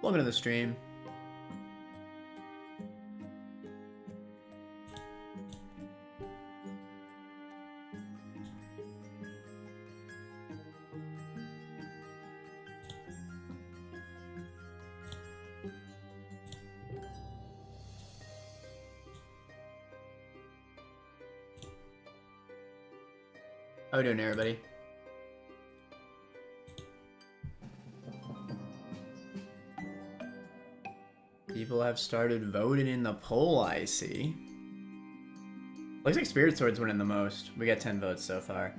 Welcome to the stream. How we doing, everybody? People have started voting in the poll, I see. Looks like Spirit Sword's winning the most. We got 10 votes so far.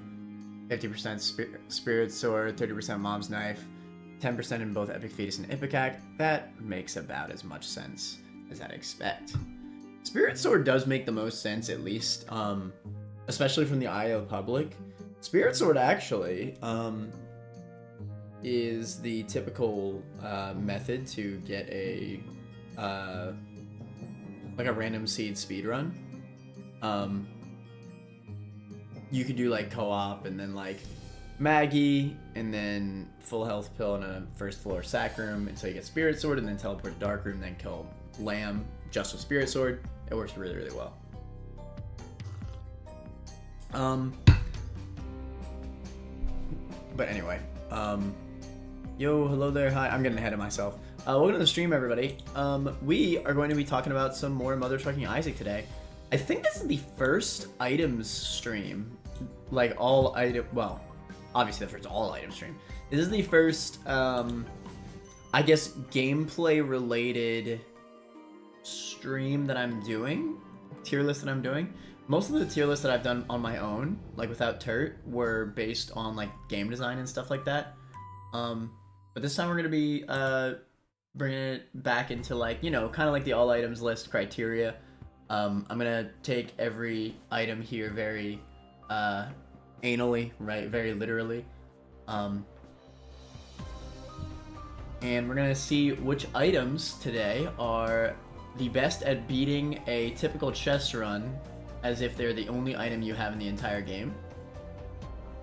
50% Spirit Sword, 30% Mom's Knife, 10% in both Epic Fetus and Ipecac. That makes about as much sense as I'd expect. Spirit Sword does make the most sense, at least, especially from the eye of the public. Spirit Sword actually is the typical method to get a like a random seed speedrun. You could do like co-op and then like Maggie and then full health pill in a first floor sack room until you get Spirit Sword and then teleport to dark room, then kill Lamb just with Spirit Sword. It works really, really well. But anyway, yo, hello there, hi, I'm getting ahead of myself. Welcome to the stream, everybody. We are going to be talking about some more Motherfucking Isaac today. I think this is the first items stream, like all item, well, obviously the first all item stream. This is the first, I guess, gameplay related stream that I'm doing, tier list that I'm doing. Most of the tier lists that I've done on my own, like without Turt, were based on like game design and stuff like that. But this time we're gonna be bringing it back into like, you know, kind of like the all items list criteria. I'm gonna take every item here very anally, right? Very literally. And we're gonna see which items today are the best at beating a typical chest run as if they're the only item you have in the entire game.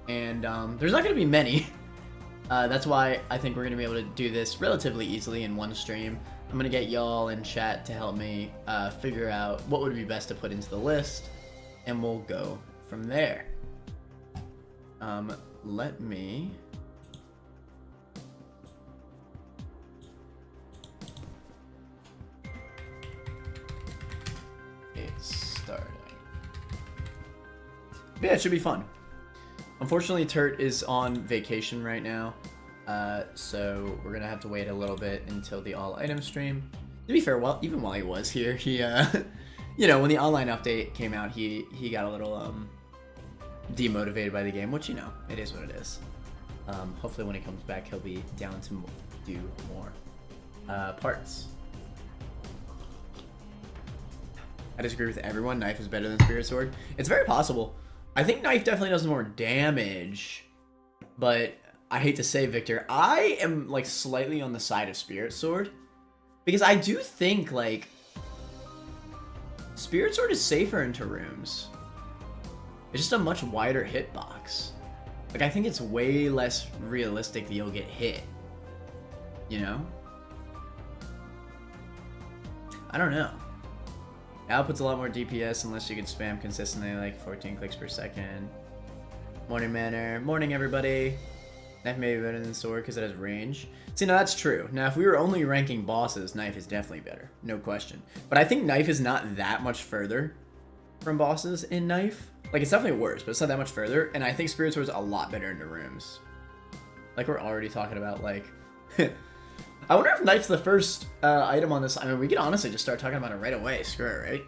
And there's not going to be many. That's why I think we're going to be able to do this relatively easily in one stream. I'm going to get y'all in chat to help me figure out what would be best to put into the list, and we'll go from there. Let me... It's starting. Yeah, it should be fun. Unfortunately, Turt is on vacation right now, so we're gonna have to wait a little bit until the all item stream. To be fair, well, even while he was here, he, you know, when the online update came out, he got a little demotivated by the game, which, you know, it is what it is. Hopefully, when he comes back, he'll be down to do more parts. I disagree with everyone. Knife is better than Spirit Sword. It's very possible. I think Knife definitely does more damage, but I hate to say, Victor, I am like slightly on the side of Spirit Sword because I do think like Spirit Sword is safer into rooms. It's just a much wider hitbox. Like I think it's way less realistic that you'll get hit. You know? I don't know. Output's a lot more DPS unless you can spam consistently, like 14 clicks per second. Morning, Manor. Morning, everybody. Knife may be better than Sword because it has range. See, now that's true. Now, if we were only ranking bosses, Knife is definitely better. No question. But I think Knife is not that much further from bosses in Knife. Like, it's definitely worse, but it's not that much further. And I think Spirit Sword's a lot better into rooms. Like, we're already talking about, like... I wonder if Knife's the first item on this. I mean, we could honestly just start talking about it right away. Screw it, right?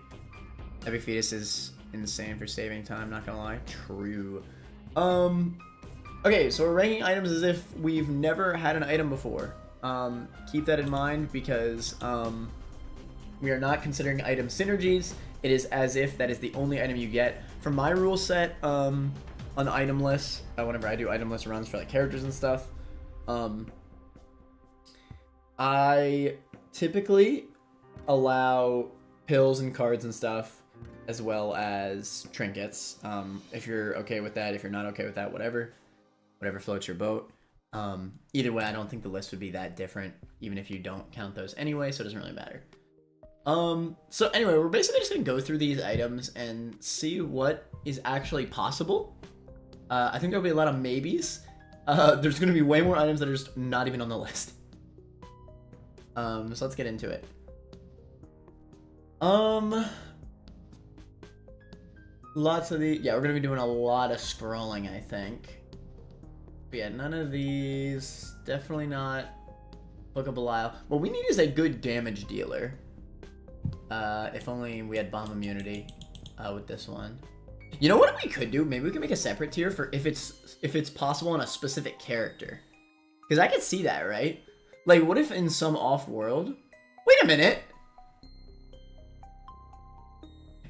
Epic Fetus is insane for saving time, not gonna lie. True. Okay, so we're ranking items as if we've never had an item before. Keep that in mind because we are not considering item synergies. It is as if that is the only item you get. For my rule set on the item list, whenever I do item list runs for like characters and stuff, I typically allow pills and cards and stuff as well as trinkets. If you're okay with that, if you're not okay with that, whatever floats your boat. Either way, I don't think the list would be that different, even if you don't count those anyway, so it doesn't really matter. So anyway, we're basically just gonna go through these items and see what is actually possible. I think there'll be a lot of maybes. There's gonna be way more items that are just not even on the list. So let's get into it. Lots of the, yeah, we're gonna be doing a lot of scrolling, I think. But yeah, none of these, definitely not Book of Belial. What we need is a good damage dealer. If only we had bomb immunity with this one. You know what we could do? Maybe we can make a separate tier for if it's possible on a specific character. Because I could see that, right? Like, what if in some off-world? Wait a minute!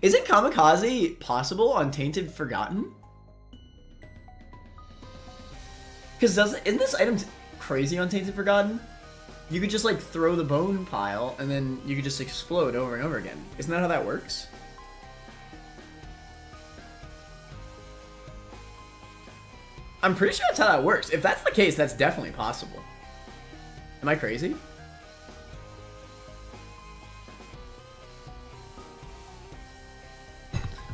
Isn't Kamikaze possible on Tainted Forgotten? Because isn't this item crazy on Tainted Forgotten? You could just like throw the bone pile and then you could just explode over and over again. Isn't that how that works? I'm pretty sure that's how that works. If that's the case, that's definitely possible. Am I crazy?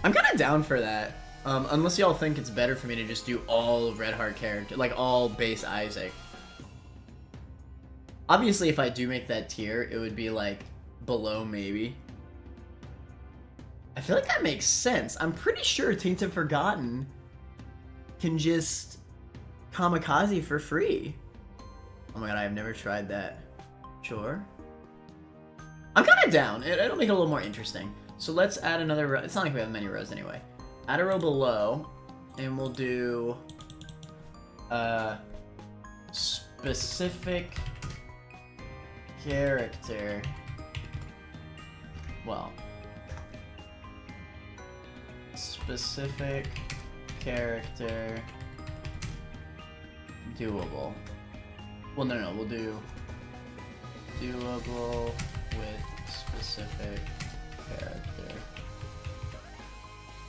I'm kind of down for that. Unless y'all think it's better for me to just do all Red Heart character, like all base Isaac. Obviously, if I do make that tier, it would be like below maybe. I feel like that makes sense. I'm pretty sure Tainted Forgotten can just Kamikaze for free. Oh my god, I have never tried that. Sure. I'm kind of down. It'll make it a little more interesting. So let's add another row. It's not like we have many rows anyway. Add a row below, and we'll do specific character. Well, specific character doable. Well, no, we'll do doable with specific character.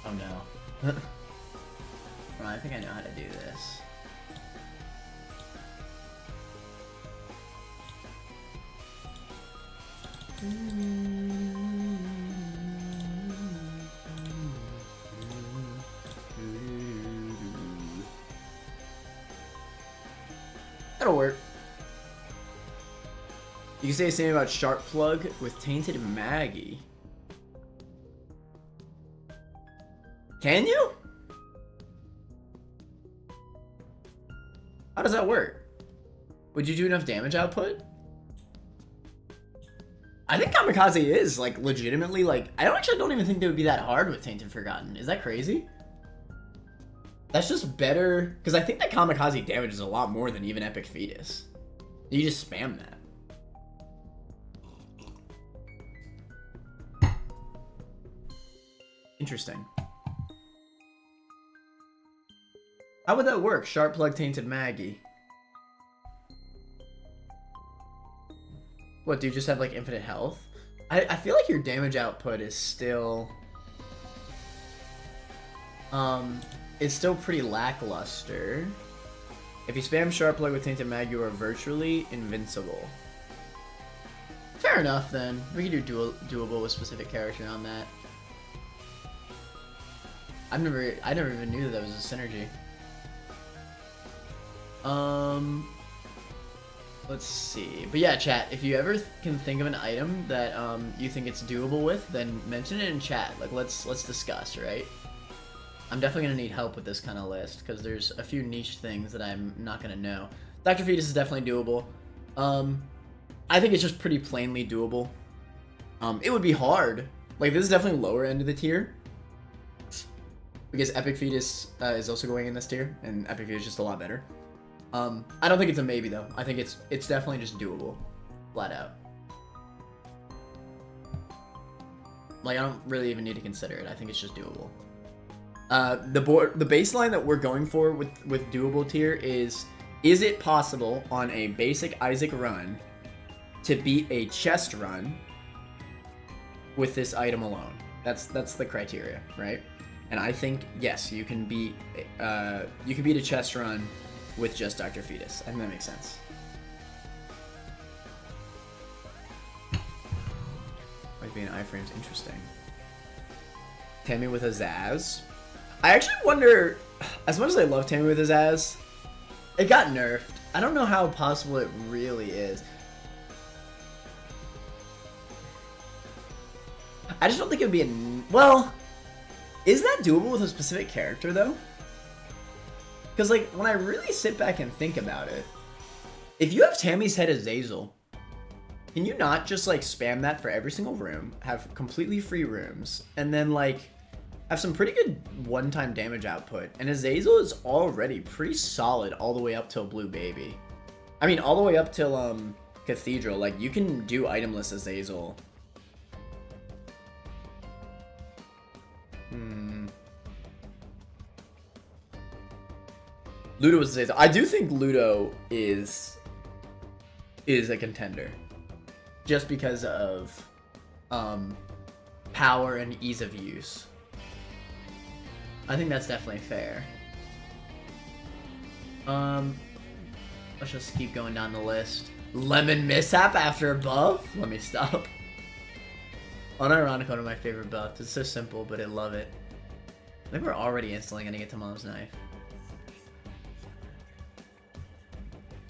Oh no. Well, I think I know how to do this. That'll work. You can say the same about Sharp Plug with Tainted Maggie. Can you? How does that work? Would you do enough damage output? I think Kamikaze is, like, legitimately, like, I actually don't even think they would be that hard with Tainted Forgotten. Is that crazy? That's just better, because I think that Kamikaze damage is a lot more than even Epic Fetus. You just spam that. Interesting. How would that work? Sharp Plug Tainted Maggie. What, do you just have like infinite health? I feel like your damage output is still it's still pretty lackluster. If you spam Sharp Plug with Tainted Mag, you are virtually invincible. Fair enough then. We can do doable with specific character on that. I never even knew that was a synergy. Let's see. But yeah, chat, if you ever can think of an item that you think it's doable with, then mention it in chat. Like, let's discuss, right? I'm definitely gonna need help with this kind of list because there's a few niche things that I'm not gonna know. Dr. Fetus is definitely doable. I think it's just pretty plainly doable. It would be hard. Like, this is definitely lower end of the tier because Epic Fetus is also going in this tier, and Epic Fetus is just a lot better. I don't think it's a maybe though. I think it's definitely just doable, flat out. Like, I don't really even need to consider it. I think it's just doable. The baseline that we're going for with doable tier is it possible on a basic Isaac run to beat a chest run with this item alone? That's the criteria, right? And I think yes, you can beat a chest run with just Dr. Fetus. I think that makes sense. Might be an iframe's interesting. Tammy with a Zaz. I actually wonder, as much as I love Tammy with a Zaz, it got nerfed. I don't know how possible it really is. I just don't think it would be well, is that doable with a specific character though? Because like when I really sit back and think about it, if you have Tammy's head Azazel, can you not just like spam that for every single room, have completely free rooms, and then like have some pretty good one-time damage output? And Azazel is already pretty solid all the way up till Blue Baby. I mean, all the way up till Cathedral. Like you can do itemless Azazel. Ludo was Azazel. I do think Ludo is a contender, just because of power and ease of use. I think that's definitely fair. Let's just keep going down the list. Lemon Mishap after buff? Let me stop. Unironic, one of my favorite buffs. It's so simple, but I love it. I think we're already instantly gonna get to Mom's Knife.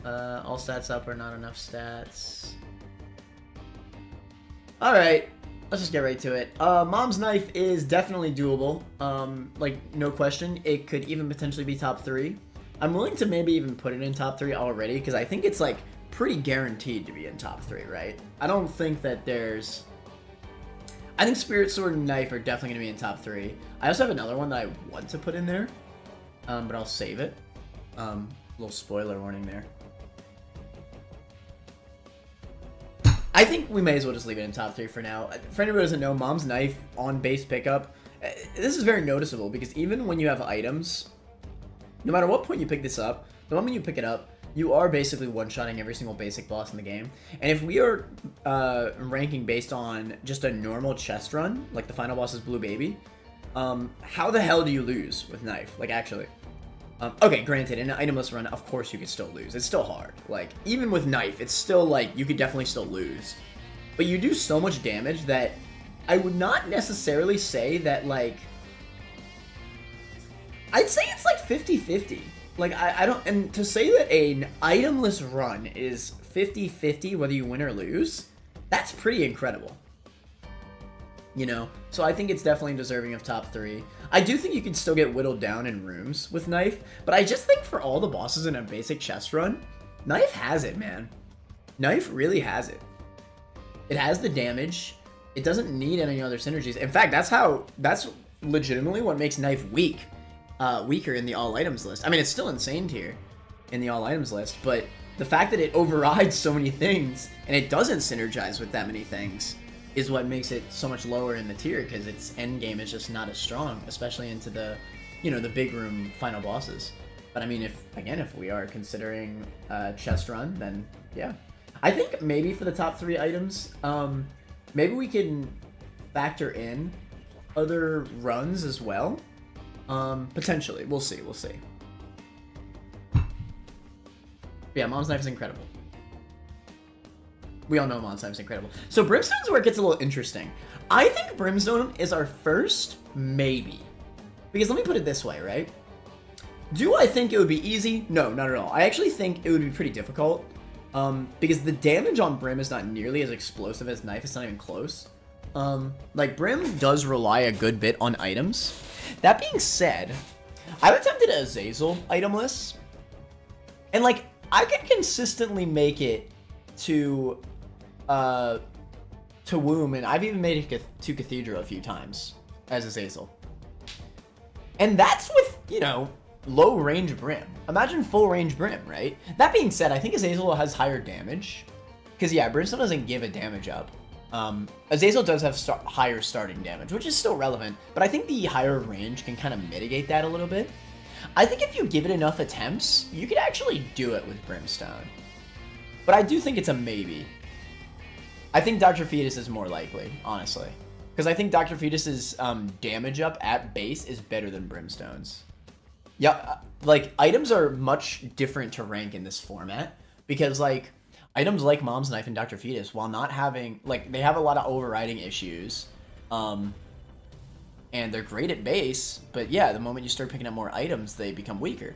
All stats up or not enough stats. Alright, let's just get right to it. Mom's Knife is definitely doable. Like, no question. It could even potentially be top 3. I'm willing to maybe even put it in top 3 already, because I think it's, like, pretty guaranteed to be in top 3, right? I don't think that there's... I think Spirit Sword and Knife are definitely going to be in top 3. I also have another one that I want to put in there, but I'll save it. Little spoiler warning there. I think we may as well just leave it in top 3 for now. For anybody who doesn't know, Mom's Knife on base pickup, this is very noticeable because even when you have items, no matter what point you pick this up, the moment you pick it up, you are basically one-shotting every single basic boss in the game. And if we are ranking based on just a normal chest run, like the final boss is Blue Baby, how the hell do you lose with Knife? Like, actually. Okay, granted, in an itemless run, of course you could still lose. It's still hard. Like, even with Knife, it's still, like, you could definitely still lose. But you do so much damage that I would not necessarily say that, like... I'd say it's, like, 50-50. Like, I don't... And to say that an itemless run is 50-50 whether you win or lose, that's pretty incredible. You know? So I think it's definitely deserving of top 3. I do think you can still get whittled down in rooms with Knife, but I just think for all the bosses in a basic chest run, Knife has it, man. Knife really has it. It has the damage. It doesn't need any other synergies. In fact, that's legitimately what makes Knife weaker in the all items list. I mean, it's still insane tier in the all items list, but the fact that it overrides so many things and it doesn't synergize with that many things is what makes it so much lower in the tier, because its end game is just not as strong, especially into the, you know, the big room final bosses. But I mean, if we are considering chest run, then yeah. I think maybe for the top 3 items, maybe we can factor in other runs as well. Potentially, we'll see. Yeah, Mom's Knife is incredible. We all know Mom's Knife is incredible. So Brimstone's where it gets a little interesting. I think Brimstone is our first maybe. Because let me put it this way, right? Do I think it would be easy? No, not at all. I actually think it would be pretty difficult. Because the damage on Brim is not nearly as explosive as Knife. It's not even close. Like, Brim does rely a good bit on items. That being said, I've attempted a Azazel itemless. And, like, I can consistently make it to Womb, and I've even made it to Cathedral a few times as Azazel. And that's with, you know, low range Brim. Imagine full range Brim, right? That being said, I think Azazel has higher damage. Because, yeah, Brimstone doesn't give a damage up. Azazel does have higher starting damage, which is still relevant, but I think the higher range can kind of mitigate that a little bit. I think if you give it enough attempts, you could actually do it with Brimstone. But I do think it's a maybe. I think Dr. Fetus is more likely, honestly. Because I think Dr. Fetus's damage up at base is better than Brimstone's. Yeah, like, items are much different to rank in this format because, like, items like Mom's Knife and Dr. Fetus, while not having, like, they have a lot of overriding issues, and they're great at base, but yeah, the moment you start picking up more items, they become weaker.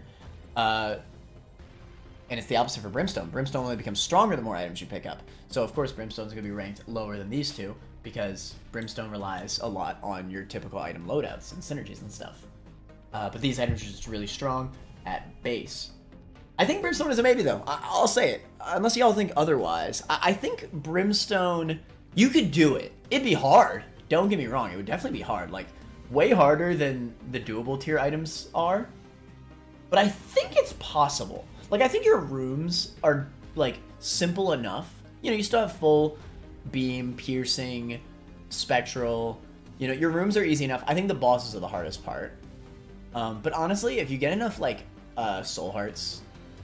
And it's the opposite for Brimstone. Brimstone only becomes stronger the more items you pick up. So, of course, Brimstone's going to be ranked lower than these two because Brimstone relies a lot on your typical item loadouts and synergies and stuff. But these items are just really strong at base. I think Brimstone is a maybe, though. I'll say it. Unless y'all think otherwise. I think Brimstone, you could do it. It'd be hard. Don't get me wrong. It would definitely be hard. Like, way harder than the doable tier items are. But I think it's possible. Like, I think your rooms are, like, simple enough. You know, you still have full beam, piercing, spectral. You know, your rooms are easy enough. I think the bosses are the hardest part. But honestly, if you get enough, like, soul hearts,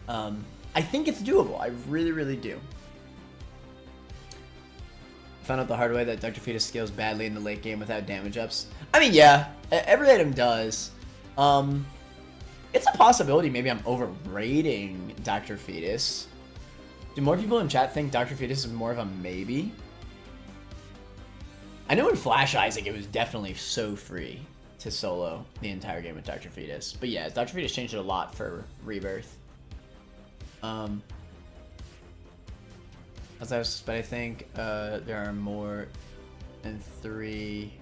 I think it's doable. I really, really do. Found out the hard way that Dr. Fetus scales badly in the late game without damage ups. I mean, yeah, every item does. It's a possibility maybe I'm overrating Dr. Fetus. Do more people in chat think Dr. Fetus is more of a maybe? I know in Flash Isaac it was definitely so free to solo the entire game with Dr. Fetus. But yeah, Dr. Fetus changed it a lot for Rebirth. But I think there are more than 3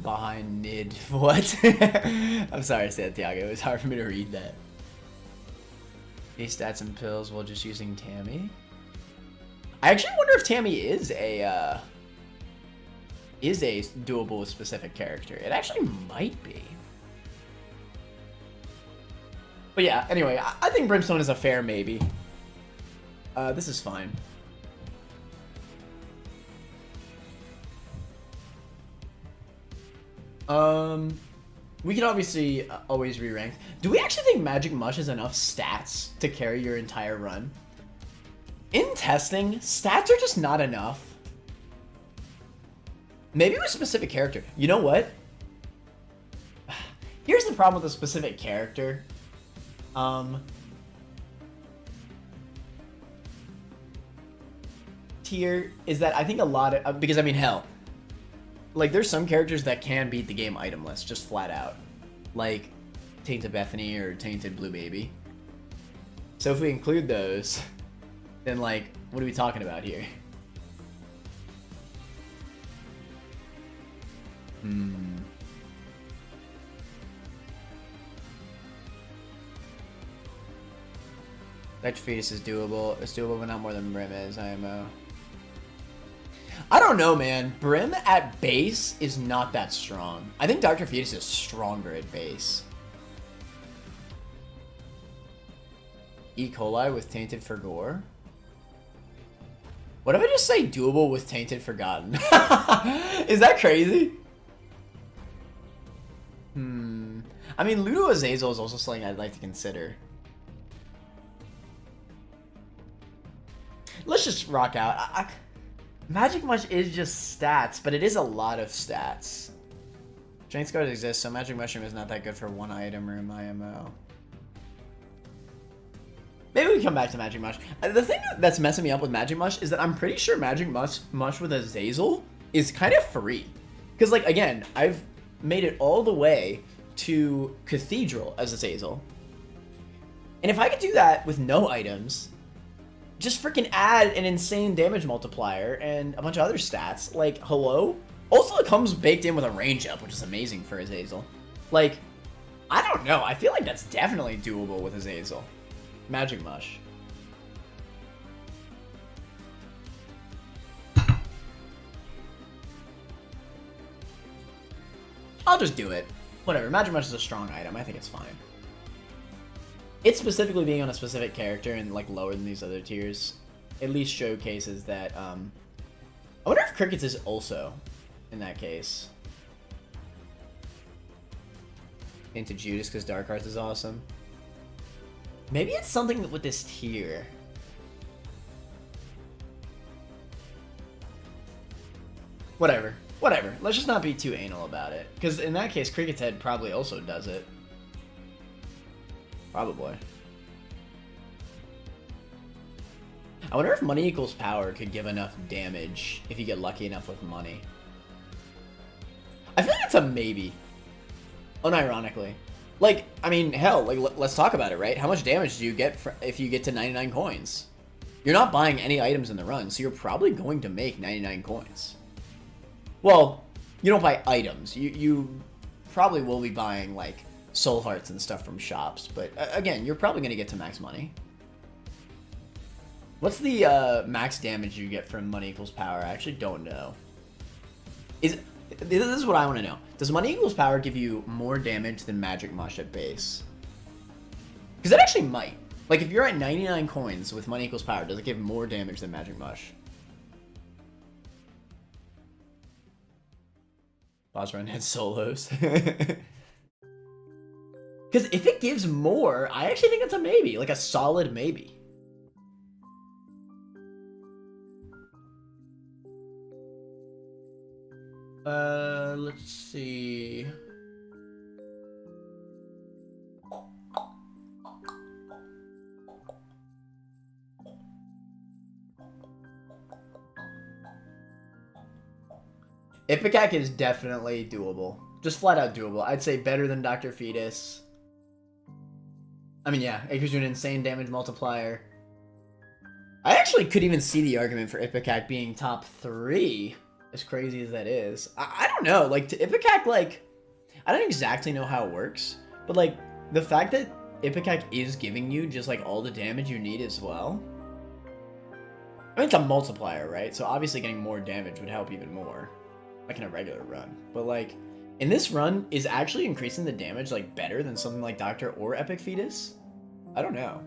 behind Nid. What? I'm sorry I said that, Tiago. It was hard for me to read that. These stats and pills while just using Tammy. I actually wonder if Tammy is a doable with specific character. It actually might be. But yeah, anyway, I think Brimstone is a fair maybe. This is fine. We can obviously always re-rank. Do we actually think Magic Mush has enough stats to carry your entire run? In testing, stats are just not enough. Maybe with a specific character. You know what? Here's the problem with a specific character. Tier is that I think a lot of, because I mean, hell, like there's some characters that can beat the game item list just flat out, like Tainted Bethany or Tainted Blue Baby. So if we include those, then like, what are we talking about here? Dr. Fetus is doable. It's doable, but not more than Brim is. IMO. I don't know, man. Brim at base is not that strong. I think Dr. Fetus is stronger at base. E. coli with Tainted for Gore. What if I just say doable with Tainted Forgotten? Is that crazy? I mean, Ludo Azazel is also something I'd like to consider. Let's just rock out. Magic Mush is just stats, but it is a lot of stats. Strength Guard exists, so Magic Mushroom is not that good for one item room IMO. Maybe we come back to Magic Mush. The thing that's messing me up with Magic Mush is that I'm pretty sure Magic Mush with Azazel is kind of free. Because, like, again, I've made it all the way to Cathedral as Azazel. And if I could do that with no items, just freaking add an insane damage multiplier and a bunch of other stats, like, hello? Also, it comes baked in with a range up, which is amazing for Azazel. Like, I don't know. I feel like that's definitely doable with Azazel. Magic Mush. I'll just do it. Whatever. Magic Mush is a strong item. I think it's fine. It specifically being on a specific character and like lower than these other tiers at least showcases that. I wonder if Crickets is also in that case. Into Judas because Dark Arts is awesome. Maybe it's something with this tier. Whatever. Let's just not be too anal about it. Because in that case, Cricket's Head probably also does it. Probably. I wonder if money equals power could give enough damage if you get lucky enough with money. I feel like it's a maybe. Unironically. Like, I mean, hell, like, let's talk about it, right? How much damage do you get if you get to 99 coins? You're not buying any items in the run, so you're probably going to make 99 coins. Well, you don't buy items. You probably will be buying, like, soul hearts and stuff from shops, but again, you're probably going to get to max money. What's the max damage you get from money equals power? I actually don't know. This is what I want to know. Does money equals power give you more damage than magic mush at base? Because it actually might. Like, if you're at 99 coins with money equals power, does it give more damage than magic mush? Boss run had solos. Because if it gives more, I actually think it's a maybe. Like a solid maybe. Let's see. Ipecac is definitely doable. Just flat out doable. I'd say better than Dr. Fetus. I mean, yeah, it gives you an insane damage multiplier. I actually could even see the argument for Ipecac being top 3. As crazy as that is. I don't know. Like, to Ipecac, like, I don't exactly know how it works. But, like, the fact that Ipecac is giving you just, like, all the damage you need as well. I mean, it's a multiplier, right? So, obviously, getting more damage would help even more. Like, in a regular run. But, like, in this run, is actually increasing the damage, like, better than something like Doctor or Epic Fetus? I don't know.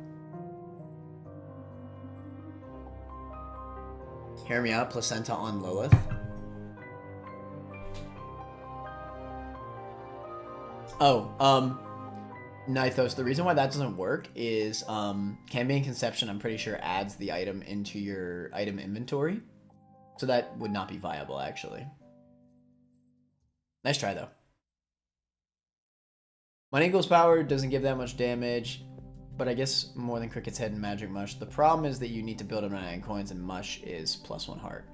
Hear me out, Placenta on Lilith. Oh, Nithos, the reason why that doesn't work is, Cambion Conception, I'm pretty sure, adds the item into your item inventory. So that would not be viable, actually. Nice try, though. Money equals power doesn't give that much damage, but I guess more than Cricket's Head and Magic Mush. The problem is that you need to build up 99 coins, and Mush is +1 heart.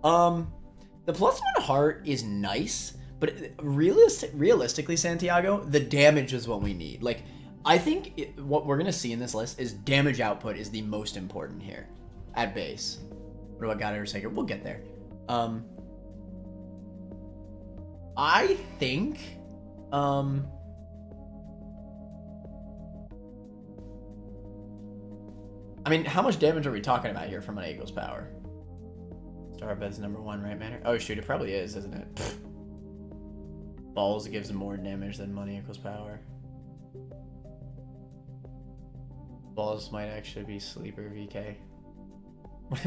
The +1 heart is nice, but realistically, Santiago, the damage is what we need. Like, I think what we're going to see in this list is damage output is the most important here at base. What about Godhead or Sacred? We'll get there. I think, I mean, how much damage are we talking about here from an Eagle's power? Starbed's #1, right, Manor? Oh, shoot, it probably is, isn't it? Pfft. Balls gives more damage than money equals power. Balls might actually be sleeper VK.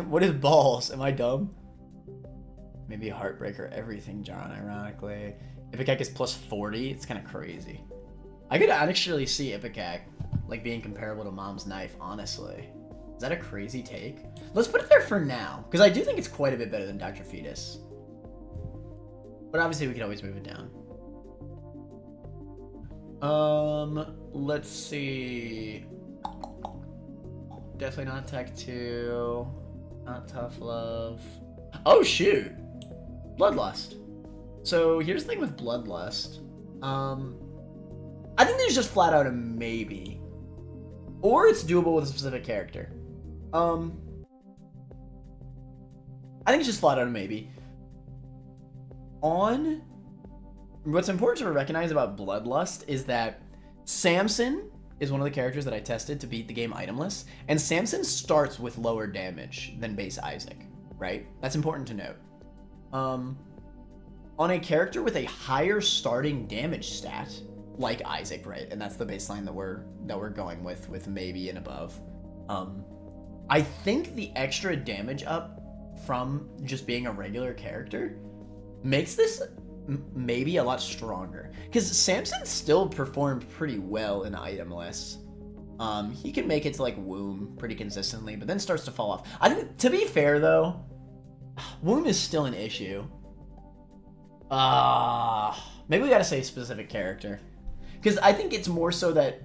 What is balls? Am I dumb? Maybe Heartbreaker everything, John, ironically. Ipecac is +40. It's kind of crazy. I could actually see Ipecac like being comparable to Mom's Knife, honestly. Is that a crazy take? Let's put it there for now, because I do think it's quite a bit better than Dr. Fetus. But obviously we could always move it down. Let's see. Definitely not Tech 2. Not Tough Love. Oh, shoot. Bloodlust. So here's the thing with Bloodlust. I think there's just flat out a maybe. Or it's doable with a specific character. I think it's just flat out a maybe. What's important to recognize about Bloodlust is that Samson is one of the characters that I tested to beat the game itemless, and Samson starts with lower damage than base Isaac, right? That's important to note. On a character with a higher starting damage stat, like Isaac, right? And that's the baseline that we're going with maybe and above. I think the extra damage up from just being a regular character makes this maybe a lot stronger, because Samson still performed pretty well in itemless. He can make it to like Womb pretty consistently, but then starts to fall off. I think, to be fair though, Womb is still an issue. Maybe we gotta say specific character, because I think it's more so that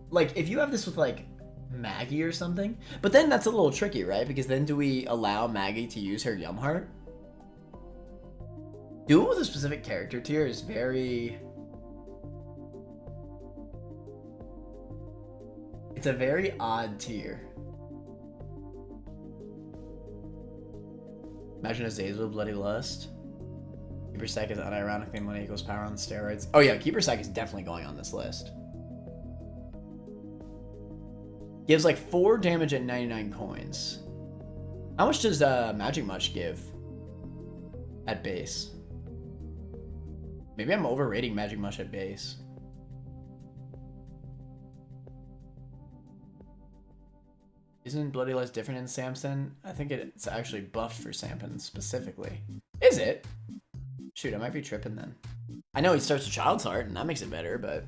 Like, if you have this with, like, Maggie or something, but then that's a little tricky, right? Because then do we allow Maggie to use her Yum Heart? Duel with a specific character tier is very... It's a very odd tier. Imagine Azazel Bloody Lust. Keeper Psych is unironically money equals power on steroids. Oh yeah, Keeper Psych is definitely going on this list. Gives like 4 damage at 99 coins. How much does Magic Mush give at base? Maybe I'm overrating Magic Mush at base. Isn't Bloody Lust different in Samson? I think it's actually buffed for Samson specifically. Is it? Shoot, I might be tripping then. I know he starts with Child's Heart, and that makes it better, but...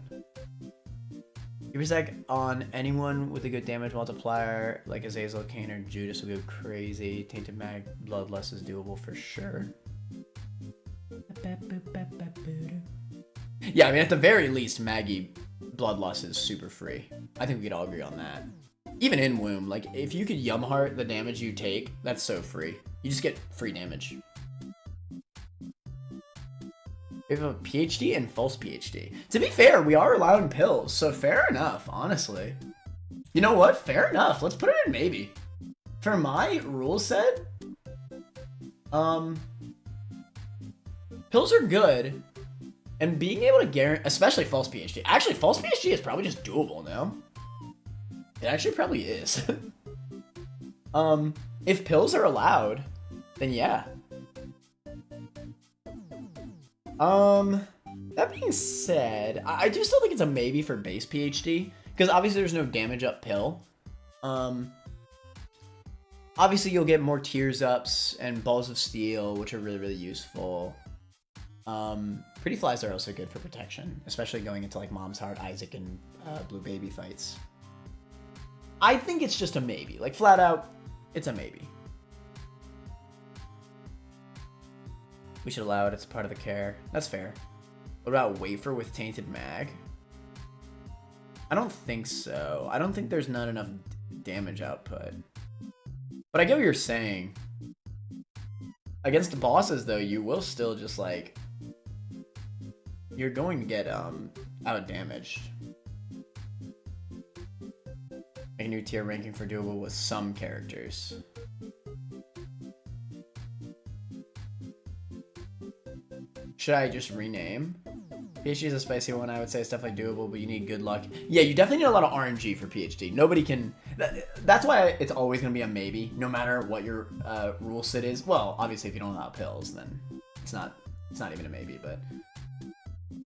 Keeper Psych on anyone with a good damage multiplier, like Azazel, Kane, or Judas will go crazy. Tainted Mag Bloodlust is doable for sure. Yeah, I mean, at the very least, Maggie Bloodlust is super free. I think we could all agree on that. Even in Womb, like, if you could Yum Heart the damage you take, that's so free. You just get free damage. We have a PhD and false PhD. To be fair, we are allowing pills, so fair enough, honestly. You know what? Fair enough. Let's put it in maybe. For my rule set, pills are good, and being able to guarantee, especially false PhD. Actually, false PhD is probably just doable now. It actually probably is. If pills are allowed, then yeah. That being said, I do still think it's a maybe for base PhD, because obviously there's no damage up pill. Obviously you'll get more tears ups and balls of steel, which are really, really useful. Pretty flies are also good for protection, especially going into like Mom's Heart, Isaac, and Blue Baby fights. I think it's just a maybe. Like, flat out, it's a maybe. We should allow it. It's part of the care. That's fair. What about Wafer with Tainted Mag? I don't think so. I don't think there's not enough damage output. But I get what you're saying. Against bosses, though, you will still just, like... You're going to get, out-damaged. Make a new tier ranking for doable with some characters. Should I just rename? PhD is a spicy one. I would say it's definitely doable, but you need good luck. Yeah, you definitely need a lot of RNG for PhD. Nobody can... That's why it's always going to be a maybe, no matter what your rule set is. Well, obviously, if you don't allow pills, then it's not even a maybe, but...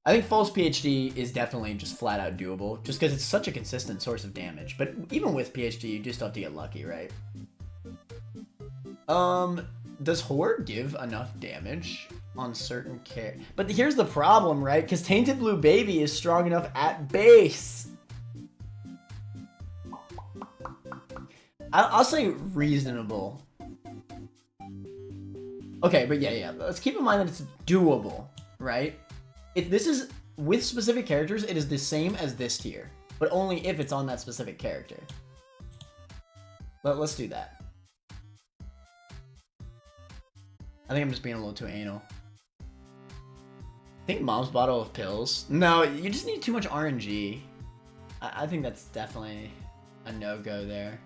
I think false PhD is definitely just flat out doable, just because it's such a consistent source of damage. But even with PhD, you just have to get lucky, right? Does Horde give enough damage on certain care? But here's the problem, right? Because Tainted Blue Baby is strong enough at base. I'll say reasonable. Okay, but yeah. Let's keep in mind that it's doable, right? If this is with specific characters, it is the same as this tier, but only if it's on that specific character. But let's do that. I think I'm just being a little too anal. I think Mom's Bottle of Pills. No, you just need too much RNG. I think that's definitely a no-go there.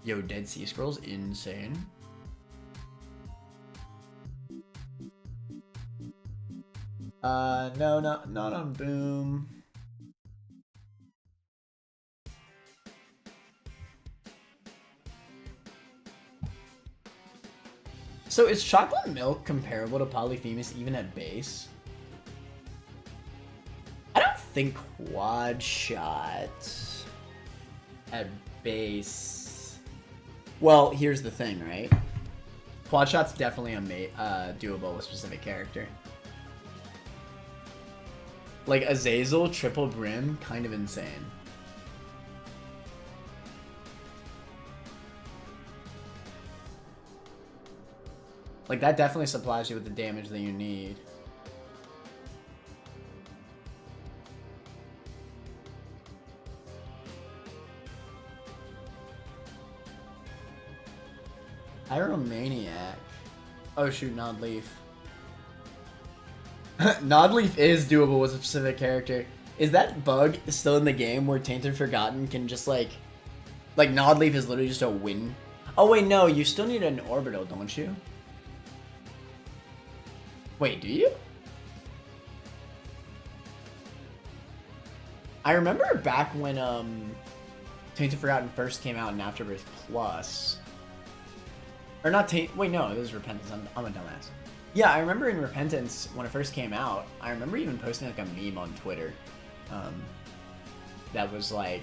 Yo, Dead Sea Scrolls, insane. No, not on Boom. So is chocolate milk comparable to Polyphemus even at base? I don't think quad shot at base. Well, here's the thing, right? Quad shot's definitely doable with specific character. Like Azazel, Triple Brim, kind of insane. Like, that definitely supplies you with the damage that you need. Pyromaniac. Oh shoot, Nodleaf. Nodleaf is doable with a specific character. Is that bug still in the game where Tainted Forgotten can just like Nodleaf is literally just a win? Oh wait, no, you still need an orbital, don't you? Wait, do you? I remember back when Tainted Forgotten first came out in Afterbirth Plus. Or not wait, no, this is Repentance. I'm a dumbass. Yeah, I remember in Repentance, when it first came out, I remember even posting like a meme on Twitter. That was like,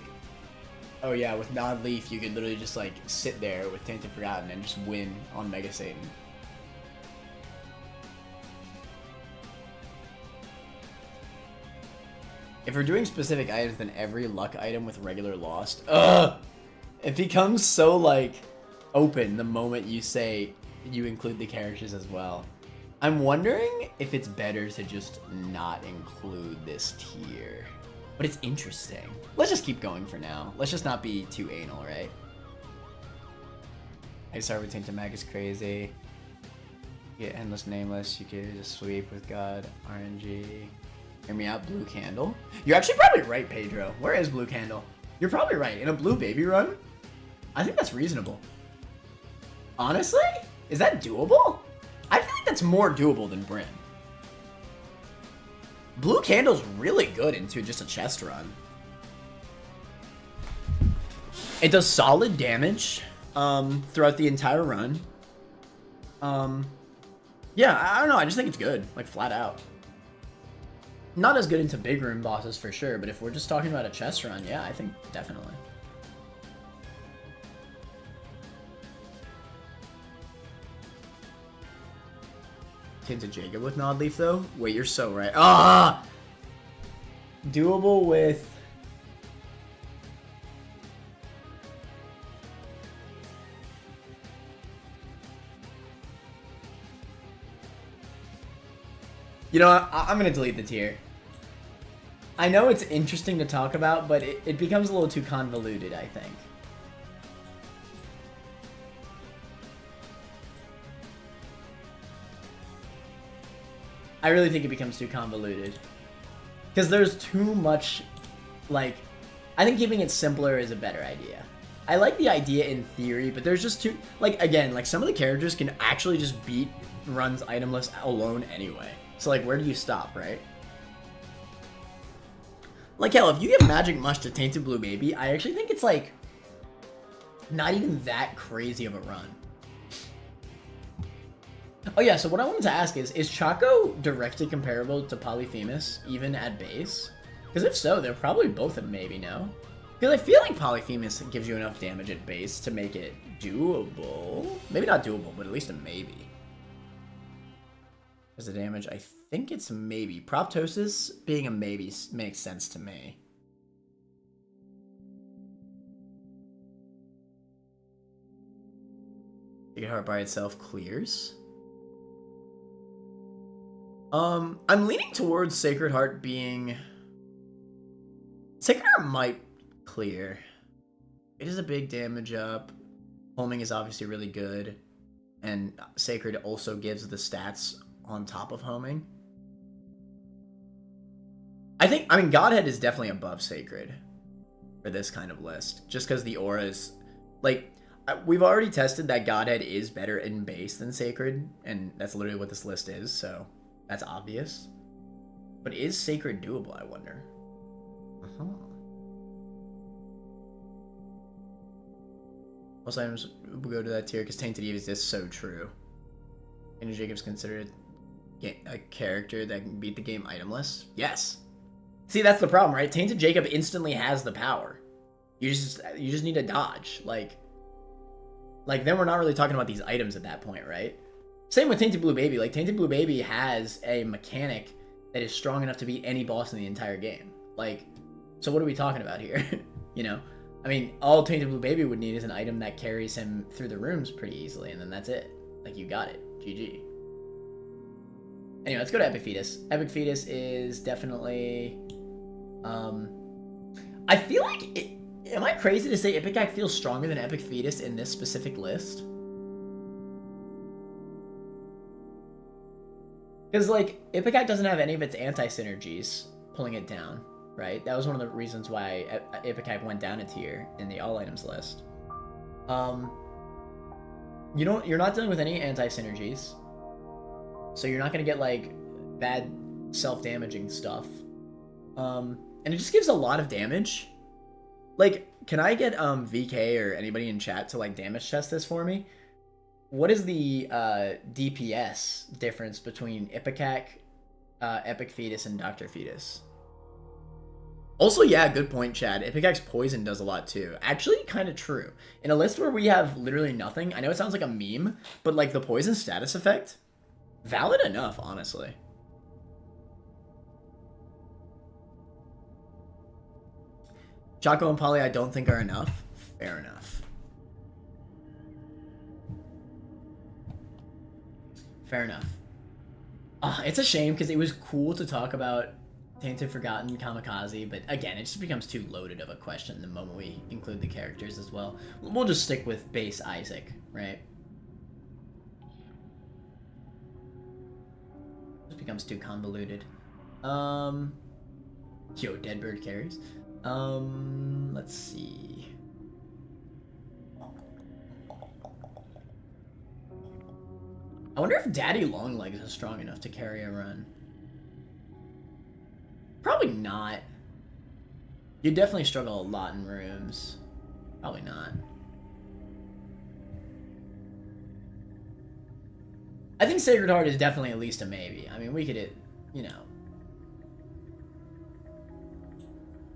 oh yeah, with Nodleaf, you could literally just like sit there with Tainted Forgotten and just win on Mega Satan. If we're doing specific items, then every luck item with regular lost. Ugh! It becomes so, like, open the moment you say you include the characters as well. I'm wondering if it's better to just not include this tier. But it's interesting. Let's just keep going for now. Let's just not be too anal, right? I start with Tainted Mag is crazy. You get Endless Nameless. You could just sweep with God. RNG. Hear me out, Blue Candle. You're actually probably right, Pedro. Where is Blue Candle? You're probably right. In a blue baby run? I think that's reasonable. Honestly? Is that doable? I feel like that's more doable than Bryn. Blue Candle's really good into just a chest run. It does solid damage throughout the entire run. Yeah, I don't know. I just think it's good. Like, flat out. Not as good into big room bosses for sure, but if we're just talking about a chest run, yeah, I think definitely. Tainted Jacob with Nodleaf though? Wait, you're so right. Ah! Doable with... You know what? I'm gonna delete the tier. I know it's interesting to talk about, but it becomes a little too convoluted, I think. I really think it becomes too convoluted. Because there's too much, like... I think keeping it simpler is a better idea. I like the idea in theory, but there's just too... Like, again, like, some of the characters can actually just beat runs itemless alone anyway. So, like, where do you stop, right? Like, hell, if you give Magic Mush to Tainted Blue Baby, I actually think it's, like, not even that crazy of a run. Oh, yeah, so what I wanted to ask is Choco directly comparable to Polyphemus, even at base? Because if so, they're probably both a maybe, no? Because I feel like Polyphemus gives you enough damage at base to make it doable. Maybe not doable, but at least a maybe. As the damage, I think it's maybe. Proptosis being a maybe makes sense to me. Sacred Heart by itself clears. I'm leaning towards Sacred Heart being... Sacred Heart might clear. It is a big damage up. Homing is obviously really good. And Sacred also gives the stats on top of homing. I mean, Godhead is definitely above Sacred for this kind of list. Just because the aura is... Like, we've already tested that Godhead is better in base than Sacred. And that's literally what this list is, so that's obvious. But is Sacred doable, I wonder? Most items will go to that tier because Tainted Eve is just so true. And Jacob's considered a character that can beat the game itemless? Yes. See, that's the problem, right? Tainted Jacob instantly has the power. You just need to dodge. Like then we're not really talking about these items at that point, right? Same with Tainted Blue Baby. Like, Tainted Blue Baby has a mechanic that is strong enough to beat any boss in the entire game. Like, so what are we talking about here? You know? I mean, all Tainted Blue Baby would need is an item that carries him through the rooms pretty easily, and then that's it. Like, you got it. GG. Anyway, let's go to Epic Fetus. Epic Fetus is definitely... I feel like... Am I crazy to say Ipecac feels stronger than Epic Fetus in this specific list? Because, like, Ipecac doesn't have any of its anti-synergies pulling it down, right? That was one of the reasons why Ipecac went down a tier in the all items list. You're not dealing with any anti-synergies, so you're not gonna get, like, bad self-damaging stuff. And it just gives a lot of damage. Like, can I get VK or anybody in chat to, like, damage test this for me? What is the DPS difference between Ipecac, Epic Fetus, and Dr. Fetus? Also, yeah, good point, Chad. Ipecac's poison does a lot too. Actually, kind of true. In a list where we have literally nothing, I know it sounds like a meme, but like the poison status effect, valid enough, honestly. Choco and Polly I don't think are enough. Fair enough. Fair enough. It's a shame because it was cool to talk about Tainted, Forgotten, Kamikaze, but again, it just becomes too loaded of a question the moment we include the characters as well. We'll just stick with base Isaac, right? It becomes too convoluted. Yo, Deadbird carries. Let's see. I wonder if Daddy Longlegs is strong enough to carry a run. Probably not. You definitely struggle a lot in rooms. Probably not. I think Sacred Heart is definitely at least a maybe. I mean, we could, you know.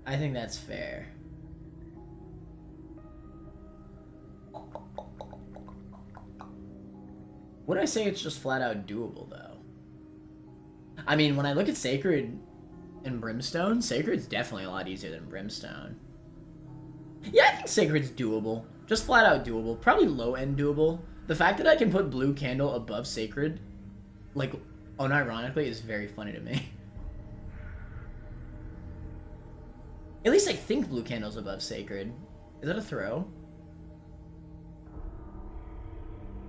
I think that's fair. Would I say it's just flat out doable, though? I mean, when I look at Sacred and Brimstone, Sacred's definitely a lot easier than Brimstone. Yeah, I think Sacred's doable. Just flat out doable. Probably low-end doable. The fact that I can put Blue Candle above Sacred, like, unironically, is very funny to me. At least I think Blue Candle's above Sacred. Is that a throw?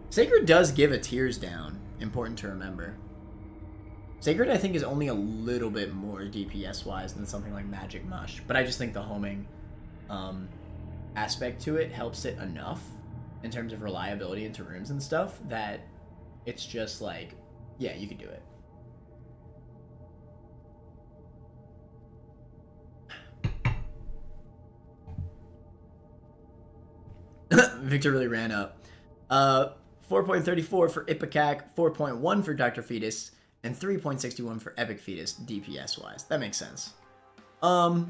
Sacred does give a tears down. Important to remember. Sacred, I think, is only a little bit more DPS-wise than something like Magic Mush. But I just think the homing aspect to it helps it enough in terms of reliability into rooms and stuff that it's just like, yeah, you could do it. Victor really ran up. 4.34 for Ipecac, 4.1 for Dr. Fetus, and 3.61 for Epic Fetus DPS-wise. That makes sense. So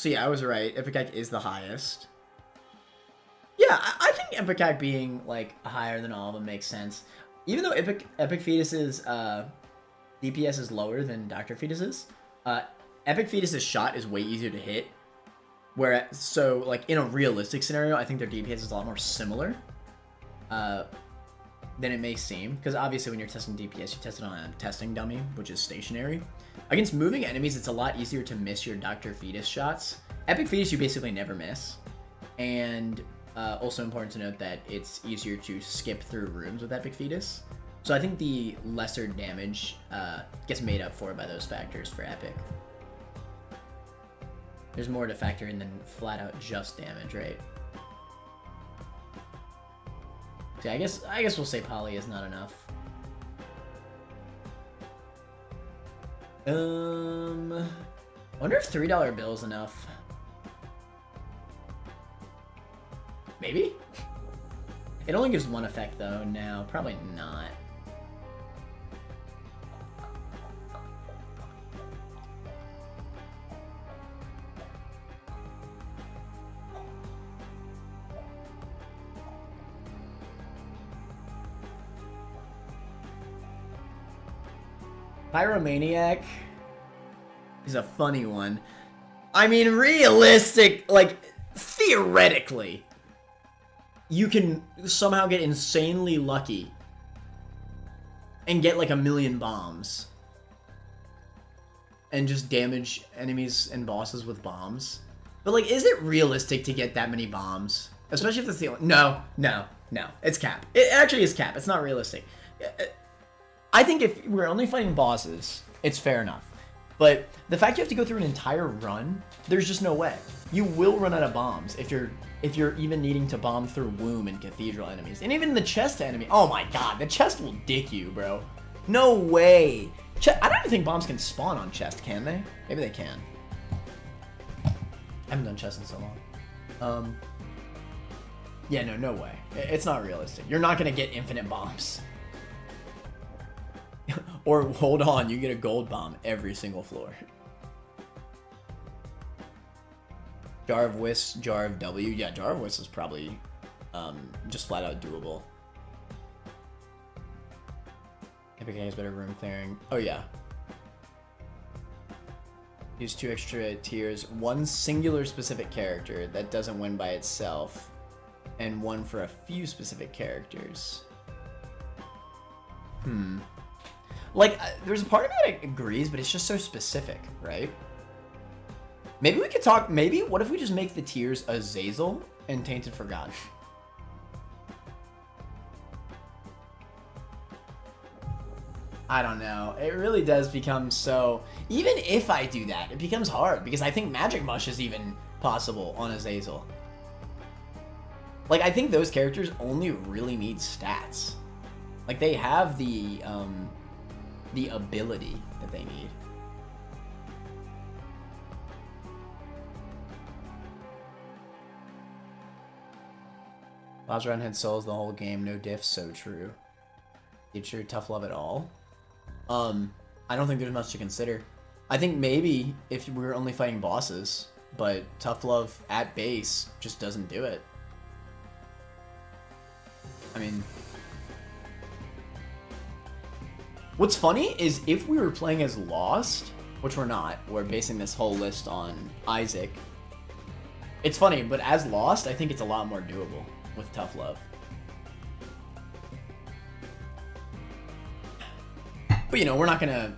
yeah, I was right. Ipecac is the highest. Yeah, I think Ipecac being, like, higher than all of them makes sense. Even though Epic Fetus's DPS is lower than Dr. Fetus's, Epic Fetus's shot is way easier to hit. So, like, in a realistic scenario, I think their DPS is a lot more similar than it may seem. Because obviously when you're testing DPS, you test it on a testing dummy, which is stationary. Against moving enemies, it's a lot easier to miss your Dr. Fetus shots. Epic Fetus, you basically never miss. And also important to note that it's easier to skip through rooms with Epic Fetus. So I think the lesser damage gets made up for by those factors for Epic. There's more to factor in than flat out just damage, right? See, I guess we'll say Poly is not enough. I wonder if $3 bill is enough. Maybe? It only gives one effect though now. Probably not. Pyromaniac is a funny one. I mean, realistic, like, theoretically, you can somehow get insanely lucky and get like 1,000,000 bombs and just damage enemies and bosses with bombs. But, like, is it realistic to get that many bombs? Especially if that's the only... No. It's cap. It actually is cap. It's not realistic. I think if we're only fighting bosses, it's fair enough. But the fact you have to go through an entire run, there's just no way. You will run out of bombs if you're even needing to bomb through womb and cathedral enemies. And even the chest enemy. Oh my god, the chest will dick you, bro. No way. I don't even think bombs can spawn on chest, can they? Maybe they can. I haven't done chest in so long. Yeah, no way. It's not realistic. You're not gonna get infinite bombs. Or hold on, you get a gold bomb every single floor. Jar of Whisk, Jar of W. Yeah, Jar of Whisk is probably just flat out doable. Epic has better room clearing. Oh yeah. Use 2 extra tiers, 1 singular specific character that doesn't win by itself, and 1 for a few specific characters. Like, there's a part of me that agrees, but it's just so specific, right? Maybe we could talk, what if we just make the tiers Azazel and Tainted for God? I don't know. It really does become so... Even if I do that, it becomes hard, because I think Magic Mush is even possible on Azazel. Like, I think those characters only really need stats. Like, they have the ability that they need. Bob's Roundhead Souls the whole game, no diff, so true. It's your tough love at all. I don't think there's much to consider. I think maybe if we were only fighting bosses, but tough love at base just doesn't do it. I mean, what's funny is if we were playing as Lost, which we're not, we're basing this whole list on Isaac. It's funny, but as Lost, I think it's a lot more doable with tough love. But, you know, we're not gonna...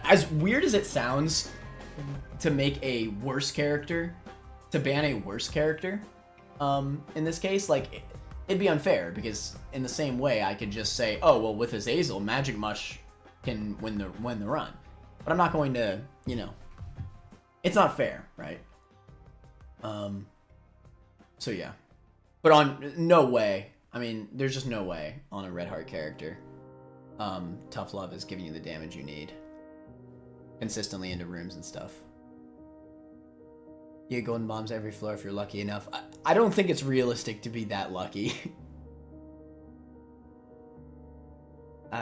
As weird as it sounds to make a worse character, to ban a worse character, in this case, like, it'd be unfair, because in the same way, I could just say, oh, well, with Azazel, Magic Mush can win the run. But I'm not going to, you know... It's not fair, right? So, yeah. But on... No way. I mean, there's just no way on a Red Heart character. Tough love is giving you the damage you need consistently into rooms and stuff. You get golden bombs every floor if you're lucky enough. I don't think it's realistic to be that lucky.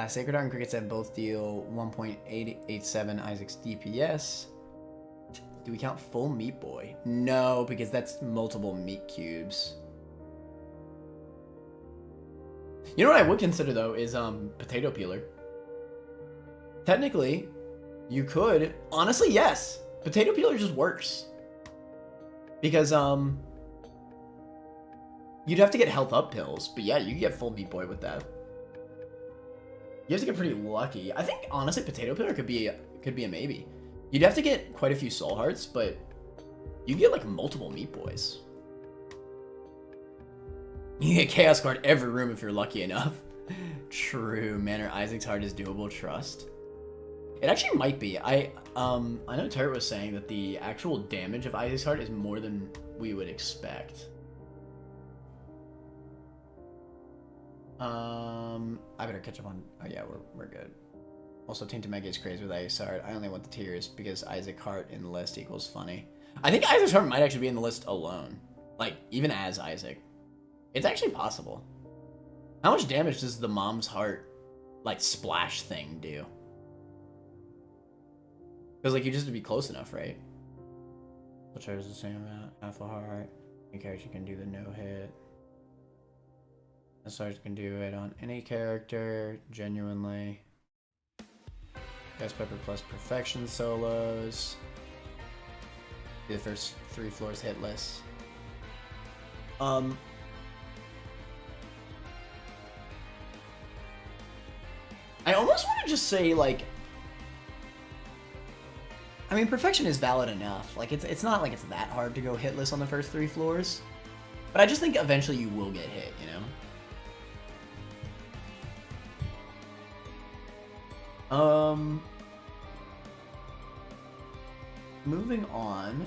Sacred Heart and Cricket Set both deal 1.887 Isaac's DPS. Do we count full Meat Boy? No, because that's multiple meat cubes. You know what I would consider, though, is Potato Peeler. Technically, you could... Honestly, yes. Potato Peeler just works. Because, you'd have to get health up pills. But yeah, you get full Meat Boy with that. You have to get pretty lucky. I think, honestly, Potato Peeler could be a maybe. You'd have to get quite a few Soul Hearts, but you get, like, multiple Meat Boys. You get Chaos Card every room if you're lucky enough. True. Manor Isaac's Heart is doable. Trust. It actually might be. I know Turret was saying that the actual damage of Isaac's Heart is more than we would expect. I better catch up on... Oh yeah, we're good. Also, Tainted Mega is crazy with Isaac's Heart. I only want the tiers because Isaac Heart in the list equals funny. I think Isaac's Heart might actually be in the list alone. Like, even as Isaac. It's actually possible. How much damage does the Mom's Heart, like, splash thing do? Because, like, you just have to be close enough, right? Which is the same amount. Half a heart. Any character can do the no-hit. The stars can do it on any character, genuinely. Gas Pepper plus Perfection solos. The first 3 floors hitless. I almost want to just say, like... I mean, Perfection is valid enough. Like, it's not like it's that hard to go hitless on the first 3 floors. But I just think eventually you will get hit, you know? Moving on.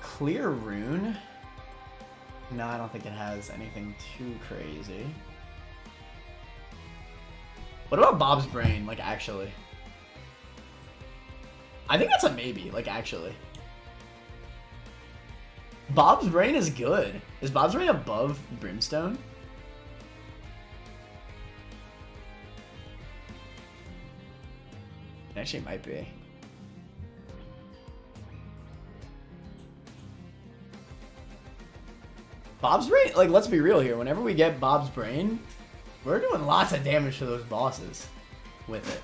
Clear Rune. No, I don't think it has anything too crazy. What about Bob's Brain, like, actually? I think that's a maybe, like, actually. Bob's Brain is good. Is Bob's Brain above Brimstone? It actually might be. Bob's Brain, like, let's be real here. Whenever we get Bob's Brain, we're doing lots of damage to those bosses with it.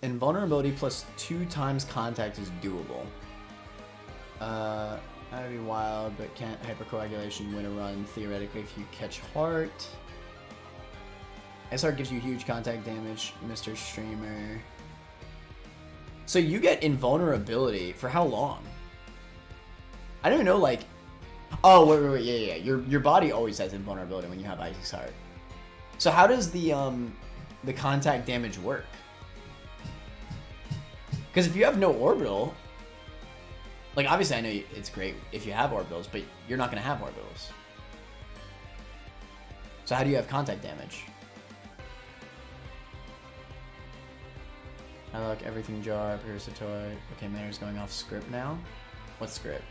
Invulnerability plus 2 times contact is doable. That'd be wild, but can't hypercoagulation win a run theoretically if you catch heart. SR gives you huge contact damage, Mr. Streamer. So you get invulnerability for how long? I don't even know, like... Oh, wait, yeah. Your body always has invulnerability when you have Icy's Heart. So how does the contact damage work? Because if you have no orbital... Like, obviously I know it's great if you have orbitals, but you're not going to have orbitals. So how do you have contact damage? I like everything jar, Pierce a toy. Okay, Manor's going off script now. What script?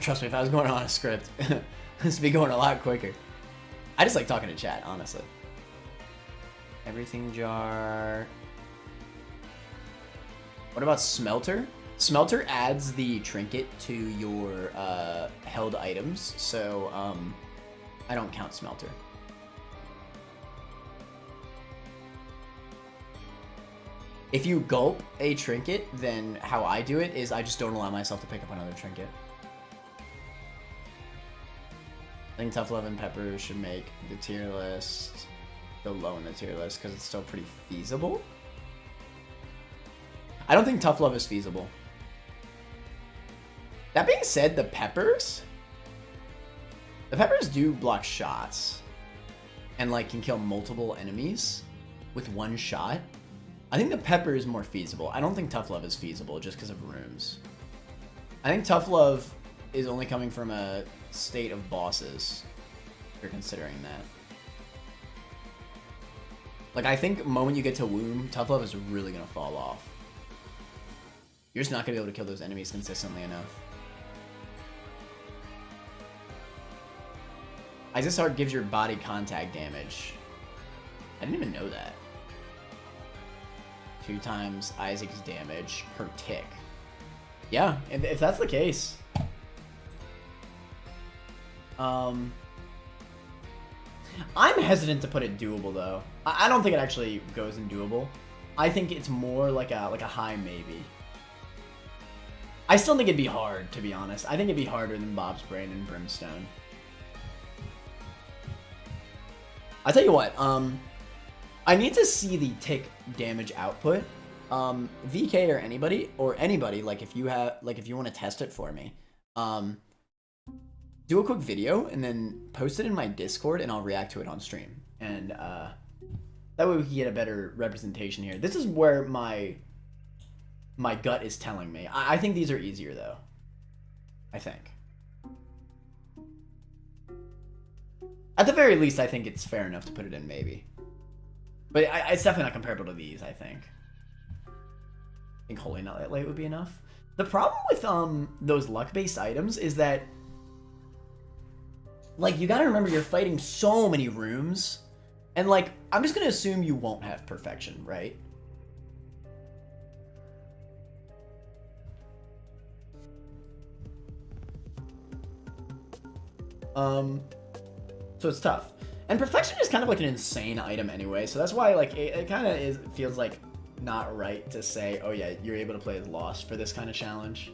Trust me, if I was going on a script, this would be going a lot quicker. I just like talking to chat, honestly. Everything jar. What about Smelter? Smelter adds the trinket to your held items, so I don't count Smelter. If you gulp a trinket, then how I do it is I just don't allow myself to pick up another trinket. I think Tough Love and Pepper should make the tier list go low in the tier list because it's still pretty feasible. I don't think Tough Love is feasible. That being said, the peppers do block shots and like can kill multiple enemies with one shot. I think the pepper is more feasible. I don't think Tough Love is feasible just because of rooms. I think Tough Love is only coming from a state of bosses, if you're considering that. Like, I think the moment you get to Womb, Tough Love is really going to fall off. You're just not going to be able to kill those enemies consistently enough. Isis Heart gives your body contact damage. I didn't even know that. 2 times Isaac's damage per tick. Yeah, if that's the case. I'm hesitant to put it doable though. I don't think it actually goes in doable. I think it's more like a high maybe. I still think it'd be hard, to be honest. I think it'd be harder than Bob's Brain and Brimstone. I'll tell you what, I need to see the tick damage output. VK or anybody, like if you want to test it for me, do a quick video and then post it in my Discord and I'll react to it on stream. And that way we can get a better representation here. This is where my gut is telling me. I think these are easier though. I think. At the very least, I think it's fair enough to put it in maybe. But it's definitely not comparable to these, I think. I think Holy Nightlight would be enough. The problem with those luck-based items is that, like, you gotta remember you're fighting so many rooms, and like, I'm just gonna assume you won't have perfection, right? So it's tough. And perfection is kind of like an insane item anyway, so that's why like it kind of feels like not right to say, oh yeah, you're able to play as Lost for this kind of challenge.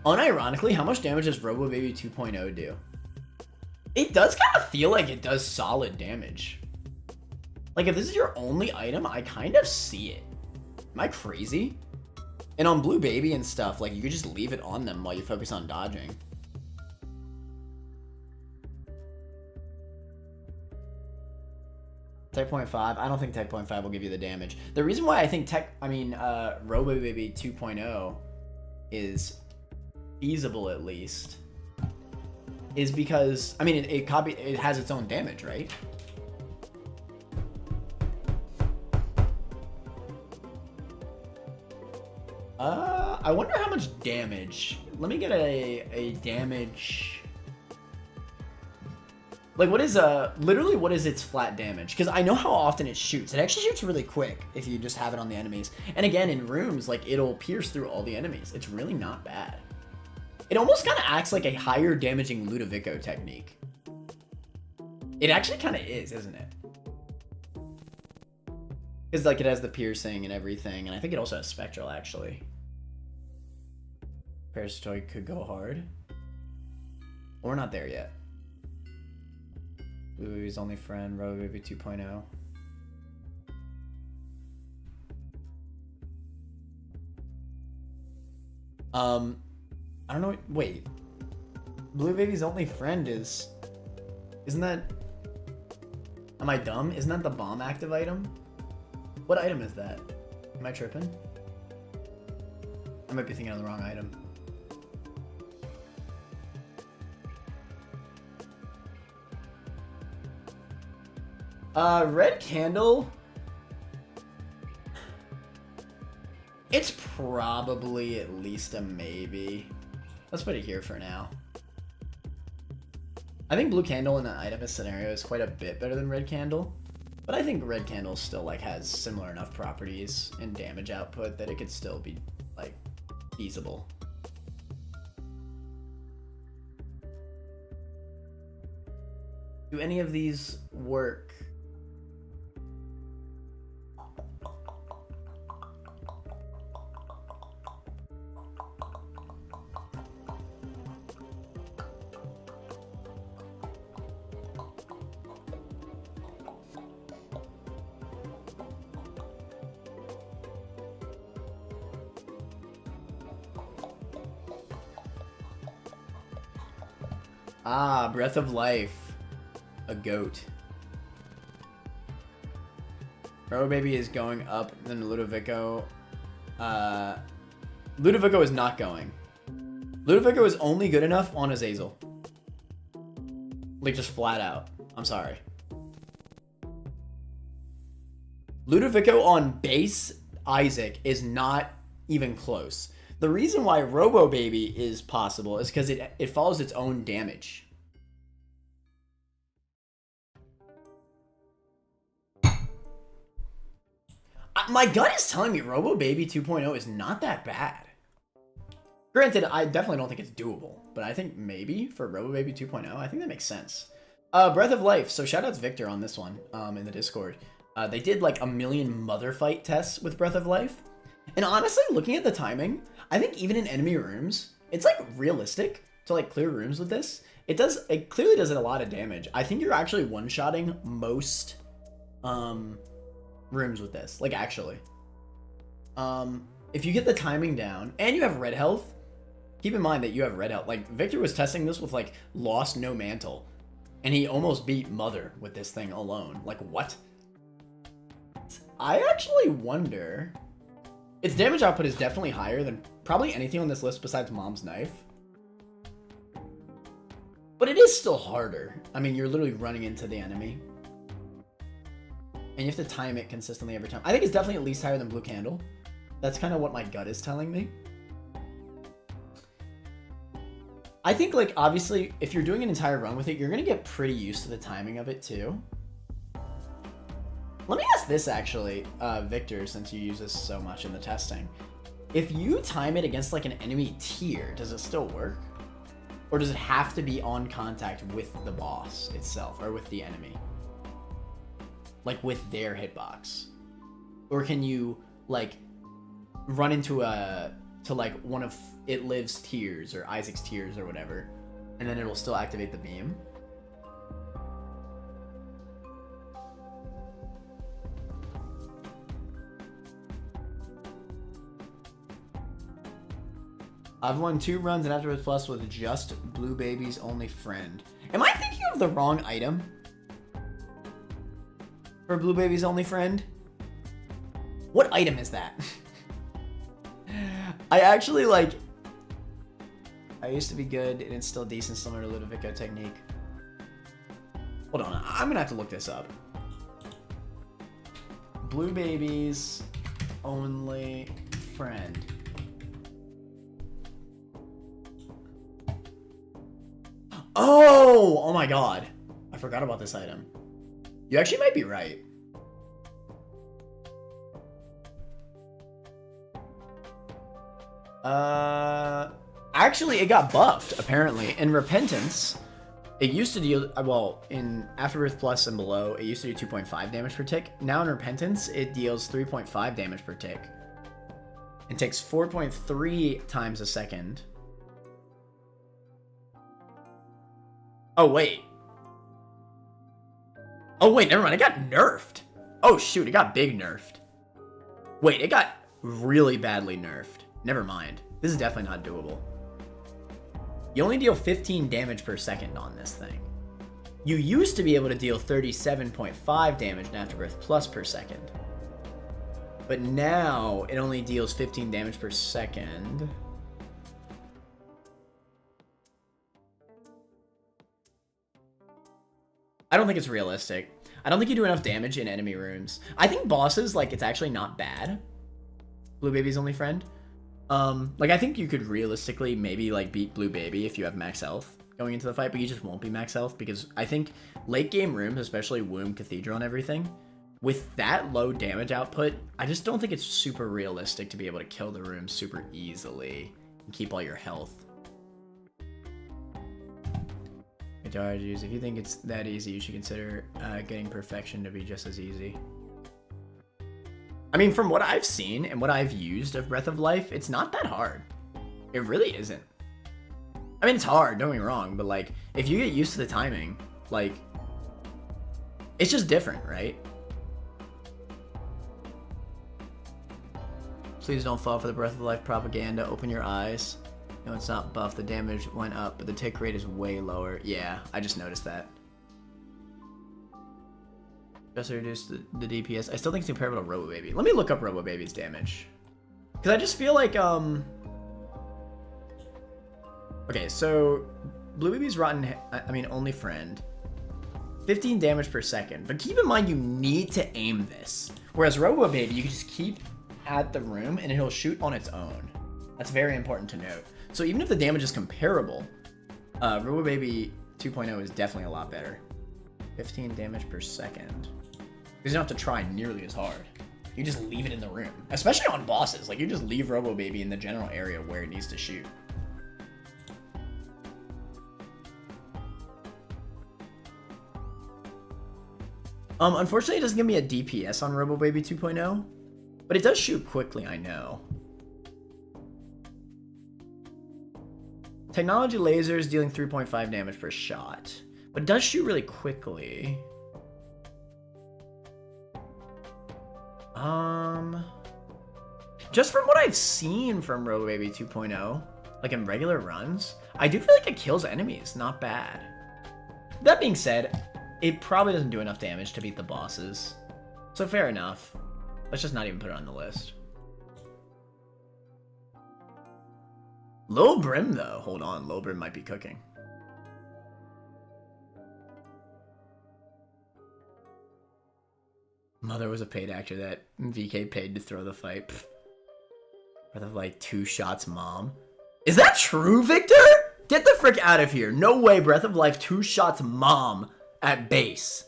Unironically, how much damage does Robo Baby 2.0 do? It does kind of feel like it does solid damage. Like, if this is your only item, I kind of see it. Am I crazy? And on Blue Baby and stuff, like, you could just leave it on them while you focus on dodging. Tech Point 5, I don't think Tech Point 5 will give you the damage. The reason why I think Robo Baby 2.0 is feasible, at least, is because, I mean, it has its own damage, right? I wonder how much damage. Let me get a damage. Like, what is literally what is its flat damage? Because I know how often it shoots. It actually shoots really quick if you just have it on the enemies. And again, in rooms, like, it'll pierce through all the enemies. It's really not bad. It almost kind of acts like a higher damaging Ludovico technique. It actually kind of is, isn't it? Because, like, it has the piercing and everything, and I think it also has spectral, actually. Parasitoid could go hard. We're not there yet. Blue Baby's only friend, Robo Baby 2.0. I don't know. Wait. Blue Baby's only friend is... Isn't that... Am I dumb? Isn't that the bomb active item? What item is that? Am I tripping? I might be thinking of the wrong item. Red Candle. It's probably at least a maybe. Let's put it here for now. I think Blue Candle in the itemist scenario is quite a bit better than Red Candle. But I think Red Candle still, like, has similar enough properties and damage output that it could still be, like, feasible. Do any of these work? Ah, Breath of Life. A goat. Robo Baby is going up, then Ludovico. Ludovico is not going. Ludovico is only good enough on Azazel. Like, just flat out. I'm sorry. Ludovico on base Isaac is not even close. The reason why Robo Baby is possible is because it follows its own damage. My gut is telling me Robo Baby 2.0 is not that bad. Granted, I definitely don't think it's doable, but I think maybe for Robo Baby 2.0, I think that makes sense. Breath of Life. So shout out to Victor on this one in the Discord. They did like a million mother fight tests with Breath of Life. And honestly, looking at the timing, I think even in enemy rooms, it's like realistic to like clear rooms with this. It clearly does a lot of damage. I think you're actually one-shotting most rooms with this, like actually. If you get the timing down and you have red health, keep in mind that you have red health. Like Victor was testing this with like Lost No Mantle, and he almost beat Mother with this thing alone. Like what? I actually wonder. Its damage output is definitely higher than probably anything on this list besides Mom's Knife. But it is still harder. I mean, you're literally running into the enemy. And you have to time it consistently every time. I think it's definitely at least higher than Blue Candle. That's kind of what my gut is telling me. I think, like, obviously, if you're doing an entire run with it, you're going to get pretty used to the timing of it, too. Let me ask this, actually, Victor, since you use this so much in the testing. If you time it against, like, an enemy tier, does it still work? Or does it have to be on contact with the boss itself, or with the enemy? Like, with their hitbox? Or can you, like, run into a to like one of It Lives tiers or Isaac's tiers or whatever, and then it'll still activate the beam. I've won 2 runs and afterwards plus with just Blue Baby's only friend. Am I thinking of the wrong item for Blue Baby's only friend? What item is that? I actually like... I used to be good and it's still decent, similar to Ludovico technique. Hold on, I'm gonna have to look this up. Blue Baby's only friend. Oh my god. I forgot about this item. You actually might be right. Actually, it got buffed, apparently. In Repentance, it used to deal, well, in Afterbirth Plus and below, it used to do 2.5 damage per tick. Now in Repentance, it deals 3.5 damage per tick. And takes 4.3 times a second. Oh, wait. Oh, wait, never mind. It got nerfed. Oh, shoot, it got big nerfed. Wait, it got really badly nerfed. Never mind. This is definitely not doable. You only deal 15 damage per second on this thing. You used to be able to deal 37.5 damage in Afterbirth Plus per second. But now, it only deals 15 damage per second. I don't think it's realistic. I don't think you do enough damage in enemy rooms. I think bosses, like, it's actually not bad. Blue Baby's only friend. Like, I think you could realistically maybe, like, beat Blue Baby if you have max health going into the fight, but you just won't be max health because I think late game rooms, especially Womb, Cathedral, and everything, with that low damage output, I just don't think it's super realistic to be able to kill the room super easily and keep all your health. If you think it's that easy, you should consider getting Perfection to be just as easy. I mean, from what I've seen and what I've used of Breath of Life, it's not that hard. It really isn't. I mean, it's hard, don't get me wrong, but like, if you get used to the timing, like, it's just different, right? Please don't fall for the Breath of Life propaganda. Open your eyes. No, it's not buff. The damage went up, but the tick rate is way lower. Yeah, I just noticed that. Just to reduce the DPS. I still think it's comparable to Robo Baby. Let me look up Robo Baby's damage. Because I just feel like, okay, so Blue Baby's only friend. 15 damage per second. But keep in mind, you need to aim this. Whereas Robo Baby, you can just keep at the room and it'll shoot on its own. That's very important to note. So even if the damage is comparable, Robo Baby 2.0 is definitely a lot better. 15 damage per second. Because you don't have to try nearly as hard. You just leave it in the room. Especially on bosses. Like, you just leave Robo Baby in the general area where it needs to shoot. Unfortunately, it doesn't give me a DPS on Robo Baby 2.0. But it does shoot quickly, I know. Technology lasers dealing 3.5 damage per shot. But it does shoot really quickly. Just from what I've seen from Robo Baby 2.0, like in regular runs, I do feel like it kills enemies. Not bad. That being said, it probably doesn't do enough damage to beat the bosses. So fair enough. Let's just not even put it on the list. Lil Brim, though. Hold on. Lil Brim might be cooking. Mother was a paid actor that VK paid to throw the fight. Pfft. Breath of like 2 shots, mom. Is that true, Victor? Get the frick out of here. No way, Breath of Life 2 shots, mom at base.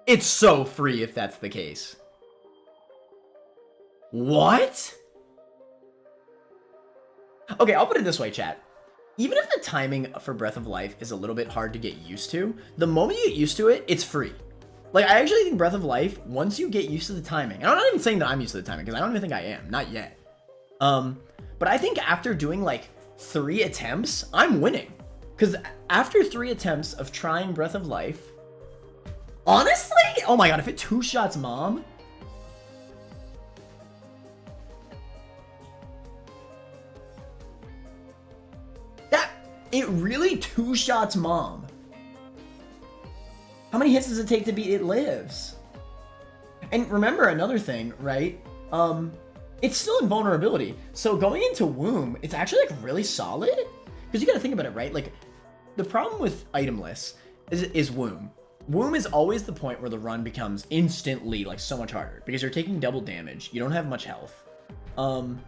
It's so free if that's the case. What? Okay, I'll put it this way, chat. Even if the timing for Breath of Life is a little bit hard to get used to, the moment you get used to it, it's free. Like, I actually think Breath of Life, once you get used to the timing, and I'm not even saying that I'm used to the timing, because I don't even think I am, not yet. But I think after doing like 3 attempts, I'm winning. Because after 3 attempts of trying Breath of Life, honestly, oh my god, if it 2-shots Mom. It really 2-shots Mom. How many hits does it take to beat It Lives? And remember another thing, right? It's still invulnerability. So going into Womb, it's actually like really solid. Because you gotta think about it, right? Like, the problem with itemless is Womb. Womb is always the point where the run becomes instantly like so much harder. Because you're taking double damage. You don't have much health. And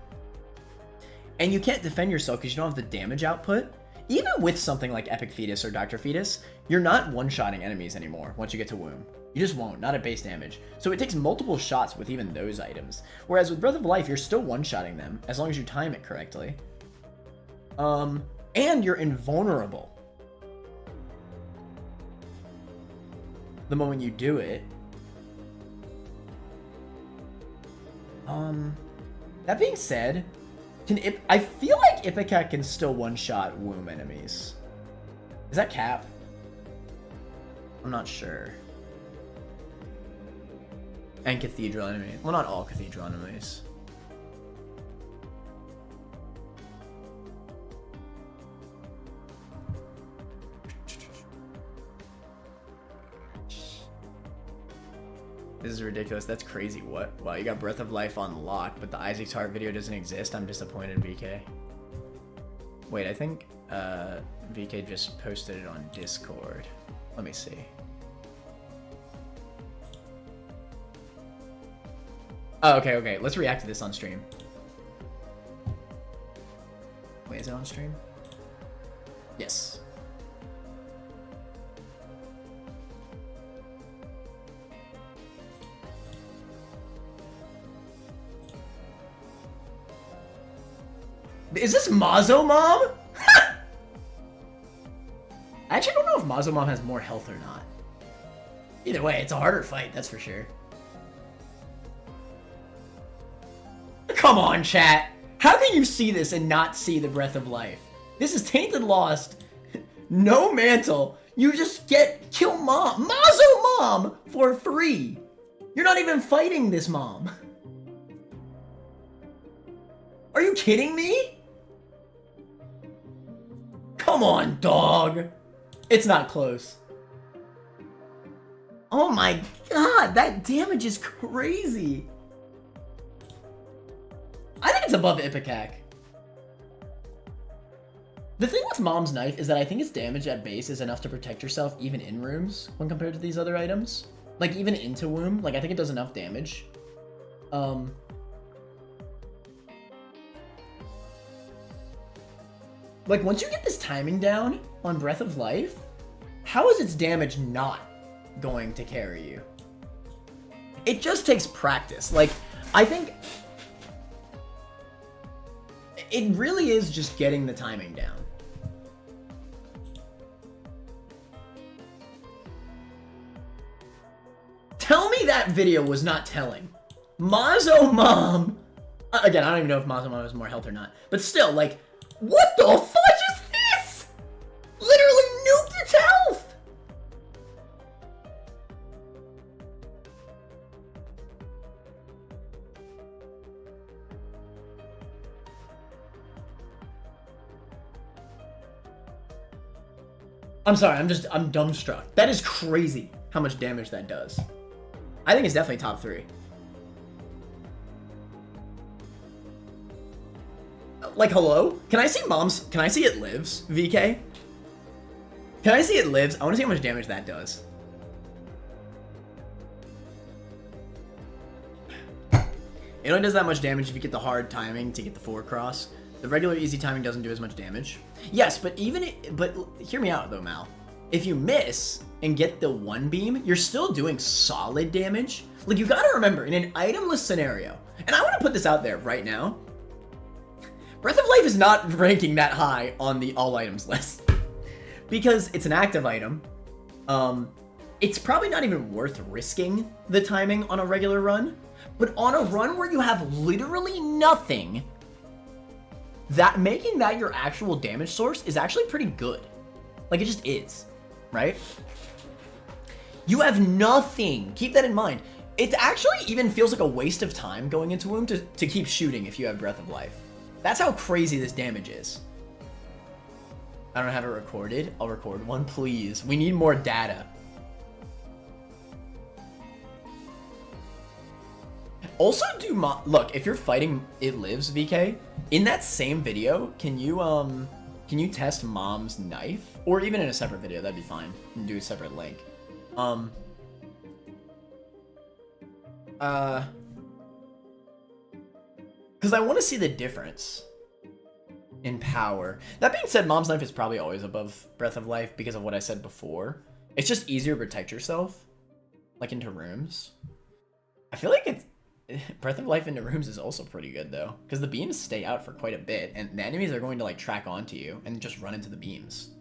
you can't defend yourself because you don't have the damage output. Even with something like Epic Fetus or Dr. Fetus, you're not one-shotting enemies anymore once you get to Womb. You just won't, not at base damage. So it takes multiple shots with even those items. Whereas with Breath of Life, you're still one-shotting them, as long as you time it correctly. And you're invulnerable. The moment you do it. That being said, I feel like Ipecac can still one-shot Womb enemies. Is that cap? I'm not sure. And Cathedral enemies. Well, not all Cathedral enemies. This is ridiculous. That's crazy. What? Wow, you got Breath of Life on lock, but the Isaac's Heart video doesn't exist. I'm disappointed, VK. Wait, I think VK just posted it on Discord. Let me see. Oh, okay. Let's react to this on stream. Wait, is it on stream? Yes. Is this Mazo Mom? I actually don't know if Mazo Mom has more health or not. Either way, it's a harder fight, that's for sure. Come on, chat. How can you see this and not see the Breath of Life? This is Tainted Lost. No mantle. You just kill Mom. Mazo Mom for free. You're not even fighting this Mom. Are you kidding me? Come on, dog. It's not close. Oh my god, that damage is crazy. I think it's above Ipecac. The thing with Mom's Knife is that I think its damage at base is enough to protect yourself even in rooms when compared to these other items. Like even into Womb, like I think it does enough damage. Like, once you get this timing down on Breath of Life, how is its damage not going to carry you? It just takes practice. Like, I think it really is just getting the timing down. Tell me that video was not telling. Mazo Mom! Again, I don't even know if Mazo Mom has more health or not. But still, like, what the fudge is this? Literally nuked its health! I'm sorry, I'm dumbstruck. That is crazy how much damage that does. I think it's definitely top 3. Like, hello? Can I see It Lives, VK? Can I see It Lives? I want to see how much damage that does. It only does that much damage if you get the hard timing to get the 4 cross. The regular easy timing doesn't do as much damage. Yes, but but hear me out though, Mal. If you miss and get the 1 beam, you're still doing solid damage. Like, you gotta remember, in an itemless scenario, and I want to put this out there right now, Breath of Life is not ranking that high on the all items list. Because it's an active item. It's probably not even worth risking the timing on a regular run. But on a run where you have literally nothing, that making that your actual damage source is actually pretty good. Like, it just is, right? You have nothing. Keep that in mind. It actually even feels like a waste of time going into Womb to keep shooting if you have Breath of Life. That's how crazy this damage is. I don't have it recorded. I'll record one, please. We need more data. Also, look, if you're fighting It Lives, VK, in that same video, can you test Mom's knife? Or even in a separate video, that'd be fine. And do a separate link. Because I want to see the difference in power. That being said, Mom's knife is probably always above Breath of Life because of what I said before. It's just easier to protect yourself, like into rooms. I feel like Breath of Life into rooms is also pretty good though, because the beams stay out for quite a bit, and the enemies are going to like track onto you and just run into the beams.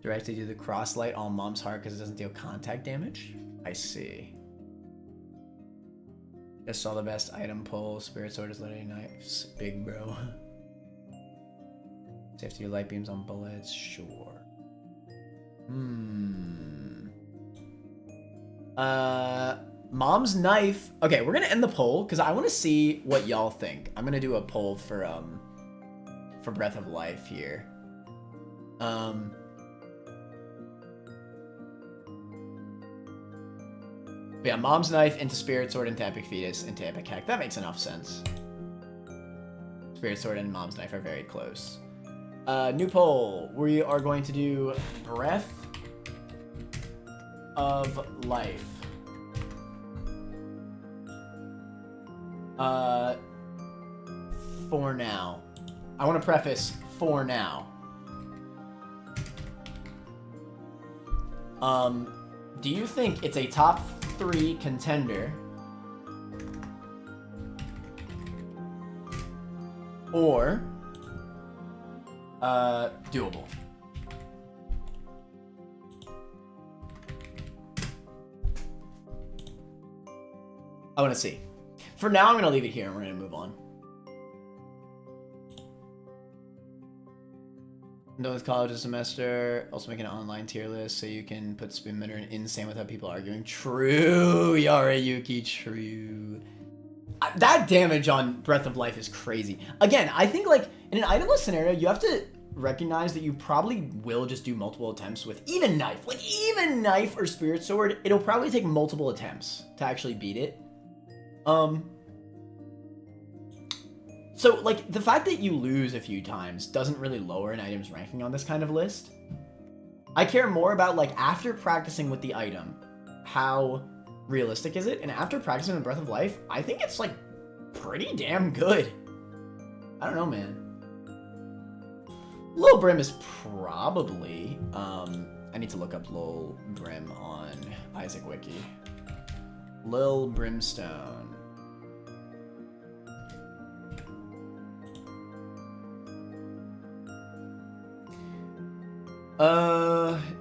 Directly do the cross light on Mom's heart because it doesn't deal contact damage. I see. Just saw the best item pull. Spirit sword is literally knives. Big bro. Safe to do light beams on bullets. Sure. Mom's knife. Okay, we're gonna end the poll because I want to see what y'all think. I'm gonna do a poll for Breath of Life here. But yeah, Mom's knife into Spirit sword into Epic Fetus into Epic Hack. That makes enough sense. Spirit sword and Mom's knife are very close. New poll. We are going to do Breath of Life. For now. I want to preface for now. Do you think it's a top 3 contender or doable? I want to see. For now, I'm going to leave it here and we're going to move on. No, with college this semester. Also make an online tier list so you can put Spinmeter in insane without people arguing. True, Yarayuki, true. That damage on Breath of Life is crazy. Again, I think like in an itemless scenario, you have to recognize that you probably will just do multiple attempts with even knife. Like even knife or spirit sword, it'll probably take multiple attempts to actually beat it. So, like, the fact that you lose a few times doesn't really lower an item's ranking on this kind of list. I care more about, like, after practicing with the item, how realistic is it? And after practicing with Breath of Life, I think it's, like, pretty damn good. I don't know, man. Lil Brim is probably, I need to look up Lil Brim on Isaac Wiki. Lil Brimstone.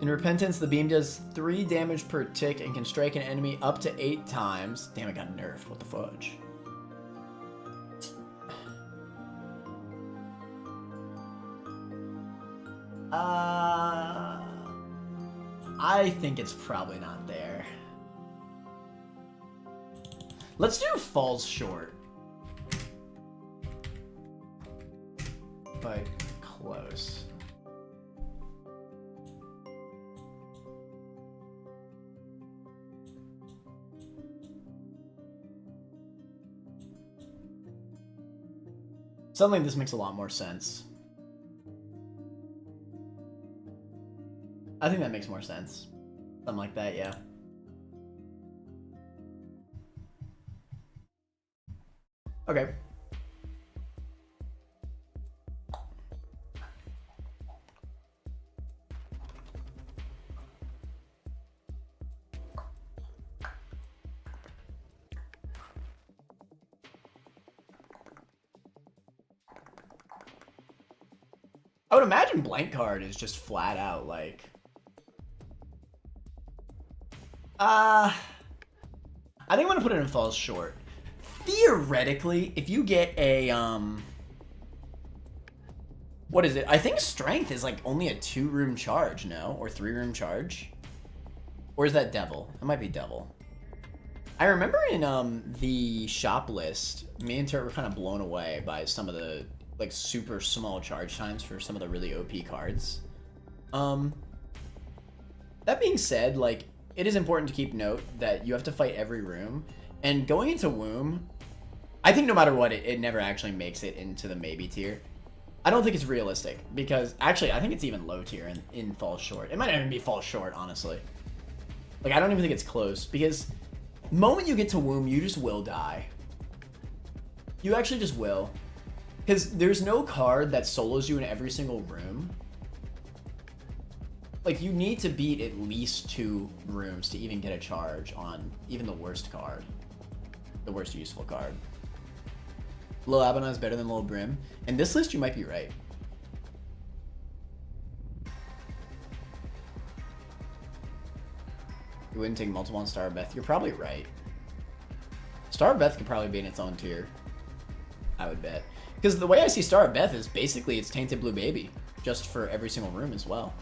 In Repentance, the beam does 3 damage per tick and can strike an enemy up to 8 times. Damn, it got nerfed. What the fudge? I think it's probably not there. Let's do falls short. But close. Suddenly this makes a lot more sense. I think that makes more sense. Something like that, yeah. Okay. I would imagine blank card is just flat out like I think I'm gonna put it in falls short. theoretically, if you get a, what is it? I think strength is like only a 2-room charge, no? Or 3-room charge? Or is that devil? It might be devil. I remember in the shop list, me and Turt were kind of blown away by some of the like super small charge times for some of the really OP cards. That being said, like, it is important to keep note that you have to fight every room. And going into Womb, I think no matter what, it never actually makes it into the maybe tier. I don't think it's realistic, because actually I think it's even low tier in falls short. It might not even be falls short, honestly. Like, I don't even think it's close, because the moment you get to Womb, you just will die. You actually just will. Because there's no card that solos you in every single room. Like, you need to beat at least 2 rooms to even get a charge on even the worst card. The worst useful card. Lil Abaddon is better than Lil Brim. In this list, you might be right. You wouldn't take multiple on Star of Beth. You're probably right. Star of Beth could probably be in its own tier. I would bet. Because the way I see Star of Beth is basically it's Tainted Blue Baby. Just for every single room as well.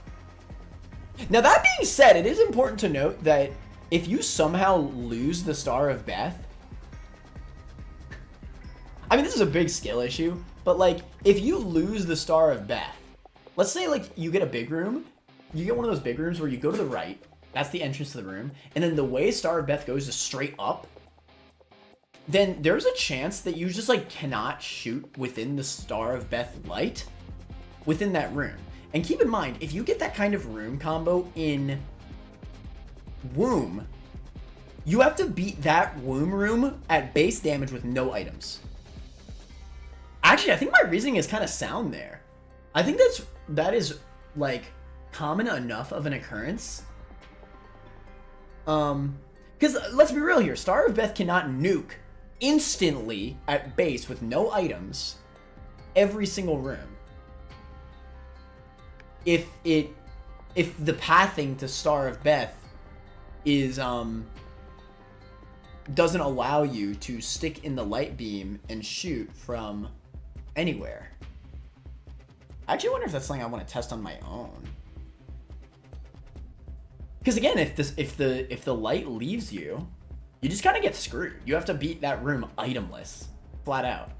Now that being said, it is important to note that if you somehow lose the Star of Beth, I mean, this is a big skill issue, but like, if you lose the Star of Beth, let's say like you get a big room, you get one of those big rooms where you go to the right, that's the entrance to the room, and then the way Star of Beth goes is straight up, then there's a chance that you just like cannot shoot within the Star of Beth light within that room. And keep in mind, if you get that kind of room combo in Womb, you have to beat that Womb room at base damage with no items. Actually, I think my reasoning is kind of sound there. I think that is like common enough of an occurrence. Because let's be real here, Star of Beth cannot nuke instantly at base with no items every single room. If the pathing to Star of Beth is doesn't allow you to stick in the light beam and shoot from anywhere. I actually wonder if that's something I want to test on my own. Because again, if the light leaves you, you just kind of get screwed. You have to beat that room itemless, flat out.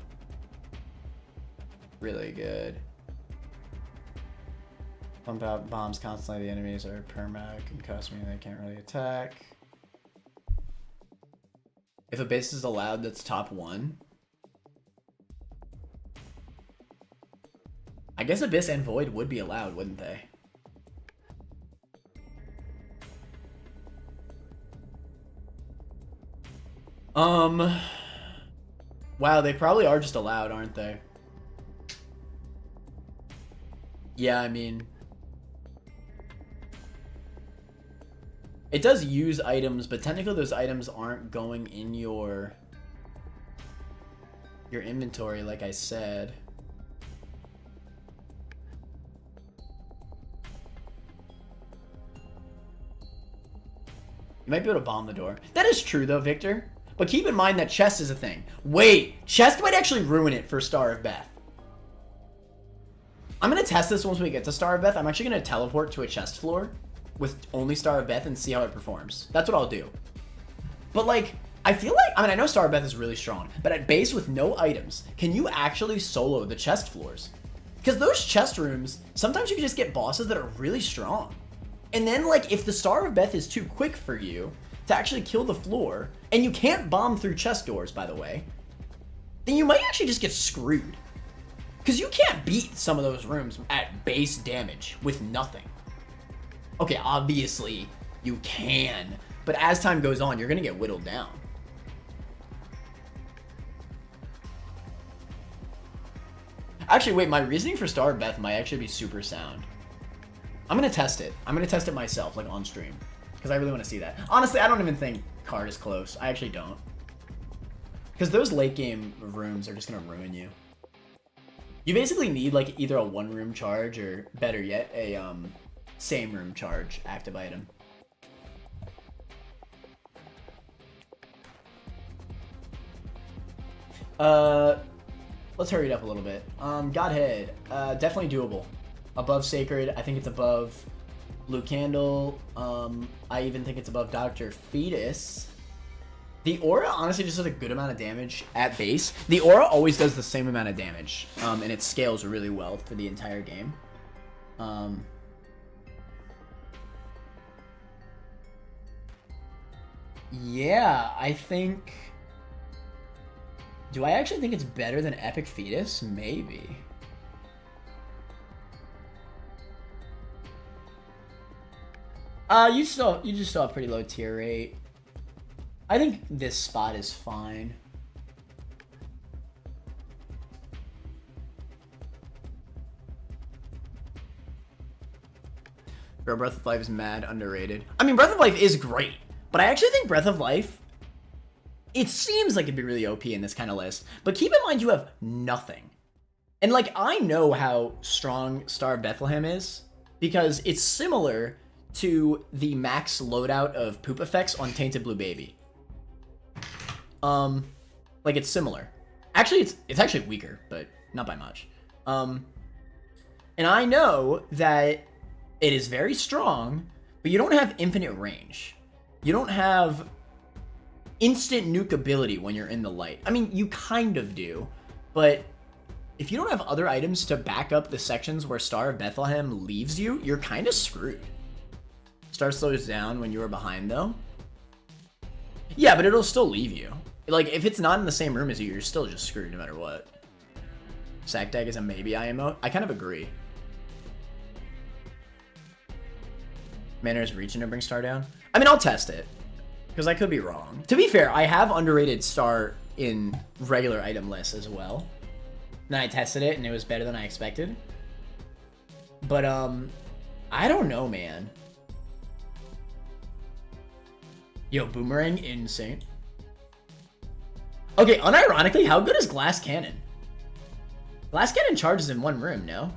Really good. Pump out bombs constantly. The enemies are perma, concuss me, they can't really attack. If a base is allowed that's top 1. I guess Abyss and Void would be allowed, wouldn't they? Wow, they probably are just allowed, aren't they? Yeah, I mean, it does use items, but technically those items aren't going in your inventory, like I said. You might be able to bomb the door. That is true though, Victor. But keep in mind that chest is a thing. Wait, chest might actually ruin it for Star of Beth. I'm going to test this once we get to Star of Beth. I'm actually going to teleport to a chest floor with only Star of Beth and see how it performs. That's what I'll do. But like, I feel like, I mean, I know Star of Beth is really strong, but at base with no items, can you actually solo the chest floors? Because those chest rooms, sometimes you can just get bosses that are really strong. And then like, if the Star of Beth is too quick for you to actually kill the floor, and you can't bomb through chest doors, by the way, then you might actually just get screwed. Because you can't beat some of those rooms at base damage with nothing. Okay, obviously you can, but as time goes on, you're gonna get whittled down. Actually, wait, my reasoning for Star of Beth might actually be super sound. I'm gonna test it. I'm gonna test it myself, like on stream. Because I really want to see that. Honestly, I don't even think card is close. I actually don't. Because those late game rooms are just going to ruin you. You basically need like either a 1-room charge or better yet, a same room charge active item. Let's hurry it up a little bit. Godhead, definitely doable. Above Sacred, I think it's above Blue Candle. I even think it's above Dr. Fetus. The Aura honestly just does a good amount of damage at base. The Aura always does the same amount of damage, and it scales really well for the entire game. Yeah, I think... Do I actually think it's better than Epic Fetus? Maybe. You just still have pretty low tier rate. I think this spot is fine. Bro, Breath of Life is mad underrated. I mean, Breath of Life is great, but I actually think Breath of Life, it seems like it'd be really OP in this kind of list, but keep in mind you have nothing. And like, I know how strong Star of Bethlehem is, because it's similar to the max loadout of poop effects on Tainted Blue Baby. Like, it's similar. Actually, it's actually weaker, but not by much. And I know that it is very strong, but you don't have infinite range. You don't have instant nuke ability when you're in the light. I mean, you kind of do, but if you don't have other items to back up the sections where Star of Bethlehem leaves you, you're kind of screwed. Star slows down when you are behind, though. Yeah, but it'll still leave you. Like, if it's not in the same room as you, you're still just screwed no matter what. Sack Dag is a maybe IMO. I kind of agree. Manor is reaching to bring Star down. I mean, I'll test it, because I could be wrong. To be fair, I have underrated Star in regular item lists as well. Then I tested it, and it was better than I expected. But, I don't know, man. Yo, Boomerang, insane. Okay, unironically, how good is Glass Cannon? Glass Cannon charges in one room, no?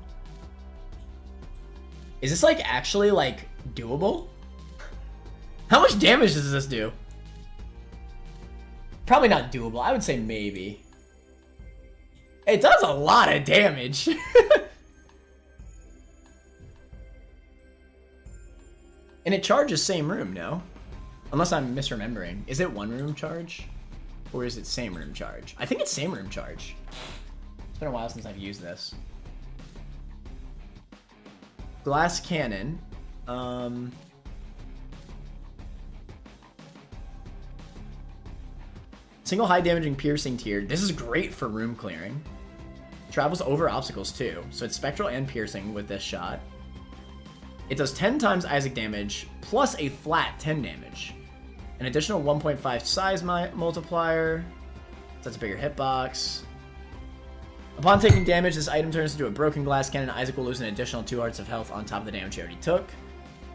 Is this, like, actually, like, doable? How much damage does this do? Probably not doable. I would say maybe. It does a lot of damage. And it charges same room, no? Unless I'm misremembering. Is it one room charge? Or is it same room charge? I think it's same room charge. It's been a while since I've used this. Glass Cannon. Single high damaging piercing tier. This is great for room clearing. Travels over obstacles too. So it's spectral and piercing with this shot. It does 10 times Isaac damage plus a flat 10 damage. An additional 1.5 size multiplier. That's a bigger hitbox. Upon taking damage, this item turns into a broken glass cannon. Isaac will lose an additional 2 hearts of health on top of the damage he already took.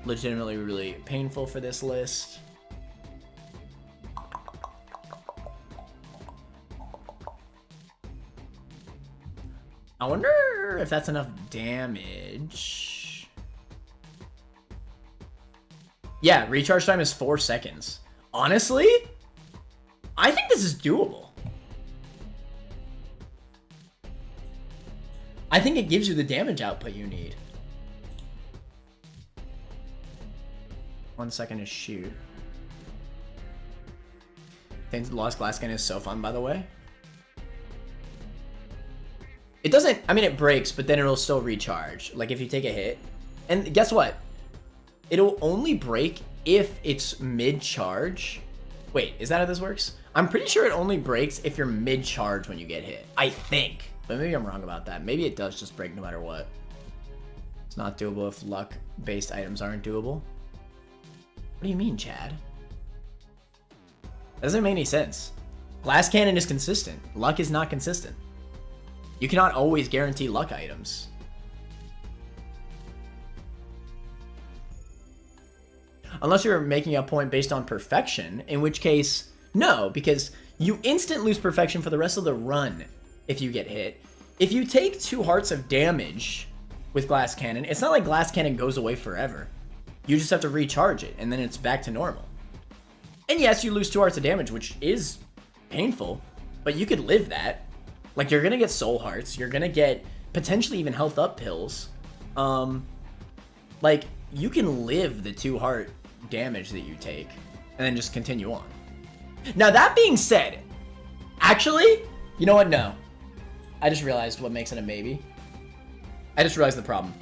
Legitimately really painful for this list. I wonder if that's enough damage. Yeah, recharge time is 4 seconds. Honestly, I think this is doable. I think it gives you the damage output you need. 1 second to shoot. Lost Glass Cannon is so fun, by the way. It doesn't, I mean, it breaks, but then it'll still recharge. Like, if you take a hit. And guess what? It'll only break if it's mid-charge. Wait, is that how this works? I'm pretty sure it only breaks if you're mid-charge when you get hit. I think. But maybe I'm wrong about that. Maybe it does just break no matter what. It's not doable if luck-based items aren't doable. What do you mean, Chad? That doesn't make any sense. Glass Cannon is consistent. Luck is not consistent. You cannot always guarantee luck items. Unless you're making a point based on perfection, in which case, no, because you instant lose perfection for the rest of the run if you get hit. If you take 2 hearts of damage with Glass Cannon, it's not like Glass Cannon goes away forever. You just have to recharge it, and then it's back to normal. And yes, you lose 2 hearts of damage, which is painful, but you could live that. Like, you're gonna get soul hearts, you're gonna get potentially even health up pills. Like, you can live the 2 heart damage that you take, and then just continue on. Now, that being said, actually, you know what? No. I just realized what makes it a maybe. I just realized the problem.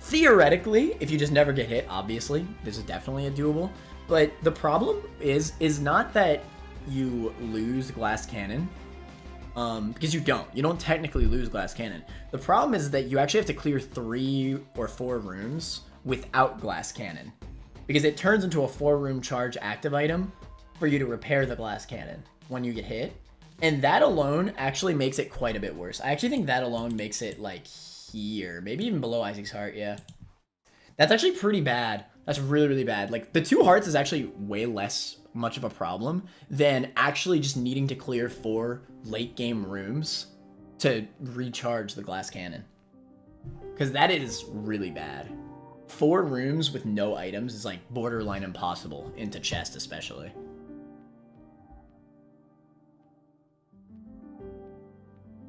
Theoretically, if you just never get hit, obviously, this is definitely a doable. But the problem is not that you lose glass cannon, because you don't. You don't technically lose glass cannon. The problem is that you actually have to clear 3 or 4 rooms without glass cannon, because it turns into a 4-room charge active item for you to repair the glass cannon when you get hit. And that alone actually makes it quite a bit worse. I actually think that alone makes it like here, maybe even below Isaac's heart. Yeah, that's actually pretty bad. That's really, really bad. Like, the 2 hearts is actually way less much of a problem than actually just needing to clear 4 late game rooms to recharge the glass cannon, because that is really bad. 4 rooms with no items is like borderline impossible into chest, especially.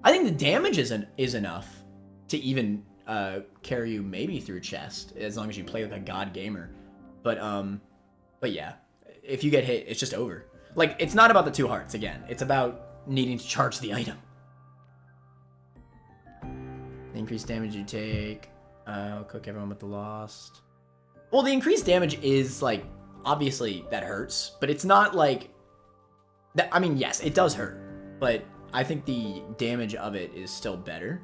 I think the damage is enough to even carry you maybe through chest, as long as you play like a god gamer. But yeah, if you get hit, it's just over. Like, it's not about the 2 hearts again. It's about needing to charge the item. The increased damage you take. I'll cook everyone with the lost. Well, the increased damage is like, obviously that hurts, but it's not like that. I mean, yes, it does hurt, but I think the damage of it is still better.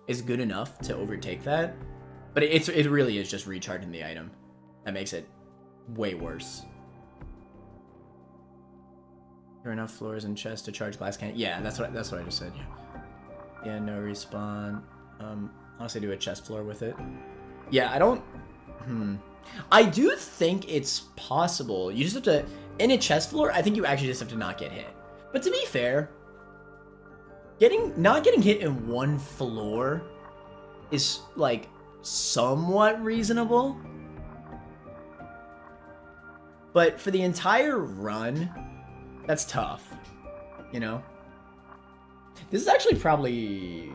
Is good enough to overtake that. But it really is just recharging the item that makes it way worse. There are enough floors and chests to charge glass cannon. Yeah, that's what I just said. Yeah, no respawn. Honestly, do a chest floor with it. Yeah, I don't. I do think it's possible. You just have to, in a chest floor, I think you actually just have to not get hit. But to be fair, not getting hit in 1 floor is like somewhat reasonable. But for the entire run, that's tough, you know? This is actually probably...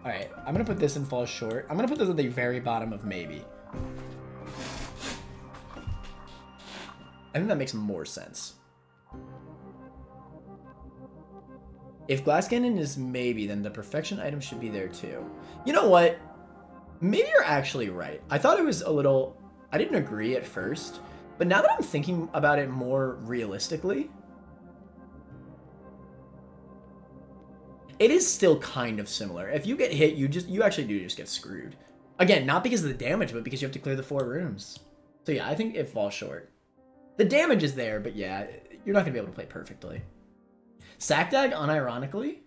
Alright, I'm gonna put this in fall short. I'm gonna put this at the very bottom of maybe. I think that makes more sense. If glass cannon is maybe, then the perfection item should be there too. You know what? Maybe you're actually right. I thought it was a little... I didn't agree at first, but now that I'm thinking about it more realistically, it is still kind of similar. If you get hit, you actually do just get screwed. Again, not because of the damage, but because you have to clear the 4 rooms. So yeah, I think it falls short. The damage is there, but yeah, you're not gonna be able to play perfectly. Sackdag, unironically,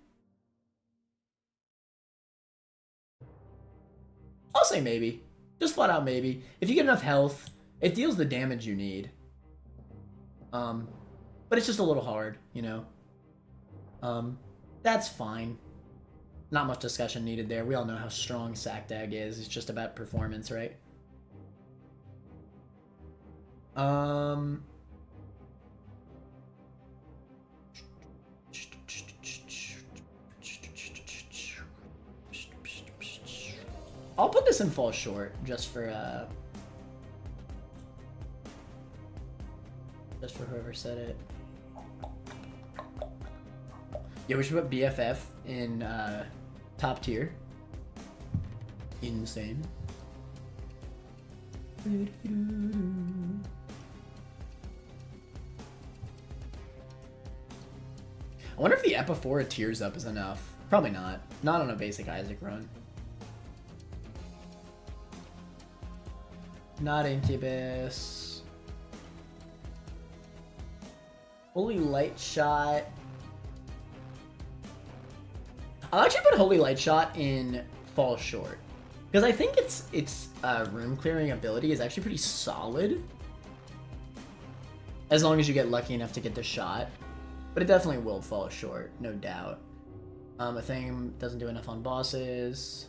I'll say maybe. Just flat out maybe. If you get enough health, it deals the damage you need. But it's just a little hard, you know? That's fine. Not much discussion needed there. We all know how strong Sackdag is. It's just about performance, right? I'll put this in fall short just for whoever said it. Yeah, we should put BFF in top tier. Insane. I wonder if the Epiphora tears up is enough. Probably not. Not on a basic Isaac run. Not Incubus. Holy Light Shot. I'll actually put Holy Light Shot in fall short, because I think its room clearing ability is actually pretty solid, as long as you get lucky enough to get the shot. But it definitely will fall short, no doubt. A thing doesn't do enough on bosses.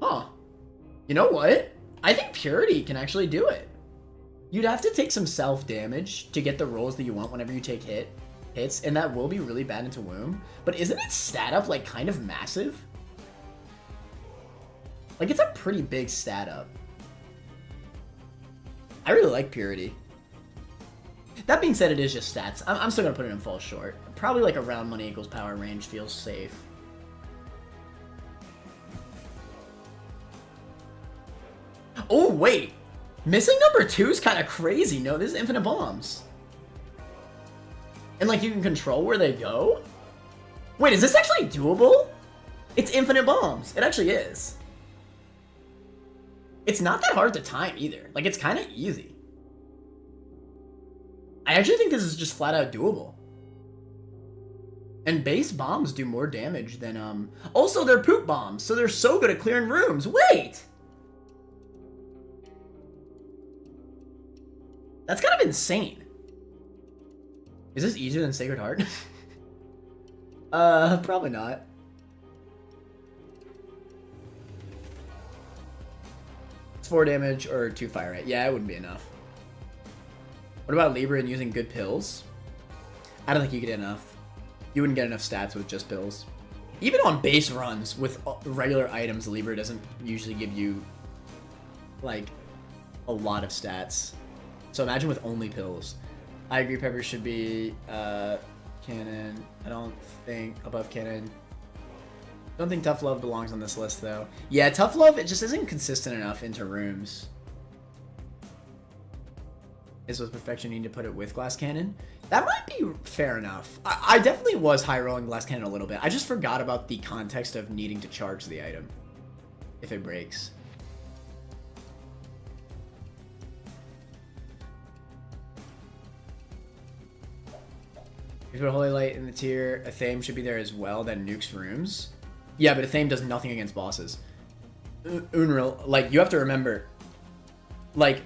Huh. You know what? I think Purity can actually do it. You'd have to take some self-damage to get the rolls that you want whenever you take hits, and that will be really bad into womb. But isn't its stat up, like, kind of massive? Like, it's a pretty big stat up. I really like Purity. That being said, it is just stats. I'm still gonna put it in fall short. Probably like around money equals power range feels safe. Oh, wait. Missing number 2 is kind of crazy. No, this is infinite bombs. And like you can control where they go? Wait, is this actually doable? It's infinite bombs. It actually is. It's not that hard to time either. Like, it's kind of easy. I actually think this is just flat out doable. And base bombs do more damage than, Also, they're poop bombs, so they're so good at clearing rooms. Wait! That's kind of insane. Is this easier than Sacred Heart? Probably not. It's 4 damage or 2 fire rate. Yeah, it wouldn't be enough. What about Libra and using good pills? I don't think you get enough. You wouldn't get enough stats with just pills. Even on base runs with regular items, Libra doesn't usually give you, like, a lot of stats. So imagine with only pills. I agree Pepper should be canon. I don't think above canon. Don't think Tough Love belongs on this list though. Yeah, Tough Love, it just isn't consistent enough into rooms. Is with perfection, you need to put it with Glass Cannon? That might be fair enough. I definitely was high rolling Glass Cannon a little bit. I just forgot about the context of needing to charge the item if it breaks. If you put Holy Light in the tier, a Thame should be there as well that nukes rooms. Yeah, but a Thame does nothing against bosses. Unreal, like, you have to remember, like,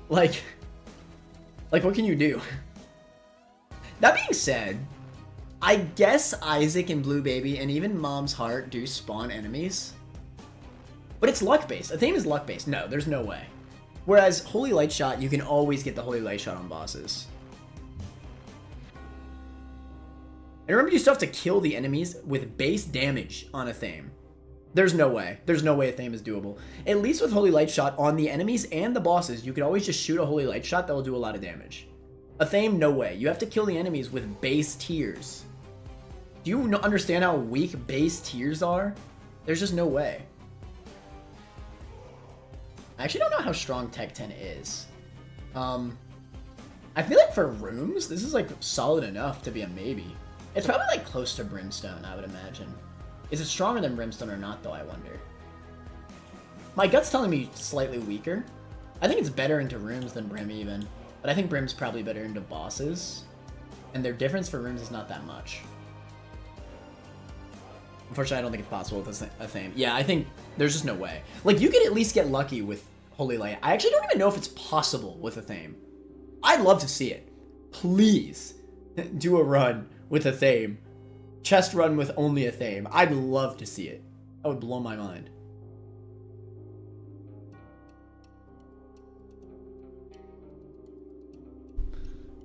what can you do? That being said, I guess Isaac and Blue Baby and even Mom's Heart do spawn enemies. But it's luck-based. A Thame is luck-based. No, there's no way. Whereas Holy Light Shot, you can always get the Holy Light Shot on bosses. And remember, you still have to kill the enemies with base damage on a Thame. There's no way. There's no way a Thame is doable. At least with Holy Light Shot, on the enemies and the bosses, you can always just shoot a Holy Light Shot that will do a lot of damage. A Thame, no way. You have to kill the enemies with base tiers. Do you understand how weak base tiers are? There's just no way. I actually don't know how strong Tech 10 is. I feel like for rooms, this is like solid enough to be a maybe. It's probably like close to Brimstone, I would imagine. Is it stronger than Brimstone or not, though, I wonder? My gut's telling me slightly weaker. I think it's better into rooms than Brim, even. But I think Brim's probably better into bosses. And their difference for rooms is not that much. Unfortunately, I don't think it's possible with a Thame. Yeah, I think there's just no way. Like, you could at least get lucky with Holy Light. I actually don't even know if it's possible with a Thame. I'd love to see it. Please do a run with a Thame. Chest run with only a Thame. I'd love to see it. That would blow my mind.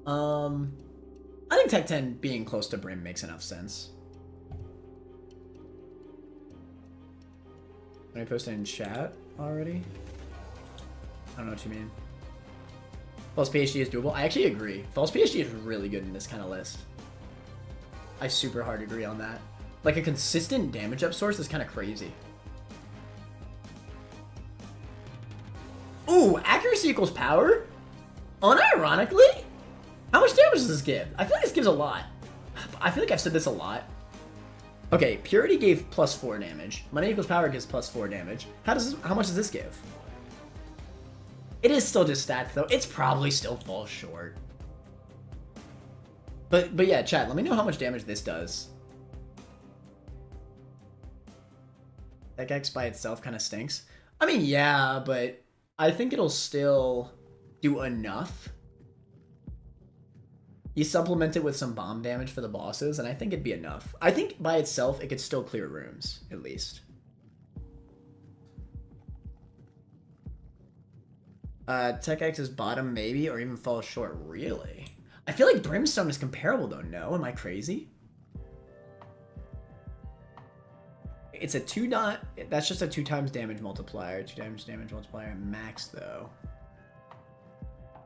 I think Tech 10 being close to Brim makes enough sense. When I posted in chat already? I don't know what you mean. False PhD is doable. I actually agree. False PhD is really good in this kind of list. I super hard agree on that. Like, a consistent damage up source is kind of crazy. Ooh, accuracy equals power? Unironically? How much damage does this give? I feel like this gives a lot. I feel like I've said this a lot. Okay, Purity gave +4 damage. Money equals power gives +4 damage. How much does this give? It is still just stats, though. It's probably still falls short. But yeah, chat, let me know how much damage this does. That X by itself kind of stinks. I mean, yeah, but I think it'll still do enough. You supplement it with some bomb damage for the bosses, and I think it'd be enough. I think by itself, it could still clear rooms, at least. Tech X is bottom maybe, or even fall short. Really? I feel like Brimstone is comparable though. No, am I crazy? It's a 2 dot. That's just a 2 times damage multiplier. 2 times damage multiplier max though.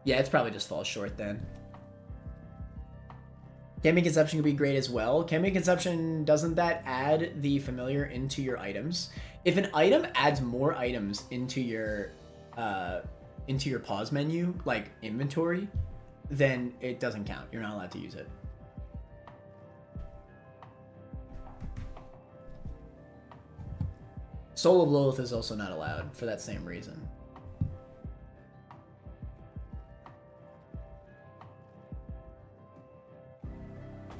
Yeah, it's probably just falls short then. Camping Conception could be great as well. Camping Conception, doesn't that add the familiar into your items? If an item adds more items into your pause menu, like inventory, then it doesn't count. You're not allowed to use it. Soul of Lilith is also not allowed for that same reason.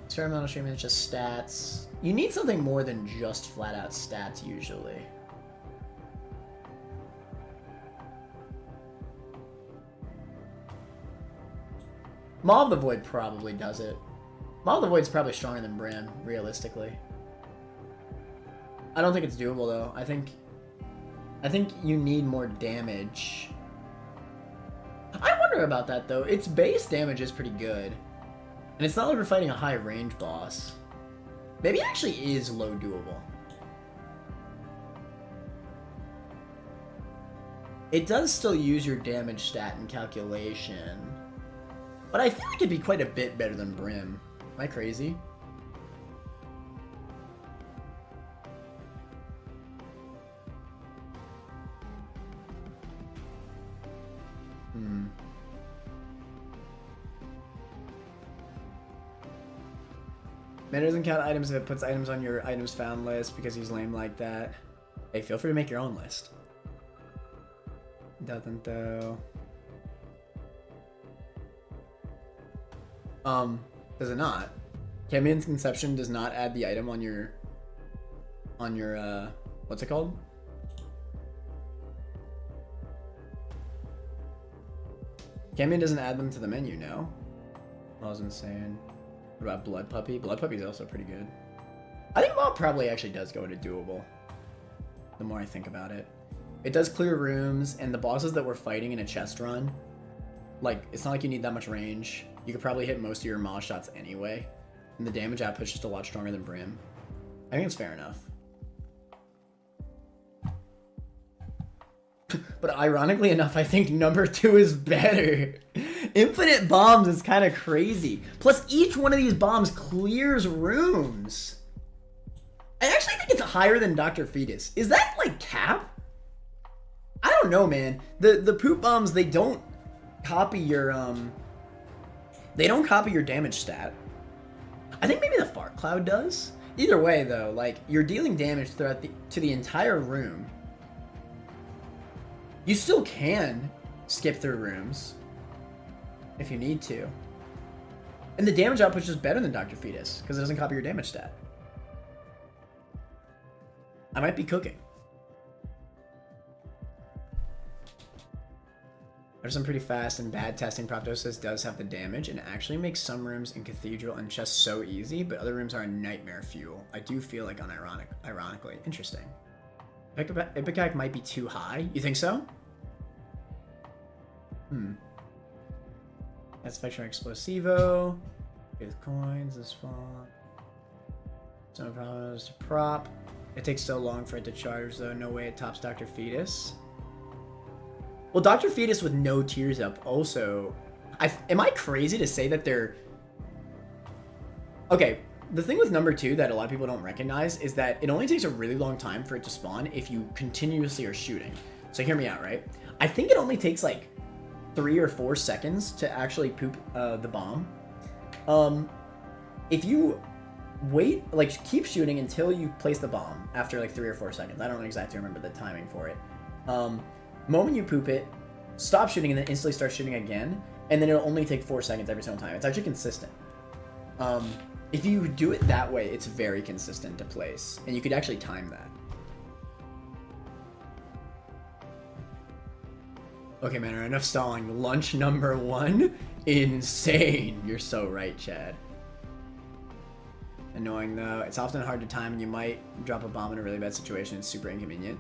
Experimental treatment is just stats. You need something more than just flat out stats usually. Maw of the Void probably does it. Maw of the Void's probably stronger than Brim, realistically. I don't think it's doable though. I think you need more damage. I wonder about that though. Its base damage is pretty good. And it's not like we're fighting a high range boss. Maybe it actually is low doable. It does still use your damage stat in calculation. But I feel like it'd be quite a bit better than Brim. Am I crazy? Mana doesn't count items if it puts items on your items found list because he's lame like that. Hey, feel free to make your own list. Doesn't though. Does it not? Camion's Conception does not add the item on your what's it called? Camion doesn't add them to the menu, no? I was insane. What about Blood Puppy? Blood Puppy is also pretty good. I think Mob probably actually does go into doable. The more I think about it. It does clear rooms, and the bosses that we're fighting in a chest run, like, it's not like you need that much range. You could probably hit most of your Maw shots anyway. And the damage output's just a lot stronger than Brim. I think it's fair enough. But ironically enough, I think number 2 is better. Infinite bombs is kind of crazy. Plus, each one of these bombs clears rooms. I actually think it's higher than Dr. Fetus. Is that, like, cap? I don't know, man. The poop bombs, they don't copy your, they don't copy your damage stat. I think maybe the Fart Cloud does. Either way, though, like, you're dealing damage throughout to the entire room. You still can skip through rooms if you need to. And the damage output is just better than Dr. Fetus because it doesn't copy your damage stat. I might be cooking. There's some pretty fast and bad testing. Proptosis does have the damage and actually makes some rooms in Cathedral and Chest so easy, but other rooms are a nightmare fuel. I do feel like ironically. Interesting. Ipecac might be too high. You think so? That's Spectrum Explosivo. With coins, this fun. No problems to prop. It takes so long for it to charge though. No way it tops Dr. Fetus. Well, Dr. Fetus with no tears up also. Am I crazy to say that they're... Okay, the thing with number 2 that a lot of people don't recognize is that it only takes a really long time for it to spawn if you continuously are shooting. So hear me out, right? I think it only takes like 3 or 4 seconds to actually poop the bomb. If you wait, like keep shooting until you place the bomb after like 3 or 4 seconds. I don't exactly remember the timing for it. Moment you poop it, stop shooting and then instantly start shooting again, and then it'll only take 4 seconds every single time. It's actually consistent. If you do it that way, it's very consistent to place, and you could actually time that. Okay, man, enough stalling. Lunch number 1? Insane. You're so right, Chad. Annoying, though. It's often hard to time, and you might drop a bomb in a really bad situation. It's super inconvenient.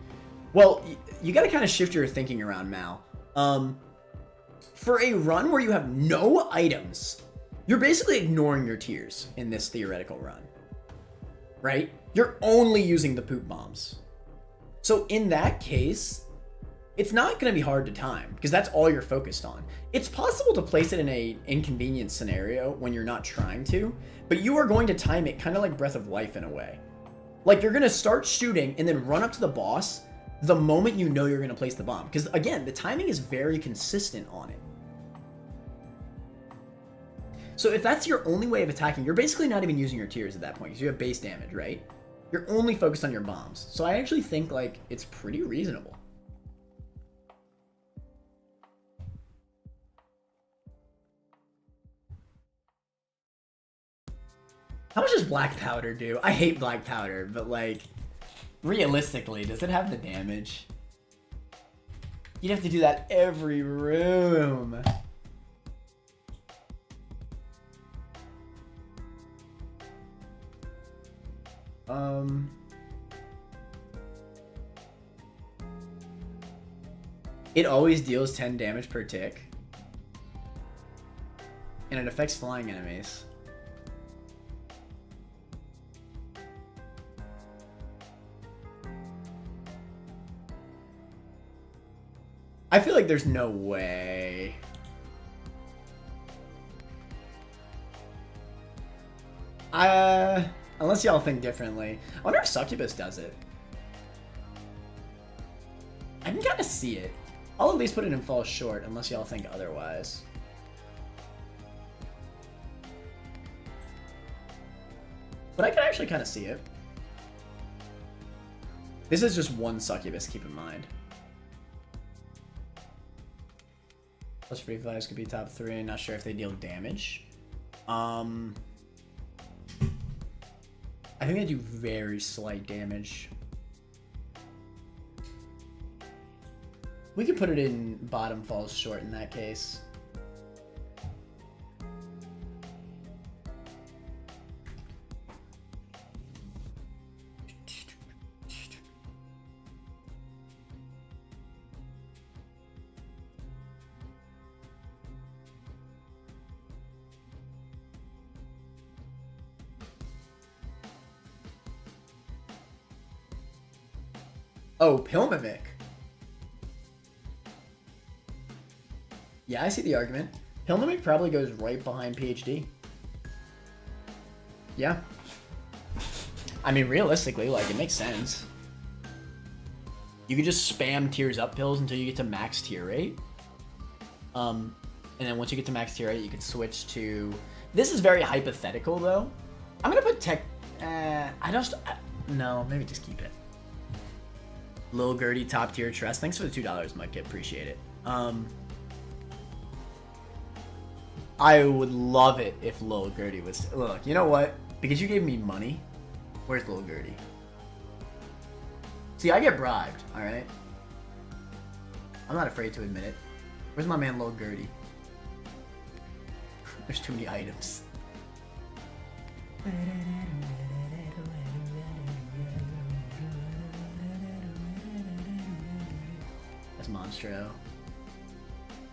Well, you gotta kind of shift your thinking around, Mal. For a run where you have no items, you're basically ignoring your tiers in this theoretical run, right? You're only using the poop bombs. So in that case, it's not going to be hard to time because that's all you're focused on. It's possible to place it in a inconvenient scenario when you're not trying to, but you are going to time it kind of like Breath of Life in a way. Like you're going to start shooting and then run up to the boss the moment you know you're going to place the bomb. Because again, the timing is very consistent on it. So if that's your only way of attacking, you're basically not even using your tiers at that point because you have base damage, right? You're only focused on your bombs. So I actually think like it's pretty reasonable. How much does black powder do? I hate black powder, but like, realistically, does it have the damage? You'd have to do that every room. It always deals 10 damage per tick. And it affects flying enemies. I feel like there's no way. Unless y'all think differently. I wonder if Succubus does it. I can kind of see it. I'll at least put it in Fall Short, unless y'all think otherwise. But I can actually kind of see it. This is just one Succubus, keep in mind. Plus free flies could be top 3. Not sure if they deal damage. I think they do very slight damage. We could put it in bottom Falls Short in that case. Oh, Pyromaniac. Yeah, I see the argument. Pyromaniac probably goes right behind PhD. Yeah. I mean, realistically, like, it makes sense. You could just spam tiers up pills until you get to max tier rate. And then once you get to max tier rate, you can switch to... This is very hypothetical, though. I'm gonna put tech... no, maybe just keep it. Lil Gerty, top tier trust. Thanks for the $2, Mike. Appreciate it. I would love it if Lil Gerty was... Look, you know what? Because you gave me money, where's Lil Gerty? See, I get bribed, alright? I'm not afraid to admit it. Where's my man Lil Gerty? There's too many items. That's Monstro.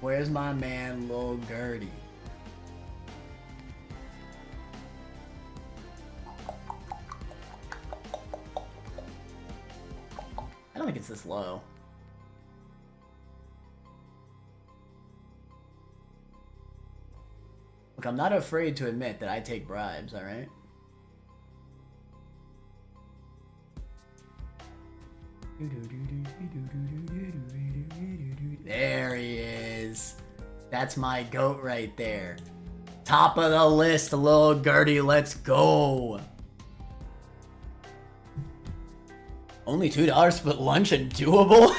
Where's my man Lil Gerty? I don't think it's this low. Look, I'm not afraid to admit that I take bribes, alright? There he is. That's my goat right there. Top of the list, Lil Gerty, let's go. Only $2 to put lunch and doable?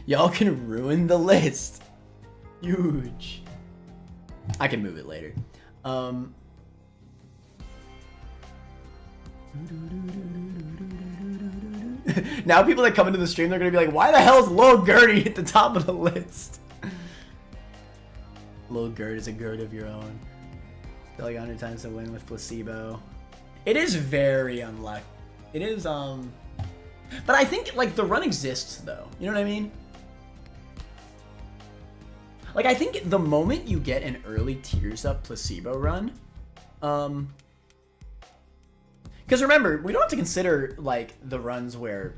Y'all can ruin the list. Huge. I can move it later. Now people that come into the stream, they're gonna be like, why the hell is Lil Gerty at the top of the list? Lil Gert is a Gert of your own. I feel like 100 times to win with placebo. It is very unlucky. It is, but I think, like, the run exists, though. You know what I mean? Like, I think the moment you get an early Tears Up placebo run, because remember, we don't have to consider, like, the runs where...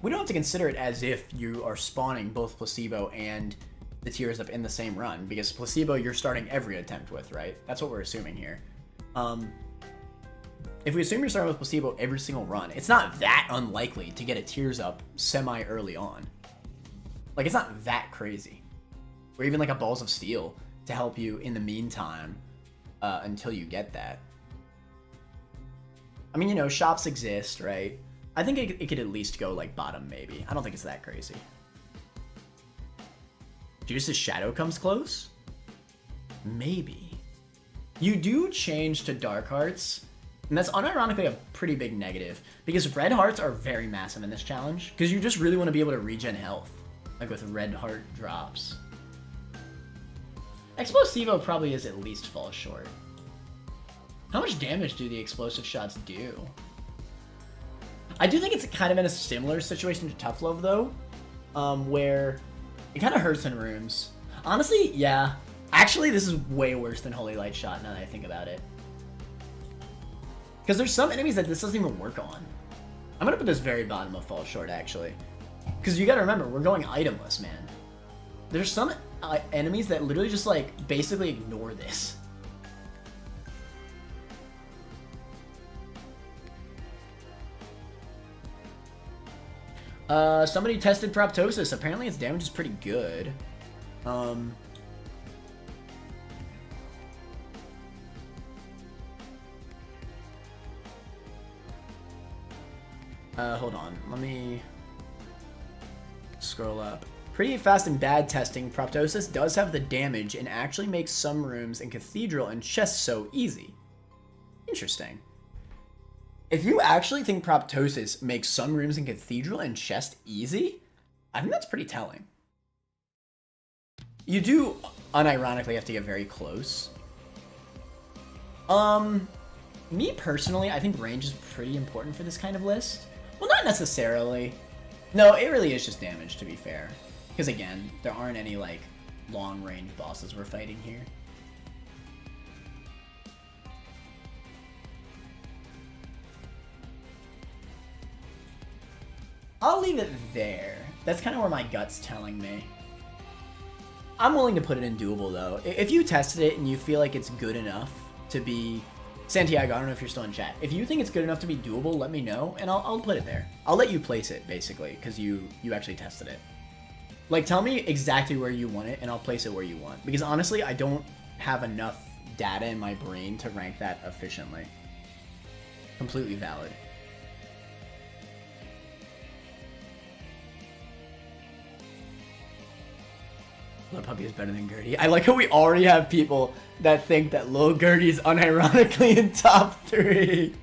We don't have to consider it as if you are spawning both placebo and the Tears Up in the same run, because placebo you're starting every attempt with, right? That's what we're assuming here. If we assume you're starting with placebo every single run, it's not that unlikely to get a Tears Up semi-early on. Like, it's not that crazy. Or even like a Balls of Steel to help you in the meantime until you get that. I mean, you know, shops exist, right? I think it could at least go like bottom maybe. I don't think it's that crazy. Judas' Shadow comes close? Maybe. You do change to Dark Hearts, and that's unironically a pretty big negative, because Red Hearts are very massive in this challenge, because you just really want to be able to regen health, like with Red Heart drops. Explosivo probably is at least fall short. How much damage do the explosive shots do? I do think it's kind of in a similar situation to Tough Love, though, where it kind of hurts in rooms. Honestly, yeah. Actually, this is way worse than Holy Light Shot now that I think about it. Because there's some enemies that this doesn't even work on. I'm going to put this very bottom of fall short, actually. Because you got to remember, we're going itemless, man. There's some enemies that literally just, like, basically ignore this. Somebody tested Proptosis. Apparently its damage is pretty good. Hold on. Let me scroll up. Pretty fast and bad testing. Proptosis does have the damage and actually makes some rooms in Cathedral and chests so easy. Interesting. If you actually think Proptosis makes some rooms in Cathedral and chest easy, I think that's pretty telling. You do unironically have to get very close. Me personally, I think range is pretty important for this kind of list. Well, not necessarily. No, it really is just damage, to be fair. Because again, there aren't any, like, long-range bosses we're fighting here. I'll leave it there. That's kind of where my gut's telling me. I'm willing to put it in doable, though. If you tested it and you feel like it's good enough to be... Santiago, I don't know if you're still in chat. If you think it's good enough to be doable, let me know, and I'll put it there. I'll let you place it, basically, because you actually tested it. Like, tell me exactly where you want it, and I'll place it where you want. Because honestly, I don't have enough data in my brain to rank that efficiently. Completely valid. Lil Puppy is better than Gerty. I like how we already have people that think that Lil Gerty is unironically in top 3.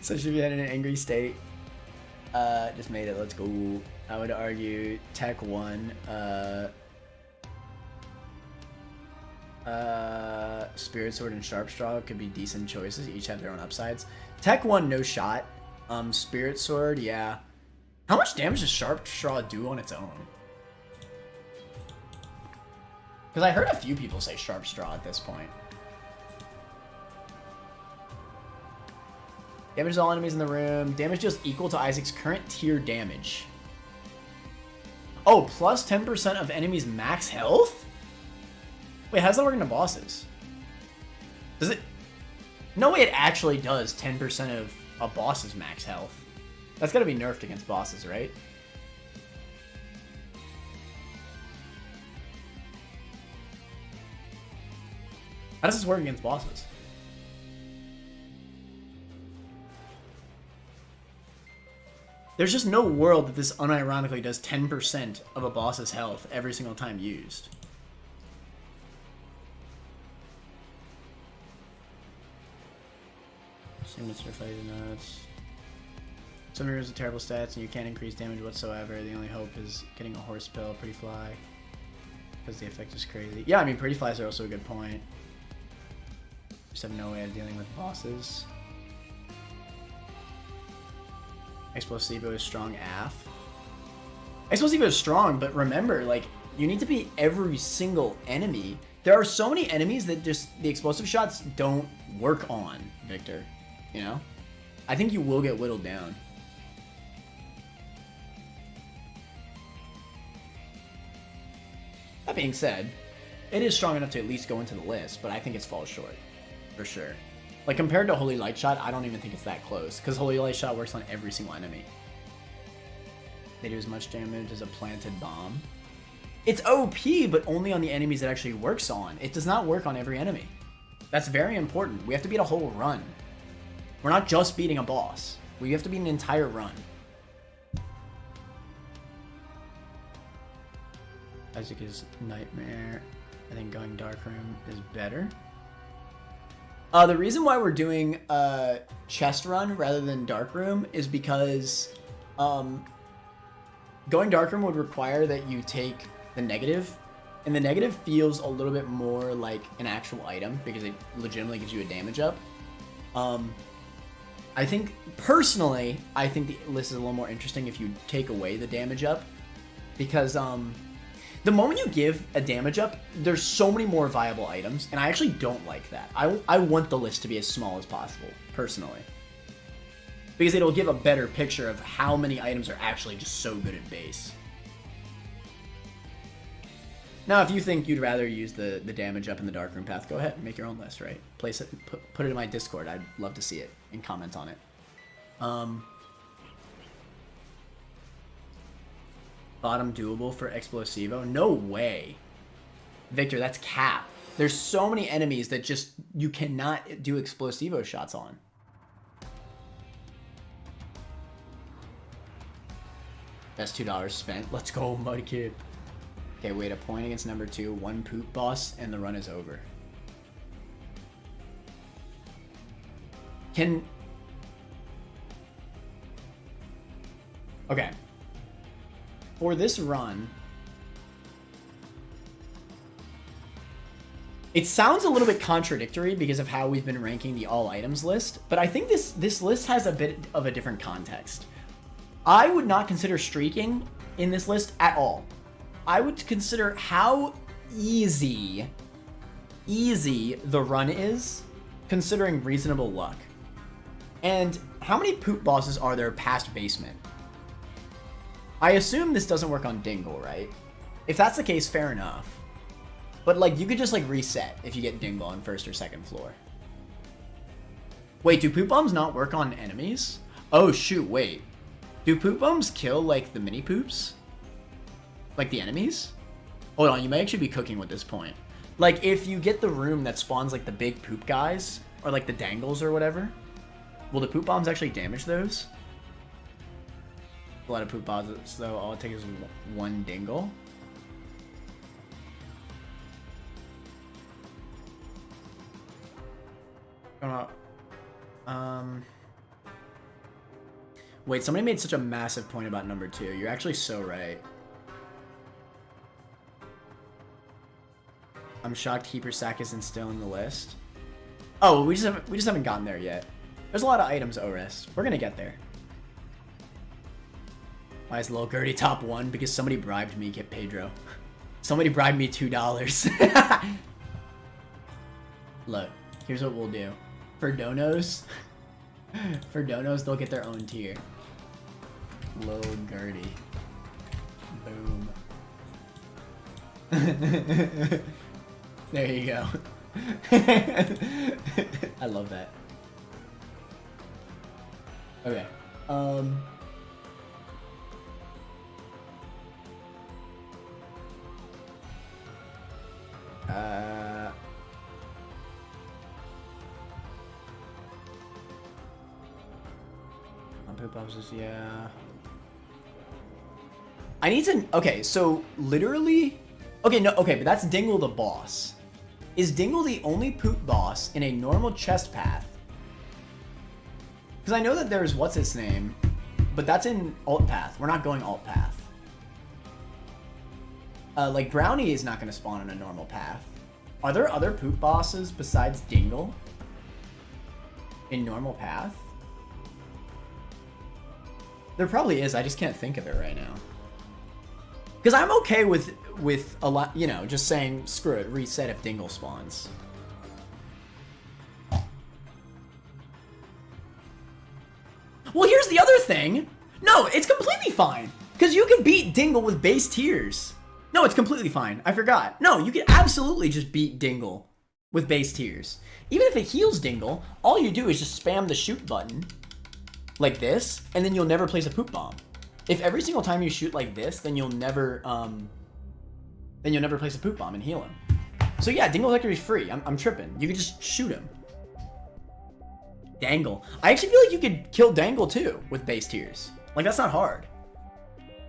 So should be in an angry state. Just made it. Let's go. I would argue Tech 1. Spirit Sword and Sharp Straw could be decent choices. Each have their own upsides. Tech 1, no shot. Spirit Sword, yeah. How much damage does Sharp Straw do on its own? Because I heard a few people say Sharp Straw at this point. Damages all enemies in the room. Damage deals equal to Isaac's current tier damage. Oh, plus 10% of enemies' max health? Wait, how does that work into bosses? Does it... No way it actually does 10% of a boss's max health. That's gotta be nerfed against bosses, right? How does this work against bosses? There's just no world that this unironically does 10% of a boss's health every single time used. Signature fighting nuts. Some heroes have terrible stats and you can't increase damage whatsoever. The only hope is getting a horse pill, Pretty Fly. Because the effect is crazy. Yeah, I mean, Pretty Flies are also a good point. Just have no way of dealing with bosses. Explosivo is strong AF. Explosivo is strong, but remember, like, you need to beat every single enemy. There are so many enemies that just the explosive shots don't work on, Victor. You know? I think you will get whittled down. That being said, it is strong enough to at least go into the list, but I think it's falls short. For sure. Like, compared to Holy Light Shot, I don't even think it's that close, because Holy Light Shot works on every single enemy. They do as much damage as a planted bomb. It's OP, but only on the enemies it actually works on. It does not work on every enemy. That's very important. We have to beat a whole run. We're not just beating a boss. We have to beat an entire run. Isaac is Nightmare. I think going Dark Room is better. The reason why we're doing a chest run rather than Dark Room is because going Dark Room would require that you take the negative, and the negative feels a little bit more like an actual item because it legitimately gives you a damage up. I think, personally, I think the list is a little more interesting if you take away the damage up, because the moment you give a damage up, there's so many more viable items, and I actually don't like that. I want the list to be as small as possible, personally. Because it'll give a better picture of how many items are actually just so good at base. Now, if you think you'd rather use the damage up in the Dark Room path, go ahead, make your own list, right? Place it, put it in my Discord. I'd love to see it and comment on it. Bottom doable for Explosivo? No way. Victor, that's cap. There's so many enemies that just you cannot do Explosivo shots on. Best $2 spent. Let's go, Muddy Kid. Okay, wait, a point against number 2, 1 poop boss, and the run is over. Okay. For this run, it sounds a little bit contradictory because of how we've been ranking the all items list, but I think this list has a bit of a different context. I would not consider streaking in this list at all. I would consider how easy the run is, considering reasonable luck. And how many poop bosses are there past basement? I assume this doesn't work on Dingle, right? If that's the case, fair enough. But like, you could just like reset if you get Dingle on first or second floor. Wait, do poop bombs not work on enemies? Oh shoot, wait. Do poop bombs kill like the mini poops? Like the enemies? Hold on, you may actually be cooking with this point. Like if you get the room that spawns like the big poop guys, or like the dangles or whatever, will the poop bombs actually damage those? A lot of poop bombs though, all it takes is 1 dingle. Wait, somebody made such a massive point about number 2. You're actually so right. I'm shocked Keeper Sack isn't still in the list. Oh, we just haven't gotten there yet. There's a lot of items, Ores. We're gonna get there. Why is Lil Gerty top 1? Because somebody bribed me get Pedro. Somebody bribed me $2. Look, here's what we'll do. For donos, they'll get their own tier. Lil Gerty. Boom. There you go. I love that. Okay. Poop boxes, yeah. I need to. Okay, so literally. Okay, no. Okay, but that's Dingle the boss. Is Dingle the only poop boss in a normal chest path? Because I know that there's what's its name, but that's in alt path. We're not going alt path. Like Brownie is not going to spawn in a normal path. Are there other poop bosses besides Dingle in normal path? There probably is. I just can't think of it right now. Because I'm okay with a lot, you know, just saying, screw it, reset if Dingle spawns. Well, here's the other thing. No, it's completely fine. Because you can beat Dingle with base tiers. No, it's completely fine. I forgot. No, you can absolutely just beat Dingle with base tiers. Even if it heals Dingle, all you do is just spam the shoot button like this, and then you'll never place a poop bomb. If every single time you shoot like this, then you'll never place a poop bomb and heal him. So yeah, Dingle Vector is free. I'm tripping. You can just shoot him. Dangle. I actually feel like you could kill Dangle too with base tiers. Like, that's not hard.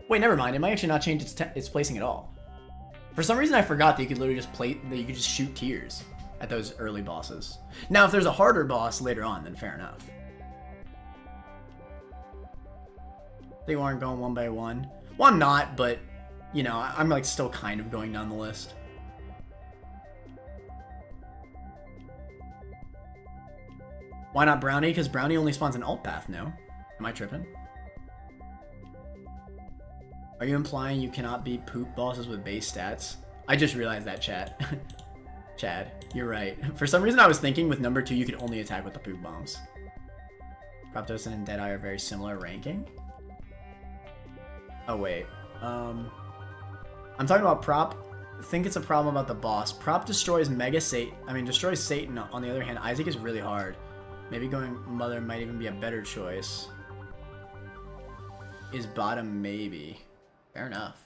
Wait, never mind. It might actually not change its placing at all. For some reason, I forgot that you could literally just that you could just shoot tiers at those early bosses. Now, if there's a harder boss later on, then fair enough. They aren't going one by one. Well, I'm not, but, you know, I'm like still kind of going down the list. Why not Brownie? Because Brownie only spawns an alt path now. Am I tripping? Are you implying you cannot beat poop bosses with base stats? I just realized that, chat. Chad, you're right. For some reason I was thinking with number 2 you could only attack with the poop bombs. Proptosin and Deadeye are very similar ranking. Oh wait. I'm talking about Prop. I think it's a problem about the boss. Prop destroys destroys Satan. On the other hand, Isaac is really hard. Maybe going Mother might even be a better choice. Is bottom maybe? Fair enough.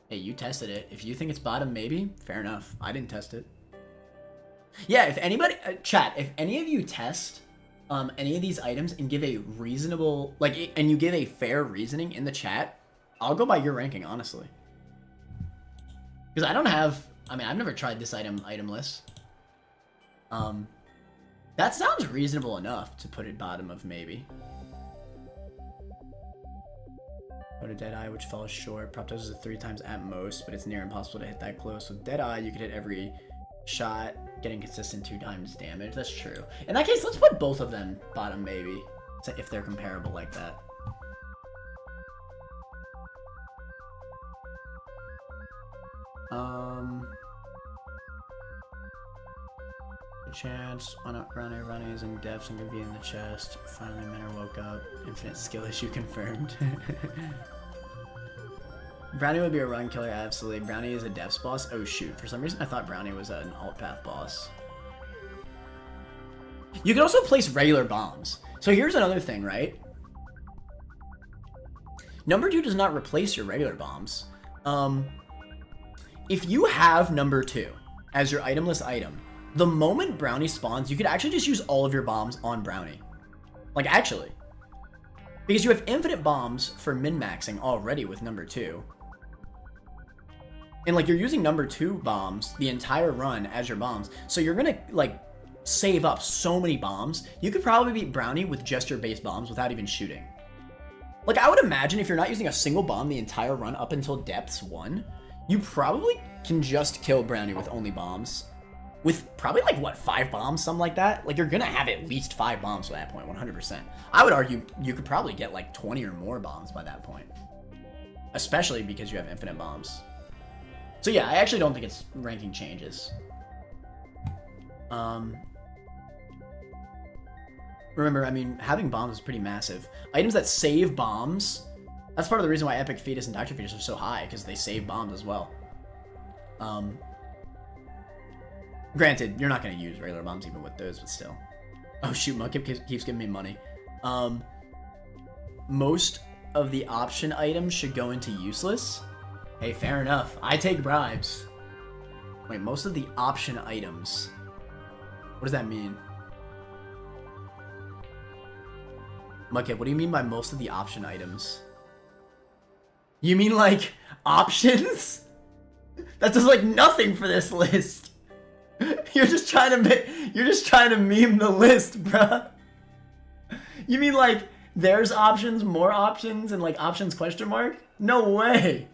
Hey, you tested it. If you think it's bottom maybe, fair enough. I didn't test it. Yeah, if anybody, chat, if any of you test any of these items and give a reasonable, and you give a fair reasoning in the chat, I'll go by your ranking, honestly. Because I don't have, I've never tried this item list. That sounds reasonable enough to put it bottom of maybe. Go to Deadeye, which falls short. Proptos is 3 times at most, but it's near impossible to hit that close. With Deadeye, you could hit every shot, getting consistent 2 times damage. That's true. In that case, let's put both of them bottom maybe, if they're comparable like that. A chance. Why not Ronnie is in depths and could be in the chest. Finally, Minor woke up. Infinite skill issue confirmed. Brownie would be a run killer, absolutely. Brownie is a depths boss. Oh shoot, for some reason I thought Brownie was an alt path boss. You can also place regular bombs. So here's another thing, right? Number 2 does not replace your regular bombs. If you have number 2 as your itemless item, the moment Brownie spawns, you could actually just use all of your bombs on Brownie. Like, actually. Because you have infinite bombs for min-maxing already with number 2. And, like, you're using number 2 bombs the entire run as your bombs. So you're gonna, like, save up so many bombs. You could probably beat Brownie with just your base bombs without even shooting. Like, I would imagine if you're not using a single bomb the entire run up until Depths 1, you probably can just kill Brownie with only bombs. With probably, like, what, 5 bombs, something like that? Like, you're gonna have at least 5 bombs by that point, 100%. I would argue you could probably get, like, 20 or more bombs by that point. Especially because you have infinite bombs. So, yeah, I actually don't think its ranking changes. Remember, I mean, having bombs is pretty massive. Items that save bombs, that's part of the reason why Epic Fetus and Dr. Fetus are so high, because they save bombs as well. Granted, you're not going to use regular bombs even with those, but still. Oh shoot, Mudkip keeps giving me money. Most of the option items should go into useless. Hey, fair enough. I take bribes. Wait, most of the option items. What does that mean? Mudkip, what do you mean by most of the option items? You mean like options? That does like nothing for this list. You're just trying to meme the list, bruh. You mean like there's options, more options, and like options question mark? No way.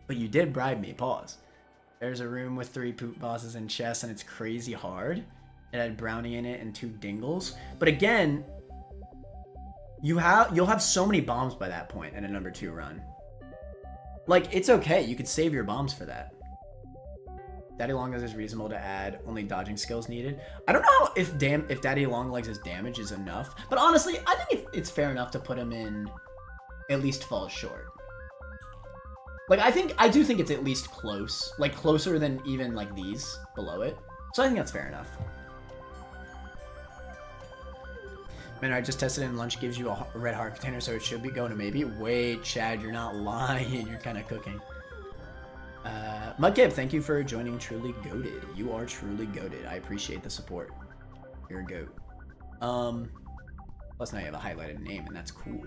But you did bribe me, pause. There's a room with 3 poop bosses and chests and it's crazy hard. It had Brownie in it and 2 Dingles. But again, You'll have so many bombs by that point in a number 2 run. Like, it's okay. You could save your bombs for that. Daddy Longlegs is reasonable to add. Only dodging skills needed. I don't know if Daddy Longlegs' damage is enough. But honestly, I think it's fair enough to put him in at least falls short. Like, I do think it's at least close. Like, closer than even, like, these below it. So I think that's fair enough. Man, I just tested it and lunch gives you a red heart container, so it should be going to maybe. Wait, Chad, you're not lying. You're kind of cooking. Mudkip, thank you for joining Truly Goated. You are truly goated. I appreciate the support. You're a goat. Plus now you have a highlighted name, and that's cool.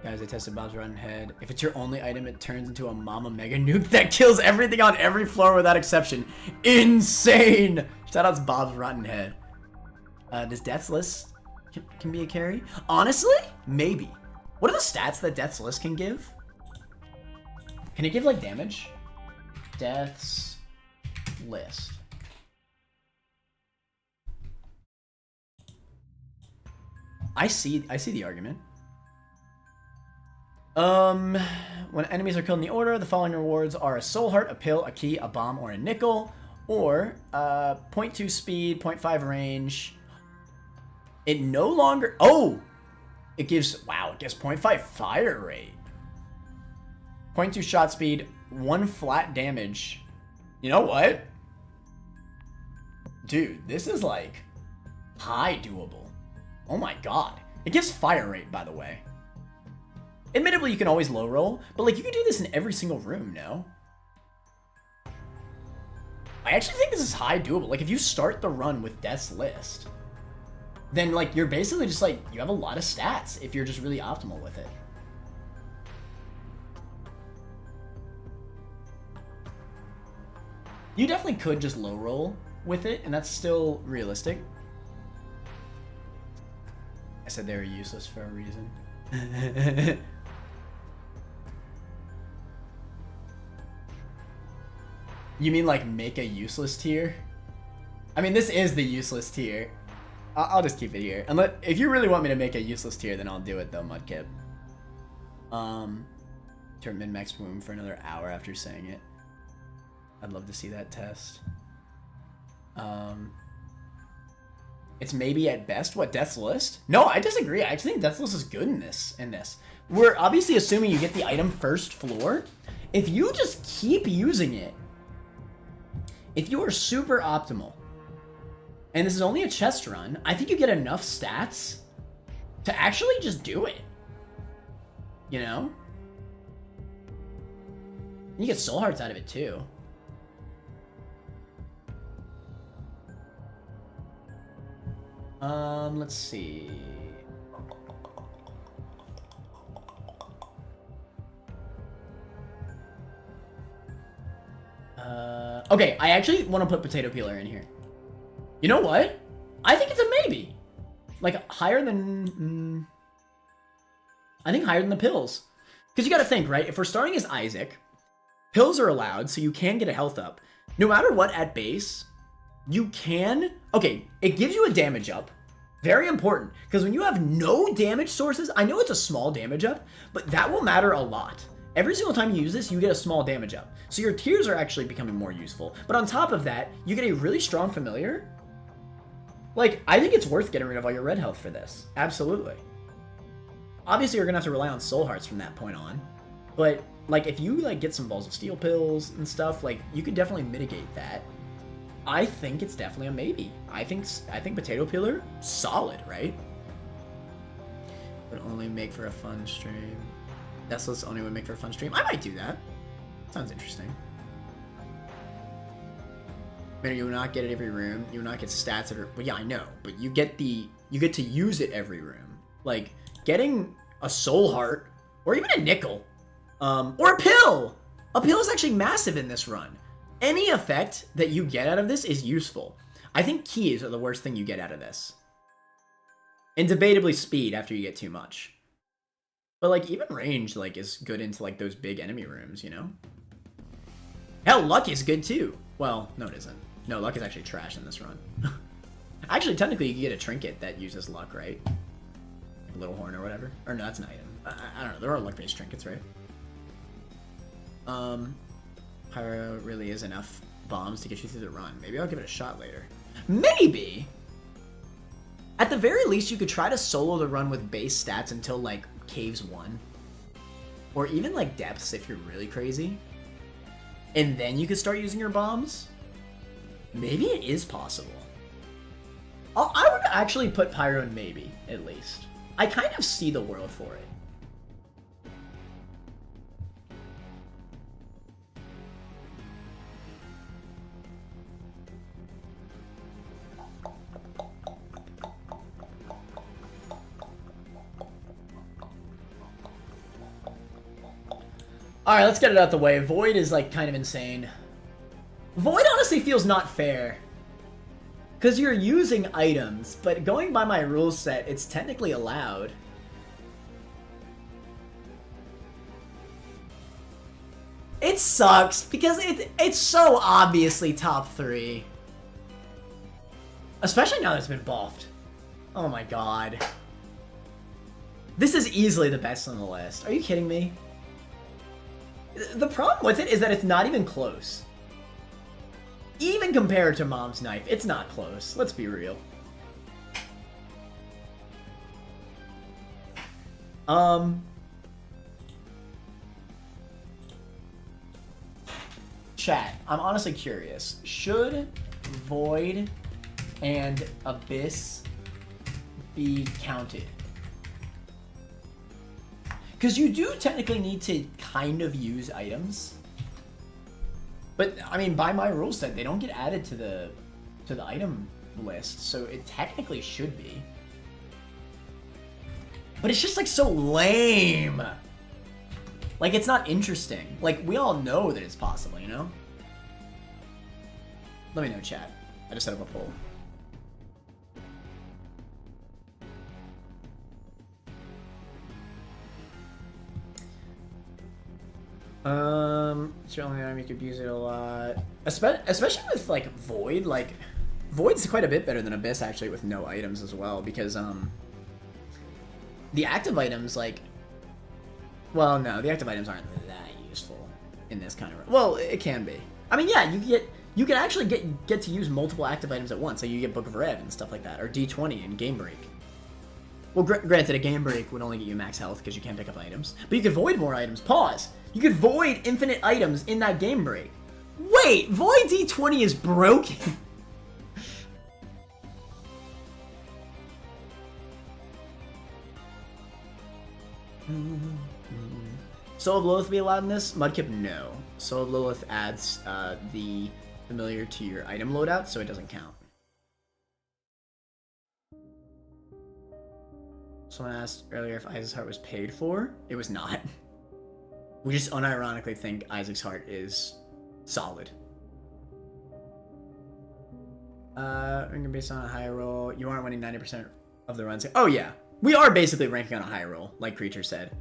Guys, I tested Bob's Rotten Head. If it's your only item, it turns into a Mama Mega Nuke that kills everything on every floor without exception. Insane! Shoutouts Bob's Rotten Head. Does Death's List can be a carry? Honestly, maybe. What are the stats that Death's List can give? Can it give, like, damage? Death's List. I see the argument. When enemies are killed in the order, the following rewards are a soul heart, a pill, a key, a bomb, or a nickel, or 0.2 speed, 0.5 range. It no longer, it gives 0.5 fire rate, 0.2 shot speed, 1 flat damage. You know what? Dude, this is like high doable. Oh my god. It gives fire rate, by the way. Admittedly, you can always low roll, but like you can do this in every single room, no? I actually think this is high doable. Like if you start the run with Death's List, then like you're basically just like, you have a lot of stats if you're just really optimal with it. You definitely could just low roll with it, and that's still realistic. I said they were useless for a reason. You mean like make a useless tier? I mean, this is the useless tier. I'll just keep it here. If you really want me to make a useless tier, then I'll do it though, Mudkip. Turn min-max womb for another hour after saying it. I'd love to see that test. It's maybe at best what Death's List? No, I disagree. I actually think Death's List is good in this. We're obviously assuming you get the item first floor. If you just keep using it, if you are super optimal, and this is only a chest run, I think you get enough stats to actually just do it. You know? You get soul hearts out of it too. Let's see. Okay, I actually want to put potato peeler in here. You know what? I think it's a maybe. Like higher than, I think higher than the pills. Because you got to think, right? If we're starting as Isaac, pills are allowed, so you can get a health up. No matter what at base, you can, okay, it gives you a damage up. Very important, because when you have no damage sources, I know it's a small damage up, but that will matter a lot. Every single time you use this, you get a small damage up. So your tiers are actually becoming more useful. But on top of that, you get a really strong familiar. Like, I think it's worth getting rid of all your red health for this. Absolutely. Obviously, you're going to have to rely on soul hearts from that point on. But, like, if you, like, get some balls of steel pills and stuff, like, you could definitely mitigate that. I think it's definitely a maybe. I think potato peeler, solid, right? Would only make for a fun stream. Death's List only would make for a fun stream. I might do that. Sounds interesting. Man, you will not get it every room. You will not get stats every. Well, yeah, I know, but you get to use it every room. Like getting a soul heart or even a nickel, or a pill. A pill is actually massive in this run. Any effect that you get out of this is useful. I think keys are the worst thing you get out of this. And debatably speed after you get too much. But like even range like is good into like those big enemy rooms, you know? Hell, luck is good too. Well, no it isn't. No, luck is actually trash in this run. Actually, technically you can get a trinket that uses luck, right? Little Horn or whatever. Or no, that's an item. I don't know. There are luck-based trinkets, right? Pyro really is enough bombs to get you through the run. Maybe I'll give it a shot later. Maybe! At the very least, you could try to solo the run with base stats until, like, Caves 1. Or even, like, Depths if you're really crazy. And then you could start using your bombs. Maybe it is possible. I would actually put Pyro in maybe, at least. I kind of see the world for it. Alright, let's get it out the way. Void is, like, kind of insane. Void honestly feels not fair. Because you're using items, but going by my rule set, it's technically allowed. It sucks, because it's so obviously top 3. Especially now that it's been buffed. Oh my god. This is easily the best on the list. Are you kidding me? The problem with it is that it's not even close. Even compared to Mom's Knife, it's not close. Let's be real. Chat, I'm honestly curious. Should Void and Abyss be counted? Because you do technically need to kind of use items. But, I mean, by my rule set, they don't get added to the item list, so it technically should be. But it's just, like, so lame! Like, it's not interesting. Like, we all know that it's possible, you know? Let me know, chat. I just set up a poll. It's your only item, you could use it a lot. Especially with, like, Void, like, Void's quite a bit better than Abyss, actually, with no items as well, because, the active items, like, well, no, the active items aren't that useful in this kind of, well, it can be. I mean, yeah, you can actually get to use multiple active items at once, so you get Book of Rev and stuff like that, or D20 and Game Break. Well, granted, a Game Break would only get you max health because you can't pick up items. But you could void more items. Pause! You could void infinite items in that Game Break. Wait! Void D20 is broken! Soul of Lilith be allowed in this? Mudkip, no. Soul of Lilith adds the familiar to your item loadout, so it doesn't count. Someone asked earlier if Isaac's Heart was paid for. It was not. We just unironically think Isaac's Heart is solid. Ranking based on a high roll. You aren't winning 90% of the runs. Oh yeah. We are basically ranking on a high roll, like Creature said.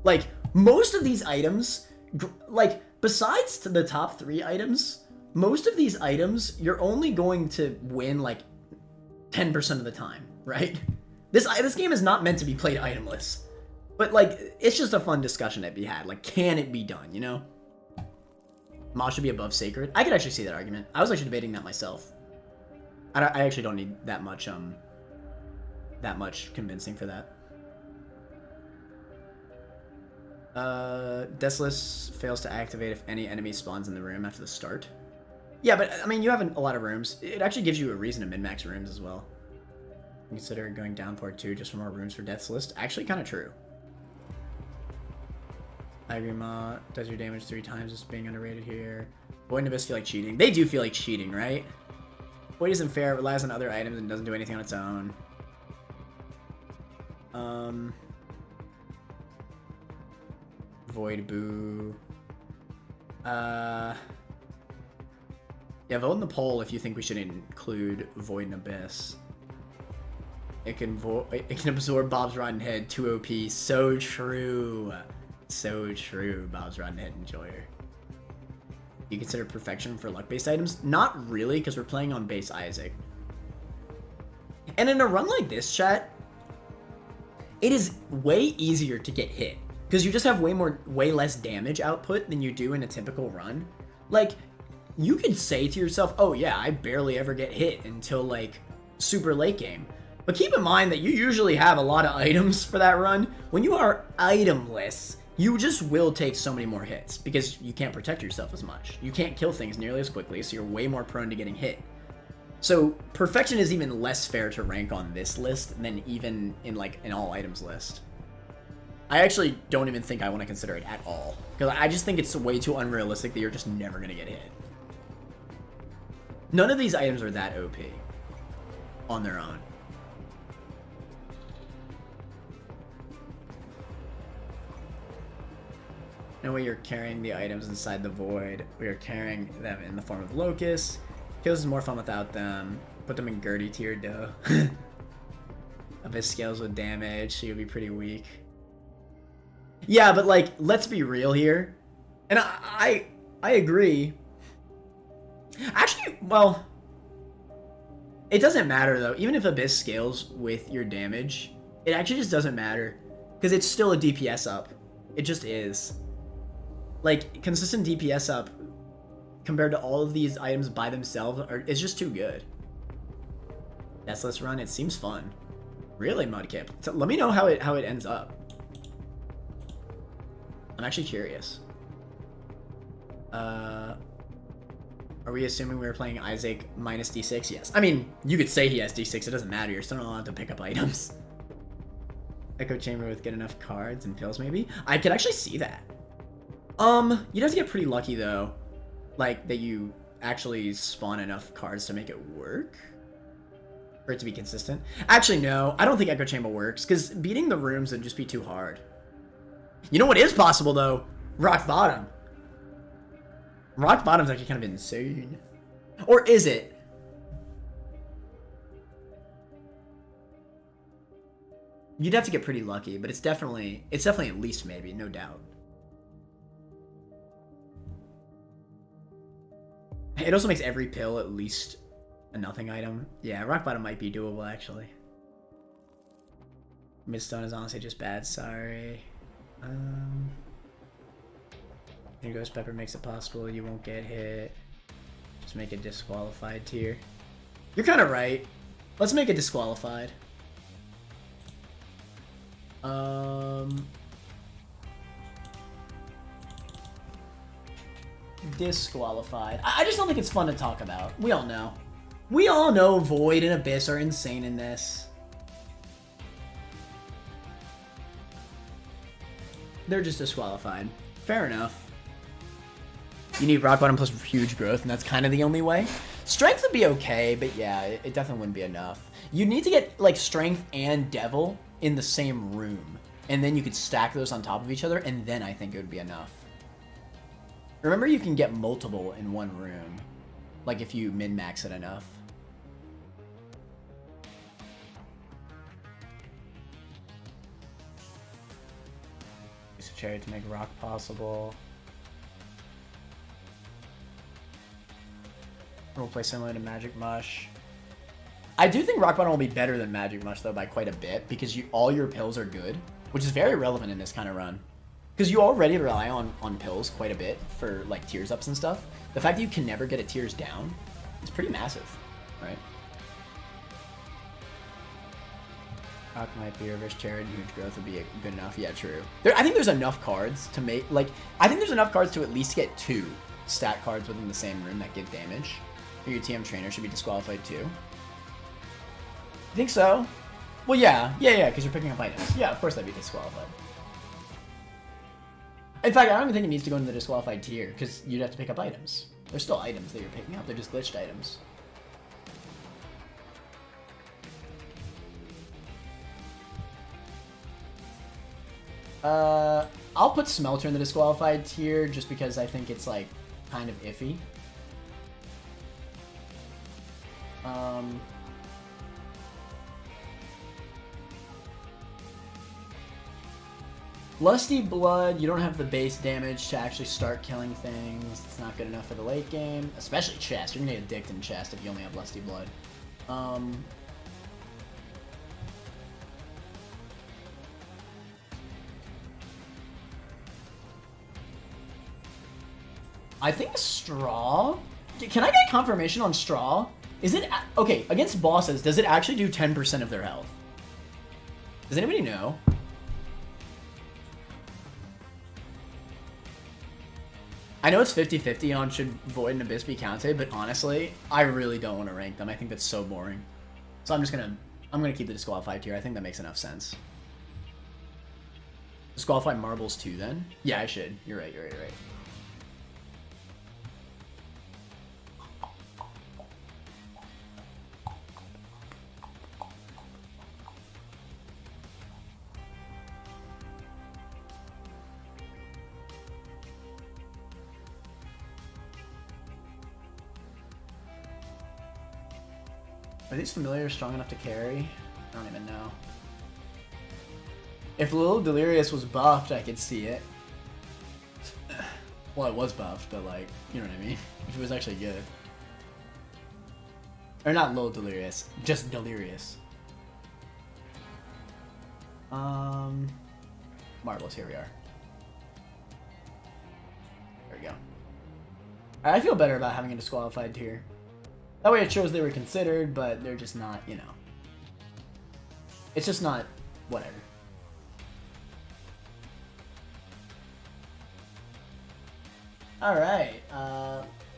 Like, most of these items, like, besides the top 3 items, most of these items, you're only going to win, like, 10% of the time, right? This game is not meant to be played itemless. But, like, it's just a fun discussion to be had. Like, can it be done, you know? Maw should be above Sacred. I could actually see that argument. I was actually debating that myself. I actually don't need that much convincing for that. Deathless fails to activate if any enemy spawns in the room after the start. Yeah, but, I mean, you have a lot of rooms. It actually gives you a reason to min-max rooms as well. Consider going downport too, just for more rooms for Death's List. Actually, kind of true. I agree, Ma. Does your damage 3 times, just being underrated here. Void and Abyss feel like cheating. They do feel like cheating, right? Void isn't fair, it relies on other items and doesn't do anything on its own. Void boo. Yeah, vote in the poll if you think we should include Void and Abyss. It can absorb Bob's Rotten Head, 2 OP. So true. So true, Bob's Rotten Head Enjoyer. You consider Perfection for luck-based items? Not really, because we're playing on base Isaac. And in a run like this, chat, it is way easier to get hit because you just have way less damage output than you do in a typical run. Like, you could say to yourself, oh yeah, I barely ever get hit until like super late game. But keep in mind that you usually have a lot of items for that run. When you are itemless, you just will take so many more hits because you can't protect yourself as much. You can't kill things nearly as quickly, so you're way more prone to getting hit. So perfection is even less fair to rank on this list than even in like an all items list. I actually don't even think I want to consider it at all because I just think it's way too unrealistic that you're just never gonna get hit. None of these items are that OP on their own. No way you're carrying the items inside the void. We are carrying them in the form of locusts. Kills is more fun without them. Put them in Gerty tier though. Abyss scales with damage, so you'll be pretty weak. Yeah, but like, let's be real here. And I agree. Actually, well, it doesn't matter though. Even if Abyss scales with your damage, it actually just doesn't matter. Because it's still a DPS up. It just is. Like, consistent DPS up compared to all of these items by themselves is just too good. Let's run. It seems fun. Really, Mudkip. So let me know how it ends up. I'm actually curious. Are we assuming we were playing Isaac minus D6? Yes. I mean, you could say he has D6. It doesn't matter. You're still not allowed to pick up items. Echo chamber with good enough cards and pills, maybe? I could actually see that. You'd have to get pretty lucky, though. Like, that you actually spawn enough cards to make it work? For it to be consistent? Actually, no. I don't think Echo Chamber works, because beating the rooms would just be too hard. You know what is possible, though? Rock Bottom. Rock Bottom's actually kind of insane. Or is it? You'd have to get pretty lucky, but it's definitely at least maybe, no doubt. It also makes every pill at least a nothing item. Yeah, Rock Bottom might be doable, actually. Midstone is honestly just bad, sorry. Ghost Pepper makes it possible you won't get hit. Just make it disqualified tier. You're kind of right. Let's make it disqualified. Disqualified. I just don't think it's fun to talk about. We all know. We all know Void and Abyss are insane in this. They're just disqualified. Fair enough. You need Rock Bottom plus huge growth, and that's kind of the only way. Strength would be okay, but yeah, it definitely wouldn't be enough. You need to get like Strength and Devil in the same room, and then you could stack those on top of each other, and then I think it would be enough. Remember, you can get multiple in one room, like if you min-max it enough. Use a cherry to make rock possible. We'll play similar to Magic Mush. I do think Rock Bottom will be better than Magic Mush though by quite a bit because all your pills are good, which is very relevant in this kind of run. Because you already rely on pills quite a bit for like tiers ups and stuff. The fact that you can never get a tiers down is pretty massive, right? Rock might be reverse cherry and huge growth would be good enough. Yeah, true. I think there's enough cards to make I think there's enough cards to at least get 2 stat cards within the same room that give damage. Your TM trainer should be disqualified too. You think so? Well, yeah, because you're picking up items. Yeah, of course that'd be disqualified. In fact, I don't even think it needs to go into the disqualified tier, because you'd have to pick up items. They're still items that you're picking up, they're just glitched items. I'll put Smelter in the disqualified tier, just because I think it's, like, kind of iffy. Lusty Blood, you don't have the base damage to actually start killing things. It's not good enough for the late game, especially chest. You're gonna get addicted in chest if you only have Lusty Blood. I think straw. Can I get confirmation on straw? Is it okay against bosses? Does it actually do 10% of their health? Does anybody know? I know it's 50-50 on should Void and Abyss be counted, but honestly, I really don't want to rank them. I think that's so boring. So I'm gonna keep the disqualified tier. I think that makes enough sense. Disqualify marbles too, then? Yeah, I should. You're right. Are these familiars strong enough to carry? I don't even know. If Lil Delirious was buffed, I could see it. Well, it was buffed, but like, you know what I mean? If it was actually good. Or not Lil Delirious, just Delirious. Marbles, here we are. There we go. I feel better about having a disqualified tier. That way it shows they were considered, but they're just not, you know. It's just not, whatever. Alright,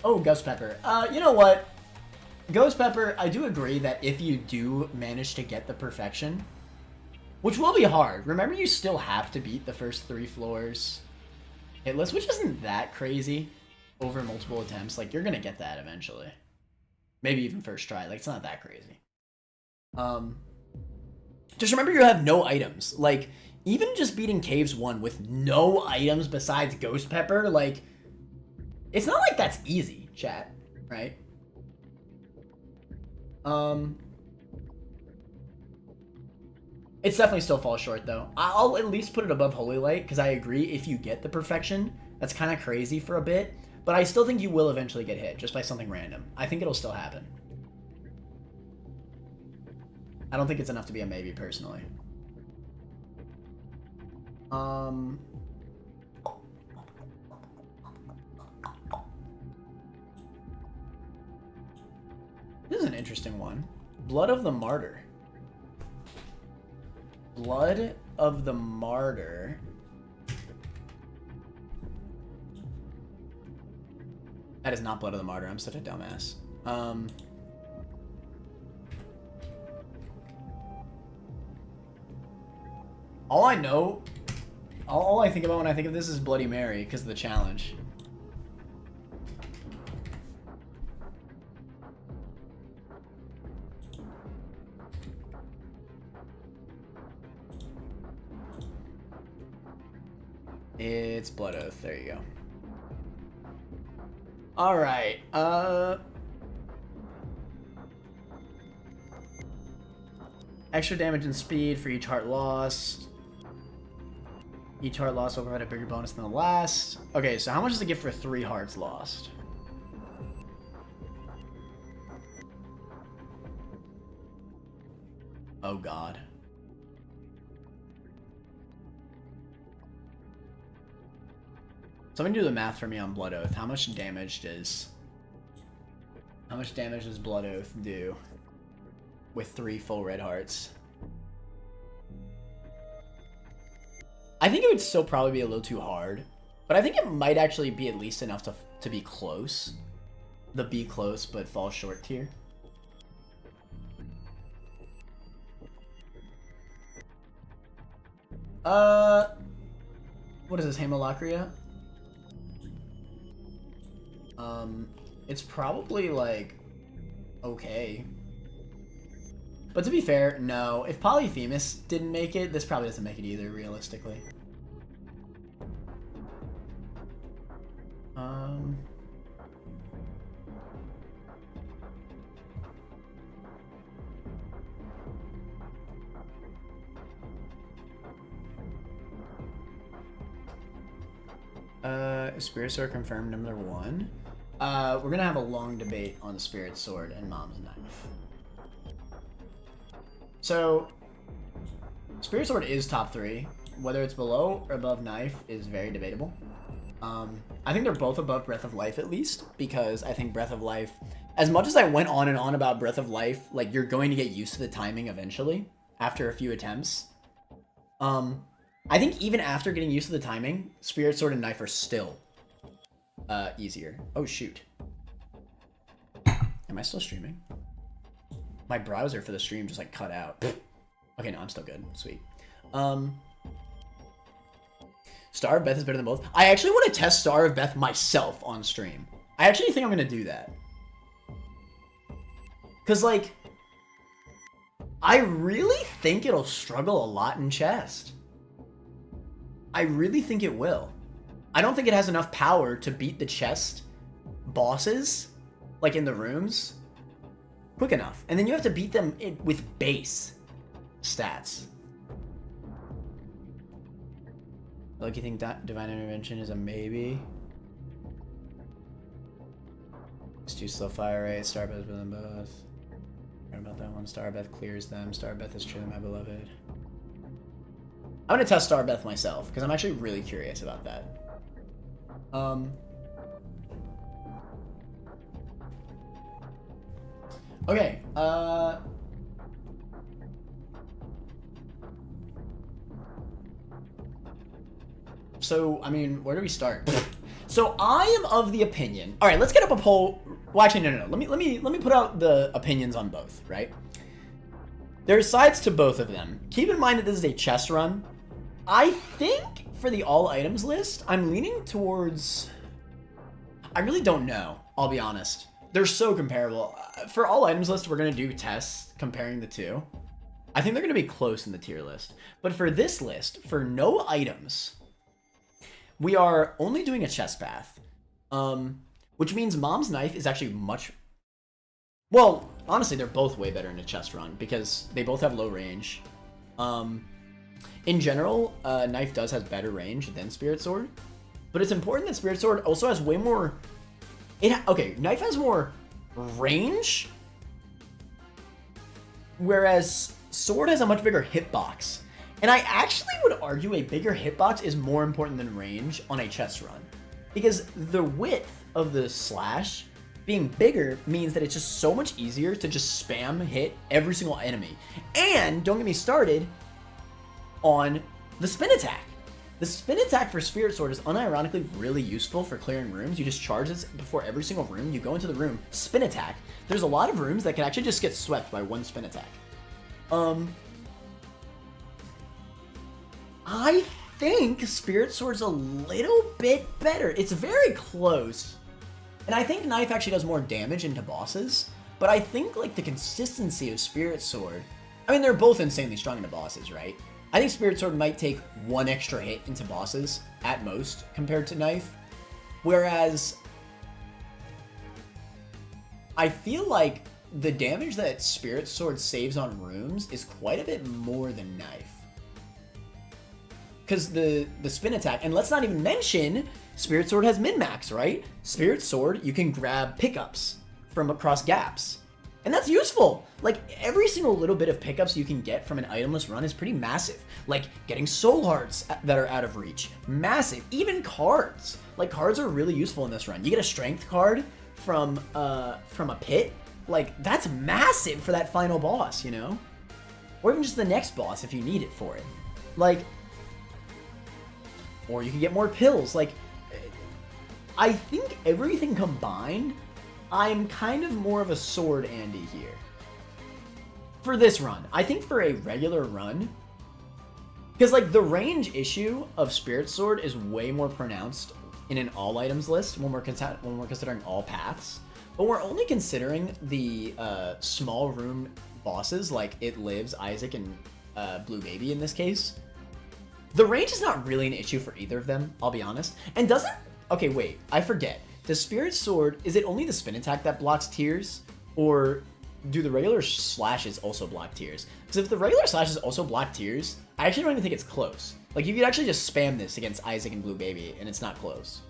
oh, Ghost Pepper. You know what? Ghost Pepper, I do agree that if you do manage to get the perfection, which will be hard. Remember, you still have to beat the first 3 floors hitless, which isn't that crazy over multiple attempts. Like, you're gonna get that eventually. Maybe even first try. Like, it's not that crazy. Just remember you have no items. Like, even just beating Caves 1 with no items besides Ghost Pepper, like, it's not like that's easy, chat, right? It's definitely still falls short, though. I'll at least put it above Holy Light, because I agree, if you get the perfection, that's kind of crazy for a bit. But I still think you will eventually get hit, just by something random. I think it'll still happen. I don't think it's enough to be a maybe, personally. This is an interesting one. Blood of the Martyr. Blood of the Martyr. That is not Blood of the Martyr. I'm such a dumbass. All I know, all I think about when I think of this is Bloody Mary because of the challenge. It's Blood Oath. There you go. Alright, extra damage and speed for each heart lost. Each heart lost override a bigger bonus than the last. Okay, so how much does it give for 3 hearts lost? Oh god. Someone do the math for me on Blood Oath. How much damage does Blood Oath do with 3 full red hearts? I think it would still probably be a little too hard, but I think it might actually be at least enough to be close. The be close but fall short tier. What is this, Hamolacria? It's probably, like, okay. But to be fair, no. If Polyphemus didn't make it, this probably doesn't make it either, realistically. Spirit Sword confirmed #1. We're gonna have a long debate on Spirit Sword and Mom's Knife. So, Spirit Sword is top 3. Whether it's below or above Knife is very debatable. I think they're both above Breath of Life at least, because I think Breath of Life, as much as I went on and on about Breath of Life, like you're going to get used to the timing eventually after a few attempts. I think even after getting used to the timing, Spirit Sword and Knife are still easier. Oh shoot. Am I still streaming? My browser for the stream just like cut out. Okay, no, I'm still good. Sweet. Star of Beth is better than both. I actually want to test Star of Beth myself on stream. I actually think I'm going to do that. Because, like, I really think it'll struggle a lot in chest. I really think it will. I don't think it has enough power to beat the chest bosses, like in the rooms, quick enough. And then you have to beat them with base stats. Like, you think that Divine Intervention is a maybe? It's too slow fire rate. Starbeth is better than both. Right about that one. Starbeth clears them. Starbeth is truly my beloved. I'm gonna test Starbeth myself because I'm actually really curious about that. Okay. So, I mean, where do we start? So, I am of the opinion. All right, let's get up a poll. Well, actually, no. Let me put out the opinions on both, right? There are sides to both of them. Keep in mind that this is a chest run. I think for the all items list, I'm leaning towards. I really don't know. I'll be honest. They're so comparable. For all items list, we're gonna do tests comparing the two. I think they're gonna be close in the tier list. But for this list, for no items, we are only doing a chest path, which means Mom's Knife is actually much... Well, honestly, they're both way better in a chest run because they both have low range. In general, Knife has better range than Spirit Sword, but it's important that Spirit Sword also has way more... Okay, Knife has more range, whereas Sword has a much bigger hitbox. And I actually would argue a bigger hitbox is more important than range on a chest run. Because the width of the slash being bigger means that it's just so much easier to just spam hit every single enemy. And don't get me started on the spin attack. The spin attack for Spirit Sword is unironically really useful for clearing rooms. You just charge this before every single room. You go into the room, spin attack. There's a lot of rooms that can actually just get swept by one spin attack. I think Spirit Sword's a little bit better. It's very close. And I think Knife actually does more damage into bosses. But I think, like, the consistency of Spirit Sword... I mean, they're both insanely strong into bosses, right? I think Spirit Sword might take one extra hit into bosses, at most, compared to Knife. Whereas... I feel like the damage that Spirit Sword saves on rooms is quite a bit more than Knife. Because the spin attack, and let's not even mention, Spirit Sword has min-max, right? Spirit Sword, you can grab pickups from across gaps. And that's useful. Like, every single little bit of pickups you can get from an itemless run is pretty massive. Like, getting soul hearts that are out of reach. Massive. Even cards. Like, cards are really useful in this run. You get a strength card from a pit. Like, that's massive for that final boss, you know? Or even just the next boss if you need it for it. Like... Or you can get more pills. Like, I think everything combined, I'm kind of more of a Sword Andy here. For this run. I think for a regular run, because, like, the range issue of Spirit Sword is way more pronounced in an all items list when we're considering all paths. But we're only considering the small room bosses like It Lives, Isaac, and Blue Baby in this case. The range is not really an issue for either of them, I'll be honest. And doesn't... Okay, wait. I forget. Does Spirit Sword... Is it only the spin attack that blocks tears? Or do the regular slashes also block tears? Because if the regular slashes also block tears, I actually don't even think it's close. Like, you could actually just spam this against Isaac and Blue Baby, and it's not close.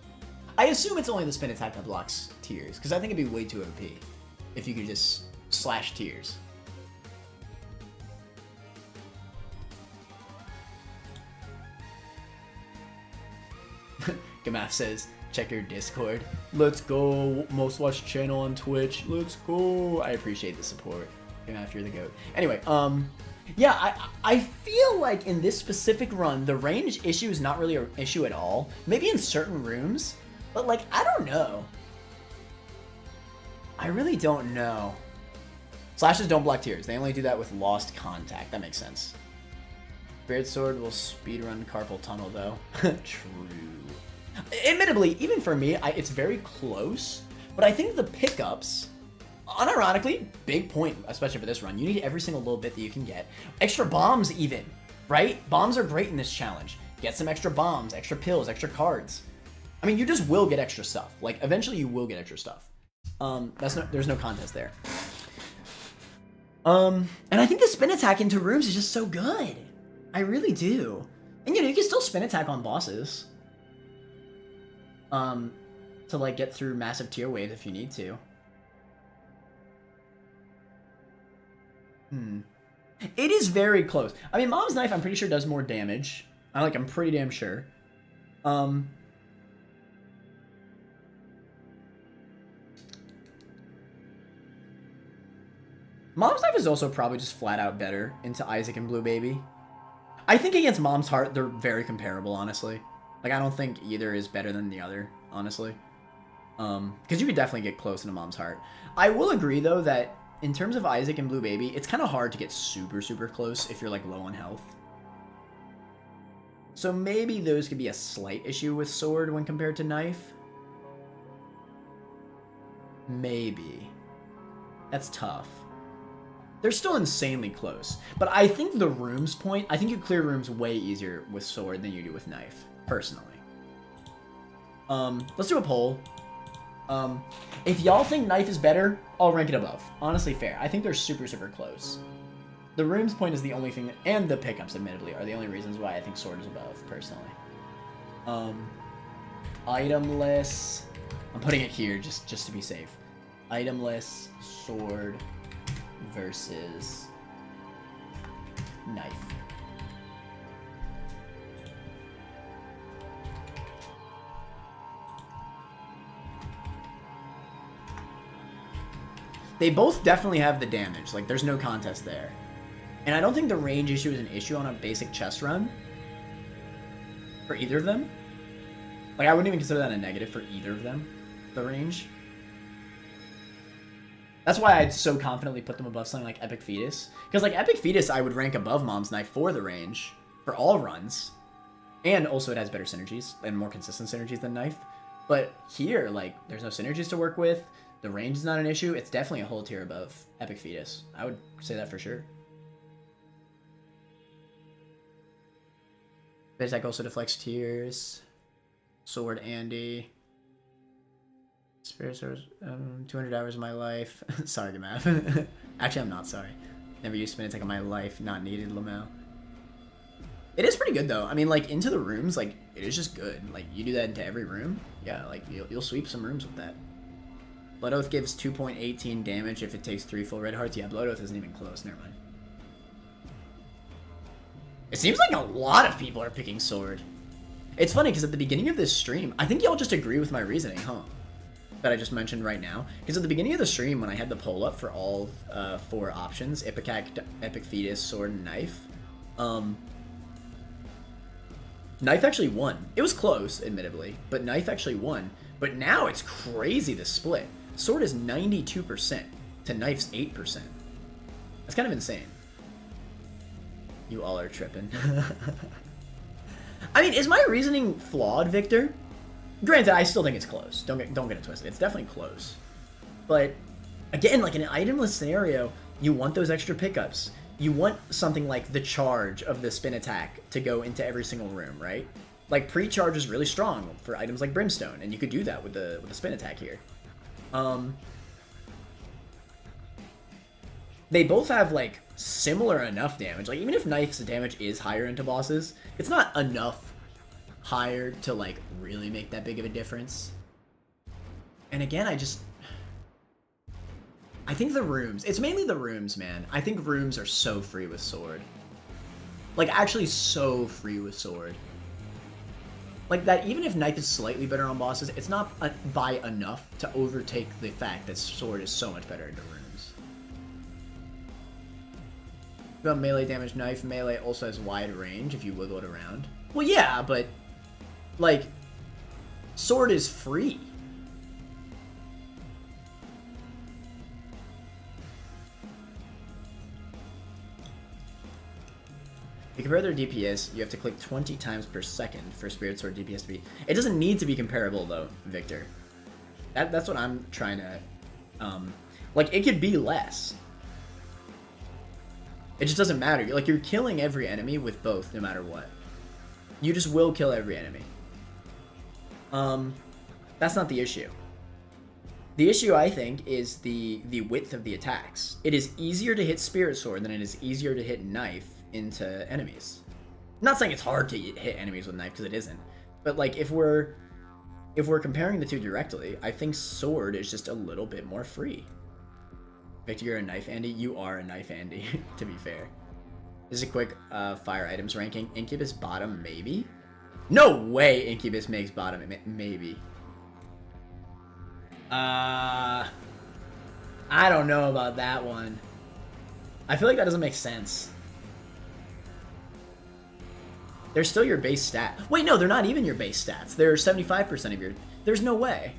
I assume it's only the spin attack that blocks tears, because I think it'd be way too OP if you could just slash tears. Gamaf says, check your Discord. Let's go. Most watched channel on Twitch. Let's go. I appreciate the support. Gamaf, you're the GOAT. Anyway, yeah, I feel like in this specific run, the range issue is not really an issue at all. Maybe in certain rooms, but like, I don't know. I really don't know. Slashes don't block tears. They only do that with lost contact. That makes sense. Spirit Sword will speedrun Carpal Tunnel, though. True. Admittedly, even for me, it's very close. But I think the pickups, unironically, big point, especially for this run. You need every single little bit that you can get. Extra bombs, even, right? Bombs are great in this challenge. Get some extra bombs, extra pills, extra cards. I mean, you just will get extra stuff. Like, eventually you will get extra stuff. There's no contest there. And I think the spin attack into rooms is just so good. I really do. And you know, you can still spin attack on bosses. To like get through massive tier waves if you need to. It is very close. I mean, Mom's Knife I'm pretty sure does more damage. I'm pretty damn sure. Mom's Knife is also probably just flat out better into Isaac and Blue Baby. I think against Mom's Heart, they're very comparable, honestly. Like, I don't think either is better than the other, honestly. Because you could definitely get close into Mom's Heart. I will agree, though, that in terms of Isaac and Blue Baby, it's kind of hard to get super, super close if you're, like, low on health. So maybe those could be a slight issue with Sword when compared to Knife. Maybe. That's tough. They're still insanely close. But I think the rooms point, I think you clear rooms way easier with Sword than you do with Knife, personally. Let's do a poll. If y'all think Knife is better, I'll rank it above. Honestly, fair. I think they're super, super close. The rooms point is the only thing, and the pickups, admittedly, are the only reasons why I think Sword is above, personally. Itemless. I'm putting it here just to be safe. Itemless Sword versus Knife. They both definitely have the damage. Like, there's no contest there. And I don't think the range issue is an issue on a basic chess run. For either of them. Like, I wouldn't even consider that a negative for either of them. The range. That's why I'd so confidently put them above something like Epic Fetus. Because, like, Epic Fetus I would rank above Mom's Knife for the range. For all runs. And also it has better synergies. And more consistent synergies than Knife. But here, like, there's no synergies to work with. The range is not an issue. It's definitely a whole tier above Epic Fetus. I would say that for sure. Attack also deflects tears. Sword Andy. Spirit Sword, 200 hours of my life. Sorry, Gamaf. Actually, I'm not sorry. Never used spin attack in my life. Not needed, Lamau. It is pretty good, though. I mean, like, into the rooms, like, it is just good. Like, you do that into every room. Yeah, like, you'll sweep some rooms with that. Blood Oath gives 2.18 damage if it takes 3 full red hearts. Yeah, Blood Oath isn't even close. Never mind. It seems like a lot of people are picking Sword. It's funny, because at the beginning of this stream, I think y'all just agree with my reasoning, huh? That I just mentioned right now. Because at the beginning of the stream, when I had the poll up for all 4 options, Epic Fetus, Sword, and Knife, Knife actually won. It was close, admittedly, but Knife actually won. But now it's crazy, the split. Sword is 92% to Knife's 8%. That's kind of insane. You all are tripping. I mean, is my reasoning flawed, Victor? Granted, I still think it's close. Don't get it twisted. It's definitely close. But, again, like in an itemless scenario, you want those extra pickups. You want something like the charge of the spin attack to go into every single room, right? Like, pre-charge is really strong for items like Brimstone, and you could do that with the spin attack here. They both have, like, similar enough damage. Like, even if Knife's damage is higher into bosses, it's not enough higher to, like, really make that big of a difference. And again, I think the rooms, it's mainly the rooms, man. I think rooms are so free with Sword. Like, actually so free with Sword. Like that, even if knife is slightly better on bosses, it's not by enough to overtake the fact that sword is so much better into runes. About melee damage, knife melee also has wide range if you wiggle it around. Well, yeah, but like sword is free. To compare their DPS, you have to click 20 times per second for Spirit Sword DPS to be... It doesn't need to be comparable, though, Victor. That's what I'm trying to... like, it could be less. It just doesn't matter. Like, you're killing every enemy with both, no matter what. You just will kill every enemy. That's not the issue. The issue, I think, is the width of the attacks. It is easier to hit Spirit Sword than it is easier to hit Knife into enemies. I'm not saying it's hard to hit enemies with knife, because it isn't. But like if we're comparing the two directly, I think sword is just a little bit more free. Victor, you're a knife Andy. You are a knife Andy, to be fair. This is a quick fire items ranking. Incubus bottom, maybe? No way Incubus makes bottom, maybe. I don't know about that one. I feel like that doesn't make sense. They're still your base stat. Wait, no, they're not even your base stats. They're 75% of your... There's no way.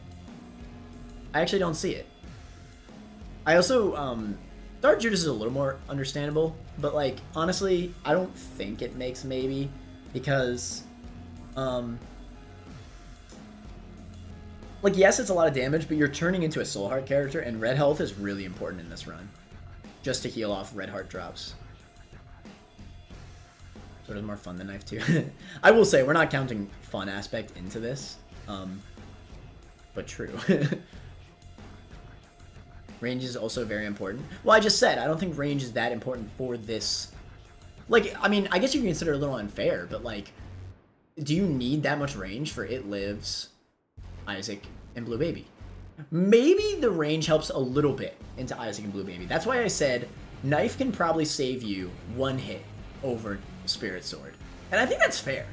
I actually don't see it. I also, Dark Judas is a little more understandable, but, like, honestly, I don't think it makes maybe, because, like, yes, it's a lot of damage, but you're turning into a Soul Heart character, and red health is really important in this run, just to heal off red heart drops. Sort of more fun than knife too. I will say, we're not counting fun aspect into this, but true. Range is also very important. Well, I just said, I don't think range is that important for this. Like, I mean, I guess you can consider it a little unfair, but like, do you need that much range for It Lives, Isaac, and Blue Baby? Maybe the range helps a little bit into Isaac and Blue Baby. That's why I said, knife can probably save you one hit over Spirit Sword. And I think that's fair.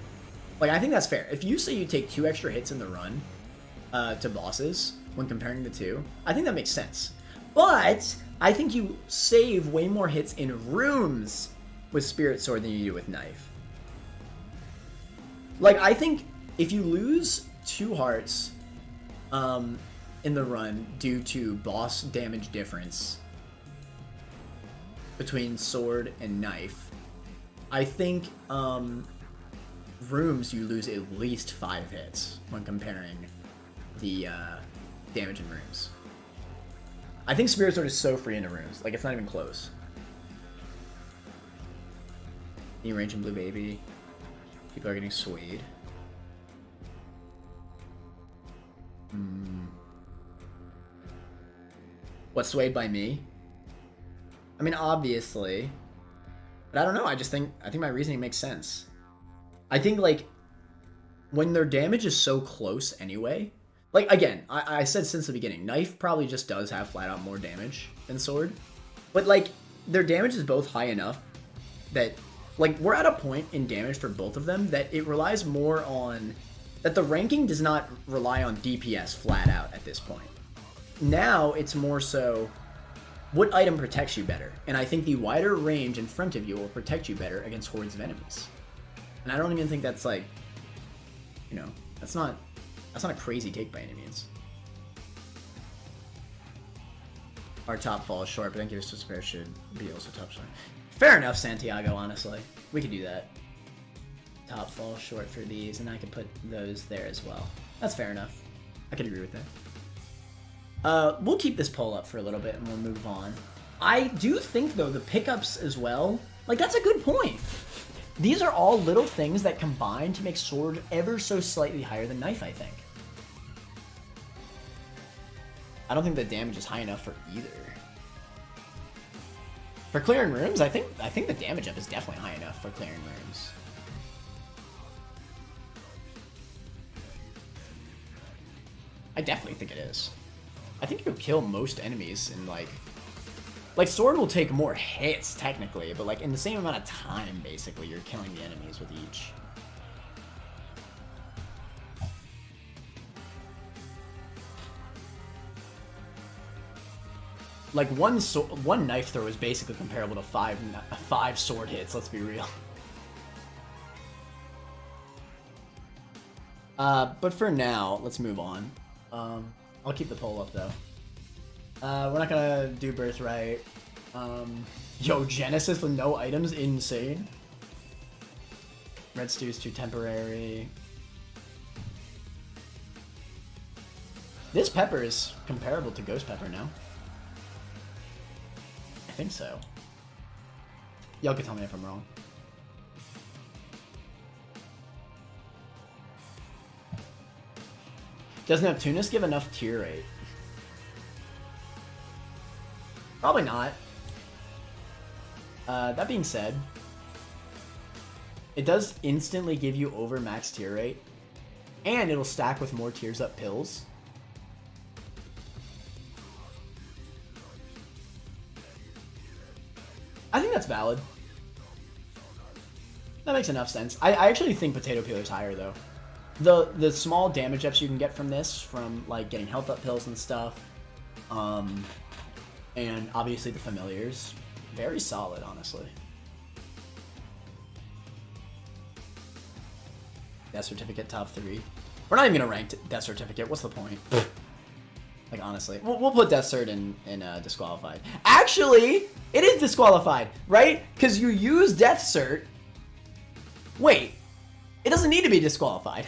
Like, I think that's fair. If you say you take 2 extra hits in the run to bosses when comparing the two, I think that makes sense. But I think you save way more hits in rooms with Spirit Sword than you do with knife. Like, I think if you lose 2 hearts in the run due to boss damage difference between sword and knife, I think rooms you lose at least 5 hits when comparing the damage in rooms. I think Spirit Sword is so free into rooms, like it's not even close. New range in Blue Baby. People are getting swayed. What, swayed by me? I mean, obviously. But I don't know, I think my reasoning makes sense. I think, like, when their damage is so close anyway, like, again, I said since the beginning, knife probably just does have flat out more damage than sword. But, like, their damage is both high enough that, like, we're at a point in damage for both of them that it relies more on, that the ranking does not rely on DPS flat out at this point. Now, it's more so, what item protects you better? And I think the wider range in front of you will protect you better against hordes of enemies. And I don't even think that's like, you know, that's not a crazy take by any means. Our top falls short, but then give us to spare should be also top short. Fair enough, Santiago, honestly. We could do that. Top falls short for these, and I could put those there as well. That's fair enough. I could agree with that. We'll keep this poll up for a little bit and we'll move on. I do think, though, the pickups as well, like, that's a good point. These are all little things that combine to make sword ever so slightly higher than knife, I think. I don't think the damage is high enough for either. For clearing rooms, I think the damage up is definitely high enough for clearing rooms. I definitely think it is. I think you'll kill most enemies in, like, sword will take more hits, technically, but, like, in the same amount of time, basically, you're killing the enemies with each. Like one knife throw is basically comparable to five sword hits. Let's be real. But for now, let's move on. I'll keep the poll up though. We're not gonna do Birthright. Yo, Genesis with no items, insane. Red Stew's too temporary. This pepper is comparable to Ghost Pepper now. I think so. Y'all can tell me if I'm wrong. Does Neptunus give enough tier rate? Probably not. That being said, it does instantly give you over max tier rate, and it'll stack with more tiers up pills. I think that's valid. That makes enough sense. I actually think Potato Peeler's higher though. The small damage ups you can get from this, from like getting health up pills and stuff, and obviously the familiars, very solid, honestly. Death Certificate top 3. We're not even gonna rank Death Certificate. What's the point? Like honestly, we'll put Death Cert in disqualified. Actually, it is disqualified, right? Because you use Death Cert. Wait, it doesn't need to be disqualified.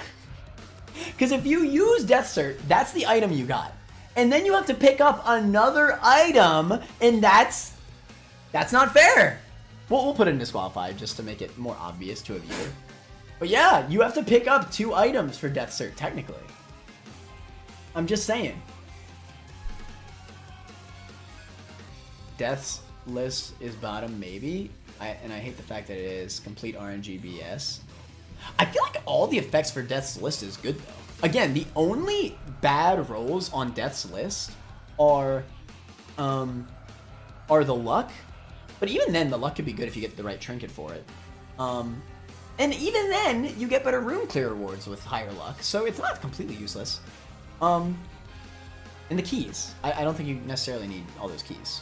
Because if you use Death Cert, that's the item you got. And then you have to pick up another item, and that's not fair. We'll put it in disqualified just to make it more obvious to a viewer. But yeah, you have to pick up 2 items for Death Cert, technically. I'm just saying. Death's list is bottom, maybe. And I hate the fact that it is complete RNG BS. I feel like all the effects for Death's list is good though. Again, the only bad rolls on Death's list are the luck. But even then, the luck could be good if you get the right trinket for it. And even then, you get better room clear rewards with higher luck, so it's not completely useless. And the keys. I don't think you necessarily need all those keys.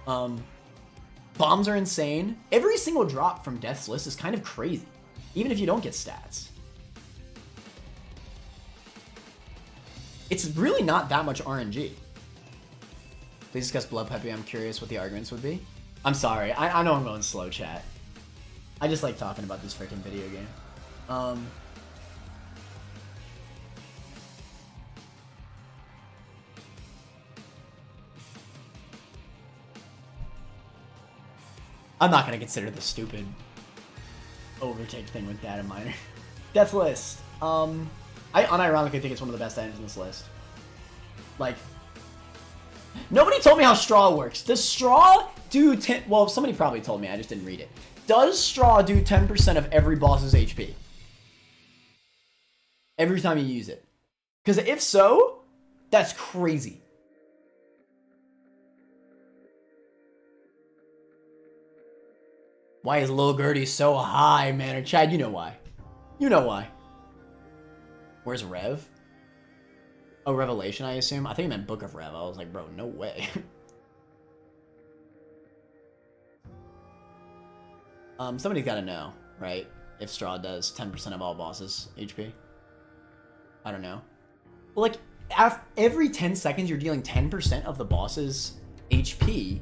Bombs are insane. Every single drop from Death's list is kind of crazy, even if you don't get stats. It's really not that much RNG. Please discuss Blood Peppy. I'm curious what the arguments would be. I'm sorry. I know I'm going slow, chat. I just like talking about this freaking video game. I'm not going to consider the stupid overtake thing with data miner. Death list. I unironically think it's one of the best items in this list. Like, nobody told me how straw works. Does straw do 10... Well, somebody probably told me. I just didn't read it. Does straw do 10% of every boss's HP? Every time you use it? Because if so, that's crazy. Why is Lil Gerty so high, man? Or Chad, you know why. You know why. Where's Rev? Oh, Revelation, I assume? I think he meant Book of Rev. I was like, bro, no way. Somebody's gotta know, right? If Straw does 10% of all bosses' HP. I don't know. Well, like, every 10 seconds you're dealing 10% of the boss's HP.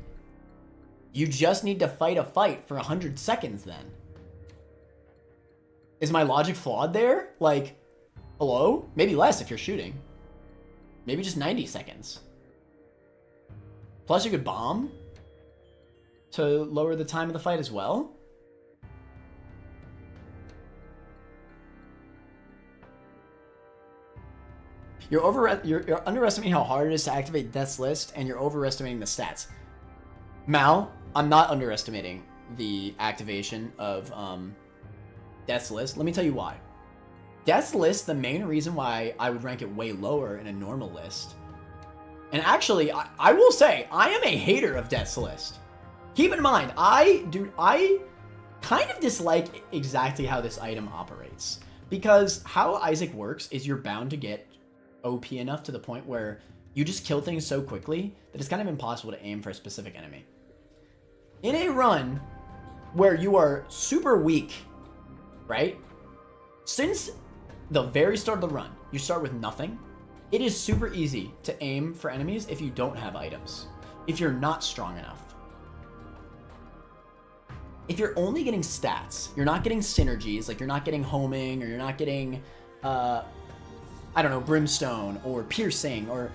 You just need to fight a fight for 100 seconds then. Is my logic flawed there? Like, hello? Maybe less if you're shooting. Maybe just 90 seconds. Plus you could bomb to lower the time of the fight as well. You're underestimating how hard it is to activate Death's List, and you're overestimating the stats. Mal, I'm not underestimating the activation of Death's List. Let me tell you why. Death's List, the main reason why I would rank it way lower in a normal list. And actually, I will say, I am a hater of Death's List. Keep in mind, I kind of dislike exactly how this item operates. Because how Isaac works is you're bound to get OP enough to the point where you just kill things so quickly that it's kind of impossible to aim for a specific enemy. In a run where you are super weak, right? Since the very start of the run, you start with nothing. It is super easy to aim for enemies if you don't have items, if you're not strong enough. If you're only getting stats, you're not getting synergies, like you're not getting homing, or you're not getting, I don't know, brimstone, or piercing, or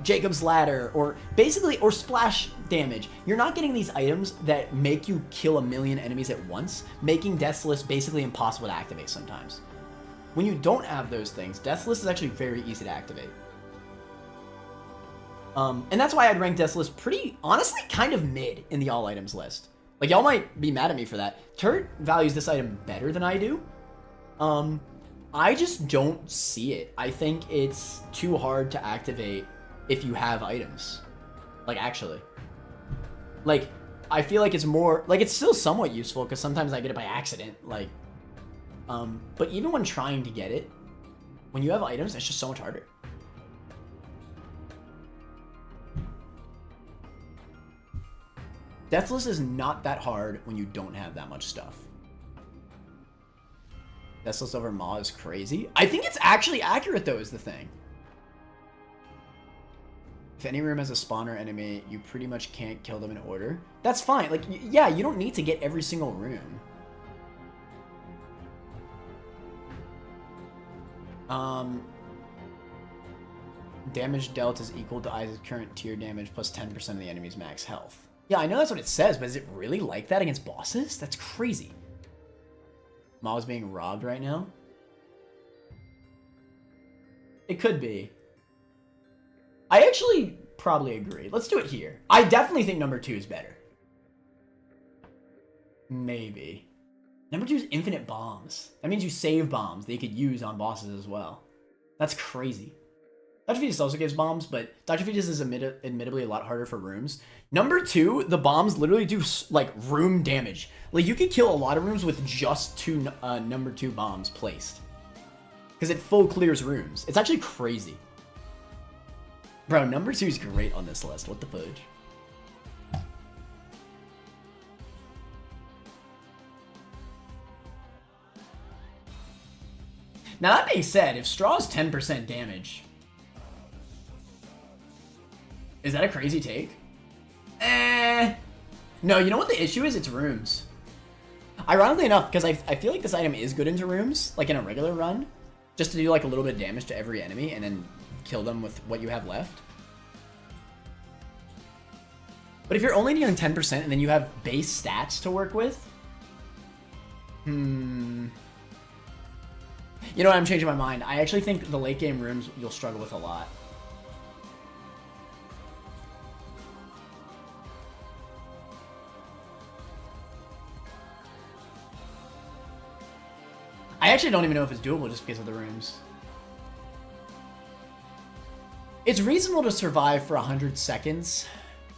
Jacob's ladder, or basically, or splash damage. You're not getting these items that make you kill 1,000,000 enemies at once, making Death's List basically impossible to activate sometimes. When you don't have those things, Death's List is actually very easy to activate. And that's why I'd rank Death's List pretty, honestly, kind of mid in the all items list. Like, y'all might be mad at me for that. Turret values this item better than I do. I just don't see it. I think it's too hard to activate if you have items. Like, actually. Like, I feel like it's more... Like, it's still somewhat useful, because sometimes I get it by accident. Like, but even when trying to get it, when you have items, it's just so much harder. Deathless is not that hard when you don't have that much stuff. Deathless over Maw is crazy. I think it's actually accurate, though, is the thing. If any room has a spawner enemy, you pretty much can't kill them in order. That's fine. Like, yeah, you don't need to get every single room. Damage dealt is equal to Isaac's current tier damage plus 10% of the enemy's max health. Yeah, I know that's what it says, but is it really like that against bosses? That's crazy. Maw is being robbed right now. It could be. I actually probably agree. Let's do it here. I definitely think number 2 is better. Maybe. Number 2 is infinite bombs. That means you save bombs that you could use on bosses as well. That's crazy. Dr. Fetus also gives bombs, but Dr. Fetus is admittedly a lot harder for rooms. Number 2, the bombs literally do, like, room damage. Like, you could kill a lot of rooms with just 2 number 2 bombs placed. Because it full clears rooms. It's actually crazy. Bro, number 2 is great on this list. What the fudge? Now, that being said, if Straw's 10% damage... Is that a crazy take? No, you know what the issue is? It's rooms. Ironically enough, because I feel like this item is good into rooms, like in a regular run, just to do like a little bit of damage to every enemy and then kill them with what you have left. But if you're only dealing 10% and then you have base stats to work with, you know what? I'm changing my mind. I actually think the late game rooms you'll struggle with a lot. I actually don't even know if it's doable just because of the rooms. It's reasonable to survive for 100 seconds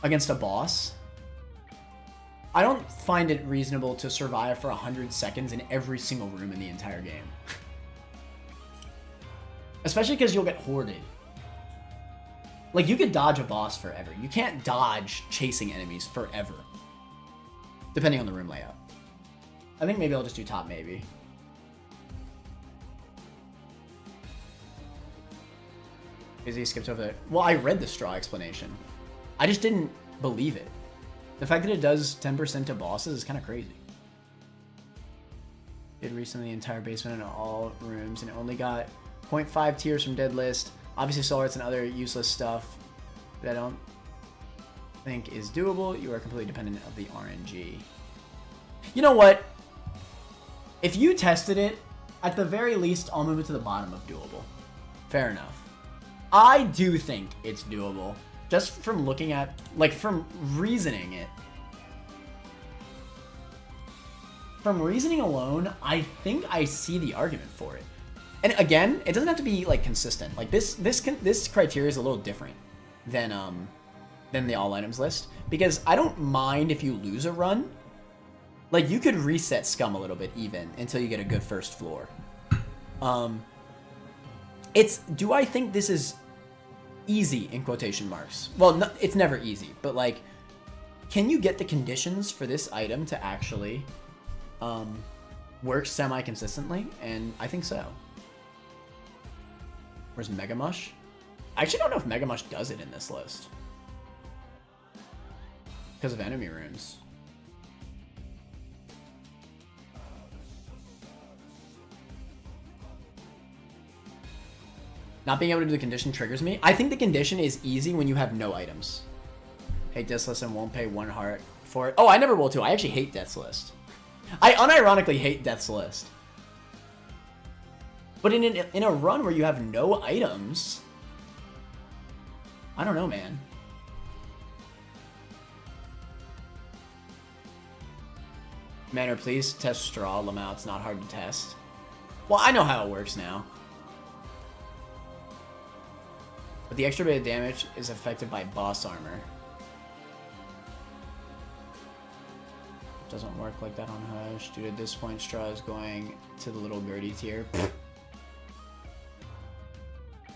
against a boss. I don't find it reasonable to survive for 100 seconds in every single room in the entire game. Especially because you'll get hoarded. Like, you could dodge a boss forever. You can't dodge chasing enemies forever. Depending on the room layout. I think maybe I'll just do top maybe. Because he skipped over it. Well, I read the straw explanation. I just didn't believe it. The fact that it does 10% to bosses is kind of crazy. Did recently the entire basement and all rooms, and it only got 0.5 tiers from dead list. Obviously, soul arts and other useless stuff that I don't think is doable. You are completely dependent of the RNG. You know what? If you tested it, at the very least, I'll move it to the bottom of doable. Fair enough. I do think it's doable. Just from looking at, like, from reasoning it. From reasoning alone, I think I see the argument for it. And again, it doesn't have to be, like, consistent. Like, this criteria is a little different than the all items list. Because I don't mind if you lose a run. Like, you could reset scum a little bit even until you get a good first floor. Do I think this is easy in quotation marks. Well, no, it's never easy, but like, can you get the conditions for this item to actually work semi-consistently? And I think so. Where's Mega Mush? I actually don't know if Mega Mush does it in this list. Because of enemy rooms. Not being able to do the condition triggers me. I think the condition is easy when you have no items. Hate Death's List and won't pay 1 heart for it. Oh, I never will too. I actually hate Death's List. I unironically hate Death's List. But in a run where you have no items, I don't know, man. Manor, please test Straw Lamau. It's not hard to test. Well, I know how it works now. But the extra bit of damage is affected by boss armor. Doesn't work like that on Hush. Dude, at this point, Straw is going to the Lil Gerty tier.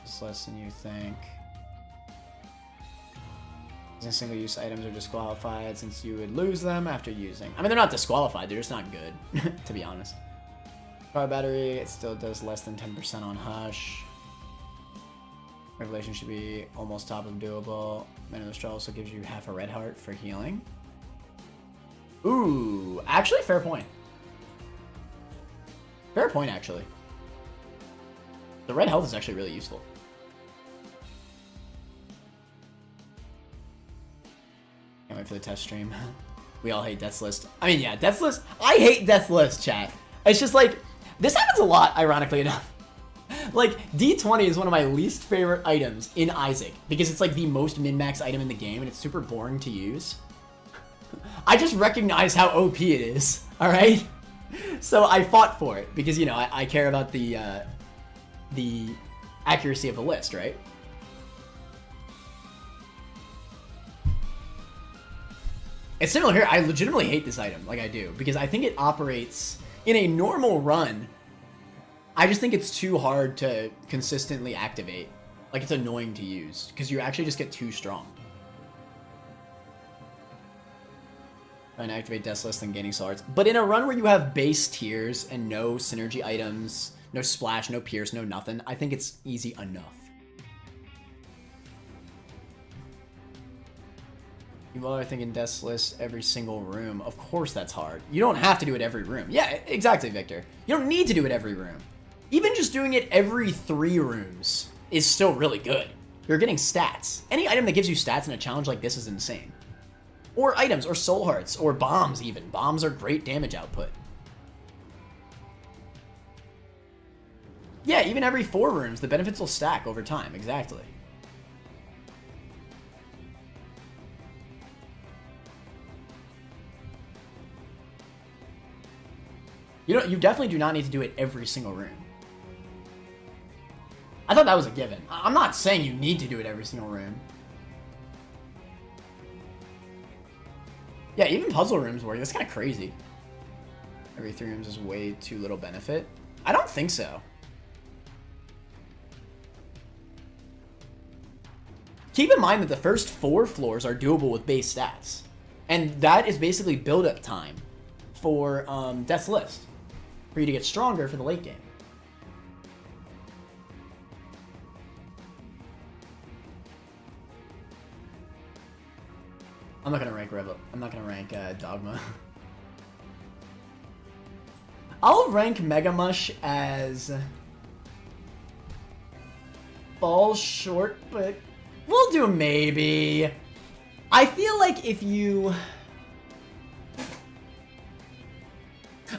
It's less than you think. Single-use items are disqualified since you would lose them after using. I mean, they're not disqualified. They're just not good, to be honest. Power battery, it still does less than 10% on Hush. Revelation should be almost top of doable. Man of the Straw also gives you half a red heart for healing. Ooh, actually, fair point. Fair point, actually. The red health is actually really useful. Can't wait for the test stream. We all hate Death's List. I mean, yeah, Death's List. I hate Death's List, chat. It's just like, this happens a lot, ironically enough. Like, D20 is one of my least favorite items in Isaac because it's like the most min-max item in the game and it's super boring to use. I just recognize how OP it is, alright? So I fought for it because, you know, I care about the accuracy of the list, right? It's similar here. I legitimately hate this item, like I do, because I think it operates in a normal run. I just think it's too hard to consistently activate. Like, it's annoying to use because you actually just get too strong. Trying to activate Death's List and gaining soul hearts. But in a run where you have base tiers and no synergy items, no splash, no pierce, no nothing, I think it's easy enough. You are thinking Death's List every single room. Of course that's hard. You don't have to do it every room. Yeah, exactly, Victor. You don't need to do it every room. Even just doing it every 3 rooms is still really good. You're getting stats. Any item that gives you stats in a challenge like this is insane. Or items, or soul hearts, or bombs even. Bombs are great damage output. Yeah, even every 4 rooms, the benefits will stack over time. Exactly. You definitely do not need to do it every single room. I thought that was a given. I'm not saying you need to do it every single room. Yeah, even puzzle rooms work. That's kind of crazy. Every 3 rooms is way too little benefit. I don't think so. Keep in mind that the first 4 floors are doable with base stats. And that is basically build-up time for Death's List. For you to get stronger for the late game. I'm not gonna rank Dogma. I'll rank Mega Mush as falls short, but we'll do maybe. I feel like if you...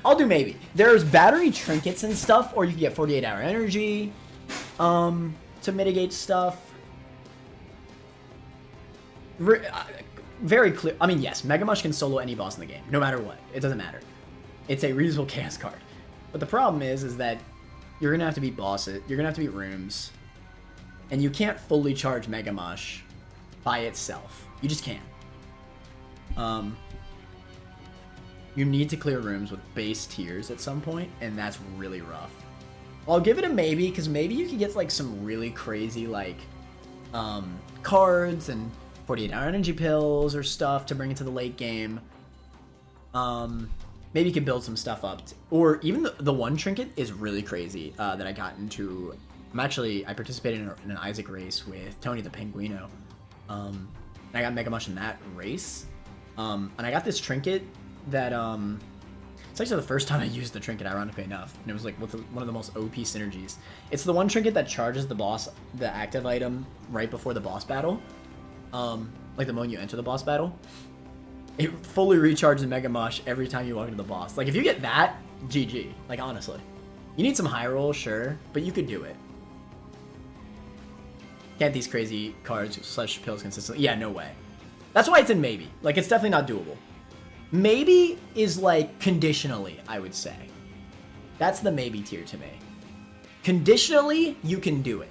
I'll do maybe. There's battery trinkets and stuff, or you can get 48-hour energy to mitigate stuff. Very clear. I mean, yes, Mega Mush can solo any boss in the game, no matter what. It doesn't matter. It's a reusable chaos card. But the problem is that you're going to have to beat bosses, you're going to have to beat rooms, and you can't fully charge Mega Mush by itself. You just can't. You need to clear rooms with base tiers at some point, and that's really rough. I'll give it a maybe, because maybe you could get like some really crazy like cards and 48-hour energy pills or stuff to bring into the late game. Maybe you could build some stuff up. Or even the one trinket is really crazy that I got into. I participated in an Isaac race with Tony the Penguino. And I got Mega Mush in that race. And I got this trinket that, it's actually the first time I used the trinket, ironically enough. And it was like one of the most OP synergies. It's the one trinket that charges the active item right before the boss battle. Like the moment you enter the boss battle. It fully recharges Mega Mush every time you walk into the boss. Like, if you get that, GG. Like, honestly. You need some high roll, sure, but you could do it. Get these crazy cards / pills consistently. Yeah, no way. That's why it's in maybe. Like, it's definitely not doable. Maybe is, like, conditionally, I would say. That's the maybe tier to me. Conditionally, you can do it.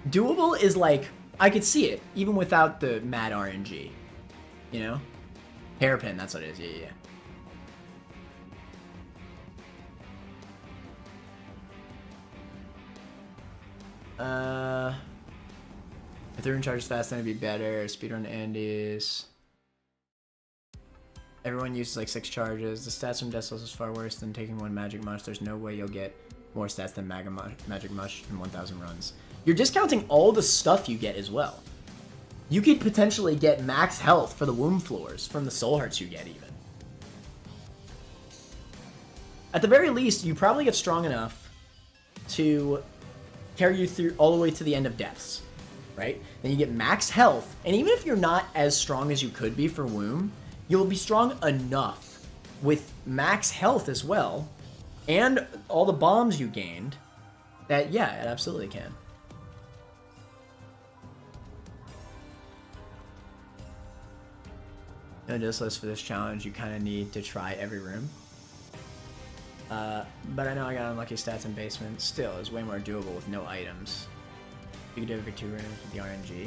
Doable is, like, I could see it, even without the mad RNG. You know? Hairpin, that's what it is. Yeah. If they're in charge fast, then it'd be better. Speedrun Andes. Everyone uses like 6 charges. The stats from Death Souls is far worse than taking 1 Magic Mush. There's no way you'll get more stats than Magic Mush in 1,000 runs. You're discounting all the stuff you get as well. You could potentially get max health for the womb floors from the soul hearts you get even. At the very least, you probably get strong enough to carry you through all the way to the end of deaths, right? Then you get max health, and even if you're not as strong as you could be for womb, you'll be strong enough with max health as well, and all the bombs you gained, that yeah, it absolutely can. No disc list for this challenge, you kind of need to try every room. But I know I got unlucky stats in basement. Still, it's way more doable with no items. You could do every 2 rooms with the RNG.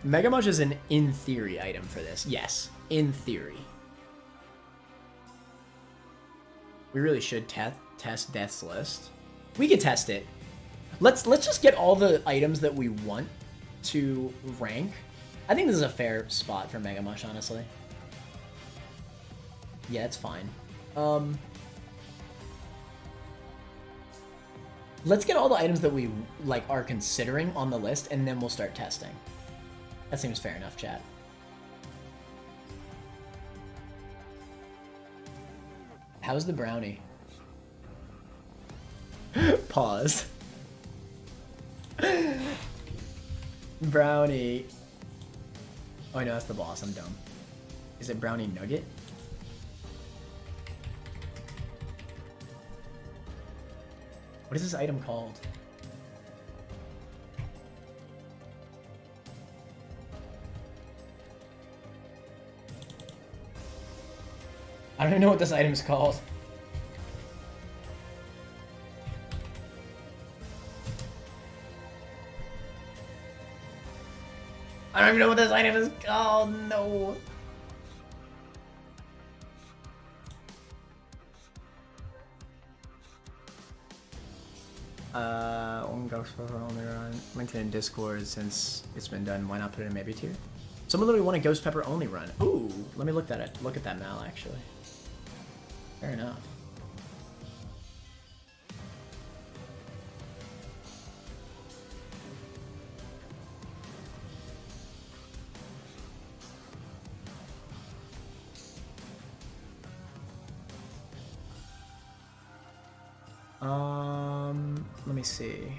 Mega Mush is an in theory item for this. Yes, in theory. We really should test Death's List. We could test it. Let's just get all the items that we want to rank. I think this is a fair spot for Mega Mush, honestly. Yeah, it's fine. Let's get all the items that we like are considering on the list, and then we'll start testing. That seems fair enough, chat. How's the brownie? Pause. Brownie. Oh, no, that's the boss. I'm dumb. Is it Brownie Nugget? What is this item called? I don't even know what this item is called. I don't even know what this item is called. No. One ghost pepper only run. Linked it in Discord since it's been done. Why not put it in maybe tier? Someone literally want a ghost pepper only run. Ooh, let me look at that Mal actually. Fair enough. Let me see.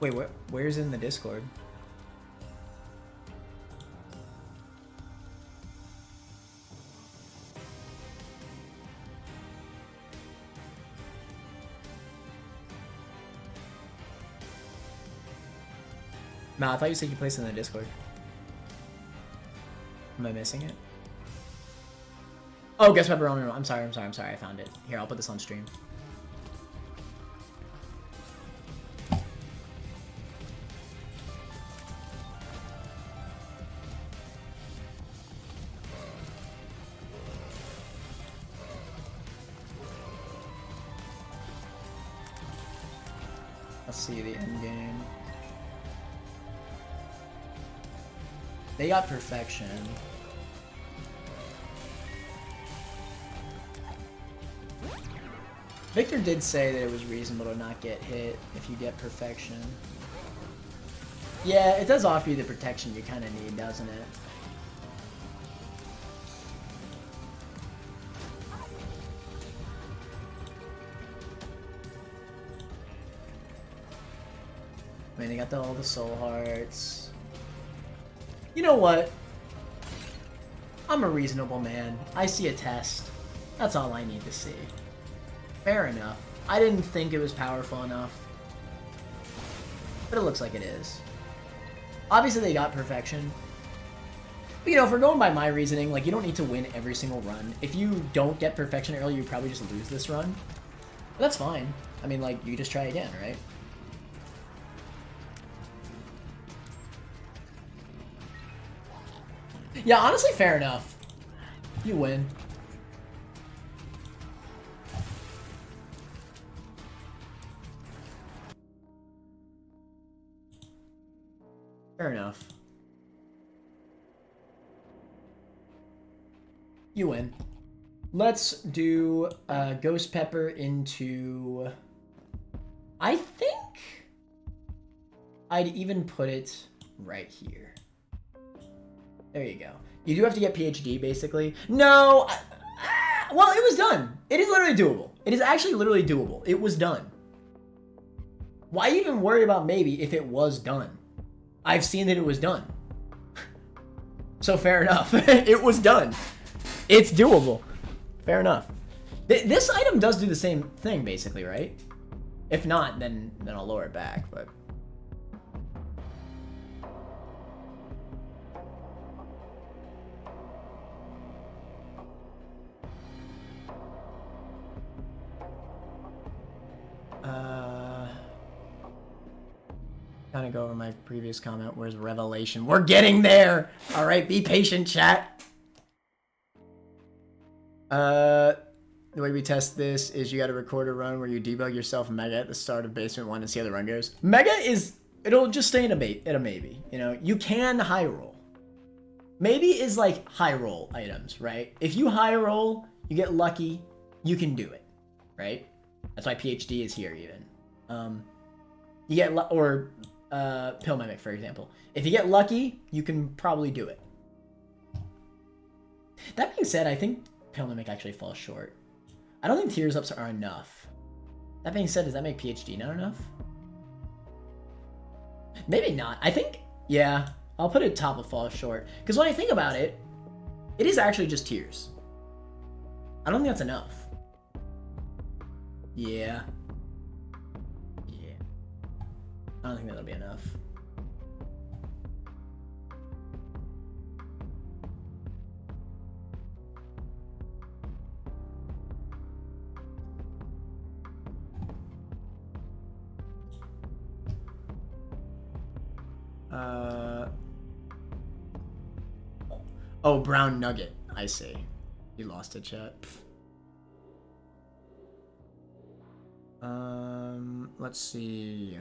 Wait, where's in the Discord? Nah, I thought you said you placed it in the Discord. Am I missing it? Oh, guess pepperoni. I'm sorry. I found it. Here, I'll put this on stream. Let's see the end game. They got perfection. Victor did say that it was reasonable to not get hit if you get perfection. Yeah, it does offer you the protection you kind of need, doesn't it? I mean, they got all the soul hearts. You know what? I'm a reasonable man. I see a test. That's all I need to see. Fair enough. I didn't think it was powerful enough. But it looks like it is. Obviously they got perfection. But, you know, if we're going by my reasoning, like, you don't need to win every single run. If you don't get perfection early, you probably just lose this run. But that's fine. I mean, like, you just try again, right? Yeah, honestly, fair enough. You win. Fair enough. You win. Let's do Ghost Pepper into... I think I'd even put it right here. There you go. You do have to get PhD, basically. No! Well, it was done. It is literally doable. It is actually literally doable. It was done. Why even worry about maybe if it was done? I've seen that it was done. So fair enough. It was done. It's doable. Fair enough. This item does do the same thing, basically, right? If not, then I'll lower it back, but... Kind of go over my previous comment. Where's Revelation? We're getting there! Alright, be patient, chat. The way we test this is you gotta record a run where you debug yourself Mega at the start of Basement 1 and see how the run goes. Mega is... It'll just stay in a maybe. You know, you can high roll. Maybe is like high roll items, right? If you high roll, you get lucky, you can do it, right? That's why PhD is here even. You get... Pill Mimic, for example. If you get lucky, you can probably do it. That being said, I think Pill Mimic actually falls short. I don't think Tears Ups are enough. That being said, does that make PhD not enough? Maybe not. I think, yeah, I'll put it top of fall short. Because when I think about it, it is actually just Tears. I don't think that's enough. Yeah. I don't think that'll be enough. Oh, Brown Nugget. I see. You lost it, chat. Let's see.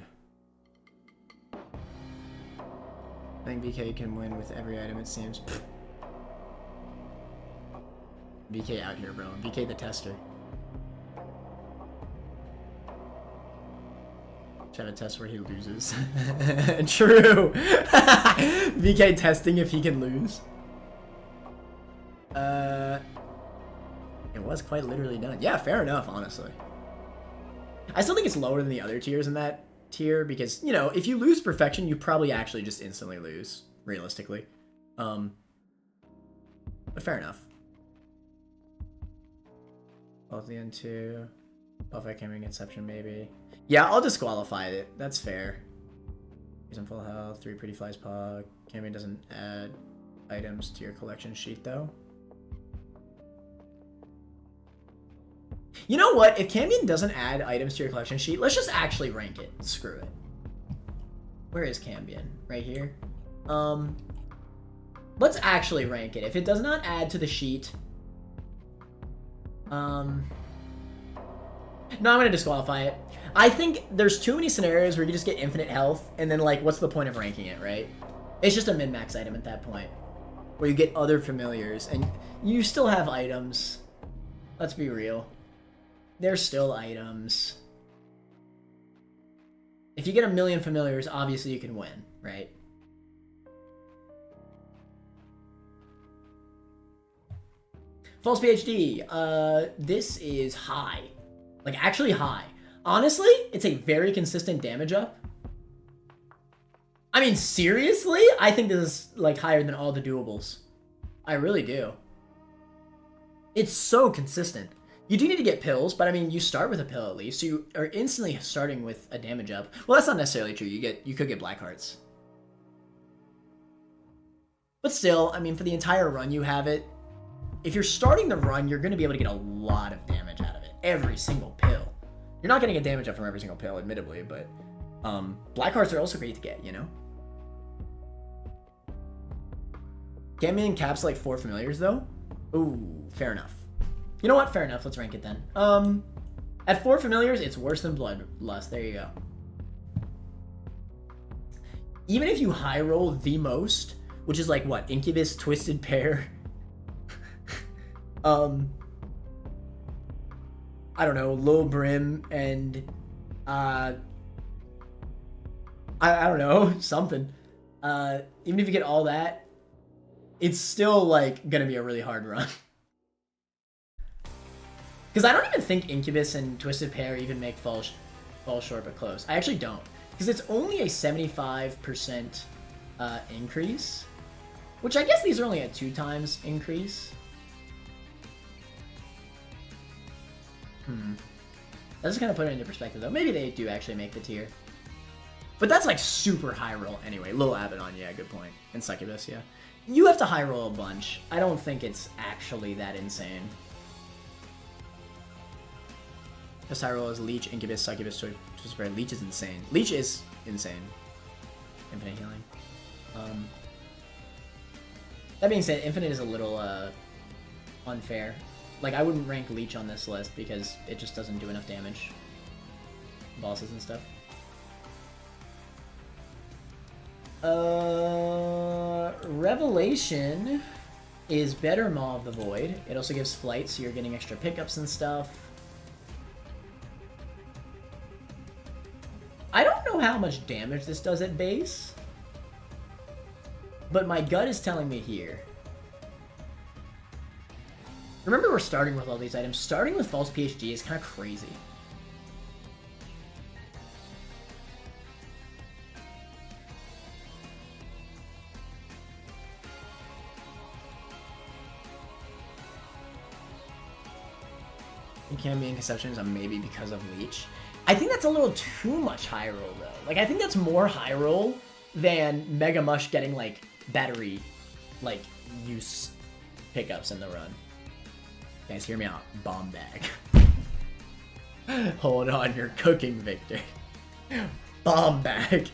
I think BK can win with every item, it seems. BK out here, bro. BK the tester. Should have a test where he loses. True! BK testing if he can lose. It was quite literally done. Yeah, fair enough, honestly. I still think it's lower than the other tiers in that tier because, you know, if you lose perfection, you probably actually just instantly lose, realistically. But fair enough. Both the end two. Buffet Camping Inception, maybe. Yeah, I'll disqualify it. That's fair. He's in full health. 3 Pretty Flies Pog. Camping doesn't add items to your collection sheet, though. You know what? If Cambion doesn't add items to your collection sheet, let's just actually rank it. Screw it. Where is Cambion? Right here? Let's actually rank it. If it does not add to the sheet... No, I'm gonna disqualify it. I think there's too many scenarios where you just get infinite health, and then like, what's the point of ranking it, right? It's just a min-max item at that point, where you get other familiars, and you still have items. Let's be real. There's still items. If you get 1,000,000 familiars, obviously you can win, right? False PhD. This is high. Like, actually high. Honestly, it's a very consistent damage up. I mean, seriously? I think this is, like, higher than all the doables. I really do. It's so consistent. You do need to get pills, but I mean, you start with a pill at least, so you are instantly starting with a damage up. Well, that's not necessarily true. You could get black hearts. But still, I mean, for the entire run you have it, if you're starting the run, you're going to be able to get a lot of damage out of it. Every single pill. You're not getting a damage up from every single pill, admittedly, but black hearts are also great to get, you know? Can't be in caps like 4 familiars, though? Ooh, fair enough. You know what? Fair enough. Let's rank it then. At 4 familiars, it's worse than Bloodlust. There you go. Even if you high roll the most, which is like, what? Incubus, Twisted Pair... I don't know, Low Brim, and, I don't know, something. Even if you get all that, it's still, like, gonna be a really hard run. Because I don't even think Incubus and Twisted Pair even make fall short but close. I actually don't. Because it's only a 75% increase. Which I guess these are only a 2 times increase. That just kind of put it into perspective, though. Maybe they do actually make the tier. But that's, like, super high roll anyway. Lil Abaddon, yeah, good point. And Succubus, yeah. You have to high roll a bunch. I don't think it's actually that insane. Just high roll is Leech, Incubus, Succubus, Twisted Pair. Leech is insane. Leech is insane. Infinite healing. That being said, Infinite is a little unfair. Like, I wouldn't rank Leech on this list because it just doesn't do enough damage. Bosses and stuff. Revelation is better Maw of the Void. It also gives flight, so you're getting extra pickups and stuff. I don't know how much damage this does at base, but my gut is telling me here. Remember, we're starting with all these items. Starting with False PhD is kind of crazy. It can be in Conception is a maybe because of Leech. I think that's a little too much high roll, though. Like, I think that's more high roll than Mega Mush getting, like, battery, like, use pickups in the run. Guys, hear me out. Bomb bag. Hold on, you're cooking, Victor. Bomb bag.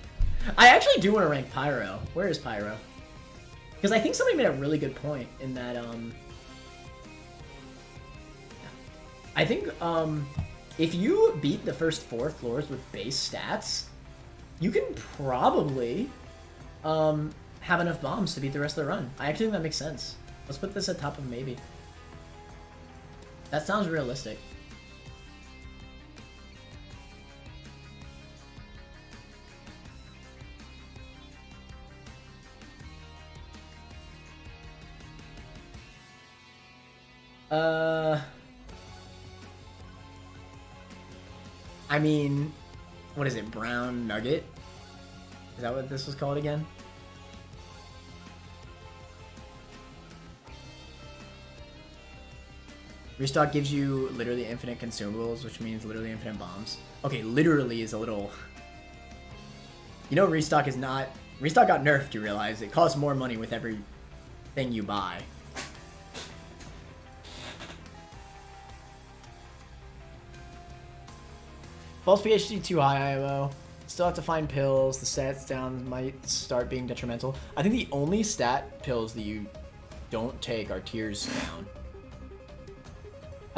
I actually do want to rank Pyro. Where is Pyro? Because I think somebody made a really good point in that, I think, if you beat the first 4 floors with base stats, you can probably, have enough bombs to beat the rest of the run. I actually think that makes sense. Let's put this at top of maybe. That sounds realistic. I mean, what is it? Brown Nugget? Is that what this was called again? Restock gives you literally infinite consumables, which means literally infinite bombs. Okay, literally is a little... You know, Restock is not... Restock got nerfed, you realize. It costs more money with every thing you buy. False PhD too high IMO. Still have to find pills. The stats down might start being detrimental. I think the only stat pills that you don't take are tears down.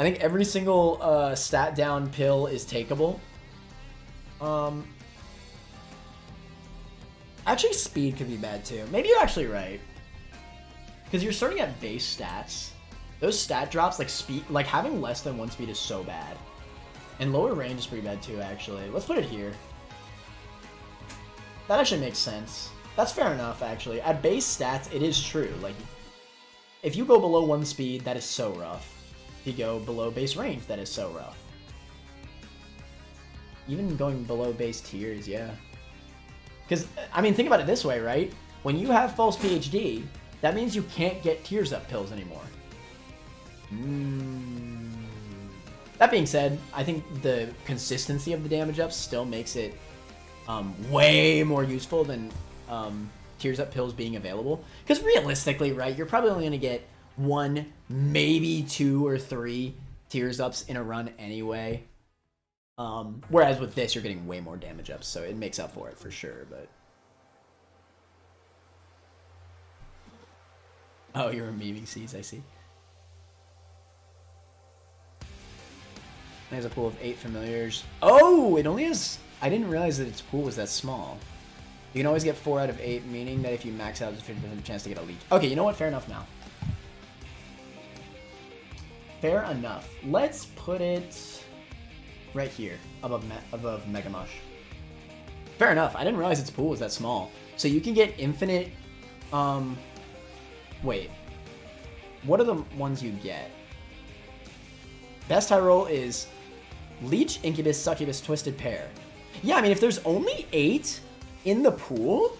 I think every single stat down pill is takeable. Actually, speed could be bad too. Maybe you're actually right. Because you're starting at base stats. Those stat drops, like speed, like having less than 1 speed is so bad. And lower range is pretty bad too, actually. Let's put it here. That actually makes sense. That's fair enough, actually. At base stats, it is true. Like, if you go below 1 speed, that is so rough. If you go below base range, that is so rough. Even going below base tiers, yeah. Because, I mean, think about it this way, right? When you have false PhD, that means you can't get tears up pills anymore. That being said, I think the consistency of the damage ups still makes it way more useful than tears up pills being available. Because realistically, right, you're probably only going to get 1, maybe 2 or 3 tears ups in a run anyway. Whereas with this, you're getting way more damage ups, so it makes up for it for sure, but... Oh, you're removing C's, I see. There's a pool of 8 familiars. Oh, it only has... I didn't realize that its pool was that small. You can always get 4 out of 8, meaning that if you max out, there's a 50% chance to get a leech. Okay, you know what? Fair enough now. Fair enough. Let's put it right here, above Mega Mush. Fair enough. I didn't realize its pool was that small. So you can get infinite... Wait. What are the ones you get? Best high roll is Leech, Incubus, Succubus, Twisted Pair. Yeah, I mean, if there's only 8 in the pool,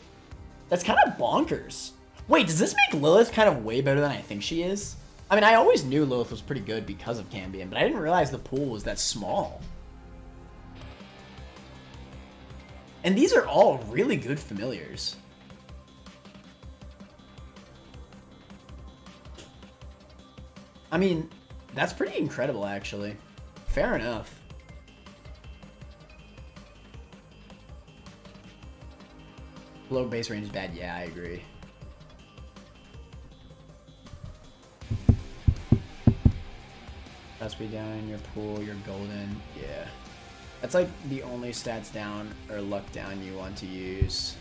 that's kind of bonkers. Wait, does this make Lilith kind of way better than I think she is? I mean, I always knew Lilith was pretty good because of Cambion, but I didn't realize the pool was that small. And these are all really good familiars. I mean, that's pretty incredible, actually. Fair enough. Low base range is bad. Yeah, I agree. Fast speed down, your pool, you're golden. Yeah. That's like the only stats down or luck down you want to use.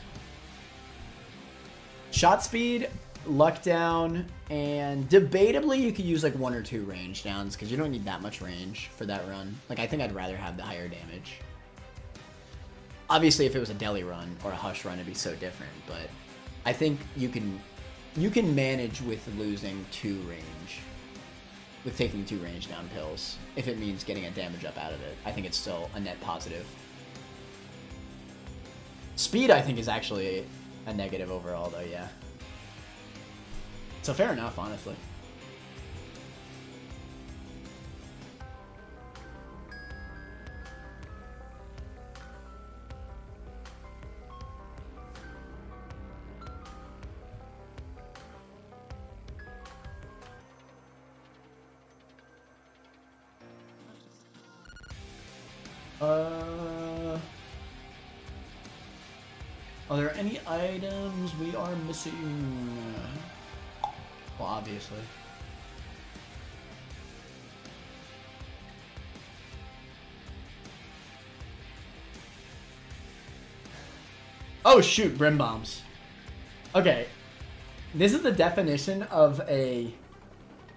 Shot speed, luck down, and debatably you could use like 1 or 2 range downs because you don't need that much range for that run. Like, I think I'd rather have the higher damage. Obviously, if it was a deli run or a hush run, it'd be so different, but I think you can manage with losing 2 range, with taking 2 range down pills, if it means getting a damage up out of it. I think it's still a net positive. Speed, I think, is actually a negative overall, though, yeah. So fair enough, honestly. Are there any items we are missing? Well, obviously. Oh shoot, brim bombs. Okay. This is the definition of a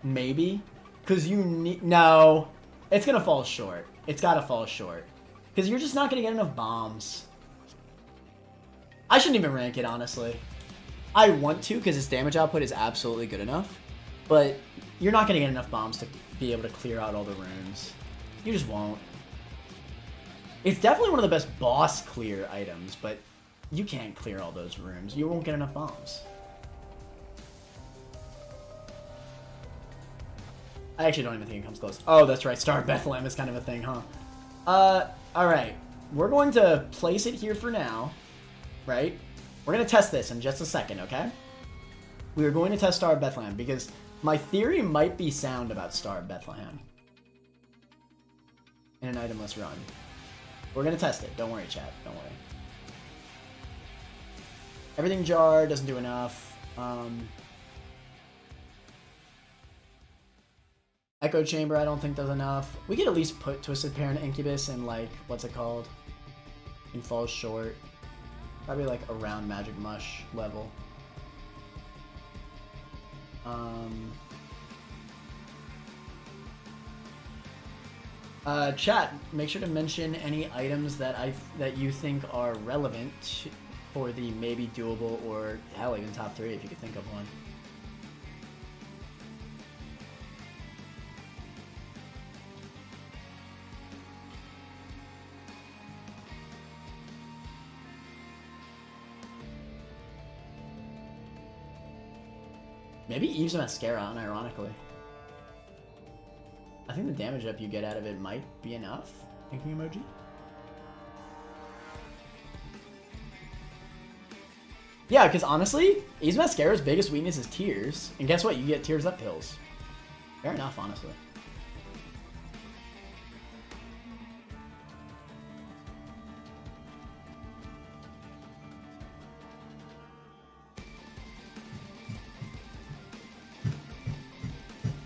maybe. Because you need... No. It's going to fall short. It's got to fall short. Because you're just not going to get enough bombs. I shouldn't even rank it, honestly. I want to, because its damage output is absolutely good enough. But you're not going to get enough bombs to be able to clear out all the rooms. You just won't. It's definitely one of the best boss clear items, but you can't clear all those rooms. You won't get enough bombs. I actually don't even think it comes close. Oh, that's right. Star of Bethlehem is kind of a thing, huh? Alright. We're going to place it here for now. Right? We're going to test this in just a second, okay? We are going to test Star of Bethlehem because my theory might be sound about Star of Bethlehem. In an itemless run. We're going to test it. Don't worry, chat. Don't worry. Everything jar doesn't do enough. I Echo Chamber, I don't think does enough. We could at least put Twisted Pair and Incubus and like, what's it called? And falls short. Probably like around Magic Mush level. Chat, make sure to mention any items that you think are relevant for the maybe doable or hell even top 3 if you could think of one. Maybe Eve's Mascara, unironically. I think the damage up you get out of it might be enough. Thinking emoji? Yeah, because honestly, Eve's Mascara's biggest weakness is tears. And guess what? You get tears up pills. Fair enough, honestly.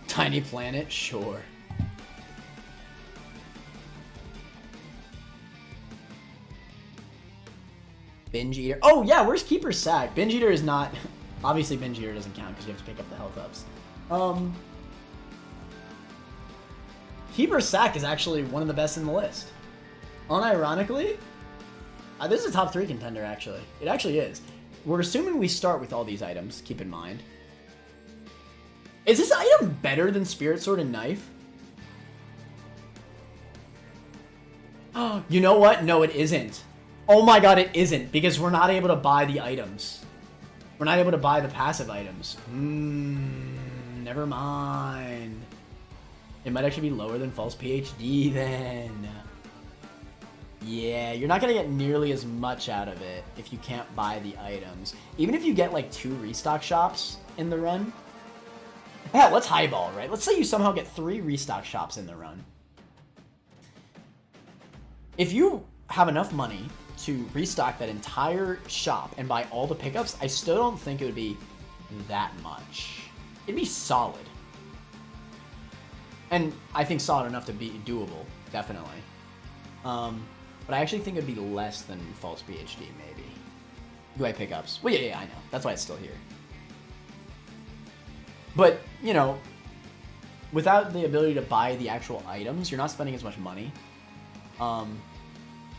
Tiny Planet, sure. Binge Eater. Oh yeah, where's Keeper Sack? Binge Eater is not... Obviously Binge Eater doesn't count because you have to pick up the health ups. Keeper Sack is actually one of the best in the list. Unironically, this is a top 3 contender actually. It actually is. We're assuming we start with all these items, keep in mind. Is this item better than Spirit Sword and Knife? Oh, you know what? No, it isn't. Oh my god, it isn't, because we're not able to buy the items. We're not able to buy the passive items. Never mind. It might actually be lower than False PhD then. Yeah, you're not going to get nearly as much out of it if you can't buy the items. Even if you get like 2 restock shops in the run. Yeah, let's highball, right? Let's say you somehow get 3 restock shops in the run. If you have enough money to restock that entire shop and buy all the pickups, I still don't think it would be that much. It'd be solid. And I think solid enough to be doable, definitely. But I actually think it'd be less than False PhD, maybe. UI pickups. Well, yeah, I know. That's why it's still here. But, you know, without the ability to buy the actual items, you're not spending as much money. So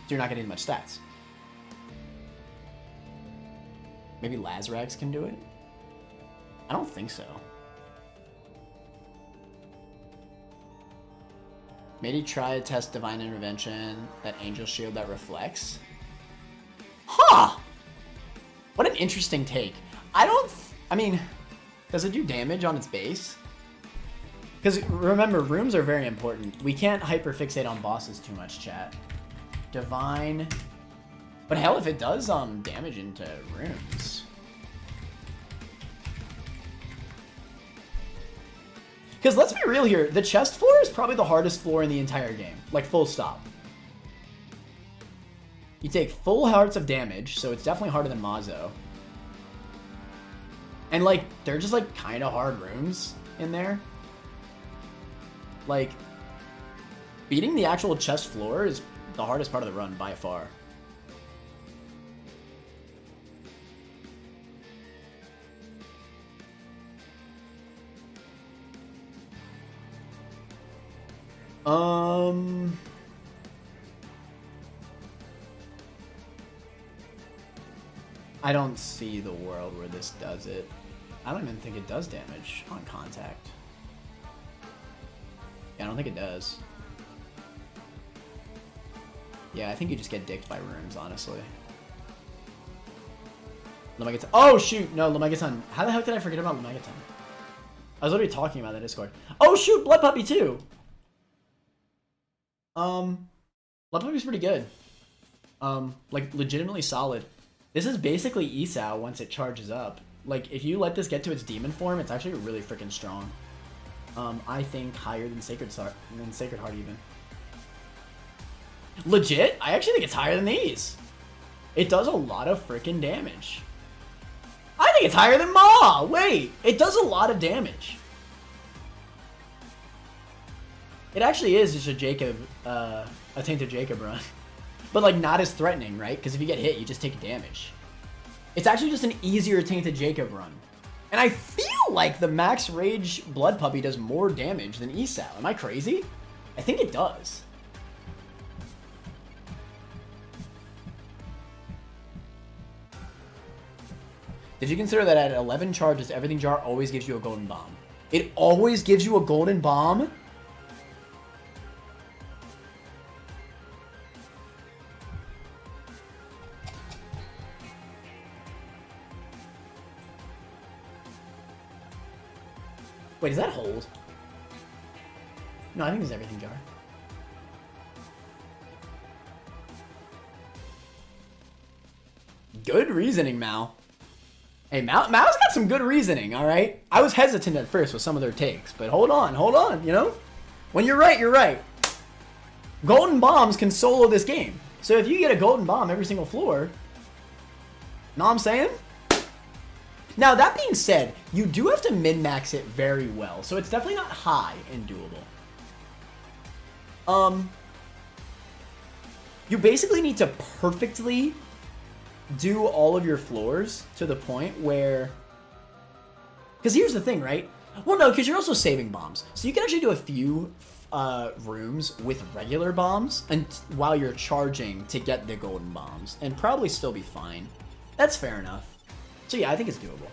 you're not getting as much stats. Maybe Lazrax can do it? I don't think so. Maybe try to test Divine Intervention, that Angel Shield that reflects. Huh! What an interesting take. I mean, does it do damage on its base? Because remember, rooms are very important. We can't hyperfixate on bosses too much, chat. Divine. But hell, if it does damage into rooms. Because let's be real here, the chest floor is probably the hardest floor in the entire game. Like, full stop. You take full hearts of damage, so it's definitely harder than Mazo. And, like, they're just, like, kind of hard rooms in there. Like, beating the actual chest floor is the hardest part of the run by far. I don't see the world where this does it. I don't even think it does damage on contact. Yeah, I don't think it does. Yeah, I think you just get dicked by rooms, honestly. Lemegeton. Oh, shoot! No, Lemegeton. How the hell did I forget about Lemegeton? I was literally talking about that in Discord. Oh, shoot! Blood Puppy, too! Blood Puppy's pretty good. Like, legitimately solid. This is basically Isao once it charges up. Like, if you let this get to its demon form, it's actually really freaking strong. I think higher than Sacred Heart even. Legit? I actually think it's higher than these. It does a lot of freaking damage. I think it's higher than Ma! Wait! It does a lot of damage. It actually is just a Tainted Jacob run. But, like, not as threatening, right? Because if you get hit, you just take damage. It's actually just an easier Tainted Jacob run. And I feel like the Max Rage Blood Puppy does more damage than ESAL. Am I crazy? I think it does. Did you consider that at 11 charges, Everything Jar always gives you a Golden Bomb? It always gives you a Golden Bomb? Wait, does that hold? No, I think it's Everything Jar. Good reasoning, Mal. Hey, Mal's got some good reasoning, all right? I was hesitant at first with some of their takes, but hold on, you know? When you're right, you're right. Golden Bombs can solo this game. So if you get a Golden Bomb every single floor, know what I'm saying? Now, that being said, you do have to min-max it very well, so it's definitely not high and doable. You basically need to perfectly do all of your floors to the point where... Because here's the thing, right? Well, no, because you're also saving bombs. So you can actually do a few rooms with regular bombs and while you're charging to get the golden bombs and probably still be fine. That's fair enough. So yeah, I think it's doable.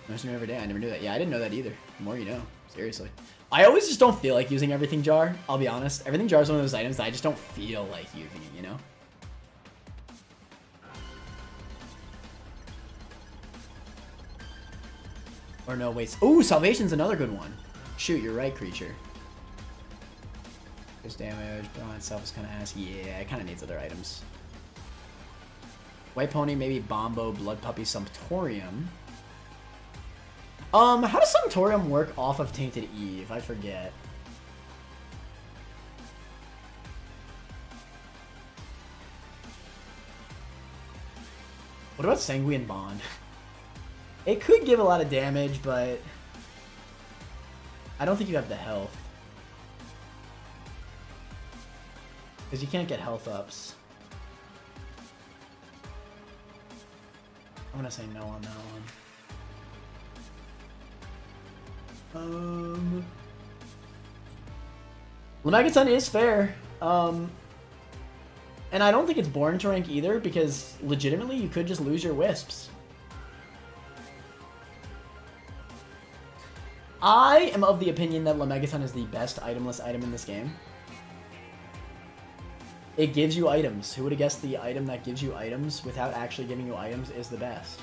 Most new every day. I never knew that. Yeah, I didn't know that either. The more you know. Seriously. I always just don't feel like using Everything Jar. I'll be honest. Everything Jar is one of those items that I just don't feel like using it, you know? Or no, wait. Ooh, Salvation's another good one. Shoot, you're right, creature. There's damage, but on itself is kind of ass. Yeah, it kind of needs other items. White Pony, maybe Bombo, Blood Puppy, Sumptorium. How does Sumptorium work off of Tainted Eve? I forget. What about Sanguine Bond? It could give a lot of damage, but I don't think you have the health. Because you can't get health ups. I'm gonna say no on that one. Lemegaton is fair. And I don't think it's boring to rank either, because legitimately you could just lose your Wisps. I am of the opinion that Lemegaton is the best itemless item in this game. It gives you items. Who would have guessed the item that gives you items without actually giving you items is the best?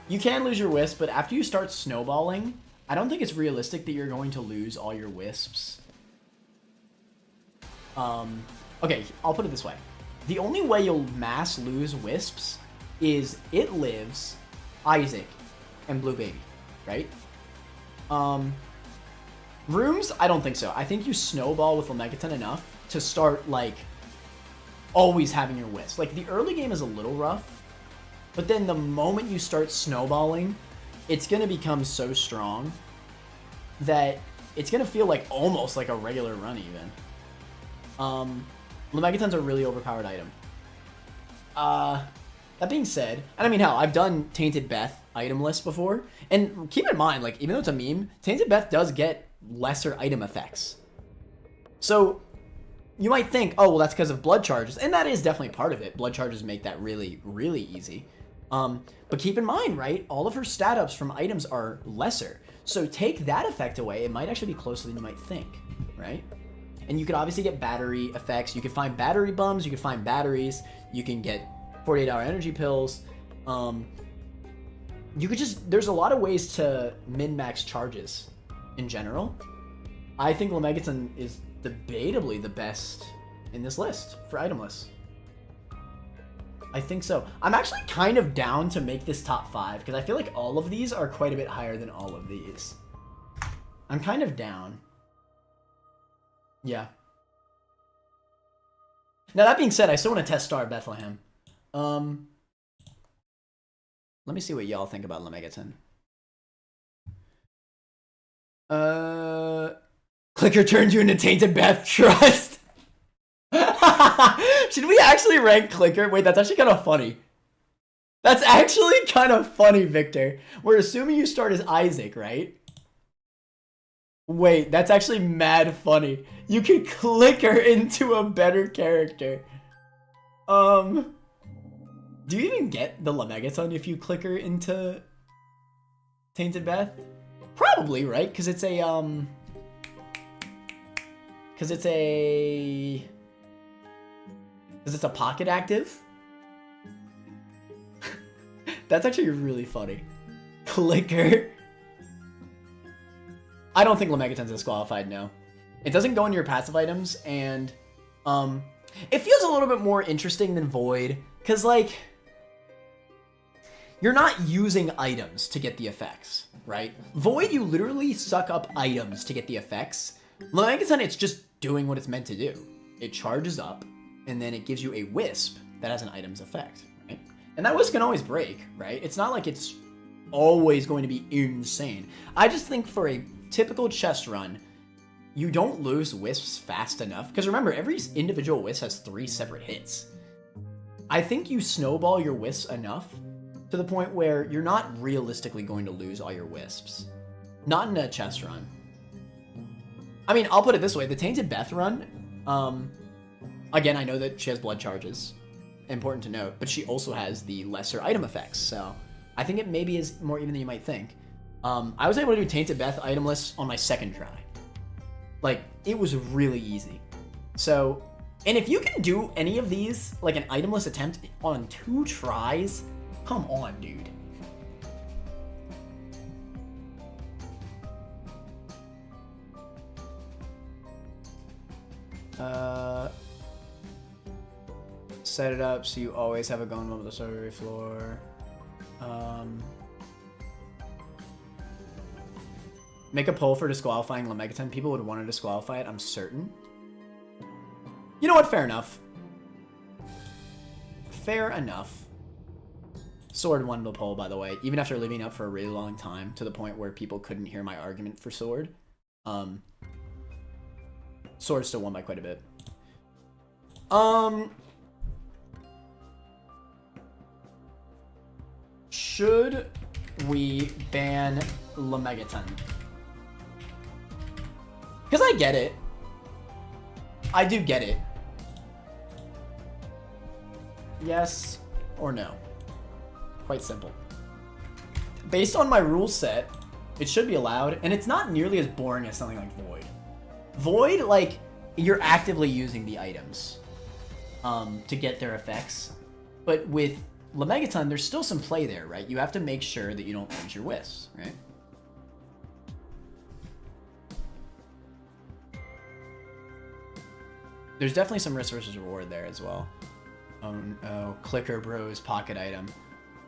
You can lose your Wisp, but after you start snowballing, I don't think it's realistic that you're going to lose all your Wisps. Okay, I'll put it this way. The only way you'll mass lose Wisps is It Lives, Isaac, and Blue Baby, right? Rooms, I don't think so. I think you snowball with Lemegaton enough to start, like, always having your Wisp. Like, the early game is a little rough, but then the moment you start snowballing, it's going to become so strong that it's going to feel like almost like a regular run even. Lemegaton's a really overpowered item. That being said, and I mean, hell, I've done Tainted Beth item lists before, and keep in mind, like, even though it's a meme, Tainted Beth does get lesser item effects. So you might think, oh, well, that's because of blood charges, and that is definitely part of it. Blood charges make that really, really easy. But keep in mind, right, all of her stat ups from items are lesser. So take that effect away, it might actually be closer than you might think, right? And you could obviously get battery effects. You could find battery bums, you could find batteries, you can get 48-hour energy pills. You could just, there's a lot of ways to min-max charges in general. I think Lemegaton is debatably the best in this list for item lists. I think so. I'm actually kind of down to make this top 5 because I feel like all of these are quite a bit higher than all of these. I'm kind of down. Yeah. Now, that being said, I still want to test Star Bethlehem. Let me see what y'all think about Lemegaton. Clicker turned you into Tainted Beth. Trust. Should we actually rank Clicker? Wait, that's actually kind of funny. That's actually kind of funny, Victor. We're assuming you start as Isaac, right? Wait, that's actually mad funny. You can Clicker into a better character. Do you even get the Lemegeton if you Clicker into Tainted Beth? Probably, right? Because it's a pocket active. That's actually really funny. Clicker. I don't think Lemegeton's disqualified, no. It doesn't go into your passive items, and it feels a little bit more interesting than Void, because, like, you're not using items to get the effects, right? Void, you literally suck up items to get the effects. Lemegeton, it's just doing what it's meant to do. It charges up, and then it gives you a wisp that has an item's effect, right? And that wisp can always break, right? It's not like it's always going to be insane. I just think for a typical chest run, you don't lose wisps fast enough. Because remember, every individual wisp has 3 separate hits. I think you snowball your wisps enough to the point where you're not realistically going to lose all your wisps. Not in a chest run. I mean, I'll put it this way. The Tainted Beth run, again, I know that she has blood charges. Important to note. But she also has the lesser item effects. So I think it maybe is more even than you might think. I was able to do Tainted Beth itemless on my 2nd try. Like, it was really easy. So, and if you can do any of these, like an itemless attempt on 2 tries, come on, dude. Set it up so you always have a gun over the survey floor. Make a poll for disqualifying Lemegeton. People would want to disqualify it, I'm certain. You know what? Fair enough. Fair enough. Sword won the poll, by the way, even after leaving up for a really long time, to the point where people couldn't hear my argument for Sword. Sword still won by quite a bit. Should we ban Lemegeton? Because I get it. I do get it. Yes or no. Quite simple. Based on my rule set, it should be allowed, and it's not nearly as boring as something like Void. Void, like, you're actively using the items to get their effects. But with Lemegeton, there's still some play there, right? You have to make sure that you don't lose your wisps, right? There's definitely some risk versus reward there as well. Oh, Clicker Bros pocket item.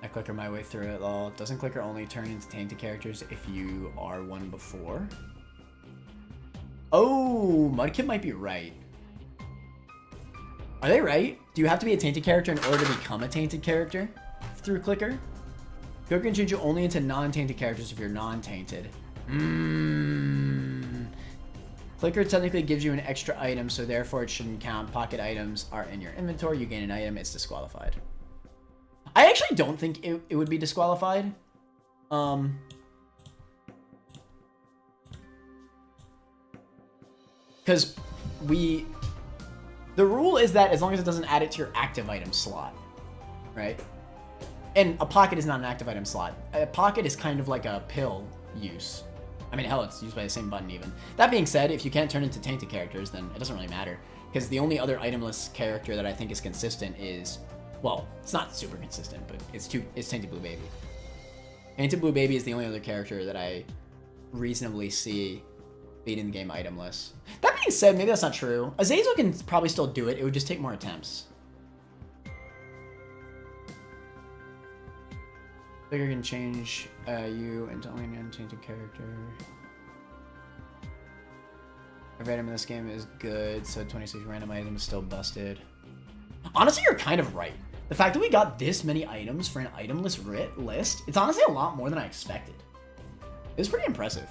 I clicker my way through it all. Doesn't Clicker only turn into tainted characters if you are one before? Oh, Mudkip might be right. Are they right? Do you have to be a tainted character in order to become a tainted character through Clicker? Clicker can change you only into non-tainted characters if you're non-tainted. Clicker technically gives you an extra item, so therefore it shouldn't count. Pocket items are in your inventory. You gain an item, it's disqualified. I actually don't think it would be disqualified. Because the rule is that as long as it doesn't add it to your active item slot, right? And a pocket is not an active item slot. A pocket is kind of like a pill use. I mean, hell, it's used by the same button even. That being said, if you can't turn into tainted characters, then it doesn't really matter. Because the only other itemless character that I think is consistent is, well, it's not super consistent, but it's Tainted Blue Baby. Tainted Blue Baby is the only other character that I reasonably see beating the game itemless. That being said, maybe that's not true. Azazel can probably still do it. It would just take more attempts. Figure can change you into only an untainted character. Every item in this game is good, so 26 random item is still busted. Honestly, you're kind of right. The fact that we got this many items for an itemless list, it's honestly a lot more than I expected. It's pretty impressive.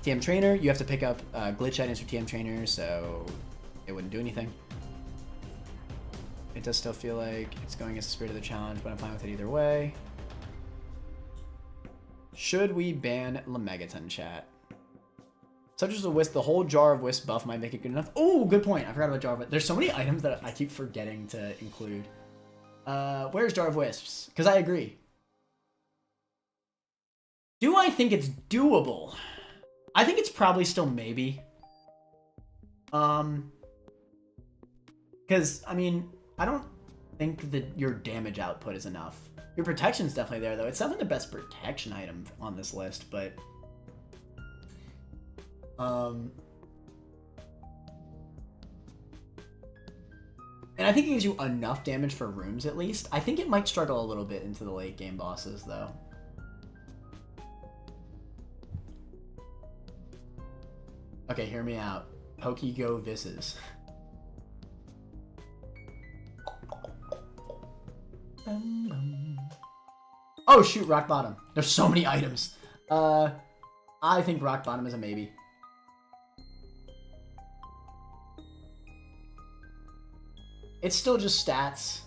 TM Trainer, you have to pick up glitch items for TM Trainer, so it wouldn't do anything. It does still feel like it's going against the spirit of the challenge, but I'm fine with it either way. Should we ban Lemegaton, chat? Such as a wisp, the whole jar of wisp buff might make it good enough. Oh, good point. I forgot about jar of wisp. There's so many items that I keep forgetting to include. Where's jar of wisps? Because I agree. Do I think it's doable? I think it's probably still maybe. Because, I mean, I don't think that your damage output is enough. Your protection's definitely there, though. It's definitely the best protection item on this list, but... And I think it gives you enough damage for rooms, at least. I think it might struggle a little bit into the late game bosses, though. Okay, hear me out. Pokego Visses. Oh shoot, Rock Bottom. There's so many items. I think Rock Bottom is a maybe. It's still just stats.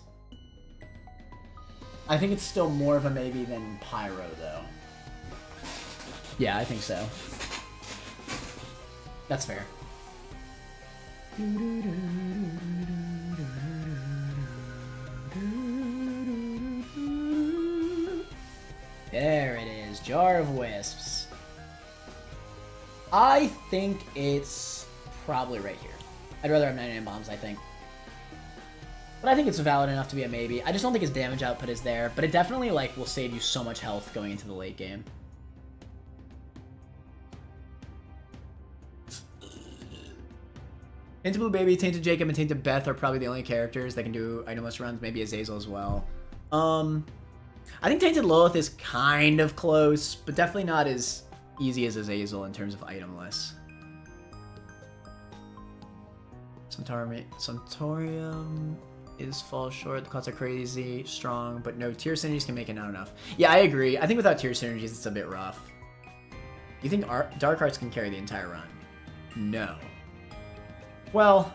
I think it's still more of a maybe than Pyro, though. Yeah, I think so. That's fair. There it is, Jar of Wisps. I think it's probably right here. I'd rather have 99 bombs, I think. But I think it's valid enough to be a maybe. I just don't think his damage output is there, but it definitely like will save you so much health going into the late game. Tainted Blue Baby, Tainted Jacob, and Tainted Beth are probably the only characters that can do itemless runs, maybe Azazel as well. I think Tainted Lilith is kind of close, but definitely not as easy as Azazel in terms of itemless. Santorium is fall short. The class are crazy, strong, but no tier synergies can make it not enough. Yeah, I agree. I think without tier synergies, it's a bit rough. You think Dark Arts can carry the entire run? No. Well...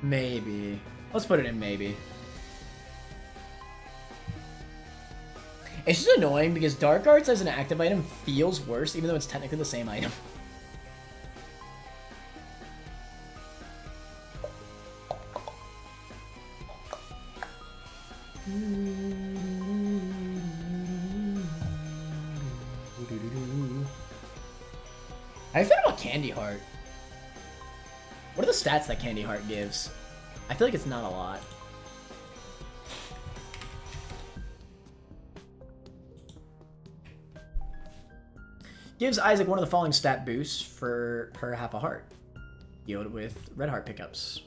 maybe. Let's put it in maybe. It's just annoying because Dark Arts as an active item feels worse even though it's technically the same item. How do you feel about Candy Heart? What are the stats that Candy Heart gives? I feel like it's not a lot. Gives Isaac one of the following stat boosts for per half a heart. Yielded with red heart pickups.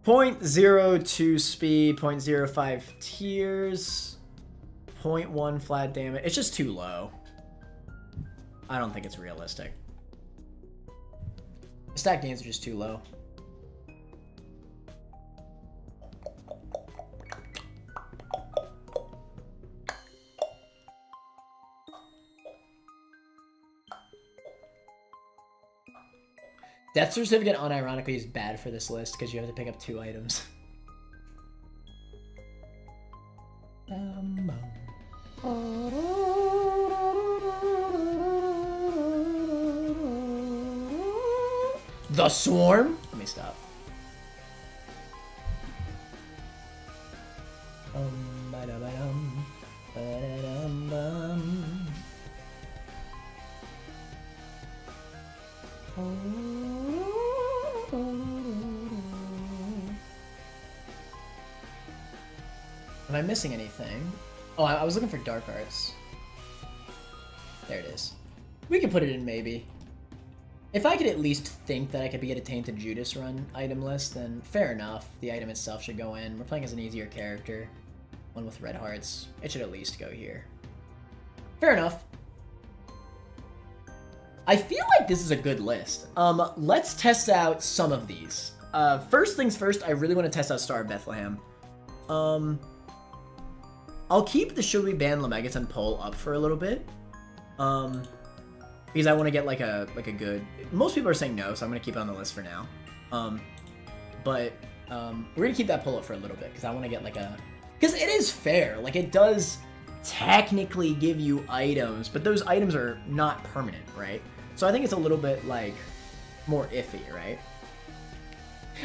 0.02 speed, 0.05 tears, 0.1 flat damage. It's just too low. I don't think it's realistic. Stat gains are just too low. Death Certificate unironically is bad for this list because you have to pick up 2 items. The Swarm? Let me stop. Am I missing anything? Oh, I was looking for Dark Arts. There it is. We can put it in maybe. If I could at least think that I could get a Tainted Judas run item list, then fair enough. The item itself should go in. We're playing as an easier character. One with red hearts. It should at least go here. Fair enough. I feel like this is a good list. Let's test out some of these. first things first, I really want to test out Star of Bethlehem. I'll keep the Should We Ban Lemegeton poll up for a little bit. Because I want to get like a good... Most people are saying no, so I'm going to keep it on the list for now. But we're going to keep that poll up for a little bit, because I want to get like a... Because it is fair. Like, it does technically give you items, but those items are not permanent, right? So I think it's a little bit, like, more iffy, right?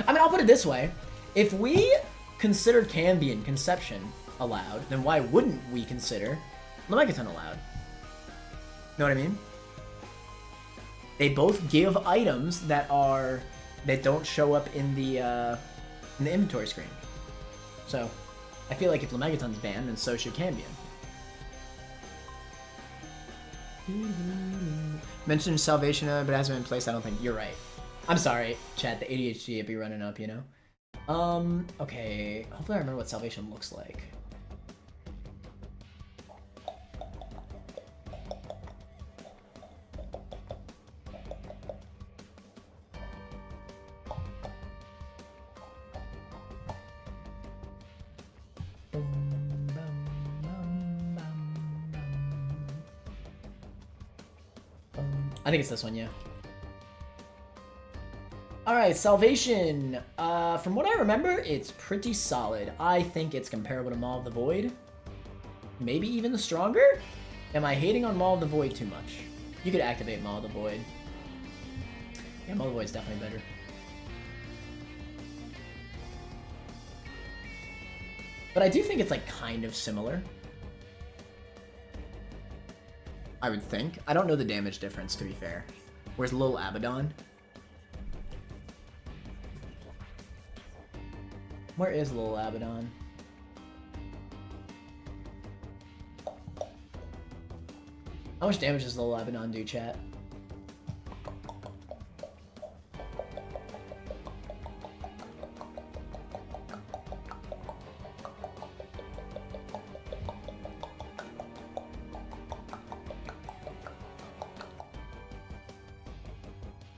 I mean, I'll put it this way. If we considered Cambion Conception allowed, then why wouldn't we consider Lemegeton allowed? Know what I mean? They both give items that don't show up in the inventory screen. So, I feel like if Lemegeton's banned, then so should Cambion. Mentioned Salvation, but it hasn't been in place. I don't think you're right. I'm sorry, chat. The ADHD would be running up, you know. Okay. Hopefully, I remember what Salvation looks like. I think it's this one, yeah. Alright, Salvation. From what I remember, it's pretty solid. I think it's comparable to Maw of the Void. Maybe even the stronger? Am I hating on Maw of the Void too much? You could activate Maw of the Void. Yeah, Maw of the Void's definitely better. But I do think it's, like, kind of similar. I would think. I don't know the damage difference, to be fair. Where's Lil Abaddon? Where is Lil Abaddon? How much damage does Lil Abaddon do, chat?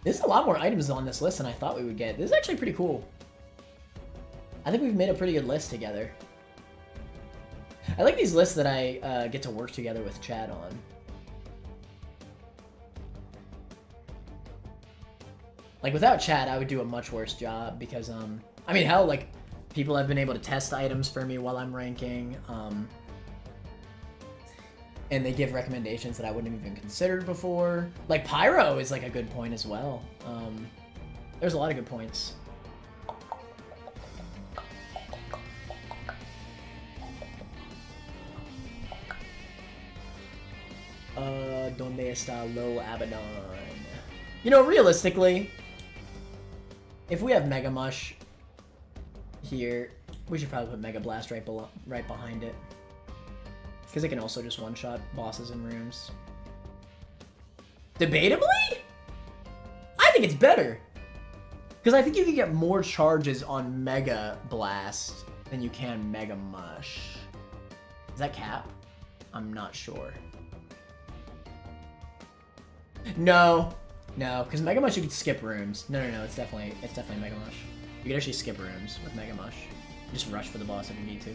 There's a lot more items on this list than I thought we would get. This is actually pretty cool. I think we've made a pretty good list together. I like these lists that I get to work together with Chad on. Like, without Chad, I would do a much worse job because, I mean, hell, like, people have been able to test items for me while I'm ranking, and they give recommendations that I wouldn't have even considered before. Like, Pyro is, like, a good point as well. There's a lot of good points. Donde está Lil Abaddon? You know, realistically, if we have Mega Mush here, we should probably put Mega Blast right behind it. Because it can also just one-shot bosses and rooms. Debatably? I think it's better. Because I think you can get more charges on Mega Blast than you can Mega Mush. Is that cap? I'm not sure. No. No, because Mega Mush you could skip rooms. No, it's definitely Mega Mush. You could actually skip rooms with Mega Mush. Just rush for the boss if you need to.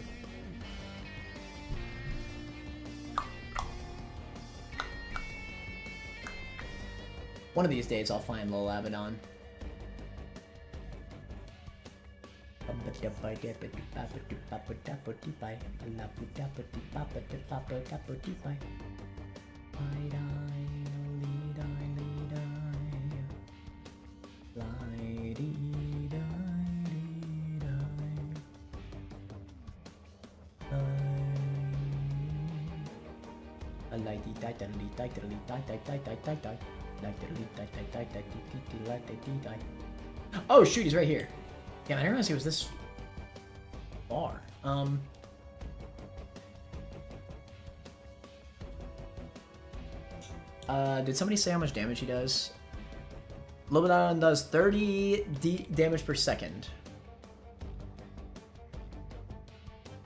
One of these days I'll find Lil Abaddon. Oh shoot, he's right here. Yeah, I didn't realize he was this far. Did somebody say how much damage he does? Lobodon does 30 damage per second.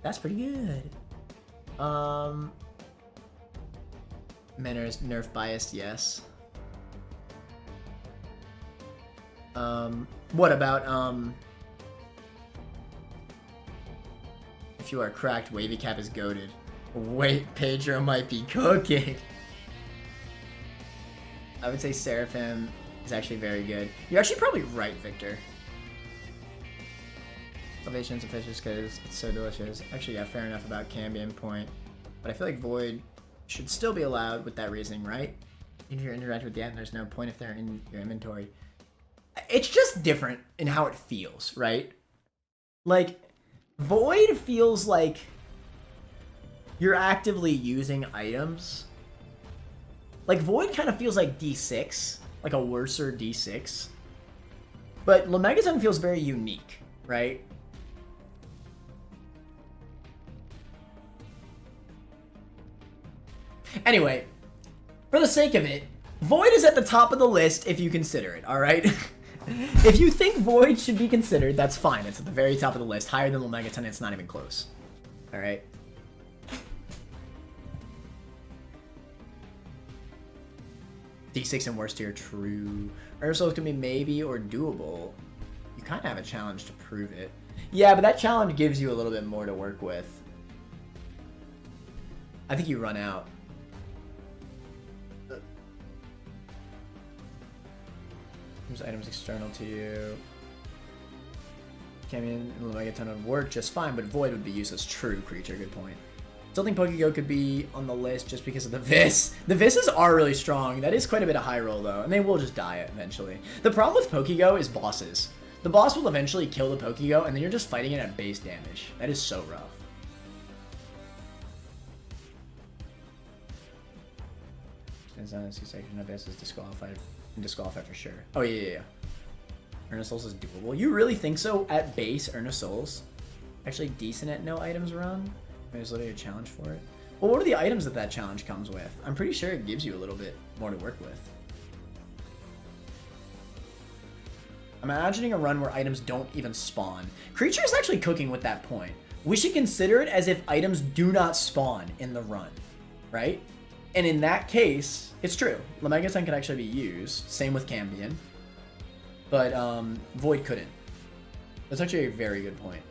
That's pretty good. Manner is nerf biased, yes. What about, if you are cracked, Wavy Cap is goated. Wait, Pedro might be cooking. I would say Seraphim is actually very good. You're actually probably right, Victor. Salvation's officious because it's so delicious. Actually, yeah, fair enough about Cambion Point. But I feel like Void should still be allowed with that reasoning, right? If you're interacting with the item, there's no point if they're in your inventory. It's just different in how it feels, right? Like, Void feels like you're actively using items. Like, Void kind of feels like D6, like a worser D6. But Lemegaton feels very unique, right? Anyway, for the sake of it, Void is at the top of the list if you consider it, alright? If you think Void should be considered, that's fine. It's at the very top of the list. Higher than Lemegaton, it's not even close. Alright? D6 and worse tier, true. Ursul can be maybe or doable. You kind of have a challenge to prove it. Yeah, but that challenge gives you a little bit more to work with. I think you run out. Use items external to you. Cambion and Lemegaton would work just fine, but Void would be useless. True, creature. Good point. Still think Pokego could be on the list just because of the Vis. The Visses are really strong. That is quite a bit of high roll, though, and they will just die eventually. The problem with Pokego is bosses. The boss will eventually kill the Pokego, and then you're just fighting it at base damage. That is so rough. C-section of S is disqualified for sure. Oh, yeah. Earnest Souls is doable. You really think so? At base, Earnest Souls? Actually decent at no items run? There's literally a challenge for it. Well, what are the items that challenge comes with? I'm pretty sure it gives you a little bit more to work with. I'm imagining a run where items don't even spawn. Creature is actually cooking with that point. We should consider it as if items do not spawn in the run, right? And in that case, it's true. Lemegaton could actually be used. Same with Cambion. But Void couldn't. That's actually a very good point.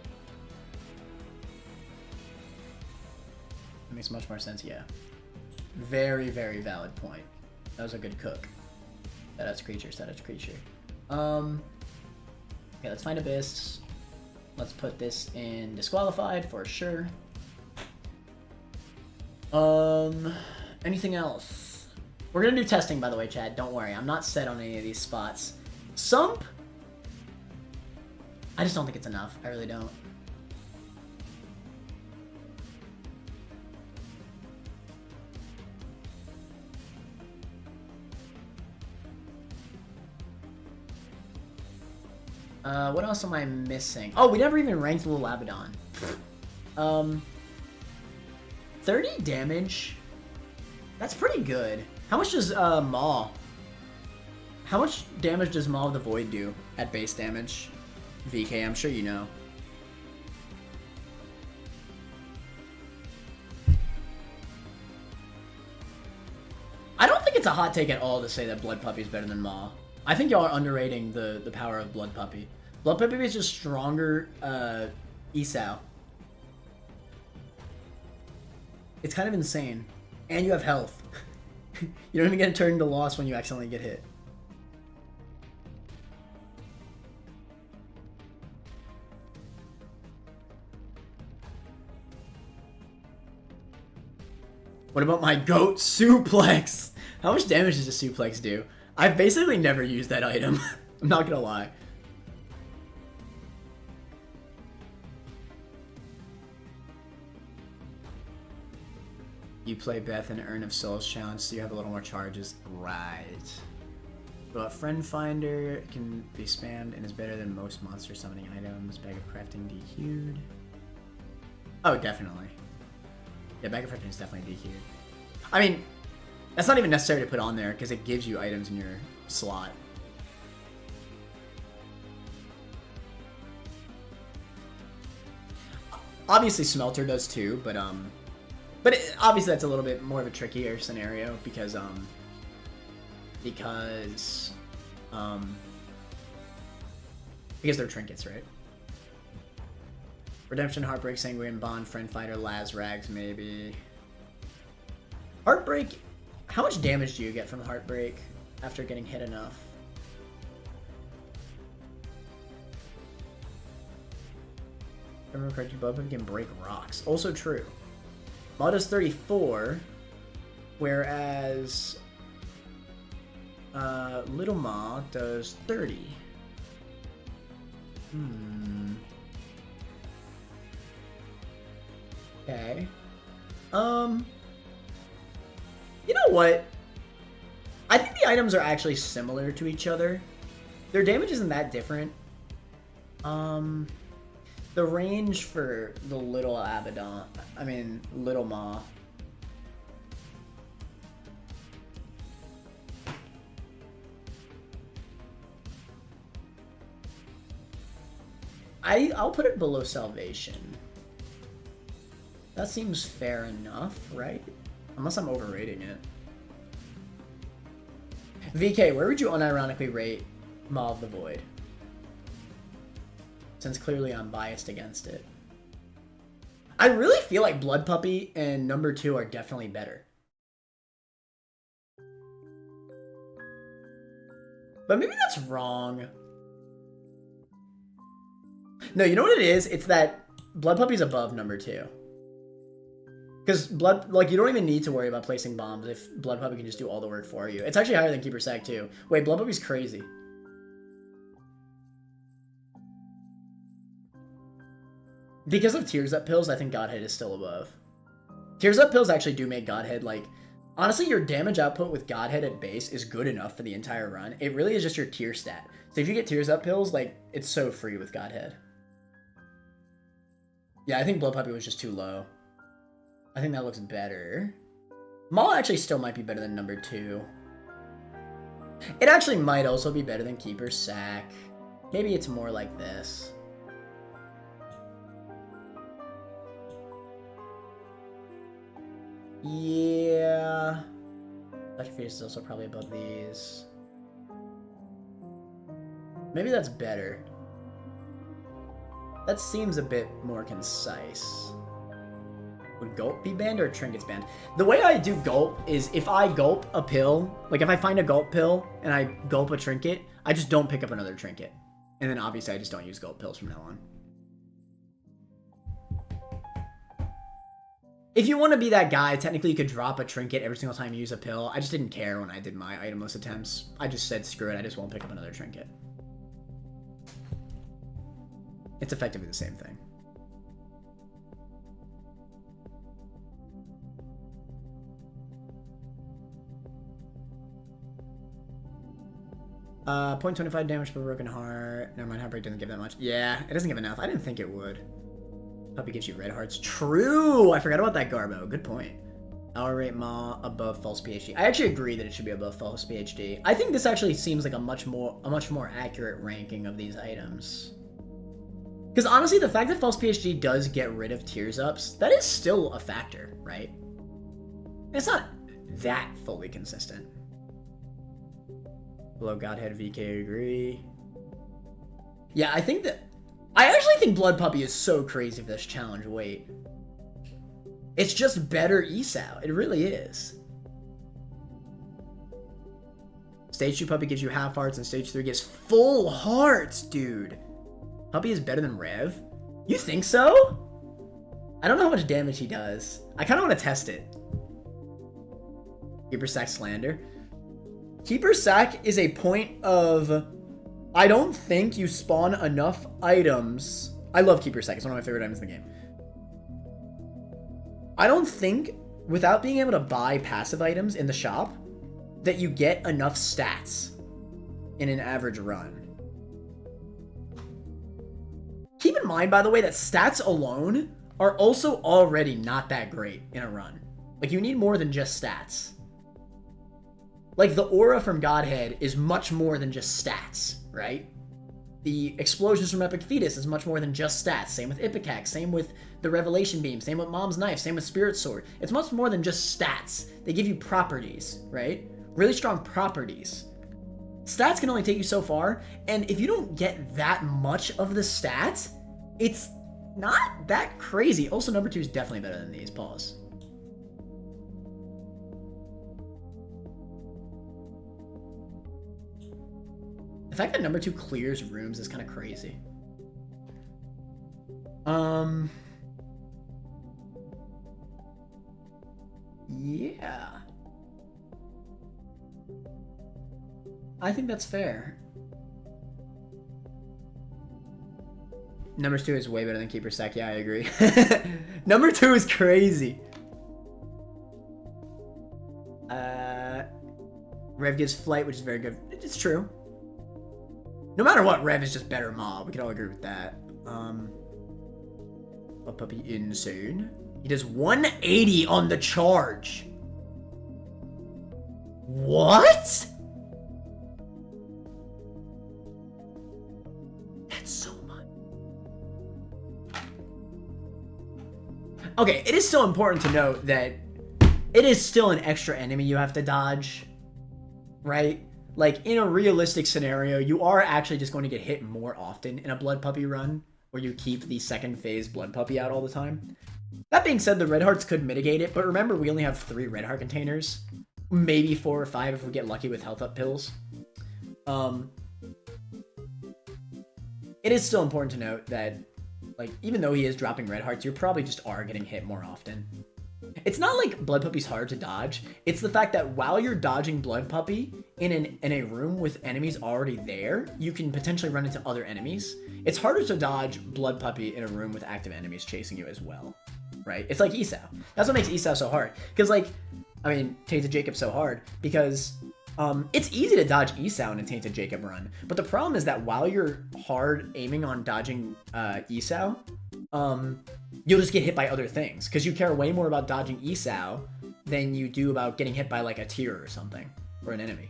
That makes much more sense, yeah. Very, very valid point. That was a good cook. That's creature, that's creature. Okay, let's find Abyss. Let's put this in disqualified for sure. Anything else? We're gonna do testing, by the way, Chad. Don't worry, I'm not set on any of these spots. Sump? I just don't think it's enough. I really don't. What else am I missing? Oh, we never even ranked Lil Abaddon. 30 damage? That's pretty good. How much does Maw? How much damage does Maw of the Void do at base damage? VK, I'm sure you know. I don't think it's a hot take at all to say that Blood Puppy is better than Maw. I think y'all are underrating the power of Blood Puppy. Blood Puppy is just stronger ESAO. It's kind of insane. And you have health. You don't even get turned into loss when you accidentally get hit. What about my goat suplex? How much damage does a suplex do? I've basically never used that item. I'm not gonna lie. You play Beth in Urn of Souls challenge, so you have a little more charges. Right. But Friend Finder can be spammed and is better than most monster summoning items. Bag of Crafting DQ'd. Oh, definitely. Yeah, Bag of Crafting is definitely DQ'd. I mean, that's not even necessary to put on there because it gives you items in your slot. Obviously, Smelter does too, but obviously that's a little bit more of a trickier scenario because Because they're trinkets, right? Redemption, Heartbreak, Sanguine, Bond, Friend Fighter, Laz, Rags, maybe. Heartbreak, how much damage do you get from Heartbreak after getting hit enough? If I remember correctly, Bloodpuppy can break rocks. Also true. Ma does 34, whereas Little Ma does 30. Okay. You know what? I think the items are actually similar to each other. Their damage isn't that different. The range for the Little Little Ma. I'll put it below Salvation. That seems fair enough, right? Unless I'm overrating it. VK, where would you unironically rate Maw of the Void? Since clearly I'm biased against it. I really feel like Blood Puppy and number 2 are definitely better. But maybe that's wrong. No, you know what it is? It's that Blood Puppy's above number 2. Because you don't even need to worry about placing bombs if Blood Puppy can just do all the work for you. It's actually higher than Keeper Sack too. Wait, Blood Puppy's crazy. Because of Tears Up pills, I think Godhead is still above. Tears Up pills actually do make Godhead, like... Honestly, your damage output with Godhead at base is good enough for the entire run. It really is just your tier stat. So if you get Tears Up pills, like, it's so free with Godhead. Yeah, I think Blood Puppy was just too low. I think that looks better. Maul actually still might be better than number 2. It actually might also be better than Keeper Sack. Maybe it's more like this. Yeah. Dr. Fetus is also probably above these. Maybe that's better. That seems a bit more concise. Would Gulp be banned or Trinkets banned? The way I do Gulp is if I gulp a pill, like if I find a Gulp pill and I gulp a Trinket, I just don't pick up another Trinket. And then obviously I just don't use Gulp pills from now on. If you want to be that guy, technically you could drop a Trinket every single time you use a pill. I just didn't care when I did my itemless attempts. I just said screw it, I just won't pick up another Trinket. It's effectively the same thing. .25 damage per broken heart. Never mind, Heartbreak doesn't give that much. Yeah, it doesn't give enough. I didn't think it would. Puppy gives you red hearts. True! I forgot about that, Garbo. Good point. Hour rate Maw above false PhD. I actually agree that it should be above false PhD. I think this actually seems like a much more accurate ranking of these items. Because honestly, the fact that false PhD does get rid of tears ups, that is still a factor, right? It's not that fully consistent. Below Godhead, VK agree. Yeah, I actually think Blood Puppy is so crazy for this challenge. Wait. It's just better ESAO. It really is. Stage 2 Puppy gives you half hearts and Stage 3 gives full hearts, dude. Puppy is better than Rev? You think so? I don't know how much damage he does. I kind of want to test it. Keeper Sack Slander. Keeper Sack is a point of... I don't think you spawn enough items. I love Keeper Sack. It's one of my favorite items in the game. I don't think, without being able to buy passive items in the shop, that you get enough stats in an average run. Keep in mind, by the way, that stats alone are also already not that great in a run. Like, you need more than just stats. Like, the aura from Godhead is much more than just stats, right? The explosions from Epic Fetus is much more than just stats. Same with Ipecac, same with the Revelation Beam, same with Mom's Knife, same with Spirit Sword. It's much more than just stats. They give you properties, right? Really strong properties. Stats can only take you so far, and if you don't get that much of the stats, it's not that crazy. Also, number 2 is definitely better than these. Pause. The fact that number 2 clears rooms is kind of crazy. Yeah. I think that's fair. Number 2 is way better than Keeper Sec. Yeah, I agree. Number 2 is crazy. Rev gives flight, which is very good. It's true. No matter what, Rev is just better mob. We can all agree with that. A puppy insane. He does 180 on the charge. What? That's so much. Okay, it is still important to note that it is still an extra enemy you have to dodge, right? Like, in a realistic scenario, you are actually just going to get hit more often in a Blood Puppy run, where you keep the second phase Blood Puppy out all the time. That being said, the Red Hearts could mitigate it, but remember, we only have 3 Red Heart containers. Maybe 4 or 5 if we get lucky with health up pills. It is still important to note that, like, even though he is dropping Red Hearts, you probably just are getting hit more often. It's not like Blood Puppy's hard to dodge. It's the fact that while you're dodging Blood Puppy in a room with enemies already there, you can potentially run into other enemies. It's harder to dodge Blood Puppy in a room with active enemies chasing you as well, right? It's like ESAO. That's what makes ESAO so hard. Because, like, I mean, Tainted Jacob's so hard because it's easy to dodge ESAO in a Tainted Jacob run. But the problem is that while you're hard aiming on dodging ESAO, you'll just get hit by other things because you care way more about dodging ESAO than you do about getting hit by like a tier or something or an enemy.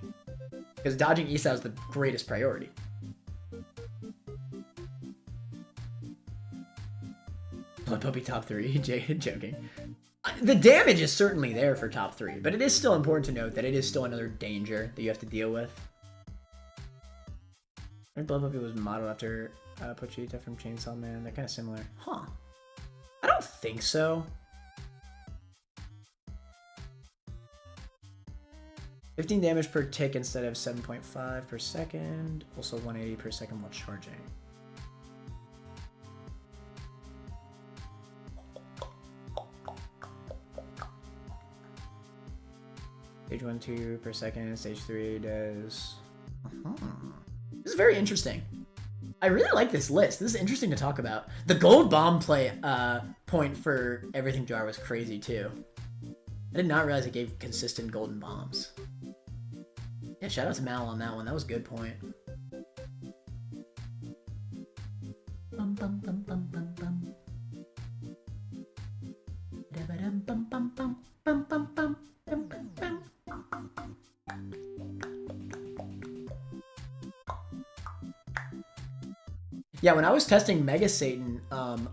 Because dodging ESAO is the greatest priority. Blood Puppy top 3, joking. The damage is certainly there for top 3, but it is still important to note that it is still another danger that you have to deal with. I think Blood Puppy was modeled after Pochita from Chainsaw Man. They're kind of similar. Huh. I don't think so. 15 damage per tick instead of 7.5 per second. Also 180 per second while charging. Stage 1, 2 per second. Stage 3 does... This is very interesting. I really like this list. This is interesting to talk about. The gold bomb play point for Everything Jar was crazy too. I did not realize it gave consistent golden bombs. Yeah, shout out to Mal on that one. That was a good point. Bum, bum, bum, bum, bum, bum. Da-ba-dum, bum, bum, bum, bum, bum, bum, bum, bum, bum. Yeah, when I was testing Mega Satan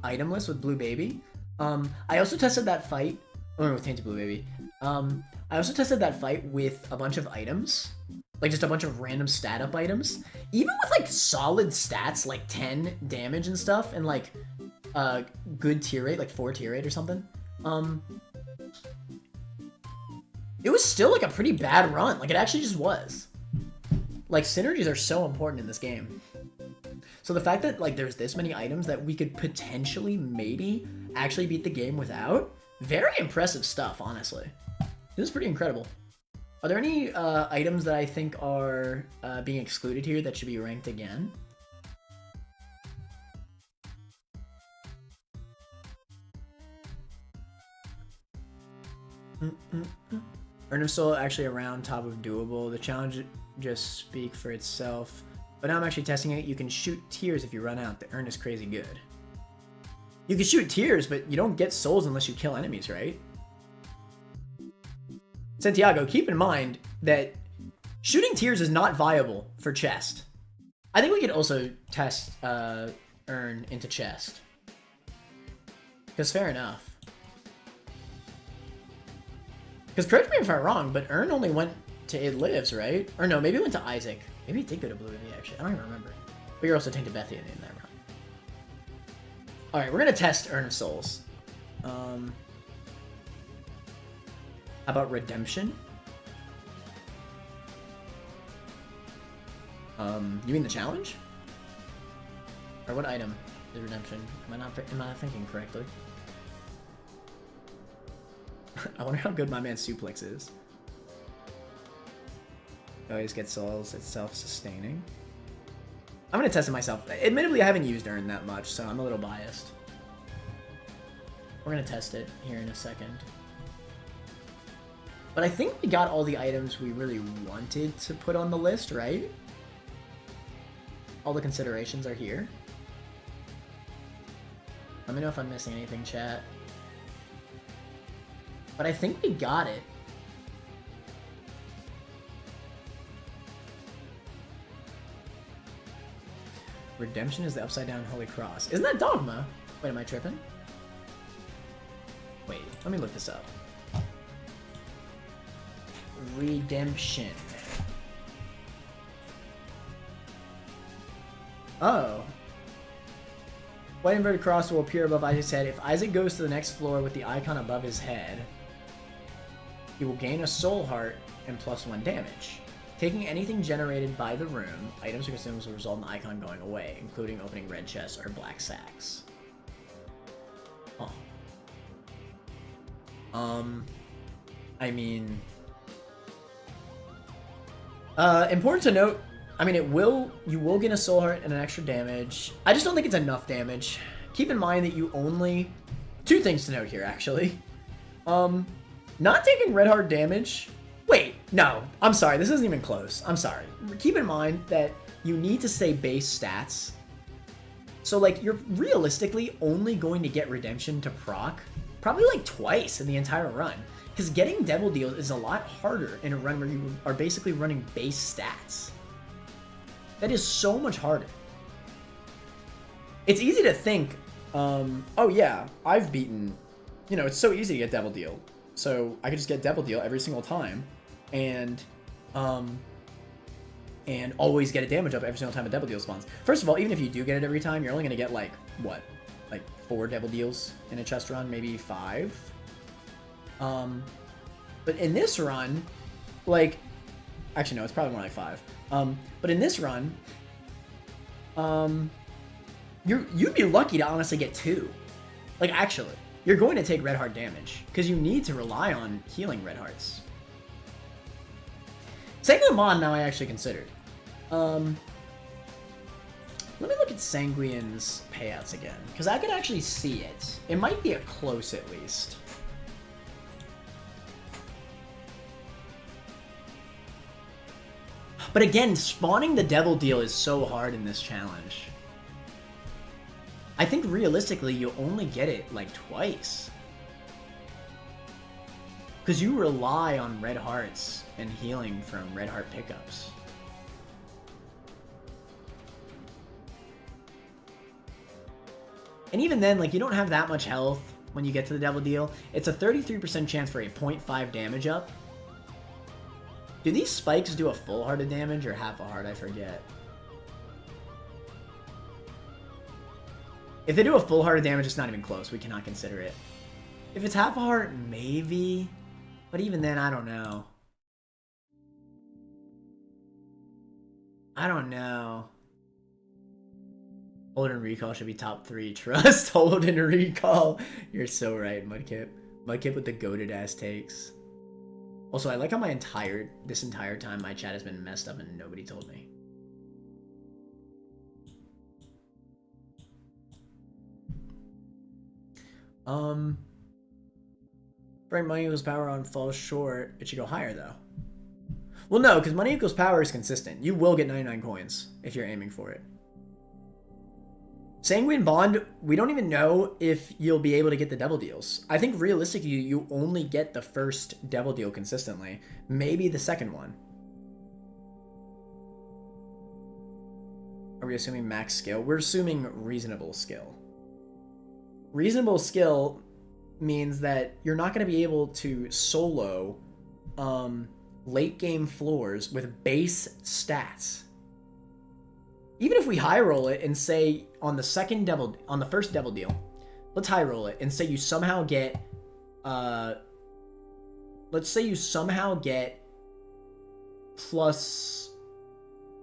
item list with Blue Baby, I also tested that fight, or with Tainted Blue Baby. I also tested that fight with a bunch of items, like just a bunch of random stat up items. Even with like solid stats, like 10 damage and stuff, and like good tier rate, like 4 tier rate or something. It was still like a pretty bad run. Like it actually just was. Like synergies are so important in this game. So the fact that like there's this many items that we could potentially maybe actually beat the game without, very impressive stuff, honestly. This is pretty incredible. Are there any items that I think are being excluded here that should be ranked again? Ernest still actually around top of doable. The challenge just speak for itself. But now I'm actually testing it. You can shoot tears if you run out. The urn is crazy good. You can shoot tears, but you don't get souls unless you kill enemies, right? Santiago, keep in mind that shooting tears is not viable for chest. I think we could also test urn into chest. Because fair enough. Because correct me if I'm wrong, but urn only went to It Lives, right? Or no, maybe it went to Isaac. Maybe it did go to blue EV, actually. I don't even remember. But you're also taking Bethlehem in that round. Alright, we're going to test Urn of Souls. How about Redemption? You mean the challenge? Or what item is Redemption? Am I not thinking correctly? I wonder how good my man Suplex is. Always gets souls, it's self-sustaining. I'm gonna test it myself. Admittedly, I haven't used Urn that much, so I'm a little biased. We're gonna test it here in a second. But I think we got all the items we really wanted to put on the list, right? All the considerations are here. Let me know if I'm missing anything, chat. But I think we got it. Redemption is the upside down holy cross. Isn't that Dogma? Wait, am I tripping? Wait, let me look this up. Redemption. Oh. White inverted cross will appear above Isaac's head. If Isaac goes to the next floor with the icon above his head, he will gain a soul heart and +1 damage. Taking anything generated by the room, items or consumables will result in the icon going away, including opening red chests or black sacks. Oh. I mean... important to note, I mean, you will get a soul heart and an extra damage. I just don't think it's enough damage. Keep in mind that you only... Two things to note here, actually. Not taking red heart damage... Wait, no. I'm sorry, this isn't even close. I'm sorry. Keep in mind that you need to stay base stats. So, like, you're realistically only going to get Redemption to proc probably, like, twice in the entire run. Because getting Devil Deals is a lot harder in a run where you are basically running base stats. That is so much harder. It's easy to think, oh yeah, I've beaten... You know, it's so easy to get Devil Deal. So I could just get Devil Deal every single time, and always get a damage up every single time a Devil Deal spawns. First of all, even if you do get it every time, you're only gonna get like what, like 4 Devil Deals in a chest run, maybe 5. But in this run, like, actually no, it's probably more like 5. But in this run, you'd be lucky to honestly get 2. Like actually. You're going to take red heart damage, because you need to rely on healing red hearts. Sanguine Bond now I actually considered. Let me look at Sanguine's payouts again, because I could actually see it. It might be a close at least. But again, spawning the Devil Deal is so hard in this challenge. I think realistically, you only get it like twice. Because you rely on red hearts and healing from red heart pickups. And even then, like, you don't have that much health when you get to the Devil Deal. It's a 33% chance for a 0.5 damage up. Do these spikes do a full heart of damage or half a heart? I forget. If they do a full heart of damage, it's not even close. We cannot consider it. If it's half a heart, maybe. But even then, I don't know. I don't know. Hold and recall should be top 3. Trust, hold and recall. You're so right, Mudkip. Mudkip with the goated ass takes. Also, I like how this entire time my chat has been messed up and nobody told me. Bring money equals power on falls short. It should go higher though. Well, no, because money equals power is consistent. You will get 99 coins if you're aiming for it. Sanguine Bond, we don't even know if you'll be able to get the Devil Deals. I think realistically, you only get the first Devil Deal consistently. Maybe the second one. Are we assuming max skill? We're assuming reasonable skill. Reasonable skill means that you're not going to be able to solo late game floors with base stats even if we high roll it and say on the first devil deal, let's high roll it and say you somehow get, let's say you somehow get plus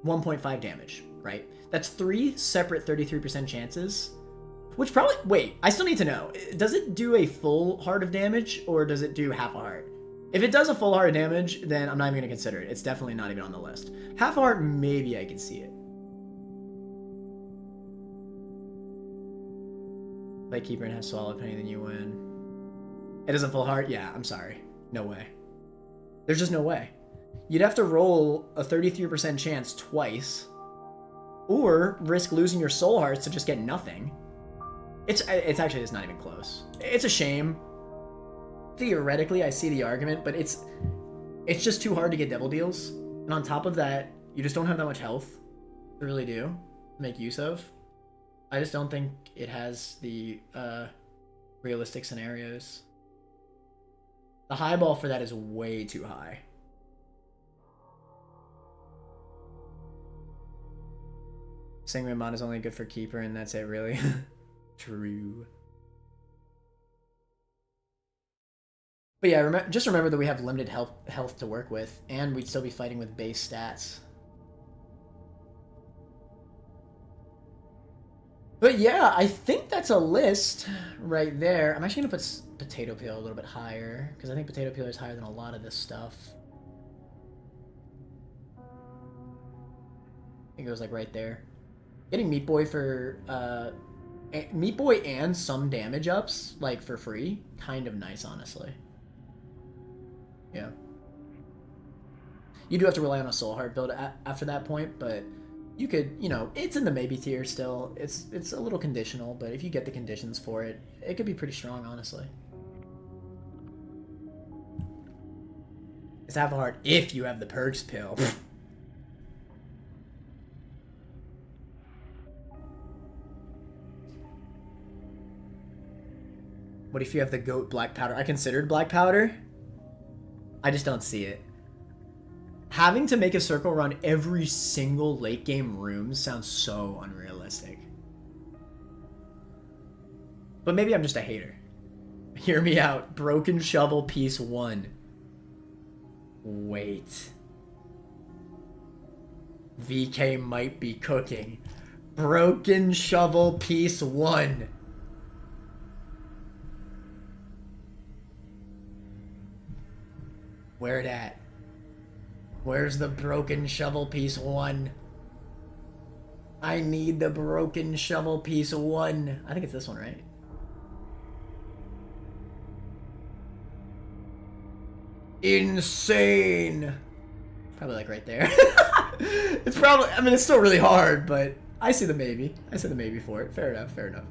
1.5 damage, right? That's 3 separate 33% chances, which probably, wait, I still need to know. Does it do a full heart of damage or does it do half a heart? If it does a full heart of damage, then I'm not even going to consider it. It's definitely not even on the list. Half a heart, maybe I can see it. Play keeper and have swallow penny, then you win. It is a full heart? Yeah, I'm sorry. No way. There's just no way. You'd have to roll a 33% chance twice, or risk losing your soul hearts to just get nothing. It's actually just not even close. It's a shame. Theoretically, I see the argument, but it's just too hard to get devil deals. And on top of that, you just don't have that much health to really do, make use of. I just don't think it has the realistic scenarios. The high ball for that is way too high. Sangria Mon is only good for keeper, and that's it, really. True. But yeah, just remember that we have limited health to work with, and we'd still be fighting with base stats. But yeah, I think that's a list right there. I'm actually going to put Potato Peel a little bit higher, because I think Potato Peel is higher than a lot of this stuff. I think it was like right there. Getting Meat Boy for Meat Boy and some damage ups, like for free, kind of nice, honestly. Yeah. You do have to rely on a Soul Heart build after that point, but you could, you know, it's in the maybe tier still. It's a little conditional, but if you get the conditions for it, it could be pretty strong, honestly. It's half a heart if you have the perks pill. What if you have the goat black powder? I considered black powder. I just don't see it. Having to make a circle around every single late game room sounds so unrealistic. But maybe I'm just a hater. Hear me out. Broken Shovel piece 1. Wait. VK might be cooking. Broken Shovel piece 1. Where it at? Where's the Broken Shovel piece 1? I need the Broken Shovel piece 1. I think it's this one, right? Insane! Probably like right there. It's probably, I mean, it's still really hard, but I see the maybe. I see the maybe for it. Fair enough, fair enough.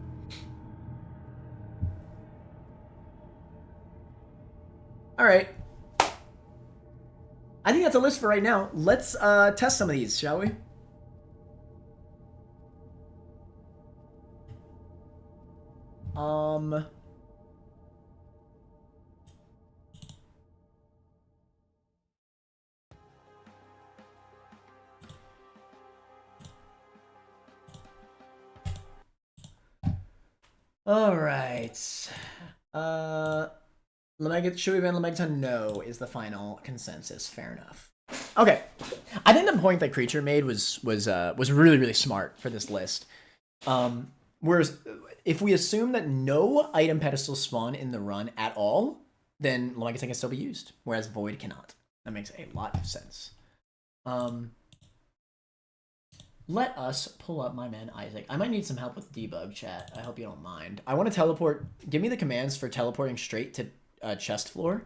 Alright. I think that's a list for right now. Let's test some of these, shall we? All right. Should we ban Lemegeton? No is the final consensus. Fair enough. Okay. I think the point that Creature made was really, really smart for this list. Whereas if we assume that no item pedestals spawn in the run at all, then Lemegeton can still be used, whereas Void cannot. That makes a lot of sense. Let us pull up my man Isaac. I might need some help with debug, chat. I hope you don't mind. I want to teleport. Give me the commands for teleporting straight to chest floor.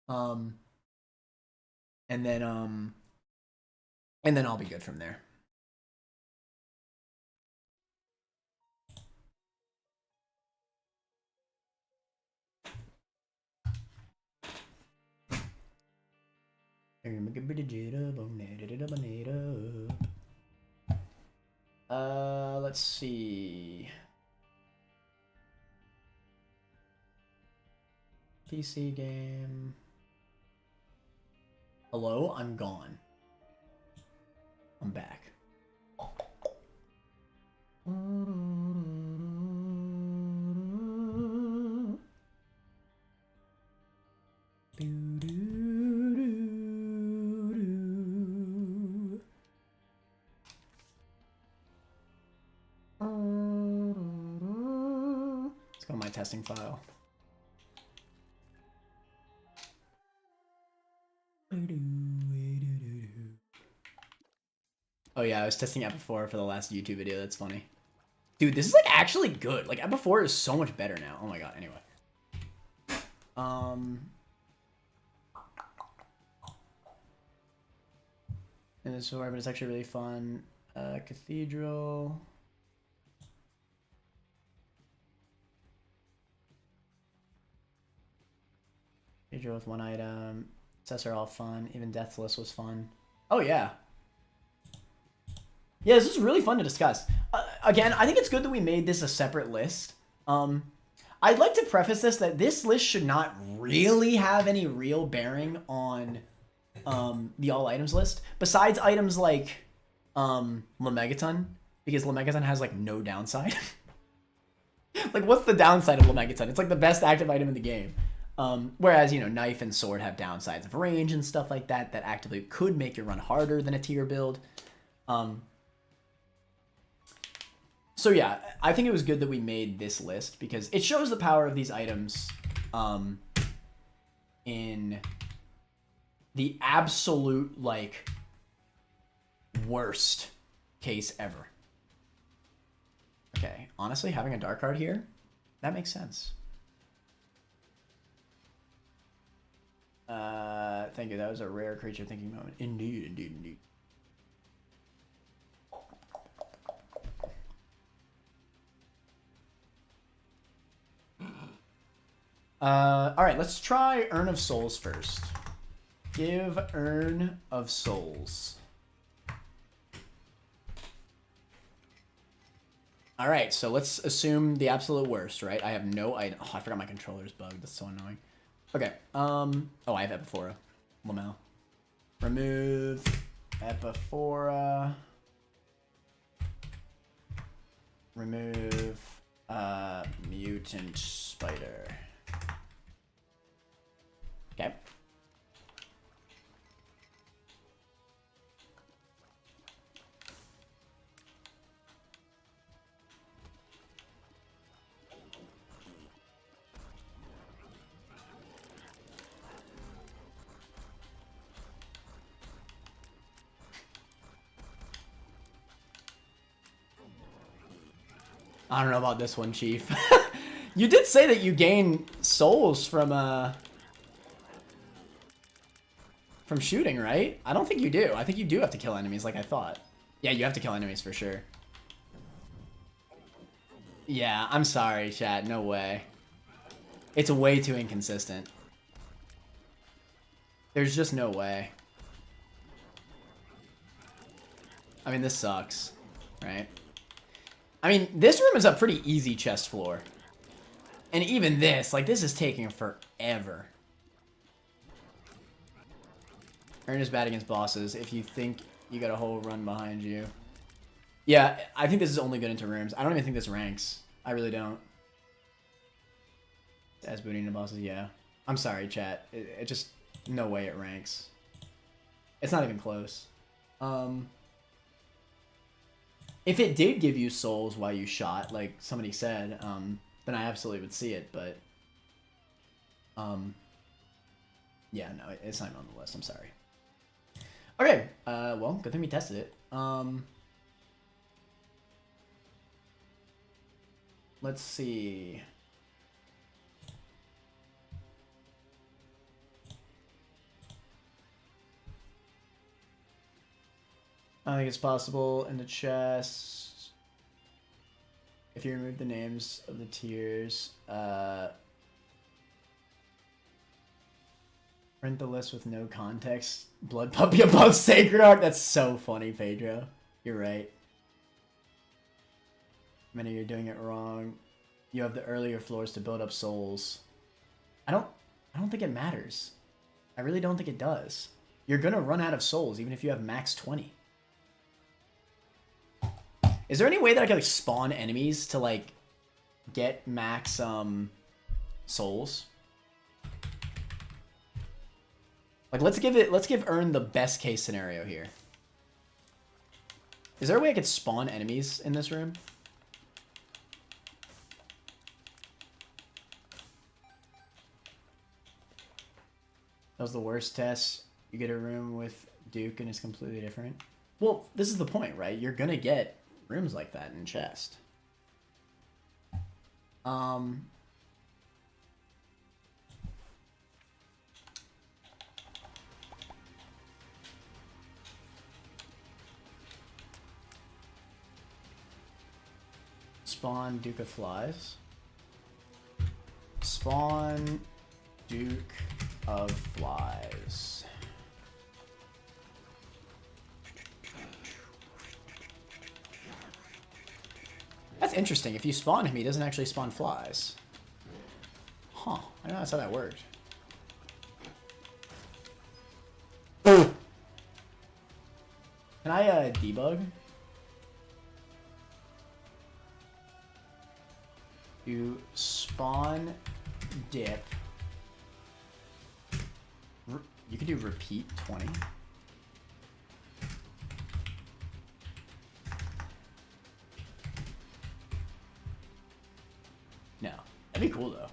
And then I'll be good from there. Let's see. PC game. Hello, I'm gone. I'm back. my testing file. Oh yeah, I was testing Ep4 for the last YouTube video. That's funny. Dude, this is like actually good. Like Ep4 is so much better now. Oh my god. Anyway. And this but it's actually really fun. Cathedral. Cathedral with one item. Sets are all fun. Even Deathless was fun. Oh yeah. Yeah, this is really fun to discuss. Again, I think it's good that we made this a separate list. I'd like to preface this that this list should not really have any real bearing on the all items list, besides items like Lemegeton, because Lemegeton has like no downside. Like, what's the downside of Lemegeton? It's like the best active item in the game. Whereas, you know, Knife and Sword have downsides of range and stuff like that that actively could make your run harder than a tier build. So yeah, I think it was good that we made this list because it shows the power of these items in the absolute, like, worst case ever. Okay, honestly, having a dark card here, that makes sense. Thank you, that was a rare creature thinking moment. Indeed, indeed, indeed. Alright, let's try Urn of Souls first. Give Urn of Souls. Alright, so let's assume the absolute worst, right? I have no item. Oh, I forgot my controller's bugged. That's so annoying. Okay, oh, I have Epiphora. Lamel. Remove Epiphora. Remove, Mutant Spider. Okay. I don't know about this one, Chief. You did say that you gain souls from shooting, right? I don't think you do. I think you do have to kill enemies like I thought. Yeah, you have to kill enemies for sure. Yeah, I'm sorry, chat. No way. It's way too inconsistent. There's just no way. I mean, this sucks, right? I mean, this room is a pretty easy chest floor. And even this, like, this is taking forever. Urn is bad against bosses if you think you got a whole run behind you. Yeah, I think this is only good into rooms. I don't even think this ranks. I really don't. As booting into bosses, yeah. I'm sorry, chat. It just, no way it ranks. It's not even close. If it did give you souls while you shot, like somebody said, then I absolutely would see it, but yeah, no, it's not even on the list. I'm sorry. Okay, well, good thing we tested it. Let's see. I think it's possible in the chest. If you remove the names of the tiers, print the list with no context. Blood puppy above Sacred Arc. That's so funny, Pedro. You're right. Many you're doing it wrong. You have the earlier floors to build up souls. I don't think it matters. I really don't think it does. You're gonna run out of souls even if you have max 20. Is there any way that I could like spawn enemies to like get max souls? Like let's give Urn the best case scenario here. Is there a way I could spawn enemies in this room? That was the worst test. You get a room with Duke and it's completely different. Well, this is the point, right? You're gonna get rooms like that in chest. Spawn Duke of Flies. Spawn Duke of Flies. That's interesting. If you spawn him, he doesn't actually spawn flies. Huh. I don't know that's how that worked. Can I debug? You spawn dip. You could do repeat 20. No. That'd be cool though.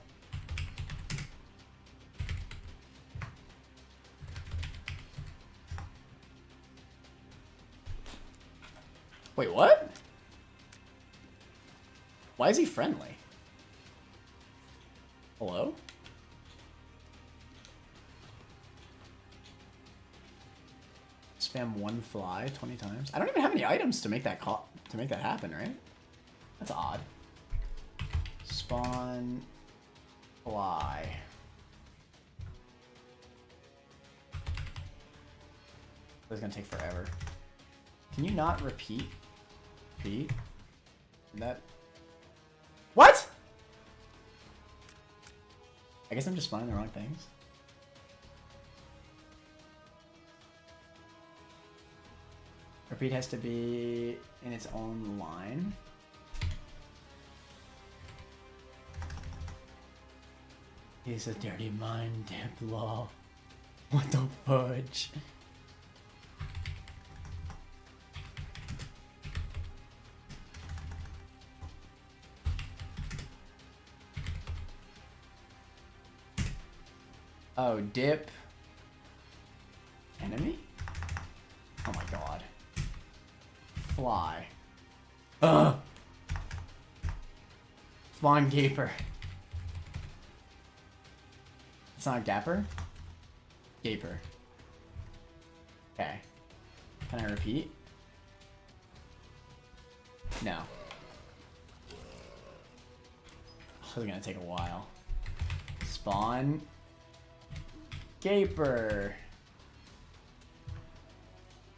Wait, what? Why is he friendly? Hello? Spam one fly 20 times. I don't even have any items to make that happen, right? That's odd. Spawn fly. This is gonna take forever. Can you not repeat? Repeat? That. What? I guess I'm just spawning the wrong things. Repeat has to be in its own line. He's a dirty mind, dip, lol. What the fudge? Oh, dip. Enemy? Oh my god. Fly. Ugh! Spawn gaper. It's not gapper? Gaper. Okay. Can I repeat? No. This is gonna take a while. Spawn gaper.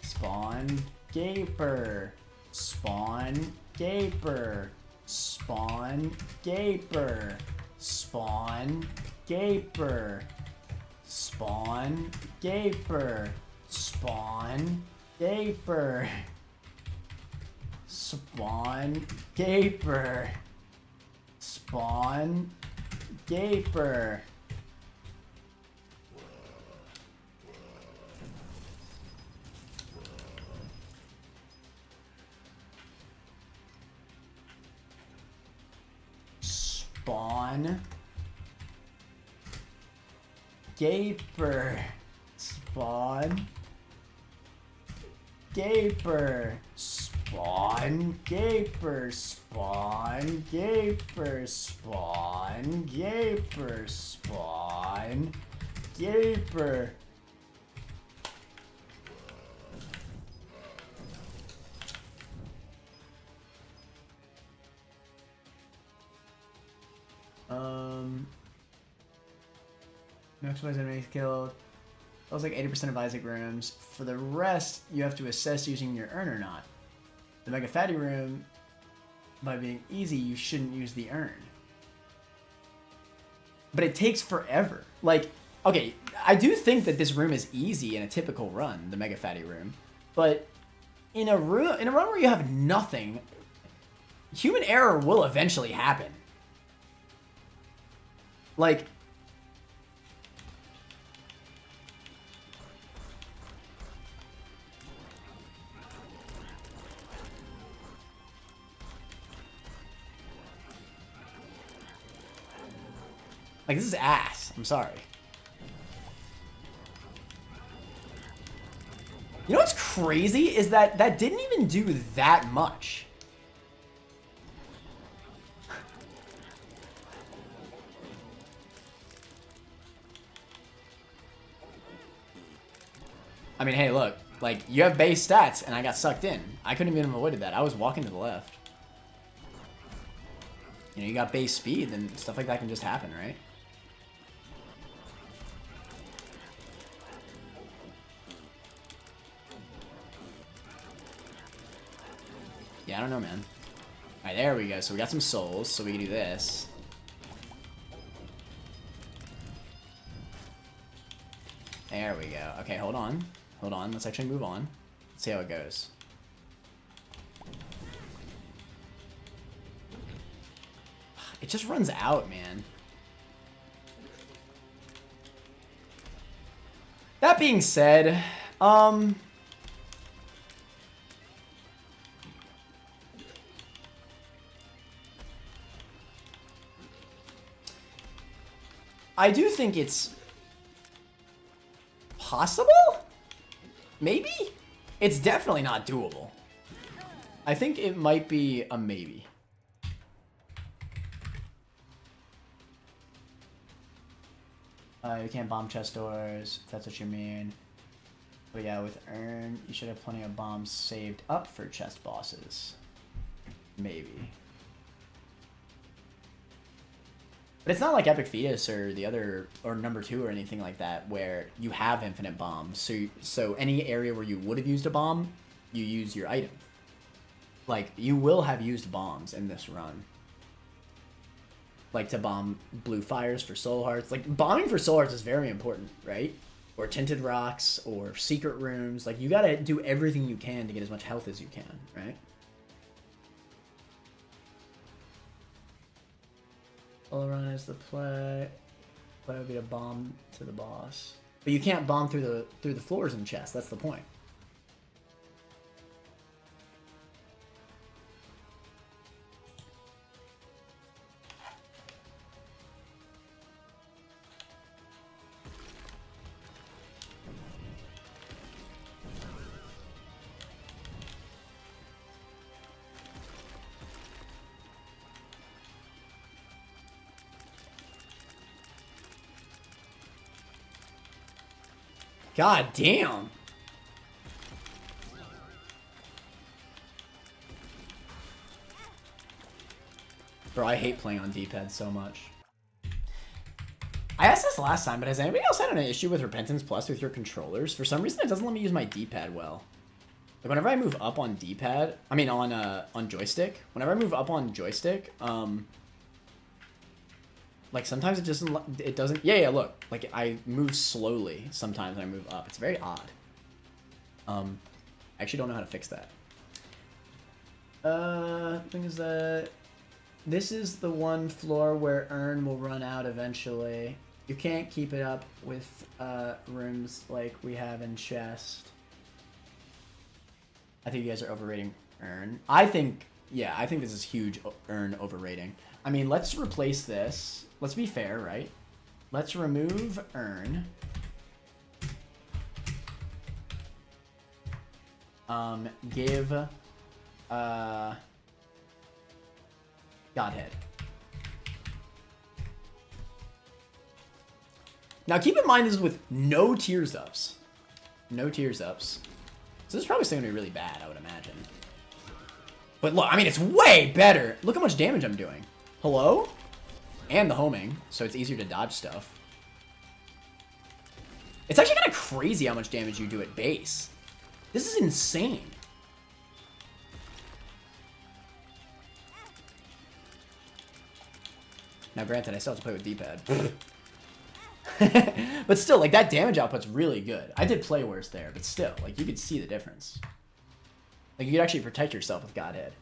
Spawn gaper. Spawn gaper. Spawn gaper. Spawn gaper. Spawn gaper. Spawn gaper. Spawn gaper. Spawn gaper. Spawn gaper. Spawn gaper. Spawn gaper. Spawn gaper. Spawn gaper. Spawn gaper. No explosive enemies killed. That was like 80% of Isaac rooms. For the rest, you have to assess using your urn or not. The Mega Fatty room, by being easy, you shouldn't use the urn. But it takes forever. Like, okay, I do think that this room is easy in a typical run, the Mega Fatty room. But in a run where you have nothing, human error will eventually happen. Like, this is ass. I'm sorry. crazy is that that didn't even do that much. I mean, hey, look. Like, you have base stats, and I got sucked in. I couldn't even have avoided that. I was walking to the left. You know, you got base speed, then stuff like that can just happen, right? Yeah, I don't know, man. Alright, there we go. So we got some souls, so we can do this. There we go. Okay, hold on. Hold on. Let's actually move on. Let's see how it goes. It just runs out, man. That being said, I do think it's possible? Maybe? It's definitely not doable. I think it might be a maybe. You can't bomb chest doors, if that's what you mean. But yeah, with Earn, you should have plenty of bombs saved up for chest bosses. Maybe. But it's not like Epic Fetus or the other, or number 2 or anything like that, where you have infinite bombs. So any area where you would have used a bomb, you use your item. Like, you will have used bombs in this run. Like to bomb blue fires for soul hearts. Like, bombing for soul hearts is very important, right? Or tinted rocks, or secret rooms. Like, you gotta do everything you can to get as much health as you can, right? All around is the play. Play would be a bomb to the boss. But you can't bomb through the floors and chests, that's the point. God damn. Bro, I hate playing on D-pad so much. I asked this last time, but has anybody else had an issue with Repentance Plus with your controllers? For some reason, it doesn't let me use my D-pad well. Like, whenever I move up on D-pad, I mean on joystick, whenever I move up on joystick, like, sometimes it doesn't, yeah, look, like, I move slowly sometimes when I move up. It's very odd. I actually don't know how to fix that. Thing is that this is the one floor where Earn will run out eventually. You can't keep it up with, rooms like we have in Chest. I think you guys are overrating Earn. I think this is huge Earn overrating. I mean, let's replace this. Let's be fair, right? Let's remove Earn. Give Godhead. Now keep in mind this is with no tears ups. No tears ups. So this is probably still gonna be really bad, I would imagine. But look, I mean, it's way better. Look how much damage I'm doing. Hello? And the homing, so it's easier to dodge stuff. It's actually kind of crazy how much damage you do at base. This is insane. Now granted, I still have to play with D-pad. But still, like, that damage output's really good. I did play worse there, but still, like, you could see the difference. Like, you could actually protect yourself with Godhead.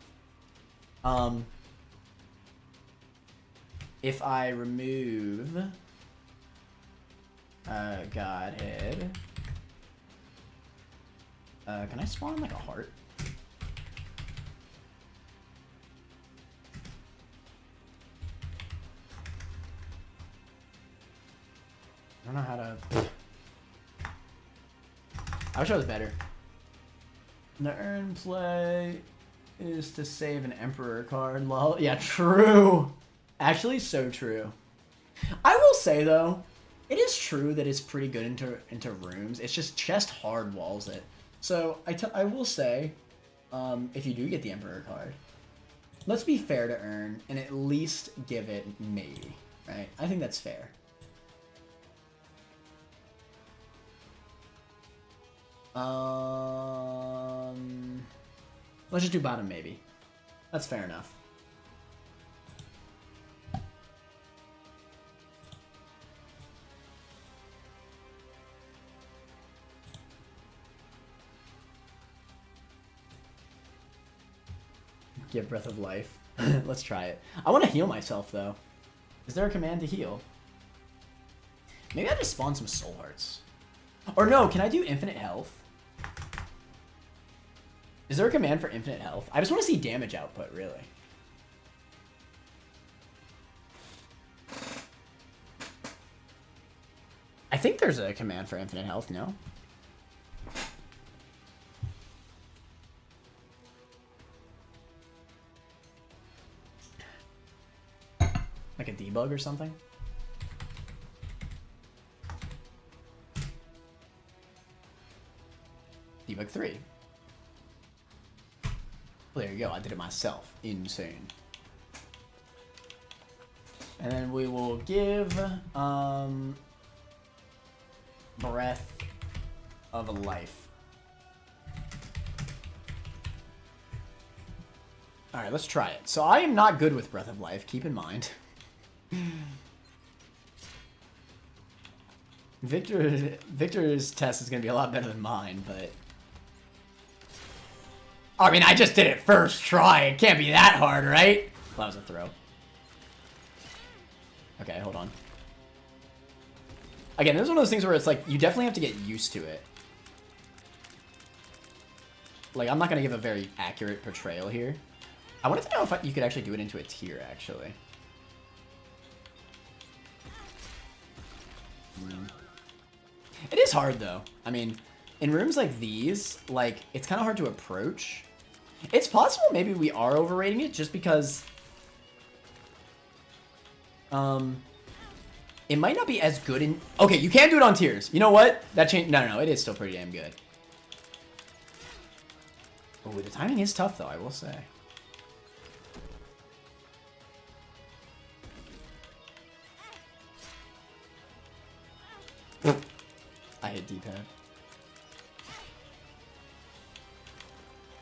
If I remove Godhead, can I spawn like a heart? I don't know how to. I wish I was better. The earn play is to save an Emperor card. Lol. Yeah, true. Actually, so true. I will say, though, it is true that it's pretty good into rooms. It's just chest hard walls it. So I will say, if you do get the Emperor card, let's be fair to earn and at least give it maybe, right? I think that's fair. Let's just do bottom maybe. That's fair enough. Give Breath of Life. Let's try it. I want to heal myself, though. Is there a command to heal? Maybe I just spawn some Soul Hearts. Or no, can I do infinite health? Is there a command for infinite health? I just want to see damage output, really. I think there's a command for infinite health, no? Like a debug or something? Debug 3. Well, there you go. I did it myself. Insane. And then we will give Breath of Life. Alright, let's try it. So I am not good with Breath of Life, keep in mind. Victor's test is going to be a lot better than mine, but... I mean, I just did it first try. It can't be that hard, right? Well, that was a throw. Okay, hold on. Again, this is one of those things where it's like, you definitely have to get used to it. Like, I'm not going to give a very accurate portrayal here. I wanted to know if you could actually do it into a tier, actually. It is hard, though. I mean, in rooms like these, like, it's kind of hard to approach. It's possible maybe we are overrating it just because... it might not be as good in... Okay, you can do it on tiers. You know what? That changed... No, it is still pretty damn good. Oh, the timing is tough, though, I will say. I hit D-pad.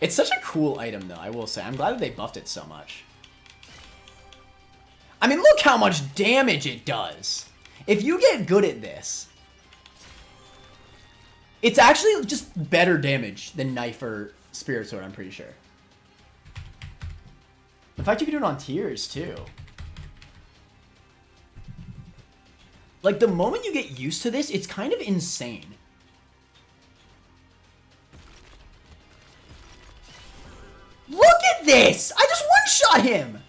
It's such a cool item, though, I will say. I'm glad that they buffed it so much. I mean, look how much damage it does. If you get good at this, it's actually just better damage than Knife or Spirit Sword, I'm pretty sure. In fact, you can do it on tiers, too. Like, the moment you get used to this, it's kind of insane. Look at this! I just one-shot him!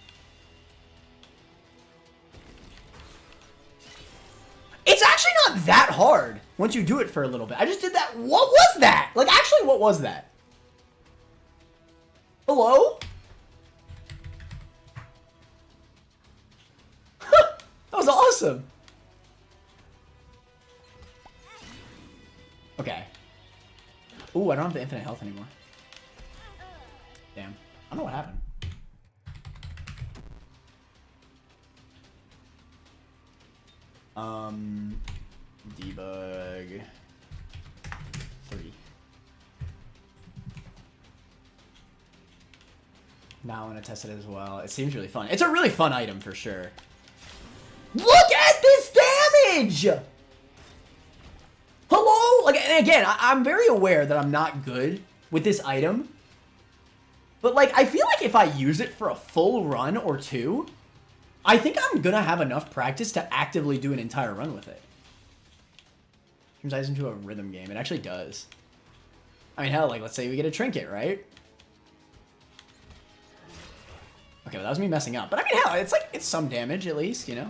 It's actually not that hard once you do it for a little bit. I just did that. What was that? Like, actually, what was that? Hello? That was awesome. Okay. Ooh, I don't have the infinite health anymore. Damn. I don't know what happened. Debug 3. Now I'm gonna test it as well. It seems really fun. It's a really fun item for sure. Look at this damage! Hello? Like, and again, I'm very aware that I'm not good with this item. But, like, I feel like if I use it for a full run or two, I think I'm gonna have enough practice to actively do an entire run with it. Turns out into a rhythm game. It actually does. I mean, hell, like, let's say we get a trinket, right? Okay, well, that was me messing up. But I mean, hell, it's like, it's some damage at least, you know?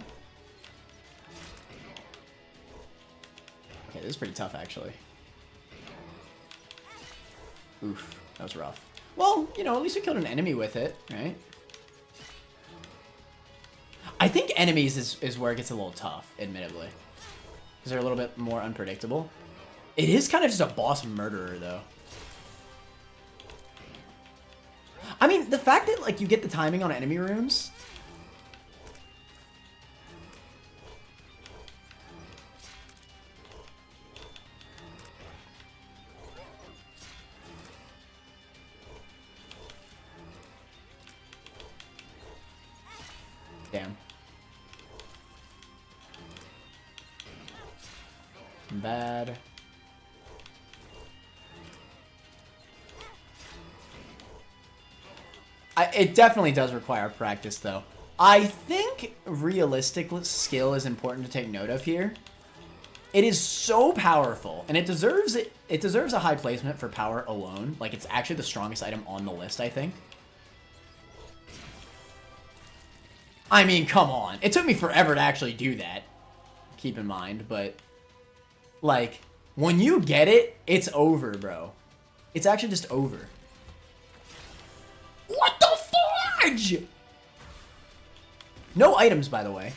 Okay, this is pretty tough, actually. Oof. That was rough. Well, you know, at least we killed an enemy with it, right? I think enemies is where it gets a little tough, admittedly. Because they're a little bit more unpredictable. It is kind of just a boss murderer, though. I mean, the fact that, like, you get the timing on enemy rooms... Damn. Bad. It definitely does require practice, though. I think realistic skill is important to take note of here. It is so powerful, and it deserves it. It deserves a high placement for power alone. Like, it's actually the strongest item on the list, I think. I mean, come on. It took me forever to actually do that. Keep in mind, but... Like, when you get it, it's over, bro. It's actually just over. What the fudge? No items, by the way.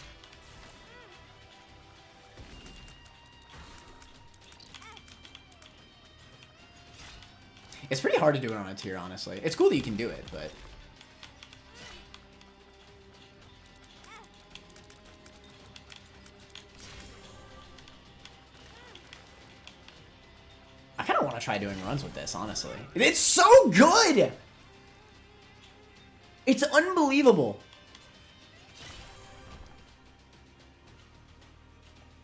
It's pretty hard to do it on a tier, honestly. It's cool that you can do it, but... I kind of want to try doing runs with this, honestly. It's so good! It's unbelievable.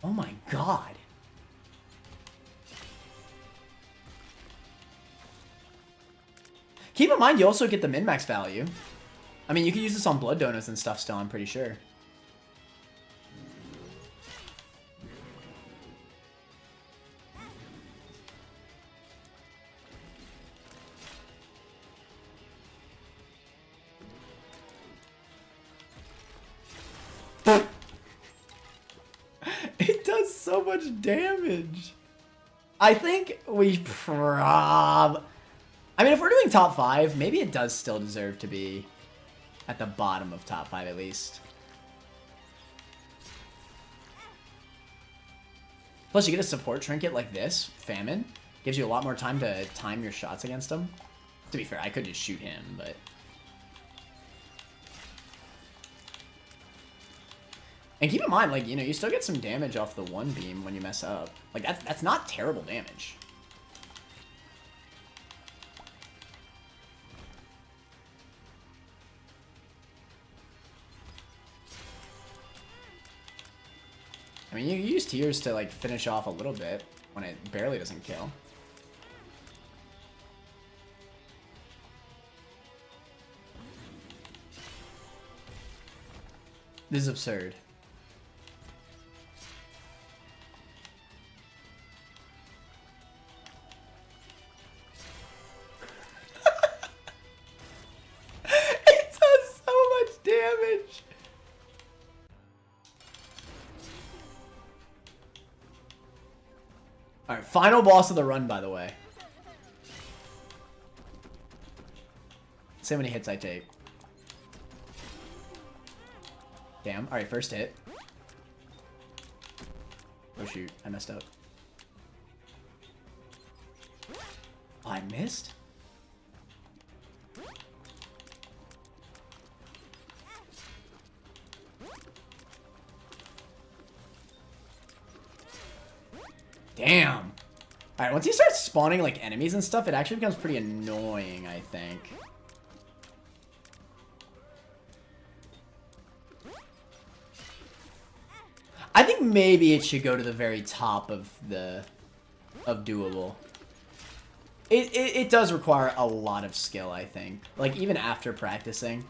Oh my god. Keep in mind, you also get the min-max value. I mean, you can use this on blood donuts and stuff still, I'm pretty sure. It does so much damage. I think we I mean, if we're doing top 5, maybe it does still deserve to be at the bottom of top 5 at least. Plus, you get a support trinket like this, Famine. Gives you a lot more time to time your shots against him. To be fair, I could just shoot him, but... And keep in mind, like, you know, you still get some damage off the one beam when you mess up. Like, that's not terrible damage. I mean, you use tiers to, like, finish off a little bit when it barely doesn't kill. This is absurd. It does so much damage. Alright, final boss of the run, by the way. See how many hits I take. Damn. Alright, first hit. Oh shoot, I messed up. Oh, I missed? Damn. Alright, once he starts spawning, like, enemies and stuff, it actually becomes pretty annoying, I think. I think maybe it should go to the very top of the... of doable. It does require a lot of skill, I think. Like, even after practicing.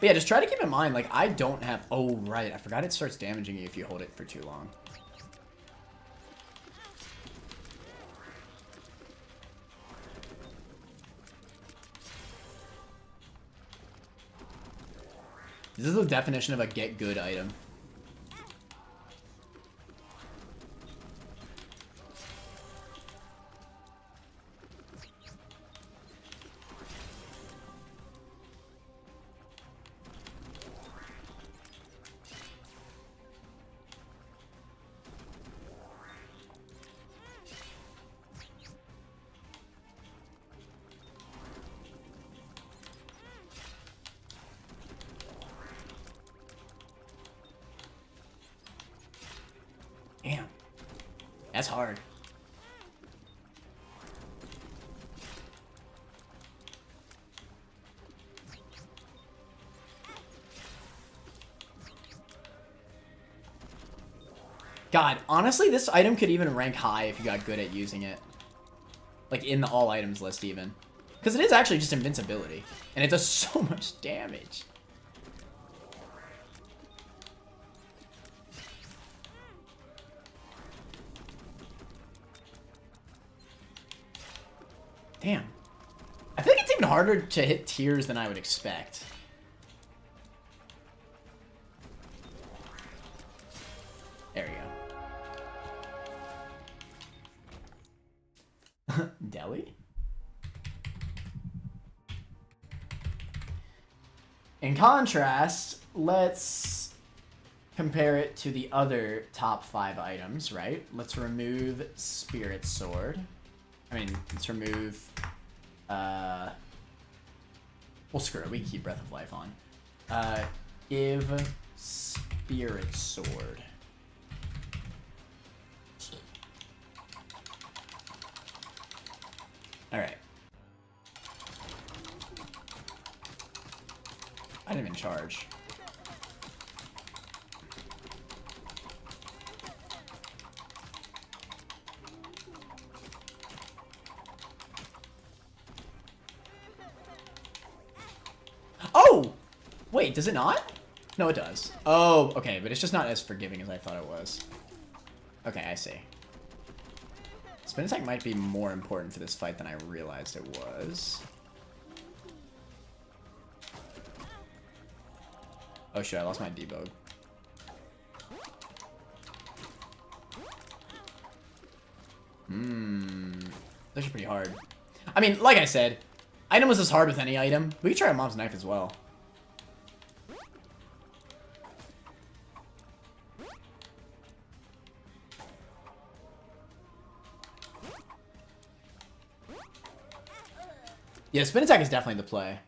But yeah, just try to keep in mind, like, I don't have... Oh, right. I forgot it starts damaging you if you hold it for too long. This is the definition of a get good item. Damn. That's hard. God, honestly, this item could even rank high if you got good at using it. Like, in the all items list, even. Because it is actually just invincibility. And it does so much damage. Damn. I think it's even harder to hit tiers than I would expect. There we go. Delhi? In contrast, let's compare it to the other top 5 items, right? Let's remove Spirit Sword. I mean, let's remove, well, screw it, we can keep Breath of Life on. Give Spirit Sword. Alright. I didn't even charge. Oh! Wait, does it not? No, it does. Oh, okay, but it's just not as forgiving as I thought it was. Okay, I see. Spin attack might be more important for this fight than I realized it was. Oh shit, I lost my debug. Those are pretty hard. I mean, like I said, item was as hard with any item. We could try a mom's knife as well. Yeah, spin attack is definitely the play.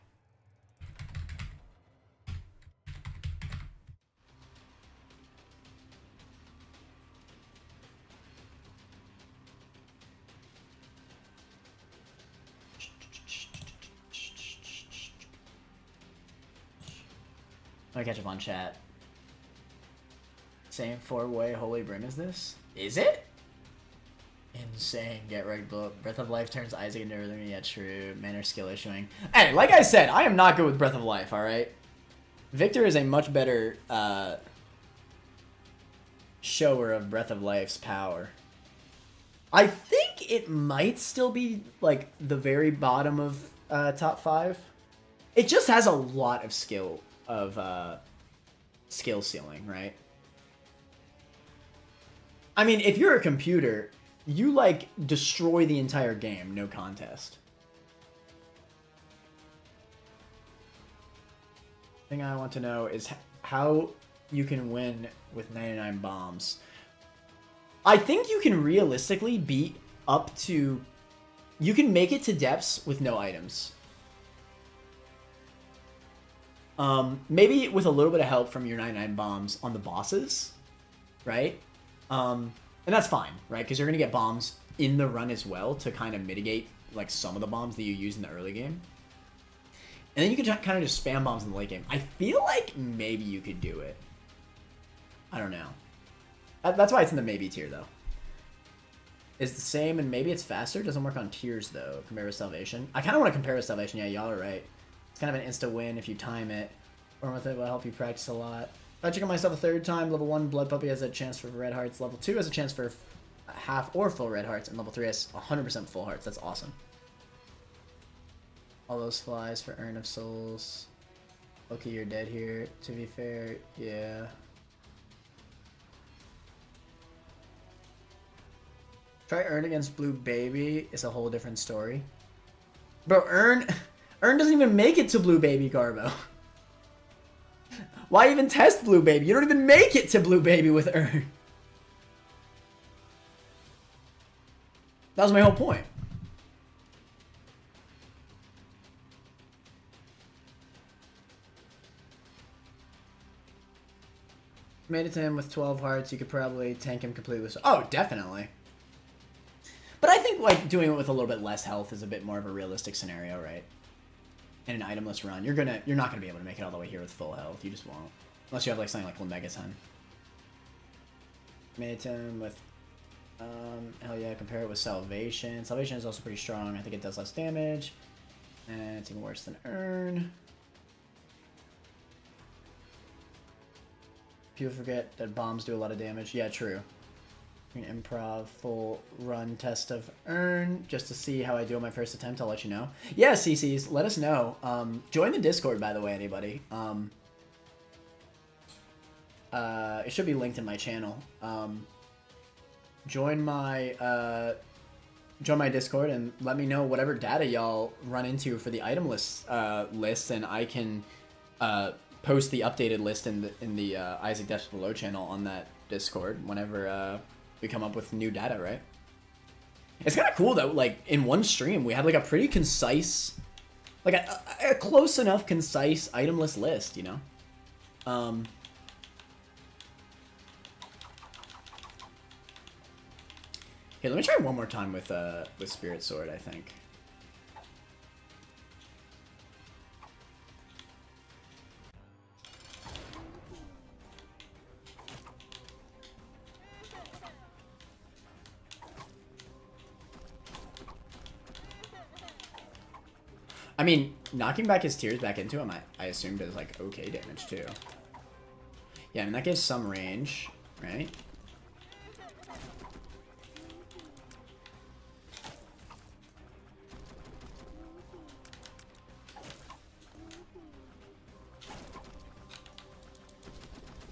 Let me catch up on chat. Same 4-way Holy Brim is this? Is it? Insane. Get right, Breath of Life turns Isaac into everything. Yeah, true. Manner skill issuing. Hey, like I said, I am not good with Breath of Life, alright? Victor is a much better shower of Breath of Life's power. I think it might still be, like, the very bottom of top 5. It just has a lot of skill ceiling, right? I mean, if you're a computer, you, like, destroy the entire game, no contest. Thing I want to know is how you can win with 99 bombs. I think you can realistically beat up to... You can make it to depths with no items. Maybe with a little bit of help from your 99 bombs on the bosses, right? And that's fine, right? Because you're going to get bombs in the run as well to kind of mitigate, like, some of the bombs that you use in the early game. And then you can kind of just spam bombs in the late game. I feel like maybe you could do it. I don't know. That's why it's in the maybe tier, though. It's the same, and maybe it's faster. Doesn't work on tiers, though, compared with Salvation. I kind of want to compare with Salvation. Yeah, y'all are right. It's kind of an insta-win if you time it. Or with it will help you practice a lot. If I check on myself a third time, level 1 Blood Puppy has a chance for red hearts. Level 2 has a chance for half or full red hearts. And level 3 has 100% full hearts. That's awesome. All those flies for Urn of Souls. Okay, you're dead here, to be fair. Yeah. Try Earn against Blue Baby. It's a whole different story. Bro, Earn doesn't even make it to Blue Baby, Garbo. Why even test Blue Baby? You don't even make it to Blue Baby with Earn. That was my whole point. Made it to him with 12 hearts, you could probably tank him completely with... Oh, definitely. But I think, like, doing it with a little bit less health is a bit more of a realistic scenario, right? In an itemless run, you're not gonna be able to make it all the way here with full health. You just won't. Unless you have, like, something like Lemegaton. Made it to him with... hell yeah, compare it with Salvation. Salvation is also pretty strong. I think it does less damage. And it's even worse than Earn. People forget that bombs do a lot of damage. Yeah, true. An improv full run test of Earn just to see how I do on my first attempt. I'll let you know. Yeah, CCs, let us know. Join the Discord, by the way, anybody. It should be linked in my channel. Join my Discord and let me know whatever data y'all run into for the item list, and I can post the updated list in the Isaac Depths Below channel on that Discord whenever we come up with new data, right? It's kind of cool though, like in one stream we had like a pretty concise, like a close enough concise itemless list, you know? Here, let me try one more time with Spirit Sword, I think. I mean, knocking back his tears back into him, I assumed does like okay damage too. Yeah, I mean that gives some range, right?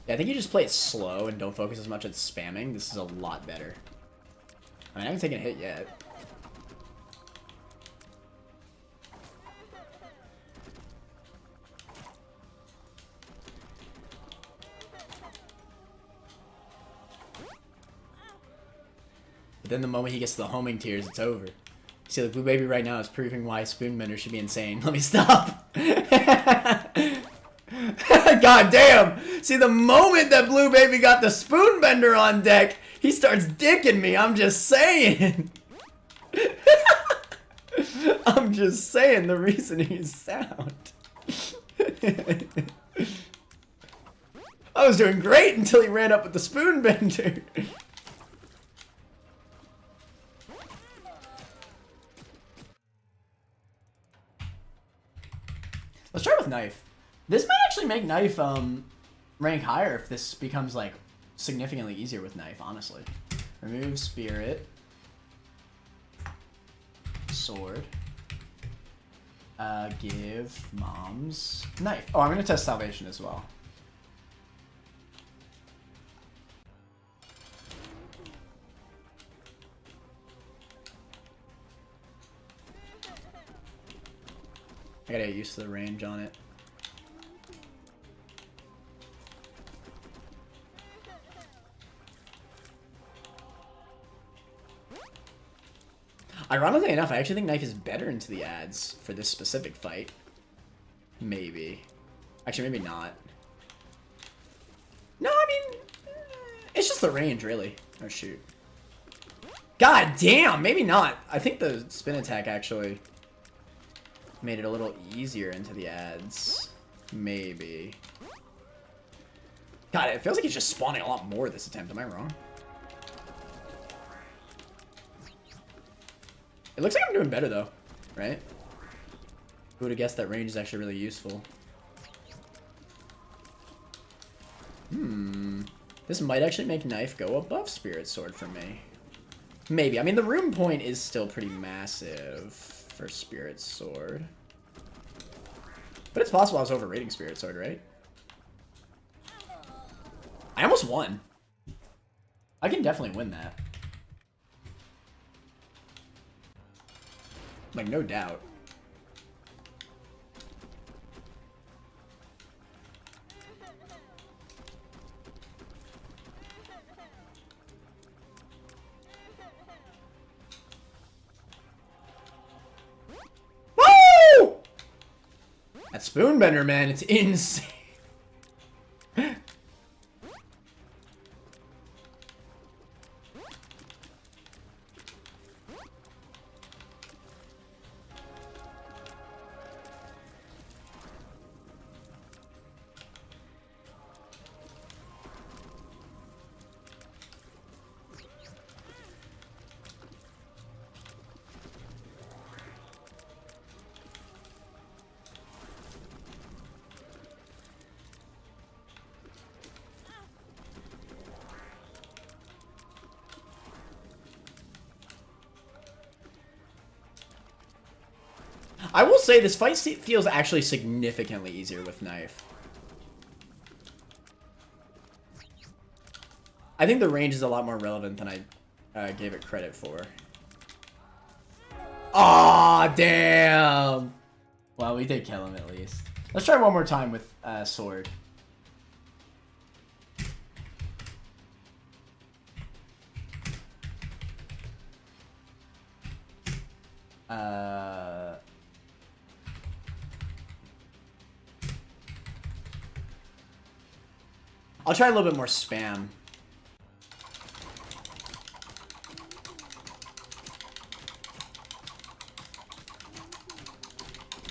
Yeah, I think you just play it slow and don't focus as much on spamming. This is a lot better. I mean, I haven't taken a hit yet. But then the moment he gets to the homing tears, it's over. See, the Blue Baby right now is proving why Spoonbender should be insane. Let me stop. God damn! See, the moment that Blue Baby got the Spoonbender on deck, he starts dicking me. I'm just saying. I'm just saying the reasoning is sound. I was doing great until he ran up with the Spoonbender. Let's try with Knife. This might actually make Knife rank higher if this becomes like significantly easier with Knife, honestly. Remove Spirit. Sword. Give Moms Knife. Oh, I'm gonna test Salvation as well. I gotta get used to the range on it. Ironically enough, I actually think Knife is better into the ads for this specific fight. Maybe. Actually, maybe not. No, I mean, it's just the range, really. Oh, shoot. God damn, maybe not. I think the spin attack actually made it a little easier into the ads. Maybe. God, it feels like he's just spawning a lot more this attempt. Am I wrong? It looks like I'm doing better, though. Right? Who would have guessed that range is actually really useful? This might actually make Knife go above Spirit Sword for me. Maybe. I mean, the room point is still pretty massive for Spirit Sword. But it's possible I was overrating Spirit Sword, right? I almost won. I can definitely win that. Like, no doubt. Woo! That Spoonbender, man, it's insane. I will say this fight feels actually significantly easier with knife. I think the range is a lot more relevant than I gave it credit for. Aw, damn! Well, we did kill him at least. Let's try one more time with sword. I'll try a little bit more spam.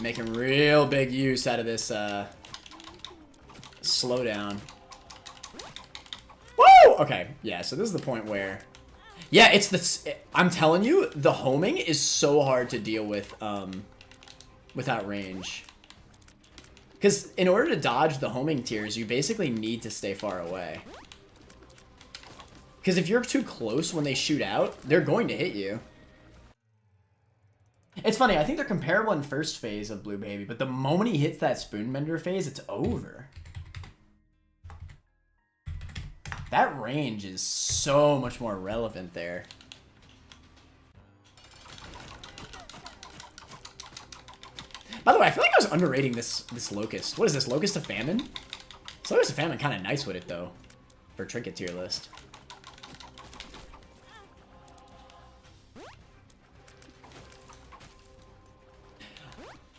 Making real big use out of this slowdown. Woo! Okay, yeah, so this is the point where... Yeah, it's the... I'm telling you, the homing is so hard to deal with without range. Because in order to dodge the homing tiers, you basically need to stay far away. Because if you're too close when they shoot out, they're going to hit you. It's funny, I think they're comparable in first phase of Blue Baby, but the moment he hits that Spoonbender phase, it's over. That range is so much more relevant there. By the way, I feel like I was underrating this Locust. What is this, Locust of Famine? This Locust of Famine kind of nice with it, though, for Trinket tier list.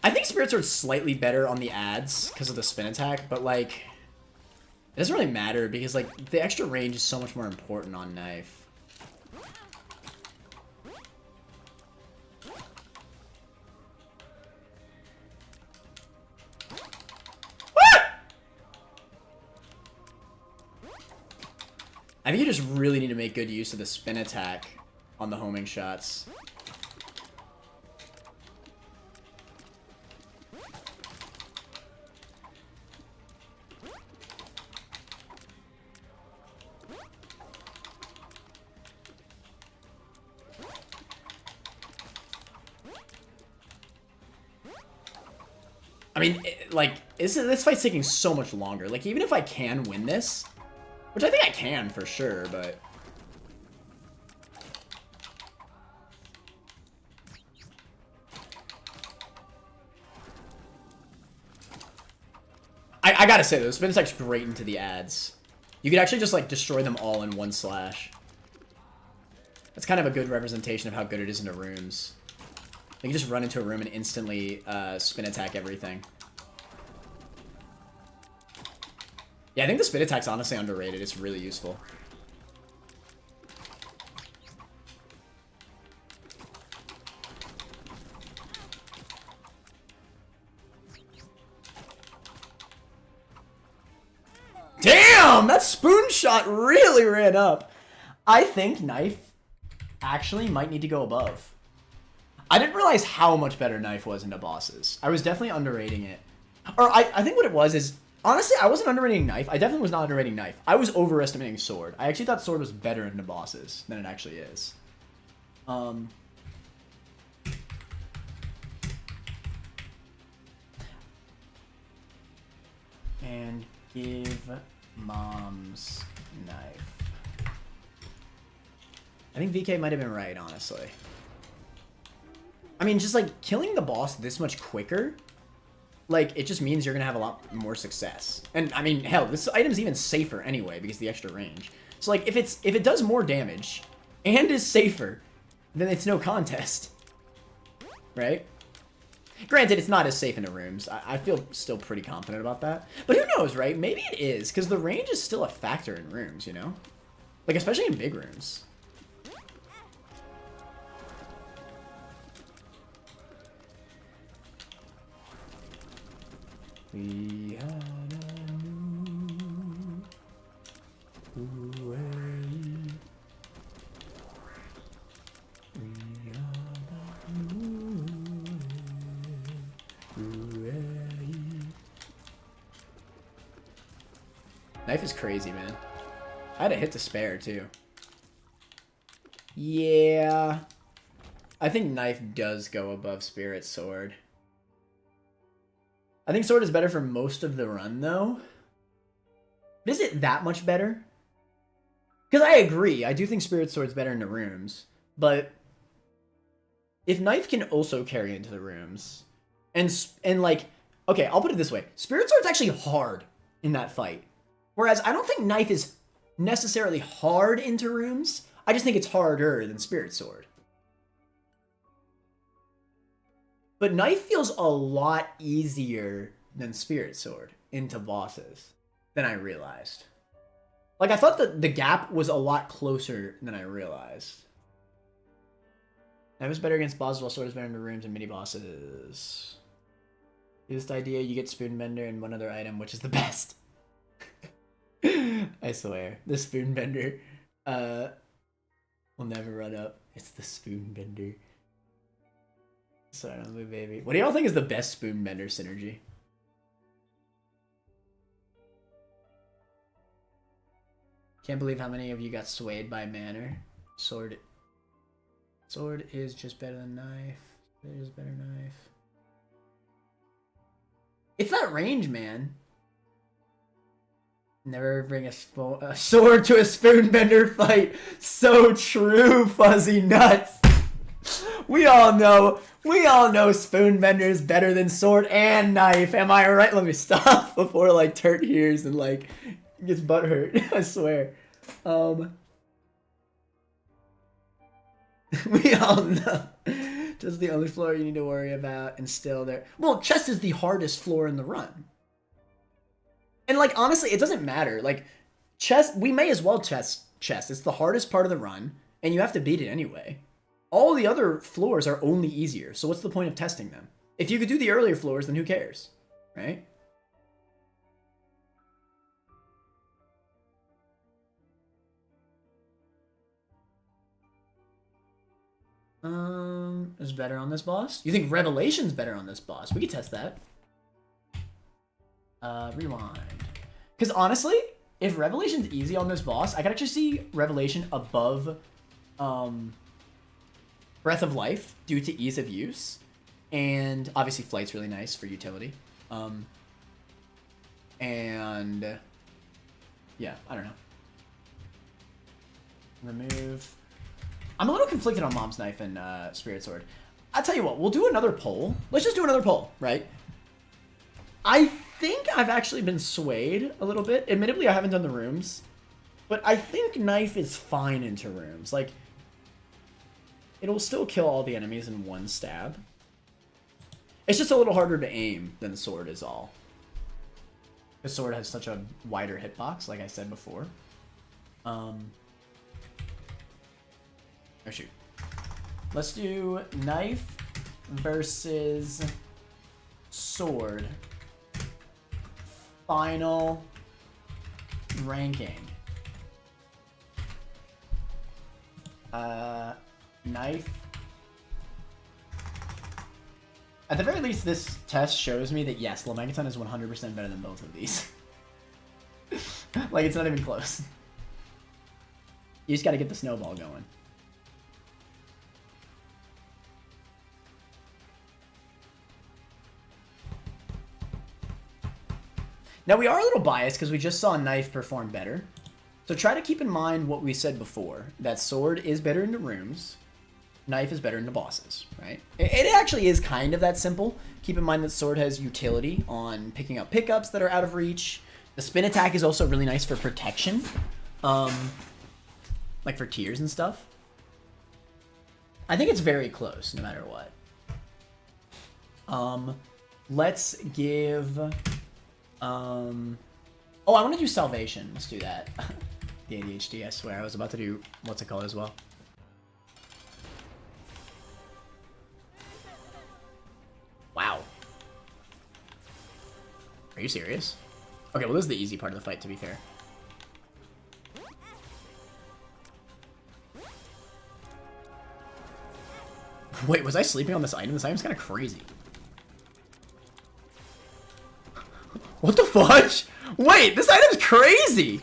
I think Spirit Sword's slightly better on the ads because of the spin attack, but, like, it doesn't really matter because, like, the extra range is so much more important on Knife. I think you just really need to make good use of the spin attack on the homing shots. I mean, this fight's taking so much longer. Like, even if I can win this, which I think I can for sure, but... I gotta say, though, the spin attack's great into the ads. You could actually just, like, destroy them all in one slash. That's kind of a good representation of how good it is into rooms. You can just run into a room and instantly spin attack everything. Yeah, I think the spin attack's honestly underrated. It's really useful. Damn! That spoon shot really ran up. I think Knife actually might need to go above. I didn't realize how much better Knife was into bosses. I was definitely underrating it. Or I think what it was is... Honestly, I wasn't underrating Knife. I definitely was not underrating Knife. I was overestimating Sword. I actually thought Sword was better into bosses than it actually is. And give mom's knife. I think VK might have been right, honestly. I mean, just like killing the boss this much quicker, like it just means you're gonna have a lot more success. And I mean, hell, this item's even safer anyway because of the extra range. So like if it does more damage and is safer, then it's no contest, right? Granted, it's not as safe in the rooms. I feel still pretty confident about that. But who knows, right? Maybe it is, because the range is still a factor in rooms, you know? Like, especially in big rooms. We had a new way. We had a new Knife is crazy, man. I had a hit to spare, too. Yeah. I think Knife does go above Spirit Sword. I think Sword is better for most of the run, though. But is it that much better? Because I agree. I do think Spirit Sword's better in the rooms. But if Knife can also carry into the rooms... And like... Okay, I'll put it this way. Spirit Sword's actually hard in that fight. Whereas I don't think Knife is necessarily hard into rooms. I just think it's harder than Spirit Sword. But Knife feels a lot easier than Spirit Sword into bosses than I realized. Like, I thought that the gap was a lot closer than I realized. Knife is better against bosses while Sword is better in the rooms and mini bosses. This idea, you get Spoonbender and one other item, which is the best. I swear, the Spoonbender will never run up. It's the Spoonbender. Sorry, I'm a baby. What do y'all think is the best Spoonbender synergy? Can't believe how many of you got swayed by Manor. Sword is just better than Knife. Sword is better Knife. It's that range, man. Never bring a sword to a Spoonbender fight. So true, Fuzzy Nuts. We all know Spoonbender is better than Sword and Knife. Am I right? Let me stop before like Turt hears and like gets butthurt. I swear. We all know. Just the only floor you need to worry about, and still there. Well, chest is the hardest floor in the run. And like honestly, it doesn't matter. Like chest, we may as well chest. It's the hardest part of the run, and you have to beat it anyway. All the other floors are only easier, so what's the point of testing them? If you could do the earlier floors, then who cares, right? Is better on this boss? You think Revelation's better on this boss? We could test that. Rewind. Because honestly, if Revelation's easy on this boss, I could actually see Revelation above Breath of Life due to ease of use. And obviously Flight's really nice for utility. And yeah, I don't know. Remove. I'm a little conflicted on Mom's Knife and Spirit Sword. I'll tell you what, we'll do another poll. Let's just do another poll, right? I think I've actually been swayed a little bit. Admittedly, I haven't done the rooms. But I think Knife is fine into rooms. Like, it'll still kill all the enemies in one stab. It's just a little harder to aim than Sword is all. The Sword has such a wider hitbox, like I said before. Oh shoot. Let's do Knife versus Sword. Final ranking. Knife. At the very least, this test shows me that yes, Lemegeton is 100% better than both of these. Like, it's not even close. You just gotta get the snowball going. Now, we are a little biased because we just saw Knife perform better. So try to keep in mind what we said before, that Sword is better in the rooms, Knife is better in the bosses, right? It actually is kind of that simple. Keep in mind that Sword has utility on picking up pickups that are out of reach. The spin attack is also really nice for protection, like for tiers and stuff. I think it's very close, no matter what. Let's give... oh, I want to do Salvation. Let's do that. The ADHD, I swear. I was about to do what's it called as well. Wow. Are you serious? Okay, well, this is the easy part of the fight, to be fair. Wait, was I sleeping on this item? This item's kind of crazy. What the fudge? Wait, this item's crazy!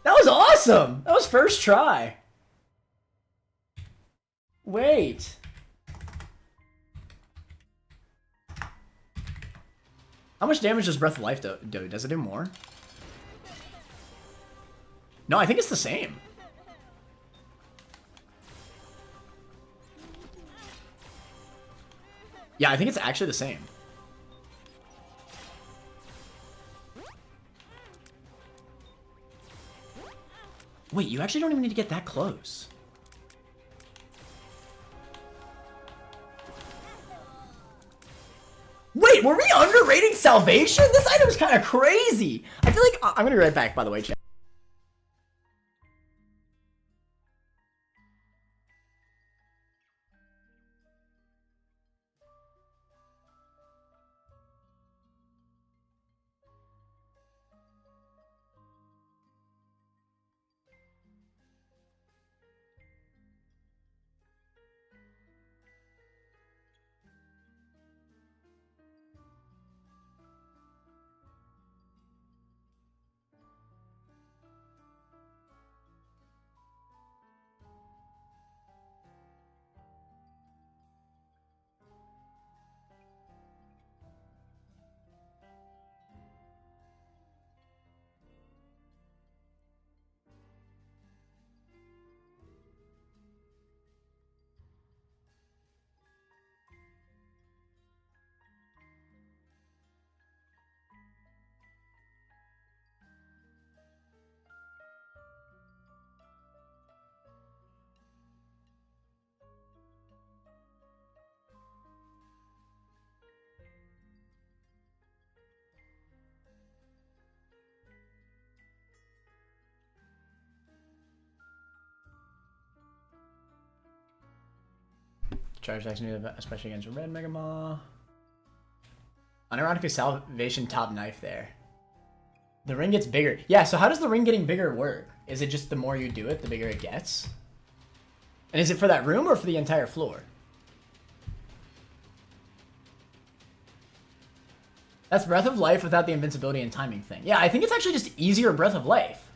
That was awesome! That was first try. Wait. How much damage does Breath of Life do? Does it do more? No, I think it's the same. Yeah, I think it's actually the same. Wait, you actually don't even need to get that close. Wait, were we underrating Salvation? This item's kind of crazy. I feel like... I'm gonna be right back, by the way, chat. Charge attacks new, especially against Red Mega Maw. Unironically, Salvation top knife there. The ring gets bigger. Yeah, so how does the ring getting bigger work? Is it just the more you do it, the bigger it gets? And is it for that room or for the entire floor? That's Breath of Life without the invincibility and timing thing. Yeah, I think it's actually just easier Breath of Life.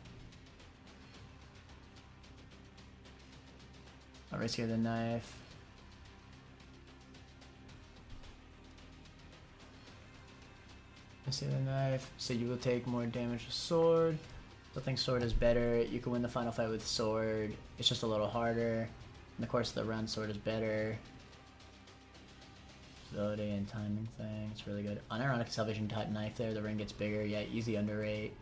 Not riskier than knife. See the knife, so you will take more damage with sword. I think sword is better. You can win the final fight with sword. It's just a little harder. In the course of the run, sword is better. Ability and timing thing, it's really good. Unironic Salvation type knife there, the ring gets bigger. Yeah, easy underrate.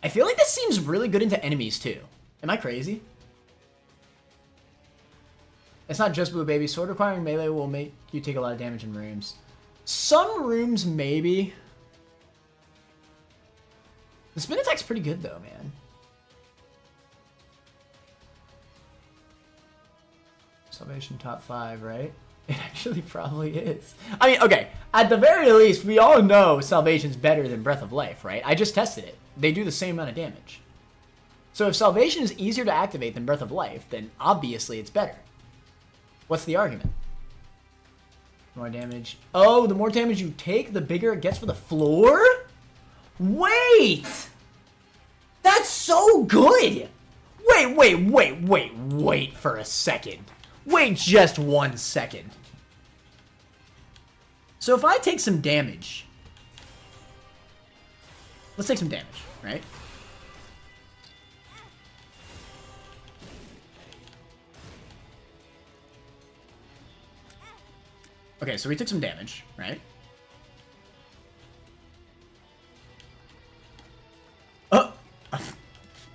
I feel like this seems really good into enemies too. Am I crazy? It's not just blue baby. Sword requiring melee will make you take a lot of damage in rooms. Some rooms, maybe. The spin attack's pretty good, though, man. Salvation top 5, right? It actually probably is. I mean, okay, at the very least, we all know Salvation's better than Breath of Life, right? I just tested it. They do the same amount of damage. So if Salvation is easier to activate than Breath of Life, then obviously it's better. What's the argument? More damage. Oh, the more damage you take, the bigger it gets for the floor? Wait! That's so good! Wait for a second. Wait just 1 second. So if I take some damage... Let's take some damage, right? Okay, so we took some damage, right? Oh!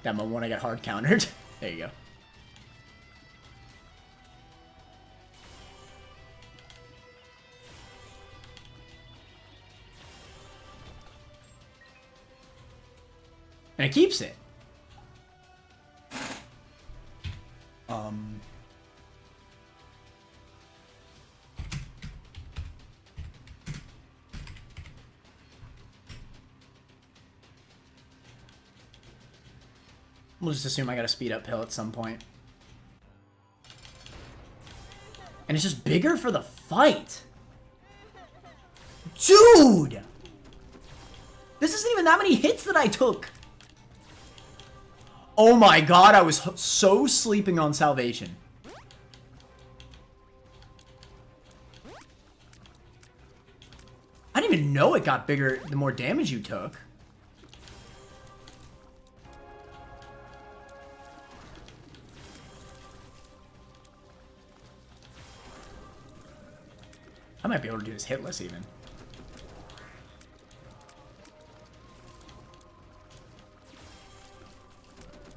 That moment when I got hard countered. There you go. And it keeps it. We'll just assume I got a speed up pill at some point. And it's just bigger for the fight. Dude! This isn't even that many hits that I took. Oh my god, I was so sleeping on Salvation. I didn't even know it got bigger the more damage you took. I might be able to do this hitless even.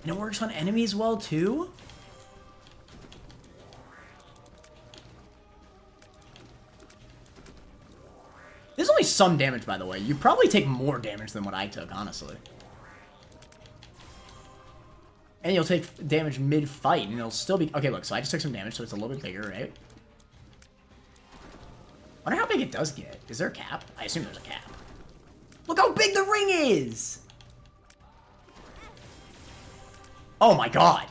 And it works on enemies well too? There's only some damage, by the way. You probably take more damage than what I took, honestly. And you'll take damage mid-fight, and it'll still be... Okay, look, so I just took some damage, so it's a little bit bigger, right? I wonder how big it does get. Is there a cap? I assume there's a cap. Look how big the ring is! Oh my god!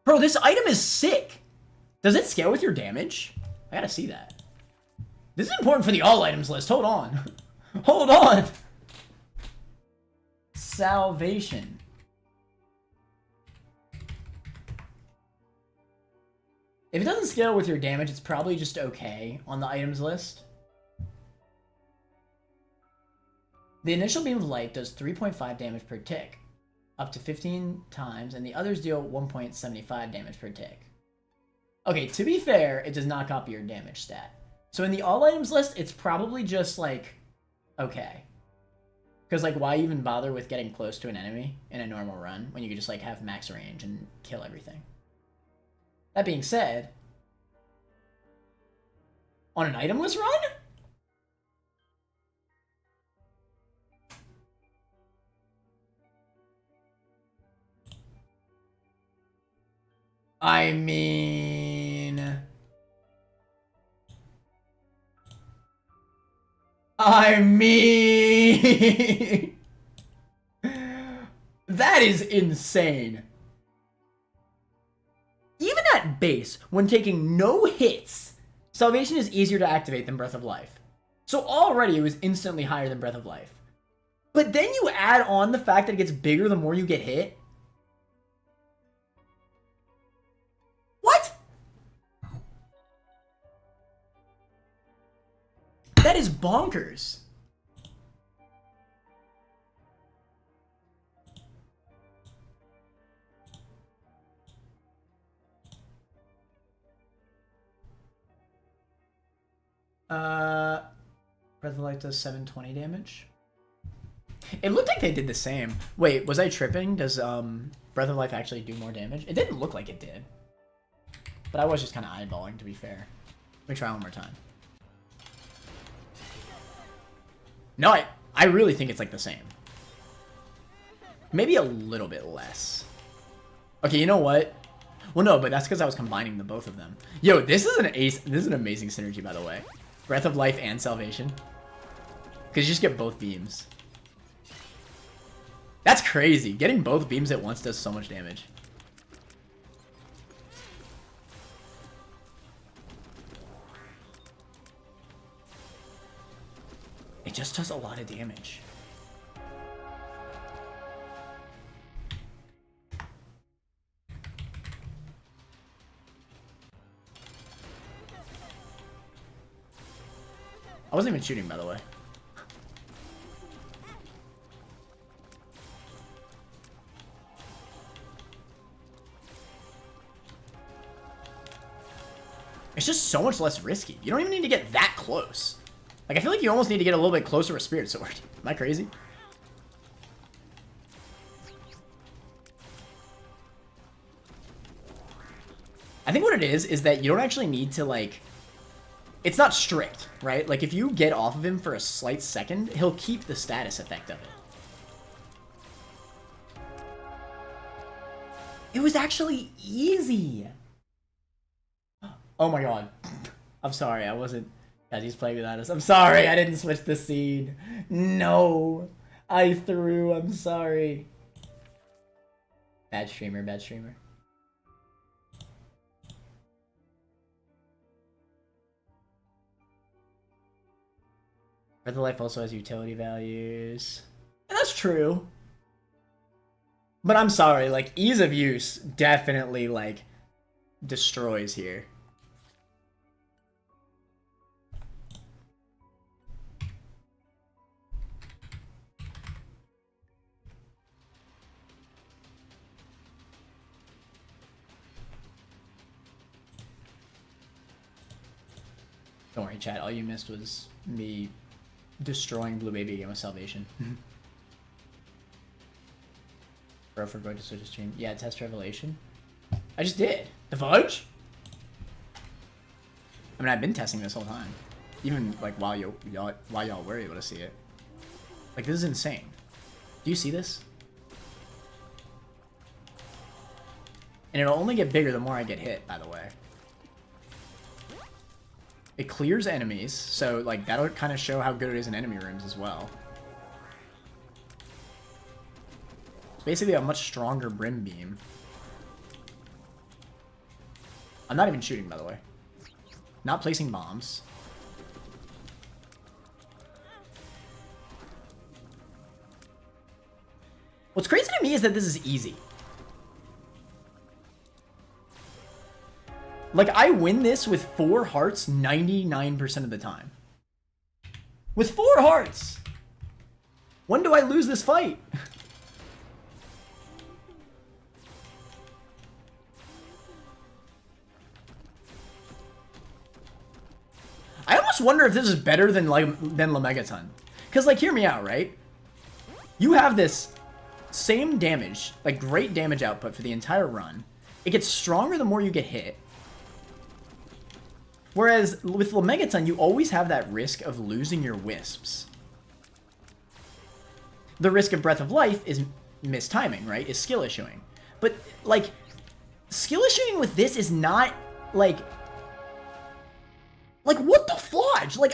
Bro, this item is sick! Does it scale with your damage? I gotta see that. This is important for the all items list. Hold on. Hold on! Salvation. If it doesn't scale with your damage, it's probably just okay on the items list. The initial beam of light does 3.5 damage per tick, up to 15 times, and the others deal 1.75 damage per tick. Okay, to be fair, it does not copy your damage stat. So in the all items list, it's probably just like, okay. Because like, why even bother with getting close to an enemy in a normal run when you could just like have max range and kill everything? That being said, on an itemless run? I mean... that is insane. Even at base, when taking no hits, Salvation is easier to activate than Breath of Life. So already it was instantly higher than Breath of Life. But then you add on the fact that it gets bigger the more you get hit. What? That is bonkers. Breath of Life does 720 damage. It looked like they did the same. Wait, was I tripping? Does Breath of Life actually do more damage? It didn't look like it did. But I was just kind of eyeballing, to be fair. Let me try one more time. No, I really think it's like the same. Maybe a little bit less. Okay, you know what? Well, no, but that's because I was combining the both of them. Yo, this is an ace. This is an amazing synergy, by the way. Breath of Life and Salvation. Because you just get both beams. That's crazy. Getting both beams at once does so much damage. just does a lot of damage. I wasn't even shooting, by the way. It's just so much less risky. You don't even need to get that close. Like, I feel like you almost need to get a little bit closer with Spirit Sword. Am I crazy? I think what it is that you don't actually need to, like... It's not strict, right? Like, if you get off of him for a slight second, he'll keep the status effect of it. It was actually easy! Oh my god. I'm sorry, I wasn't... Guys, he's playing without us. I'm sorry, I didn't switch the seed. No! I threw, I'm sorry. Bad streamer, bad streamer. Breath of Life also has utility values. And that's true. But I'm sorry, like, ease of use definitely, like, destroys here. Don't worry, chat. All you missed was me destroying Blue Baby again with Salvation. Bro, for going to switch a stream. Yeah, test Revelation. I just did. The fudge? I mean, I've been testing this whole time. Even, like, while y'all were able to see it. Like, this is insane. Do you see this? And it'll only get bigger the more I get hit, by the way. It clears enemies, so, like, that'll kind of show how good it is in enemy rooms as well. It's basically a much stronger Brim Beam. I'm not even shooting, by the way. Not placing bombs. What's crazy to me is that this is easy. Like, I win this with 4 hearts 99% of the time. With 4 hearts! When do I lose this fight? I almost wonder if this is better than Lemegaton. Because, like, hear me out, right? You have this same damage, like, great damage output for the entire run. It gets stronger the more you get hit. Whereas with Lemegaton, you always have that risk of losing your wisps. The risk of Breath of Life is mistiming, right? Is skill issuing. But, like, skill issuing with this is not, like, what the fudge? Like,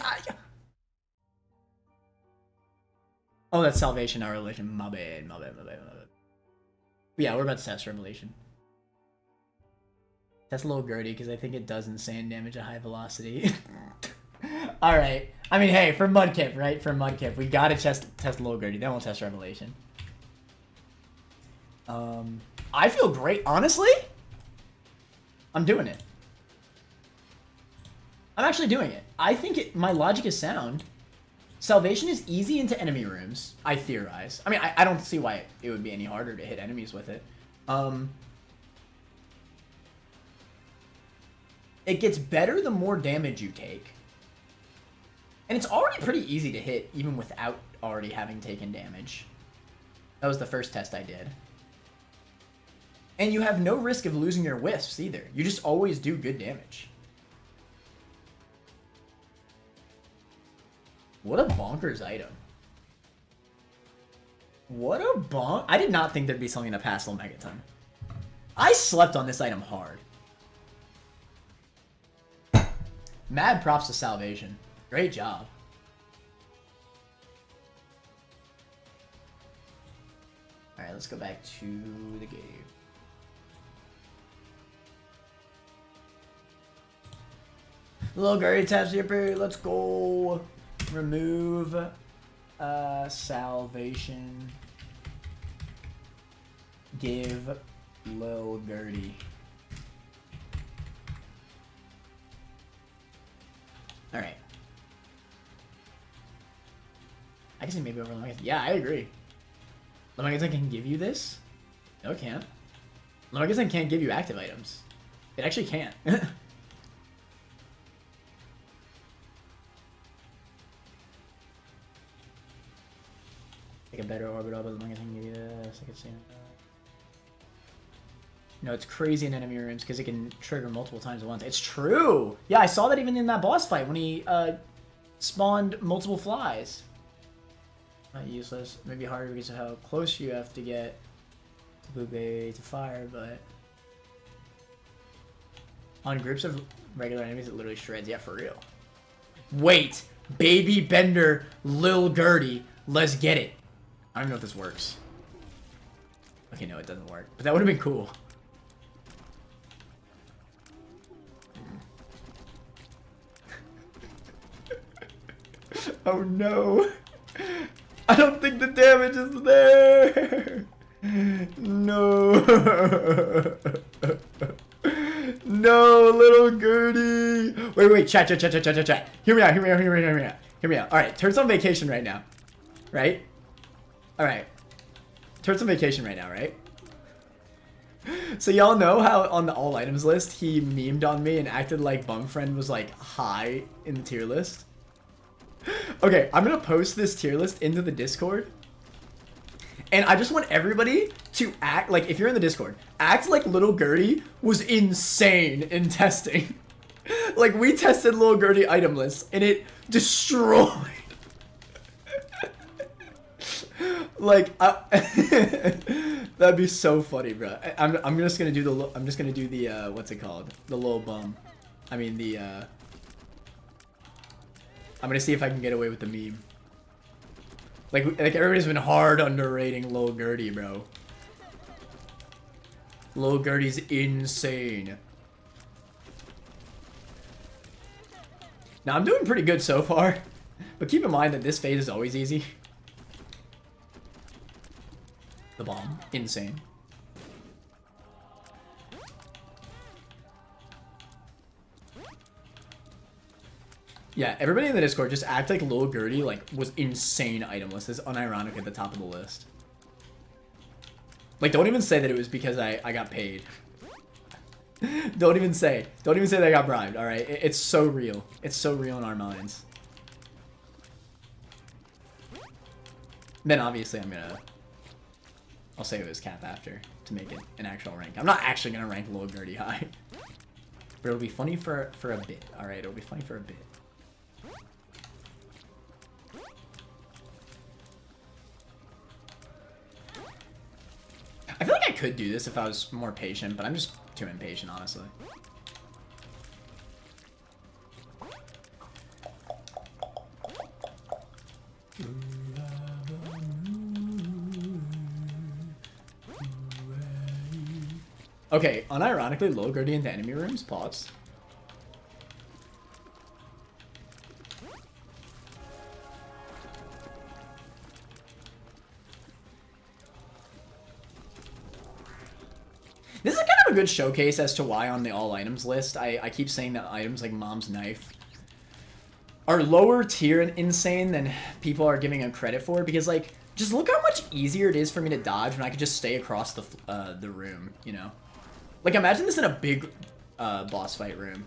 Oh, that's Salvation, not Revelation. My bad. Yeah, we're about to test Revelation. Test Lil Gerty, because I think it does insane damage at high velocity. Alright. I mean, hey, for Mudkip, right? For Mudkip, we gotta test Lil Gerty, then we'll test Revelation. I feel great. Honestly, I'm doing it. I'm actually doing it. I think my logic is sound. Salvation is easy into enemy rooms, I theorize. I mean, I don't see why it would be any harder to hit enemies with it. It gets better the more damage you take. And it's already pretty easy to hit, even without already having taken damage. That was the first test I did. And you have no risk of losing your wisps either. You just always do good damage. What a bonkers item. What a bonk. I did not think there'd be something to pass Lemegaton. I slept on this item hard. Mad props to Salvation. Great job. Alright, let's go back to the game. Lil Gerty taps your period. Let's go. Remove Salvation. Give Lil Gerty. Alright. I can say maybe over Leviathan. Yeah, I agree. Leviathan can give you this? No, it can't. Leviathan can't give you active items. It actually can't. Like a better orbital, but Leviathan can give you this. I could see. No, it's crazy in enemy rooms because it can trigger multiple times at once. It's true! Yeah, I saw that even in that boss fight when he spawned multiple flies. Not useless. Maybe harder because of how close you have to get to Bube to fire, but... On groups of regular enemies, it literally shreds. Yeah, for real. Wait! Baby Bender, Lil Gerty, let's get it. I don't even know if this works. Okay, no, it doesn't work. But that would have been cool. Oh no! I don't think the damage is there! No! No, Lil Gerty! Wait, chat. Hear me out. Alright, Turt's on vacation right now. Right? Alright. Turt's on vacation right now, right? So y'all know how on the all items list, he memed on me and acted like Bumfriend was like high in the tier list? Okay, I'm gonna post this tier list into the Discord. And I just want everybody to act, like, if you're in the Discord, act like Lil Gerty was insane in testing. Like, we tested Lil Gerty item lists, and it destroyed. Like, that'd be so funny, bro. I'm just gonna do the, what's it called? The Lil Bum. I mean, the, I'm gonna see if I can get away with the meme. Like everybody's been hard underrating Lil Gerty, bro. Lil Gerty's insane. Now, I'm doing pretty good so far, but keep in mind that this phase is always easy. The bomb, insane. Yeah, everybody in the Discord just act like Lil Gerty like was insane item list. Is unironic at the top of the list. Like, don't even say that it was because I got paid. Don't even say that I got bribed. All right, it's so real. It's so real in our minds. Then obviously I'll say it was cap after to make it an actual rank. I'm not actually gonna rank Lil Gerty high, but it'll be funny for a bit. All right, it'll be funny for a bit. I feel like I could do this if I was more patient, but I'm just too impatient, honestly. Okay, unironically, Lil Gerty into enemy rooms, pause. This is kind of a good showcase as to why on the all items list, I keep saying that items like Mom's Knife are lower tier and insane than people are giving them credit for, because like, just look how much easier it is for me to dodge when I could just stay across the room, you know? Like, imagine this in a big boss fight room.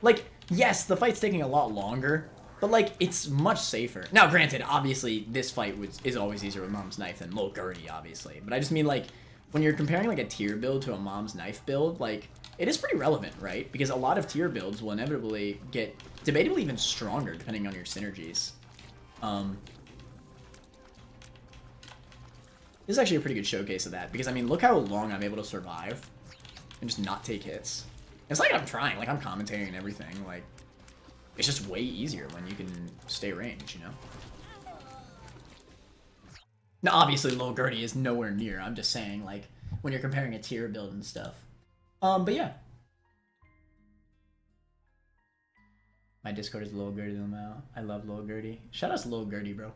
Like, yes, the fight's taking a lot longer, but like, it's much safer. Now, granted, obviously, this fight is always easier with Mom's Knife than Lil Gerty, obviously. But I just mean, like, when you're comparing like a tier build to a Mom's Knife build, like, it is pretty relevant, right? Because a lot of tier builds will inevitably get debatably even stronger depending on your synergies. This is actually a pretty good showcase of that, because I mean, look how long I'm able to survive and just not take hits. It's like I'm trying, like I'm commentating and everything, like, it's just way easier when you can stay range, you know? Now, obviously, Lil Gerty is nowhere near. I'm just saying, like, when you're comparing a tier build and stuff. But yeah. My Discord is Lil Gerty Lamau. I love Lil Gerty. Shout out to Lil Gerty, bro.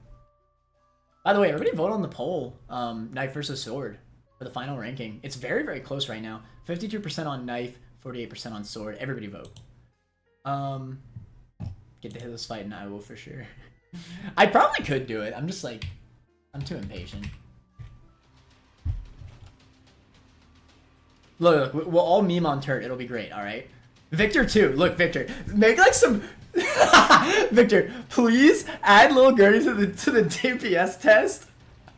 By the way, everybody vote on the poll. Knife versus sword for the final ranking. It's very, very close right now. 52% on knife, 48% on sword. Everybody vote. Get to hit this fight and I will for sure. I probably could do it. I'm just like, I'm too impatient. Look, we'll all meme on Turt. It'll be great, alright? Victor too. Look, Victor. Make like some... Victor, please add Lil Gerty to the DPS test.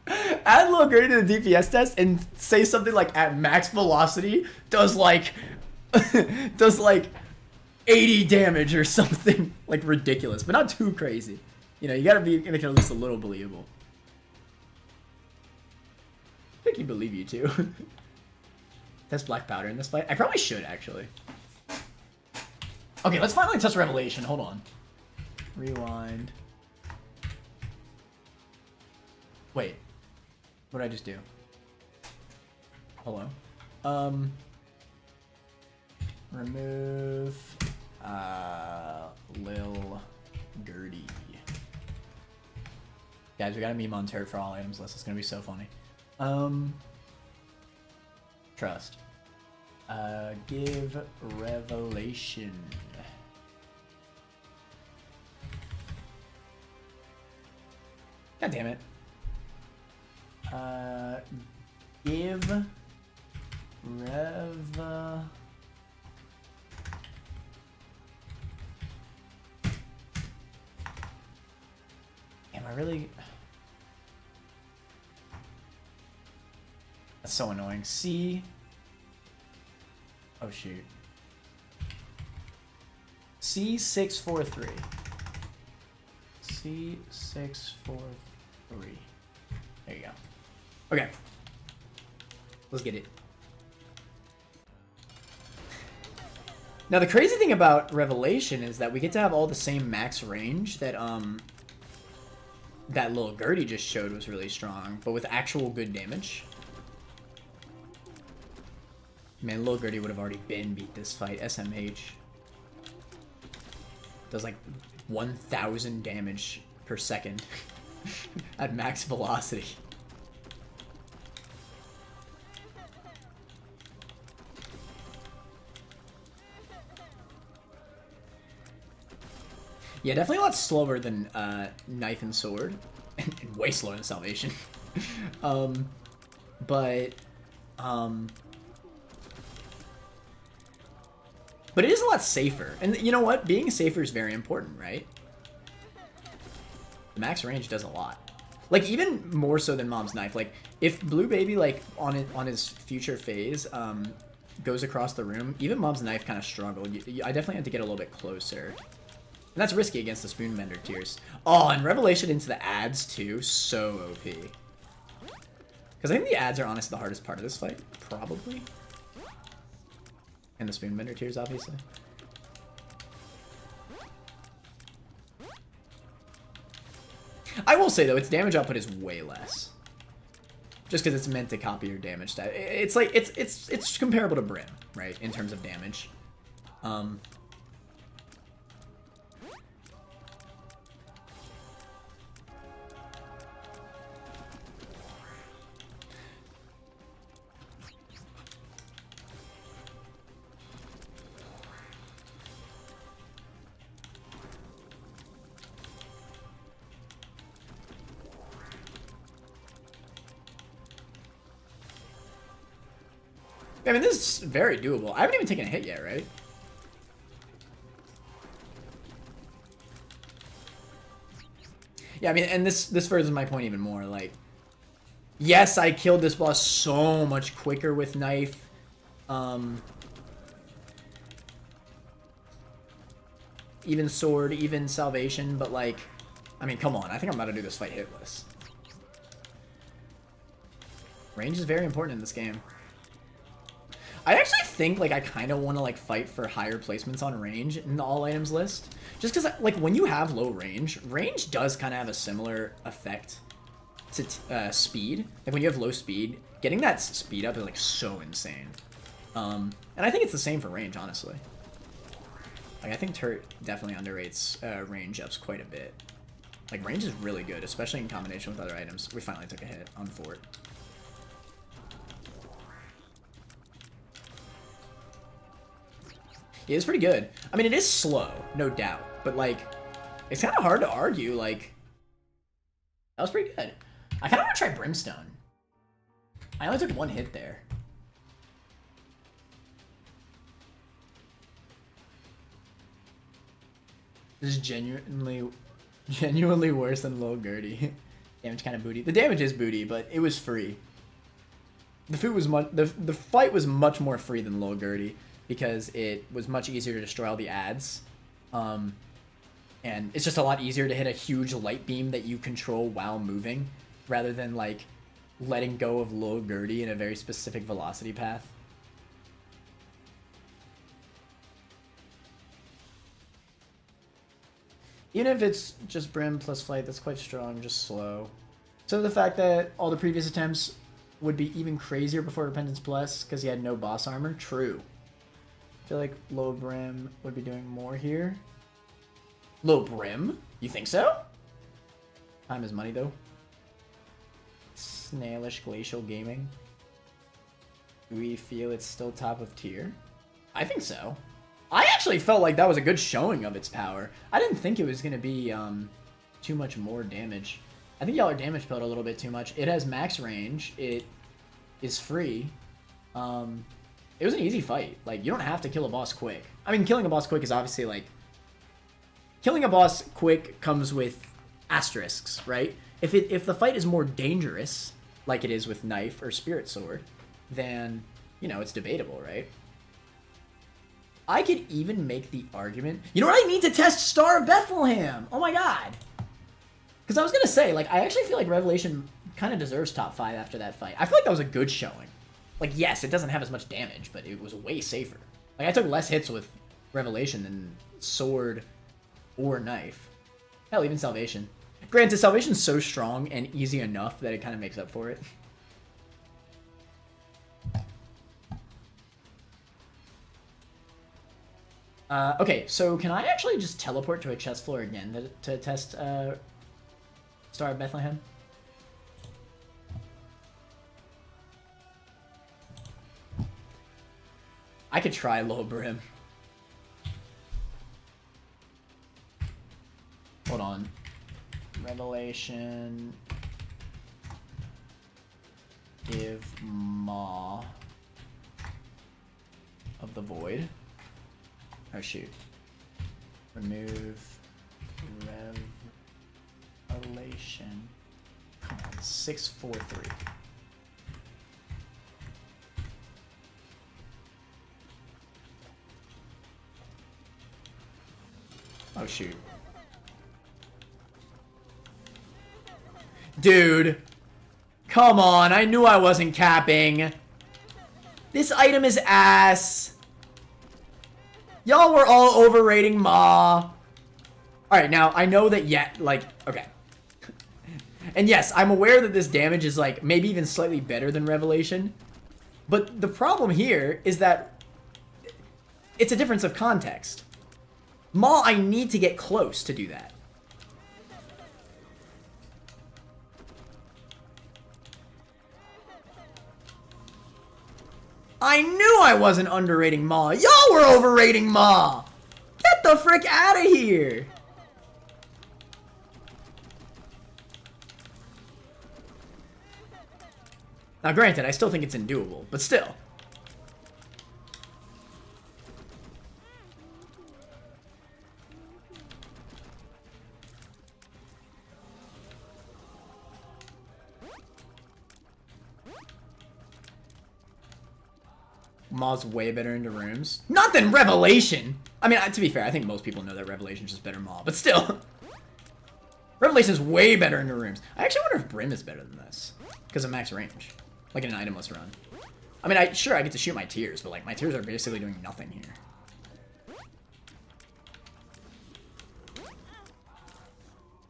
Add Lil Gerty to the DPS test and say something like at max velocity does like 80 damage or something like ridiculous, but not too crazy. You know, you gotta make it at least a little believable. I think you believe you too. Test black powder in this fight. I probably should actually. Okay, let's finally test Revelation. Hold on. Rewind. Wait. What did I just do? Hello. Remove Lil Gerty. Guys, we got a meme on Turret for all items list. It's gonna be so funny. Trust. Give Revelation. God damn it. Give Rev. Am I really? That's so annoying. C. Oh shoot. C643. C643. There you go. Okay. Let's get it. Now the crazy thing about Revelation is that we get to have all the same max range that that Lil Gerty just showed was really strong, but with actual good damage. Man, Lil Gerty would have already beat this fight. SMH does like 1,000 damage per second at max velocity. Yeah, definitely a lot slower than Knife and Sword, and way slower than Salvation. But it is a lot safer. And you know what? Being safer is very important, right? The max range does a lot. Like, even more so than Mom's Knife. Like, if Blue Baby, like, on his future phase, goes across the room, even Mom's Knife kind of struggled. I definitely had to get a little bit closer. And that's risky against the Spoonbender tiers. Oh, and Revelation into the ads, too. So OP. Because I think the ads are honestly the hardest part of this fight. Probably. And the Spoonbender tiers, obviously. I will say, though, its damage output is way less. Just because it's meant to copy your damage stat. It's like, it's comparable to Brim, right? In terms of damage. I mean, this is very doable. I haven't even taken a hit yet, right? Yeah, I mean, and this furthers my point even more. Like, yes, I killed this boss so much quicker with Knife. Even Sword, even Salvation, but like, I mean, come on. I think I'm about to do this fight hitless. Range is very important in this game. I actually think, like, I kind of want to, like, fight for higher placements on range in the all items list. Just because, like, when you have low range, range does kind of have a similar effect to speed. Like, when you have low speed, getting that speed up is, like, so insane. And I think it's the same for range, honestly. Like, I think Turt definitely underrates range ups quite a bit. Like, range is really good, especially in combination with other items. We finally took a hit on Fort. Yeah, it's pretty good. I mean, it is slow, no doubt. But, like, it's kind of hard to argue. Like, that was pretty good. I kind of want to try Brimstone. I only took one hit there. This is genuinely worse than Lil Gerty. Damage kind of booty. The damage is booty, but it was free. The fight was much more free than Lil Gerty because it was much easier to destroy all the ads. And it's just a lot easier to hit a huge light beam that you control while moving rather than like letting go of Lil Gerty in a very specific velocity path. Even if it's just Brim plus Flight, that's quite strong, just slow. So the fact that all the previous attempts would be even crazier before Repentance Plus because he had no boss armor, true. I feel like Low Brim would be doing more here. Low Brim? You think so? Time is money, though. Snailish Glacial Gaming. Do we feel it's still top of tier? I think so. I actually felt like that was a good showing of its power. I didn't think it was going to be too much more damage. I think y'all are damage pilled a little bit too much. It has max range. It is free. It was an easy fight. Like, you don't have to kill a boss quick. I mean, killing a boss quick is obviously like... Killing a boss quick comes with asterisks, right? If the fight is more dangerous, like it is with Knife or Spirit Sword, then, you know, it's debatable, right? I could even make the argument... You know what I need to test Star of Bethlehem? Oh my god! Because I was going to say, like, I actually feel like Revelation kind of deserves top 5 after that fight. I feel like that was a good showing. Like, yes, it doesn't have as much damage, but it was way safer. Like, I took less hits with Revelation than Sword or Knife. Hell, even Salvation. Granted, Salvation's so strong and easy enough that it kind of makes up for it. Okay, so can I actually just teleport to a chest floor again to test Star of Bethlehem? I could try Low Brim. Hold on. Revelation. Give Maw of the Void. Oh shoot. Remove Revelation. Come on, 643. Oh shoot. Dude. Come on, I knew I wasn't capping. This item is ass. Y'all were all overrating Ma. Alright, now, I know that okay. And yes, I'm aware that this damage is, like, maybe even slightly better than Revelation. But the problem here is that it's a difference of context. Ma, I need to get close to do that. I knew I wasn't underrating Ma. Y'all were overrating Ma. Get the frick out of here. Now, granted, I still think it's undoable, but still. Ma's way better into rooms. Not than Revelation! I mean, to be fair, I think most people know that Revelation's just better Ma, but still. Revelation's way better into rooms. I actually wonder if Brim is better than this. Because of max range. Like in an itemless run. I mean, sure, I get to shoot my tiers, but like, my tiers are basically doing nothing here.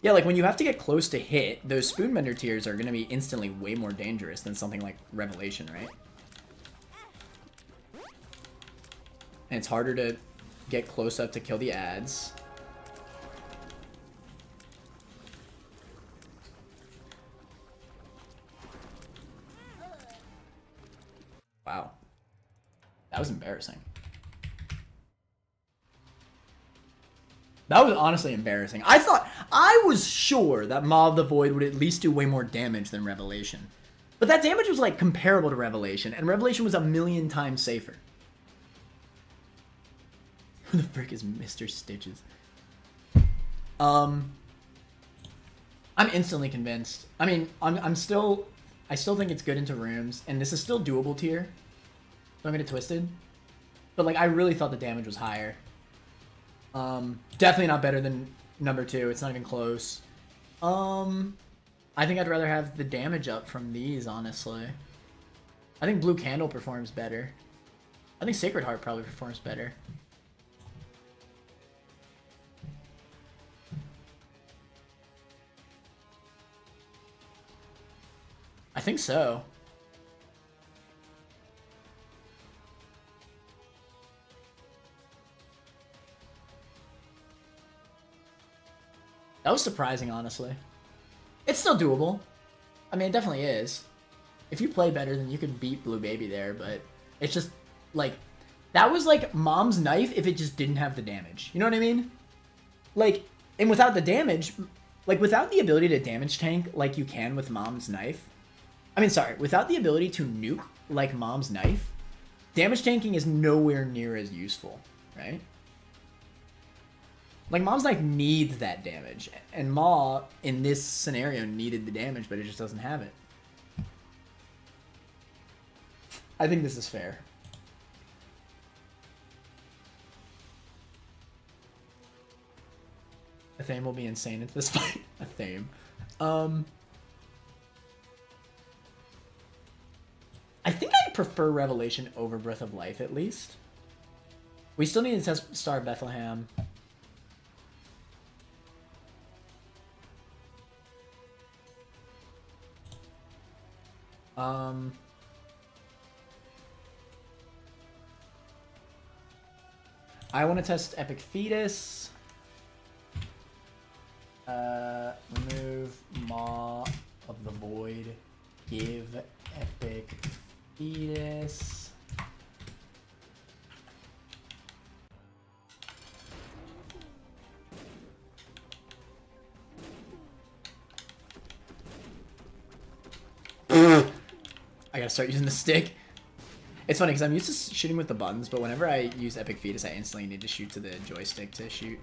Yeah, like when you have to get close to hit, those Spoonbender tiers are going to be instantly way more dangerous than something like Revelation, right? And it's harder to get close up to kill the ads. That was embarrassing. That was honestly embarrassing. I was sure that Maw of the Void would at least do way more damage than Revelation. But that damage was like comparable to Revelation, and Revelation was 1,000,000 times safer. Who the frick is Mr. Stitches? I'm instantly convinced. I mean, I still think it's good into rooms, and this is still doable tier. Don't get it twisted. But like, I really thought the damage was higher. Definitely not better than number 2. It's not even close. I think I'd rather have the damage up from these, honestly. I think Blue Candle performs better. I think Sacred Heart probably performs better. I think so. That was surprising, honestly. It's still doable. I mean, it definitely is. If you play better, then you could beat Blue Baby there, but it's just, like, that was like Mom's Knife if it just didn't have the damage. You know what I mean? Like, and without the damage, like, without the ability to damage tank like you can with Mom's Knife, I mean, sorry, without the ability to nuke like Mom's Knife, damage tanking is nowhere near as useful, right? Like, Mom's Knife needs that damage, and Maw, in this scenario, needed the damage, but it just doesn't have it. I think this is fair. A Thame will be insane at this fight. A Thame. I think I prefer Revelation over Breath of Life, at least. We still need to test Star Bethlehem. I want to test Epic Fetus. Remove Maw of the Void. Give Epic Fetus. I gotta start using the stick. It's funny because I'm used to shooting with the buttons, but whenever I use Epic Fetus, I instantly need to shoot to the joystick to shoot.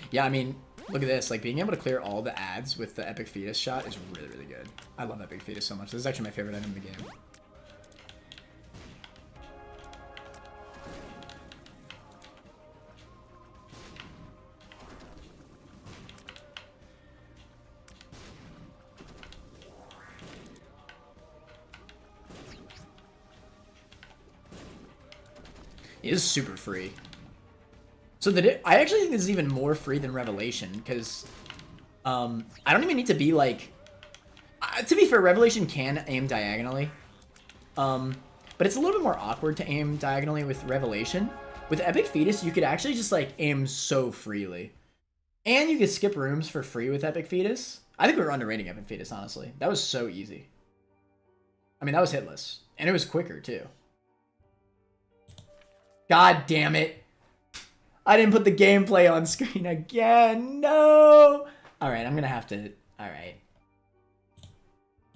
Yeah, I mean, look at this. Like, being able to clear all the ads with the Epic Fetus shot is really, really good. I love Epic Fetus so much. This is actually my favorite item in the game. It is super free. So I actually think this is even more free than Revelation, because I don't even need to be like... to be fair, Revelation can aim diagonally. But it's a little bit more awkward to aim diagonally with Revelation. With Epic Fetus, you could actually just like aim so freely. And you could skip rooms for free with Epic Fetus. I think we were underrating Epic Fetus, honestly. That was so easy. I mean, that was hitless. And it was quicker, too. God damn it. I didn't put the gameplay on screen again. No. Alright, I'm going to have to... Alright.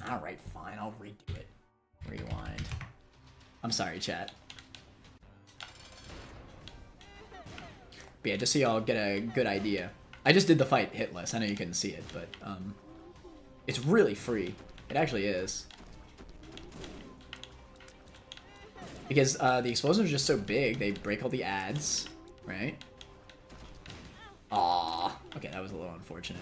Alright, fine. I'll redo it. Rewind. I'm sorry, chat. But yeah, just so y'all get a good idea. I just did the fight hitless. I know you couldn't see it, but it's really free. It actually is. Because the explosives are just so big, they break all the ads, right? Aww. Okay, that was a little unfortunate.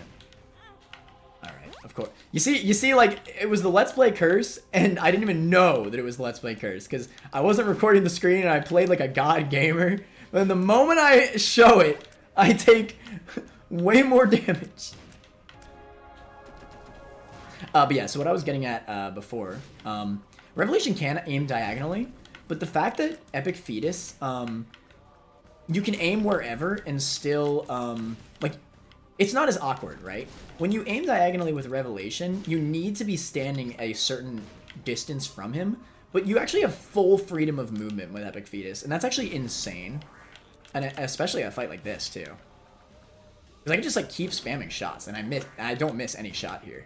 Alright, of course. You see, like, it was the Let's Play curse, and I didn't even know that it was the Let's Play curse, because I wasn't recording the screen, and I played like a god gamer. But the moment I show it, I take way more damage. But yeah, so what I was getting at before, Revelation can aim diagonally, but the fact that Epic Fetus, you can aim wherever and still, like, it's not as awkward, right? When you aim diagonally with Revelation, you need to be standing a certain distance from him, but you actually have full freedom of movement with Epic Fetus, and that's actually insane. And especially at a fight like this, too. Because I can just, like, keep spamming shots, and I don't miss any shot here.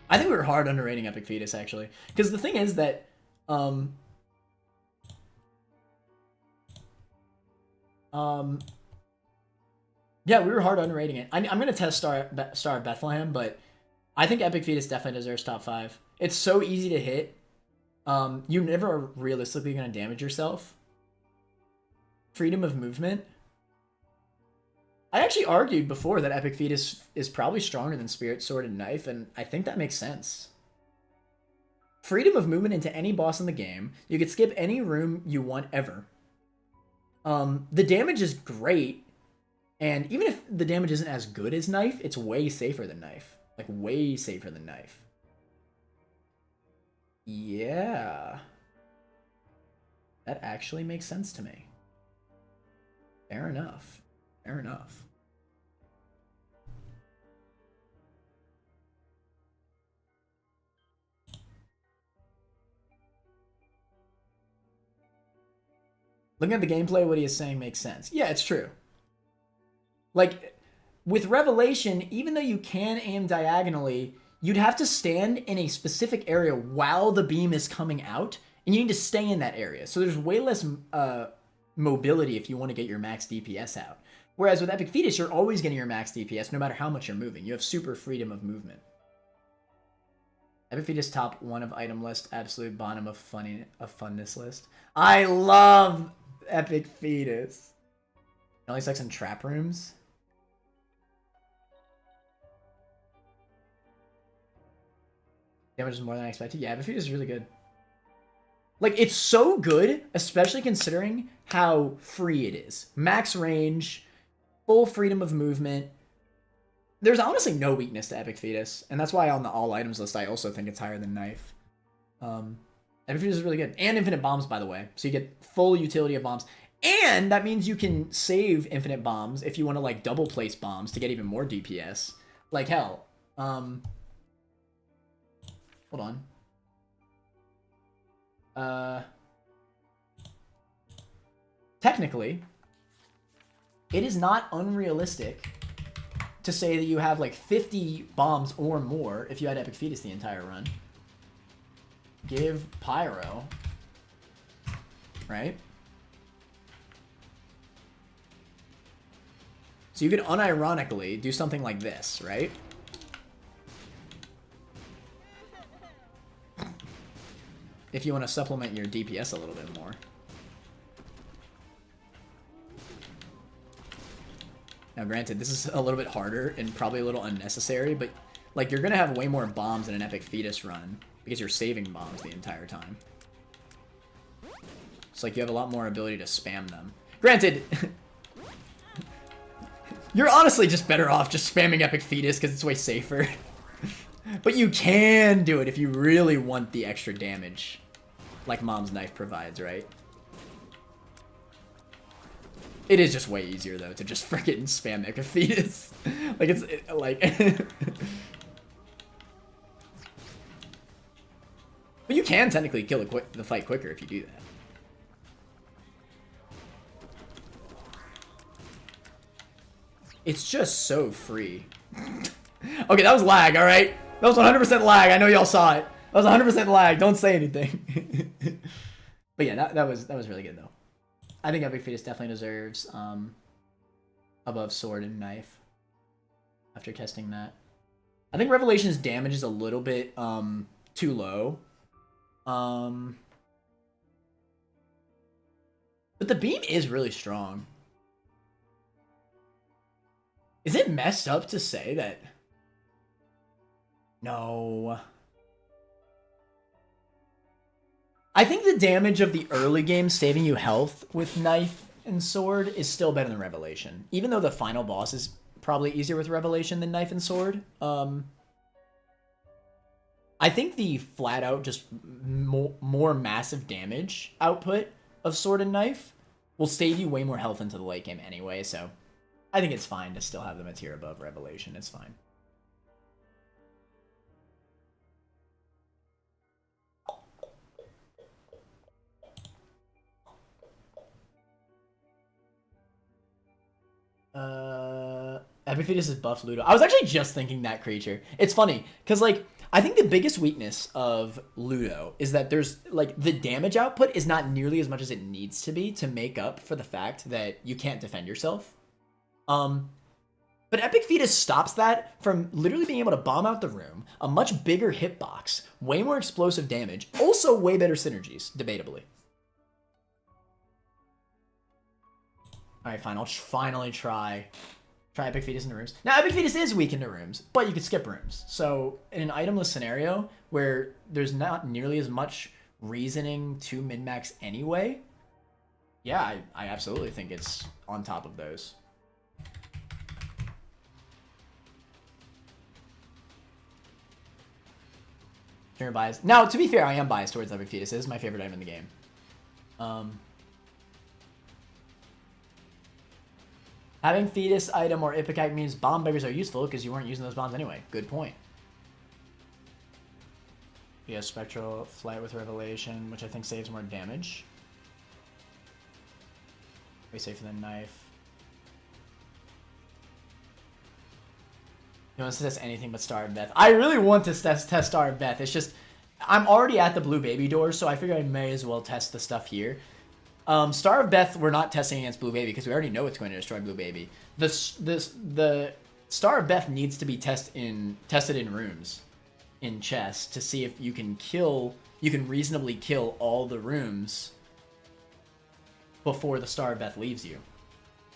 I think we were hard underrating Epic Fetus, actually. Because the thing is that, yeah, we were hard underrating it. I'm going to test Star at Bethlehem, but I think Epic Fetus definitely deserves top 5. It's so easy to hit. You never are realistically going to damage yourself. Freedom of movement. I actually argued before that Epic Fetus is probably stronger than Spirit, Sword, and Knife, and I think that makes sense. Freedom of movement into any boss in the game. You could skip any room you want ever. The damage is great. And even if the damage isn't as good as Knife, it's way safer than Knife. Like, way safer than Knife. Yeah. That actually makes sense to me. Fair enough. Fair enough. Looking at the gameplay, what he is saying makes sense. Yeah, it's true. Like, with Revelation, even though you can aim diagonally, you'd have to stand in a specific area while the beam is coming out, and you need to stay in that area. So there's way less mobility if you want to get your max DPS out. Whereas with Epic Fetus, you're always getting your max DPS no matter how much you're moving. You have super freedom of movement. Epic Fetus top 1 of item list, absolute bottom of funness list. I love Epic Fetus. It only sucks in trap rooms. Damage is more than I expected. Yeah, Epic Fetus is really good. Like, it's so good, especially considering how free it is. Max range, full freedom of movement. There's honestly no weakness to Epic Fetus, and that's why on the all items list I also think it's higher than Knife. Epic Fetus is really good. And infinite bombs, by the way. So you get full utility of bombs. And that means you can save infinite bombs if you want to, like, double place bombs to get even more DPS. Like, hell. Hold on. Technically, it is not unrealistic to say that you have like 50 bombs or more if you had Epic Fetus the entire run. Give Pyro, right? So you could unironically do something like this, right? If you want to supplement your DPS a little bit more. Now, granted, this is a little bit harder and probably a little unnecessary, but like you're gonna have way more bombs in an Epic Fetus run because you're saving bombs the entire time. It's like you have a lot more ability to spam them. Granted, you're honestly just better off just spamming Epic Fetus because it's way safer. But you can do it if you really want the extra damage, like Mom's Knife provides, right? It is just way easier, though, to just freaking spam Epic Fetus. Like, it's, like... But you can technically kill the fight quicker if you do that. It's just so free. Okay, that was lag, alright? That was 100% lag. I know y'all saw it. That was 100% lag. Don't say anything. But yeah, that was really good, though. I think Epic Fetus definitely deserves above Sword and Knife after testing that. I think Revelation's damage is a little bit too low. But the beam is really strong. Is it messed up to say that? No. I think the damage of the early game saving you health with Knife and Sword is still better than Revelation. Even though the final boss is probably easier with Revelation than Knife and Sword. I think the flat out just more massive damage output of Sword and Knife will save you way more health into the late game anyway, so I think it's fine to still have them a tier above Revelation. It's fine. Epic Fetus is buff Ludo. I was actually just thinking that creature. It's funny, because, like, I think the biggest weakness of Ludo is that there's, like, the damage output is not nearly as much as it needs to be to make up for the fact that you can't defend yourself. But Epic Fetus stops that from literally being able to bomb out the room, a much bigger hitbox, way more explosive damage, also way better synergies, debatably. Alright, fine. I'll finally try Epic Fetus into rooms. Now, Epic Fetus is weak into rooms, but you can skip rooms. So, in an itemless scenario where there's not nearly as much reasoning to min-max anyway, yeah, I absolutely think it's on top of those. You're biased. Now, to be fair, I am biased towards Epic Fetus. It is my favorite item in the game. Having Fetus item or Ipecac means bomb beggars are useful because you weren't using those bombs anyway. Good point. Yeah, Spectral Flight with Revelation, which I think saves more damage. Way safer than Knife. You want to test anything but Star of Beth. I really want to test Star of Beth. It's just, I'm already at the Blue Baby door, so I figure I may as well test the stuff here. Star of Beth, we're not testing against Blue Baby because we already know it's going to destroy Blue Baby. The Star of Beth needs to be tested in rooms, in chess, to see if you can reasonably kill all the rooms before the Star of Beth leaves you.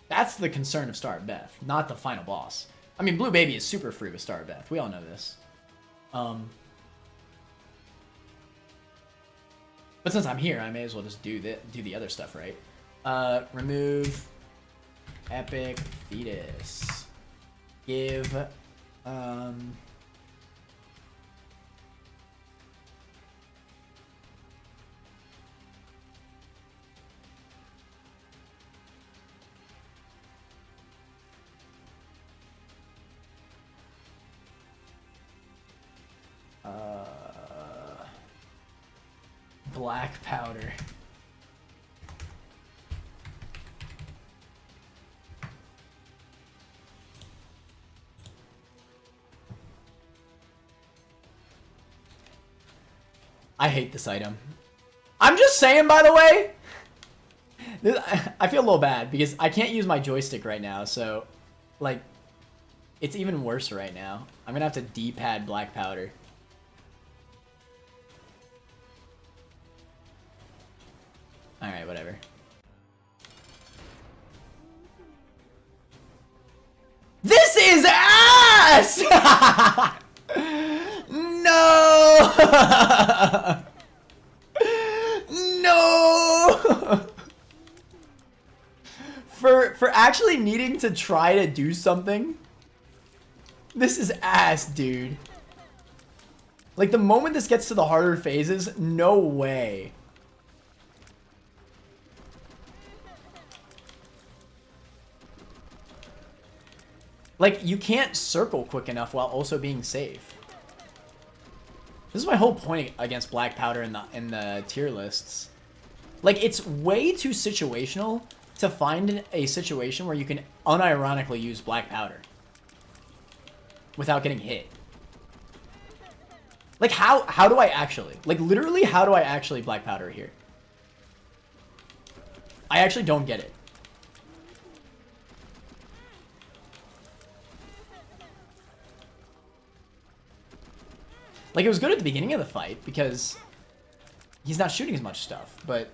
That's the concern of Star of Beth, not the final boss. I mean, Blue Baby is super free with Star of Beth. We all know this. But since I'm here, I may as well just do the other stuff, right? Remove Epic Fetus. Give black powder. I hate this item. I'm just saying, by the way, I feel a little bad because I can't use my joystick right now, so, like, it's even worse right now. I'm gonna have to D-pad black powder. Alright, whatever. This is ass! No! No! For actually needing to try to do something, this is ass, dude. Like, the moment this gets to the harder phases, no way. Like, you can't circle quick enough while also being safe. This is my whole point against black powder in the tier lists. Like, it's way too situational to find a situation where you can unironically use black powder without getting hit. Like, how do I actually? Like, literally, how do I actually black powder here? I actually don't get it. Like, it was good at the beginning of the fight because he's not shooting as much stuff, but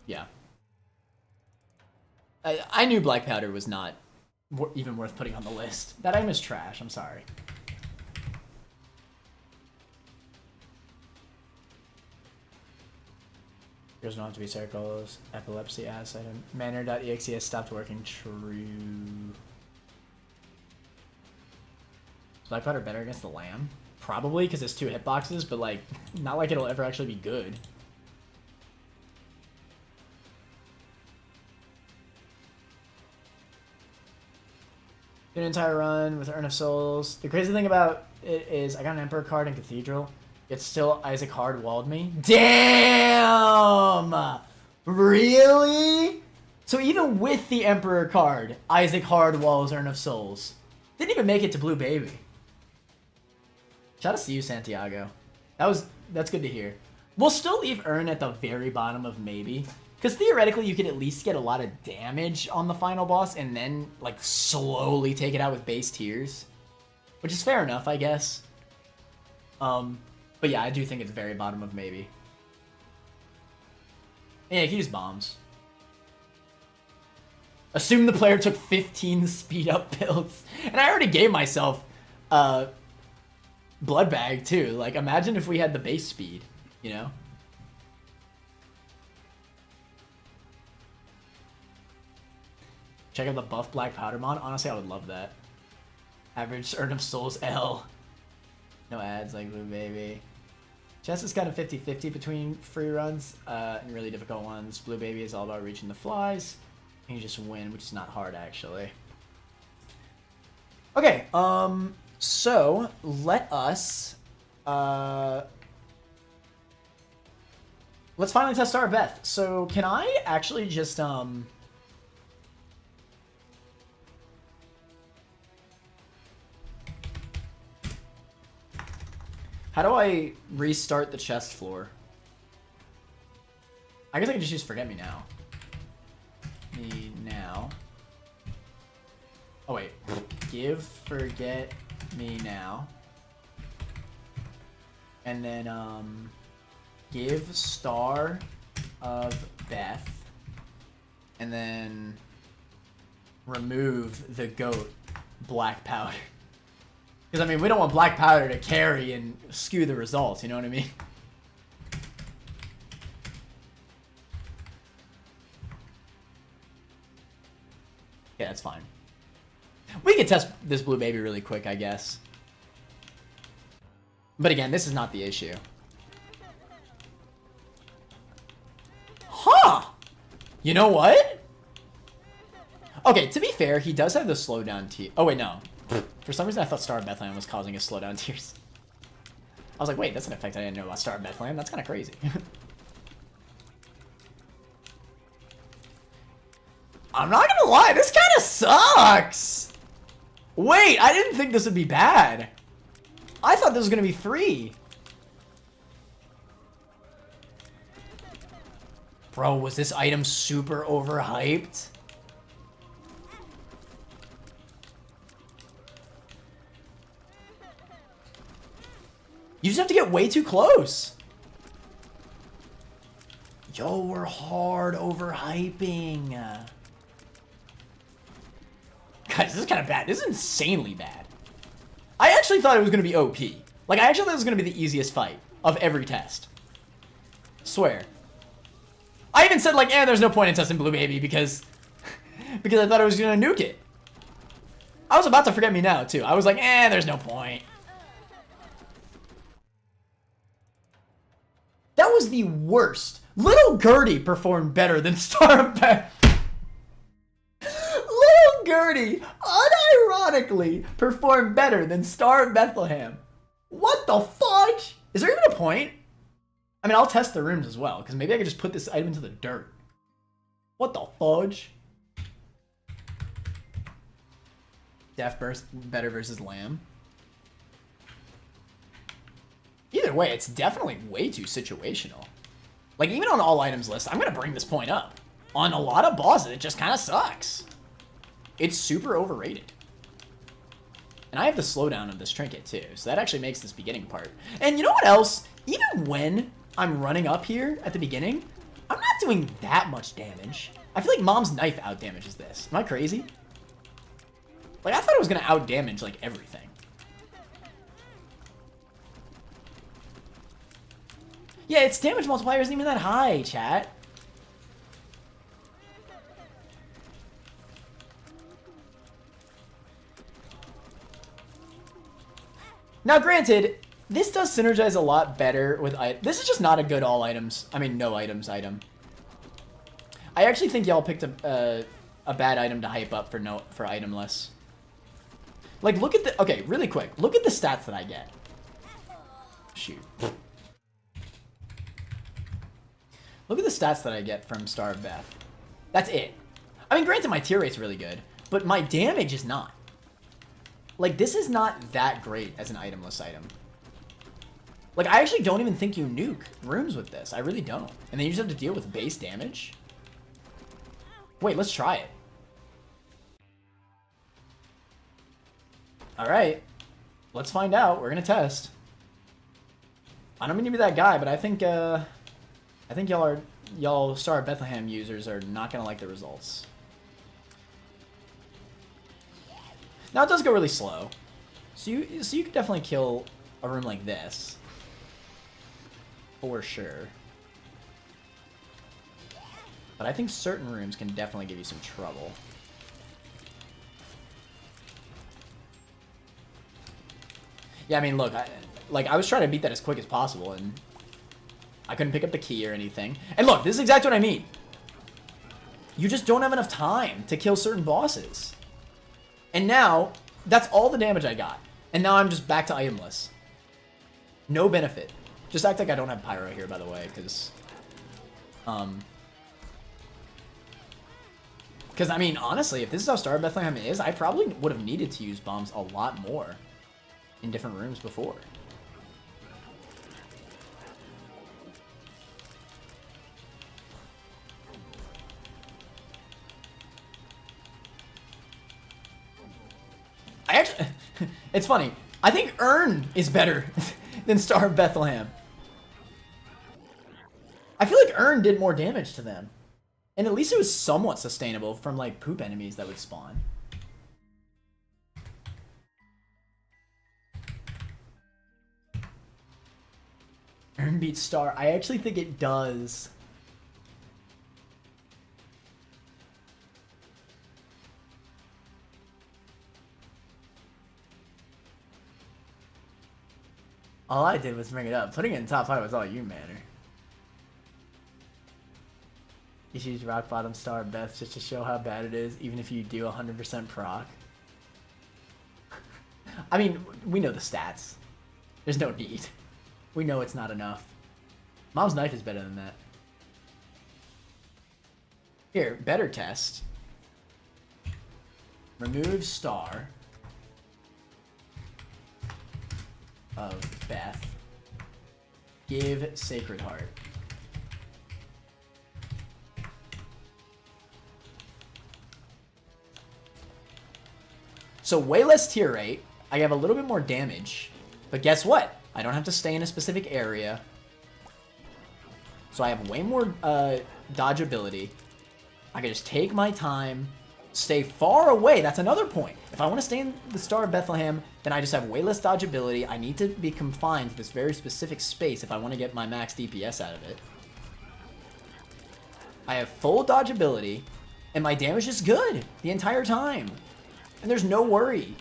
yeah. I knew black powder was not even worth putting on the list. That item is trash, I'm sorry. Yours don't have to be circles. Epilepsy ass item. Manner.exe has stopped working. True. Is black powder better against the lamb? Probably, because it's 2 hitboxes, but like, not like it'll ever actually be good. Do an entire run with Urn of Souls. The crazy thing about it is I got an Emperor card in Cathedral. Yet still Isaac hard walled me. Damn! Really? So even with the Emperor card, Isaac hard walls Urn of Souls. Didn't even make it to Blue Baby. Shout out to you, Santiago. That's good to hear. We'll still leave Urn at the very bottom of maybe. Because theoretically, you could at least get a lot of damage on the final boss and then, like, slowly take it out with base tiers. Which is fair enough, I guess. But yeah, I do think it's very bottom of maybe. Yeah, you can use bombs. Assume the player took 15 speed up pills. And I already gave myself blood bag too. Like, imagine if we had the base speed, you know? Check out the buff black powder mod. Honestly, I would love that. Average Urn of Souls L. No ads like Blue Baby. Chess is kind of 50-50 between free runs and really difficult ones. Blue Baby is all about reaching the flies. And you just win, which is not hard actually. Okay, so let us let's finally test our Beth. So can I actually just how do I restart the chest floor? I guess I can just use Forget Me Now. Me now. Oh wait. Give Forget Me Now. And then give Star of Beth. And then remove the goat black powder. Because, I mean, we don't want black powder to carry and skew the results, you know what I mean? Yeah, that's fine. We could test this Blue Baby really quick, I guess. But again, this is not the issue. Huh! You know what? Okay, to be fair, he does have the slowdown T. Oh, wait, no. For some reason, I thought Star of Bethlehem was causing his slowdown tiers. I was like, wait, that's an effect I didn't know about Star of Bethlehem. That's kind of crazy. I'm not gonna lie, this kind of sucks. Wait, I didn't think this would be bad. I thought this was gonna be free. Bro, was this item super overhyped? You just have to get way too close. Yo, we're hard overhyping. Guys, this is kind of bad. This is insanely bad. I actually thought it was going to be OP. Like, I actually thought it was going to be the easiest fight of every test. Swear. I even said, like, there's no point in testing Blue Baby because I thought I was going to nuke it. I was about to Forget Me Now, too. I was like, there's no point. That was the worst. Lil Gerty performed better than Star of Beth. Lil Gerty unironically performed better than Star of Bethlehem. What the fudge? Is there even a point? I mean, I'll test the rooms as well, because maybe I could just put this item into the dirt. What the fudge? Def better versus Lamb. Either way, it's definitely way too situational. Like, even on all items list, I'm going to bring this point up. On a lot of bosses, it just kind of sucks. It's super overrated. And I have the slowdown of this trinket, too. So that actually makes this beginning part. And you know what else? Even when I'm running up here at the beginning, I'm not doing that much damage. I feel like Mom's Knife out-damages this. Am I crazy? Like, I thought it was going to out-damage, like, everything. Yeah, its damage multiplier isn't even that high, chat. Now, granted, this does synergize a lot better with this is just not a good all items. I mean, no items item. I actually think y'all picked a bad item to hype up for itemless. Like, look at the... Okay, really quick. Look at the stats that I get. Shoot. Look at the stats that I get from Star of Beth. That's it. I mean, granted, my tier rate's really good, but my damage is not. Like, this is not that great as an itemless item. Like, I actually don't even think you nuke rooms with this. I really don't. And then you just have to deal with base damage. Wait, let's try it. Alright. Let's find out. We're gonna test. I don't mean to be that guy, but I think y'all Star of Bethlehem users are not gonna like the results. Now it does go really slow. So you could definitely kill a room like this. For sure. But I think certain rooms can definitely give you some trouble. Yeah, I mean, look, I was trying to beat that as quick as possible, and I couldn't pick up the key or anything. And look, this is exactly what I mean. You just don't have enough time to kill certain bosses. And now, that's all the damage I got. And now I'm just back to itemless. No benefit. Just act like I don't have Pyro here, by the way, because... Because, I mean, honestly, if this is how Star of Bethlehem is, I probably would have needed to use bombs a lot more in different rooms before. I actually... It's funny. I think Urn is better than Star of Bethlehem. I feel like Urn did more damage to them. And at least it was somewhat sustainable from, like, poop enemies that would spawn. Urn beats Star. I actually think it does. All I did was bring it up. Putting it in top 5 was all you, Manor. You should use Rock Bottom Star Beth just to show how bad it is, even if you do 100% proc. I mean, we know the stats. There's no need. We know it's not enough. Mom's Knife is better than that. Here, better test. Remove Star of Beth. Give Sacred Heart. So way less tier rate. I have a little bit more damage. But guess what? I don't have to stay in a specific area. So I have way more dodge ability. I can just take my time, stay far away. That's another point. If I want to stay in the Star of Bethlehem, then I just have way less dodge ability. I need to be confined to this very specific space if I want to get my max DPS out of it. I have full dodge ability, and my damage is good the entire time. And there's no worry.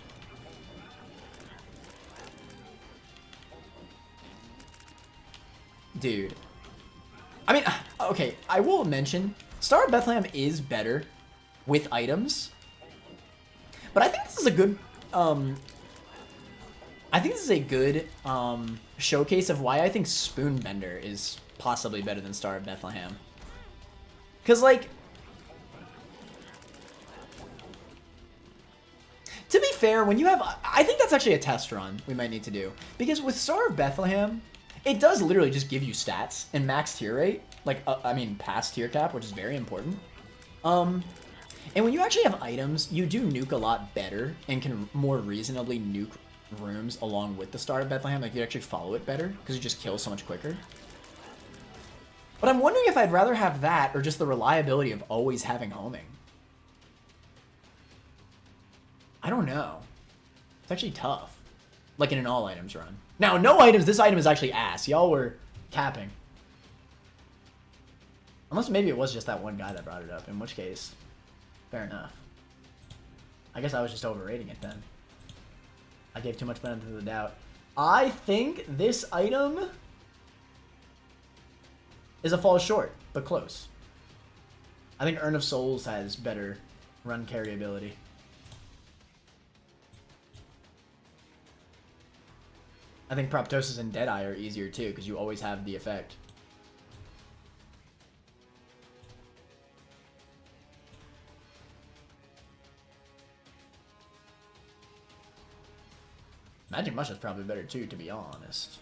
Dude. I mean, okay, I will mention, Star of Bethlehem is better with items. But I think this is a good, showcase of why I think Spoonbender is possibly better than Star of Bethlehem. Because, like, to be fair, when you have... I think that's actually a test run we might need to do. Because with Star of Bethlehem, it does literally just give you stats and max tier rate. Like, I mean, past tier cap, which is very important. And when you actually have items, you do nuke a lot better and can more reasonably nuke rooms along with the Star of Bethlehem. Like, you actually follow it better because you just kill so much quicker. But I'm wondering if I'd rather have that or just the reliability of always having homing. I don't know. It's actually tough. Like in an all items run. Now, no items, this item is actually ass. Y'all were capping. Unless maybe it was just that one guy that brought it up, in which case, fair enough. I guess I was just overrating it then. I gave too much benefit of the doubt. I think this item is a fall short, but close. I think Urn of Souls has better run carry ability. I think Proptosis and Deadeye are easier too, because you always have the effect. Magic Mush is probably better too, to be honest.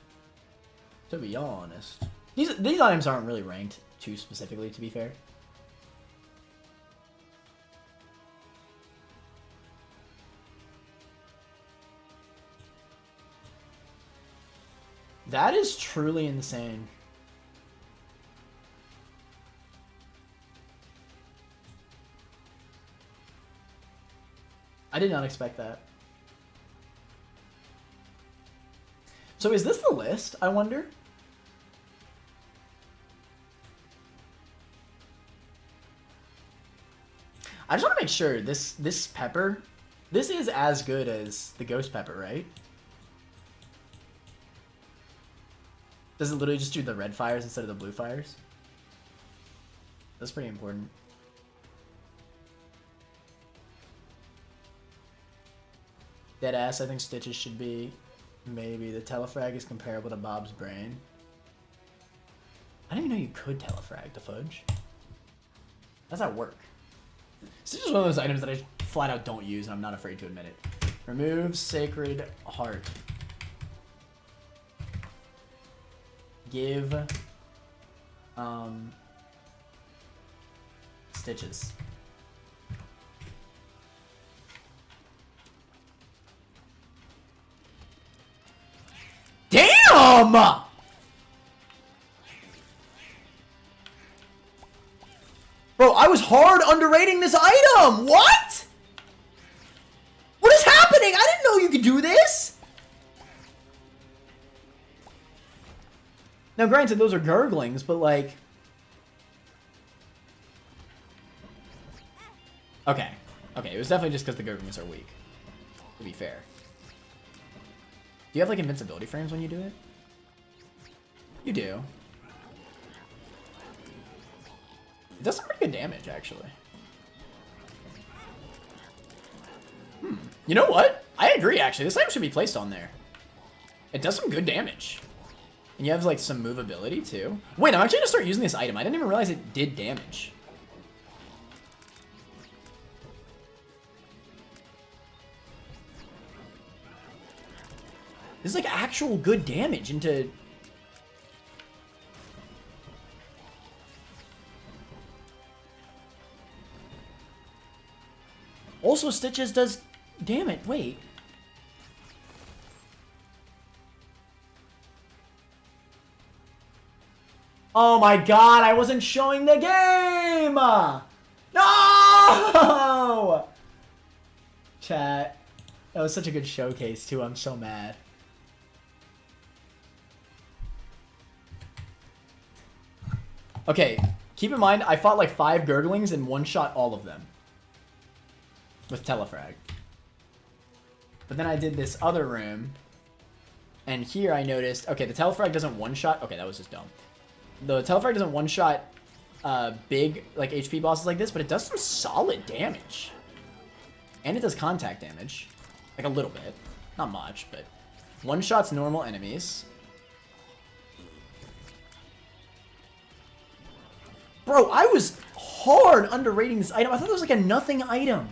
To be honest. These items aren't really ranked too specifically, to be fair. That is truly insane. I did not expect that. So is this the list, I wonder? I just want to make sure this pepper, this is as good as the ghost pepper, right? Does it literally just do the red fires instead of the blue fires? That's pretty important. Deadass, I think Stitches should be. Maybe. The Telefrag is comparable to Bob's Brain. I didn't even know you could Telefrag the fudge. How does that work? Stitch is one of those items that I flat out don't use, and I'm not afraid to admit it. Remove Sacred Heart. Give Stitches. Damn! Bro, I was hard underrating this item! What? What is happening? I didn't know you could do this! Now, granted, those are gurglings, but like... Okay. Okay, it was definitely just because the gurglings are weak. To be fair. Do you have, like, invincibility frames when you do it? You do. It does some pretty good damage, actually. You know what? I agree, actually. This item should be placed on there. It does some good damage. And you have, like, some movability, too. Wait, I'm actually gonna start using this item. I didn't even realize it did damage. This is, like, actual good damage into... Also, Stitches does... Damn it, wait. Oh my god, I wasn't showing the game! No! Chat. That was such a good showcase, too. I'm so mad. Okay, keep in mind, I fought like 5 Gurglings and one-shot all of them. With Telefrag. But then I did this other room. And here I noticed... Okay, the Telefrag doesn't one-shot... Okay, that was just dumb. The Telefrag doesn't one-shot big like HP bosses like this, but it does some solid damage. And it does contact damage. Like a little bit. Not much, but... One-shots normal enemies. Bro, I was hard underrating this item. I thought it was like a nothing item.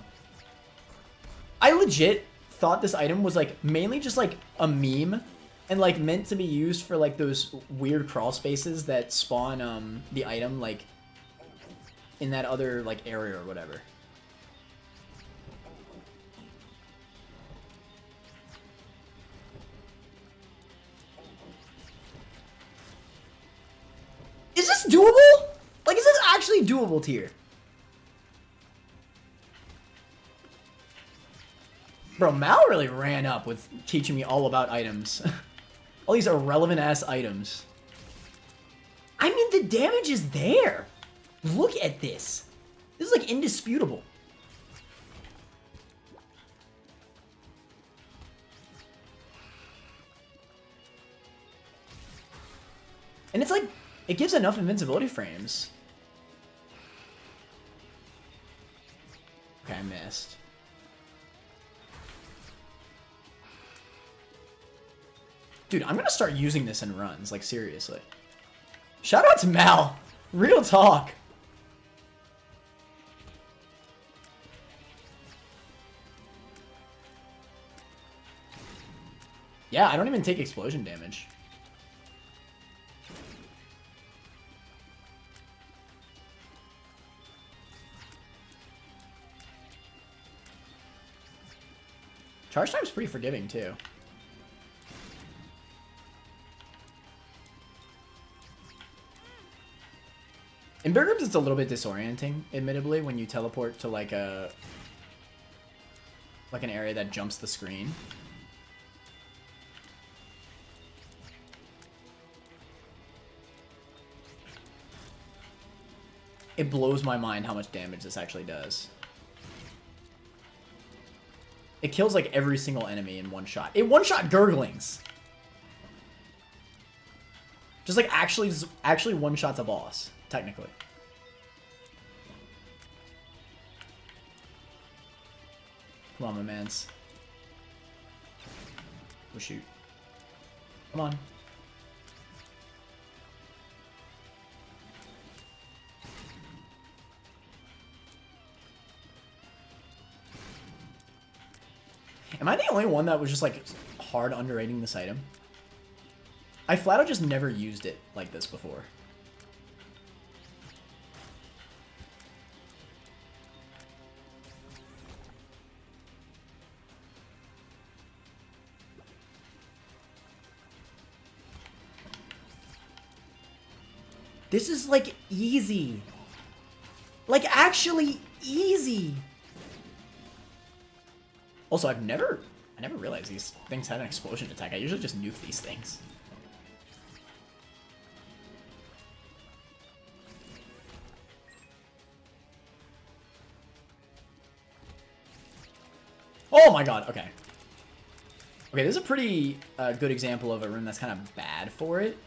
I legit thought this item was like mainly just like a meme and like meant to be used for like those weird crawl spaces that spawn the item like in that other like area or whatever. Is this doable? Like, is this actually doable tier? Bro, Mal really ran up with teaching me all about items. All these irrelevant-ass items. I mean, the damage is there. Look at this. This is, like, indisputable. And it's like, it gives enough invincibility frames. Okay, I missed. Dude, I'm gonna start using this in runs, like seriously. Shout out to Mal. Real talk. Yeah, I don't even take explosion damage. Charge time's pretty forgiving, too. In big groups, it's a little bit disorienting, admittedly, when you teleport to, like, an area that jumps the screen. It blows my mind how much damage this actually does. It kills like every single enemy in one shot. It one-shot Gurglings. Just like actually one-shots a boss, technically. Come on, my mans. Oh shoot. Come on. Am I the only one that was just, like, hard underrating this item? I flat out just never used it like this before. This is, like, easy. Like, actually easy. Also, I never realized these things had an explosion attack. I usually just nuke these things. Oh my god, okay. Okay, this is a pretty good example of a rune that's kind of bad for it.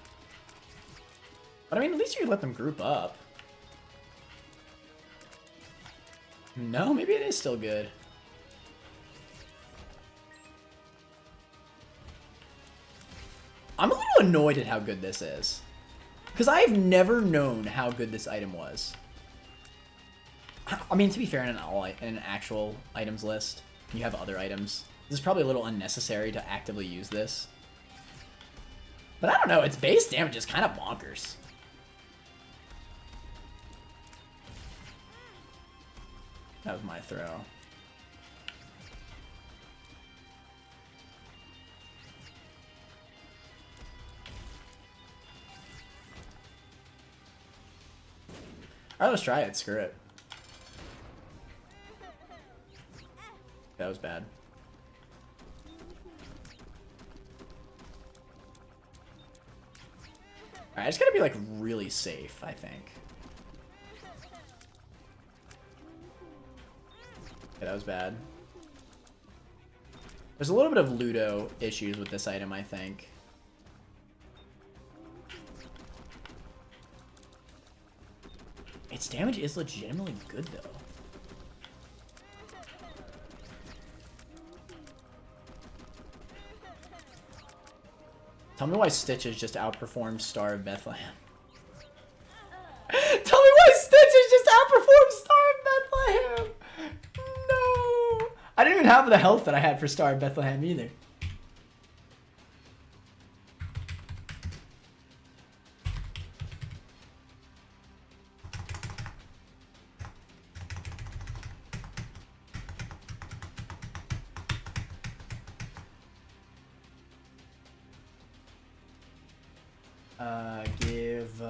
But I mean, at least you can let them group up. No, maybe it is still good. I'm a little annoyed at how good this is. Because I've never known how good this item was. I mean, to be fair, in an actual items list, you have other items. This is probably a little unnecessary to actively use this. But I don't know, its base damage is kind of bonkers. That was my throw. Alright, let's try it. Screw it. That was bad. Alright, I just gotta be, like, really safe, I think. Okay, that was bad. There's a little bit of Ludo issues with this item, I think. Its damage is legitimately good, though. Tell me why Stitches just outperforms Star of Bethlehem. Tell me why Stitches just outperforms Star of Bethlehem! No! I didn't even have the health that I had for Star of Bethlehem either. Give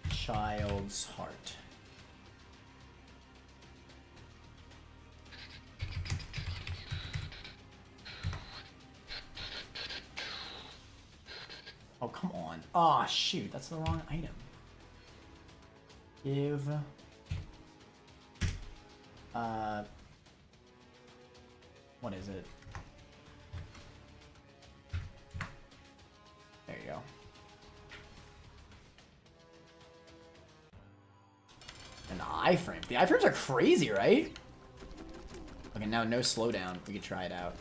child's heart. Oh, come on. Ah, oh, shoot. That's the wrong item. Give... what is it? There you go. An iframe. The iframes are crazy, right? Okay, now no slowdown. We could try it out.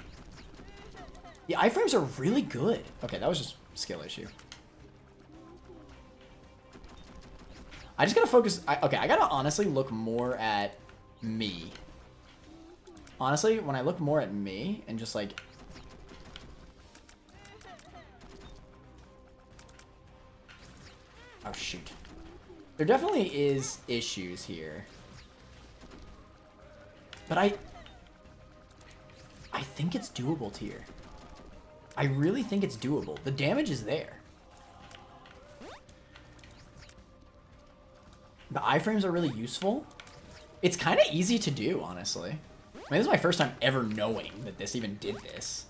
The iframes are really good. Okay, that was just a skill issue. I just gotta focus. Okay, I gotta honestly look more at me. Honestly, when I look more at me and just like... Oh, shoot. There definitely is issues here. But I think it's doable tier. I really think it's doable. The damage is there. The iframes are really useful. It's kind of easy to do, honestly. I mean, this is my first time ever knowing that this even did this.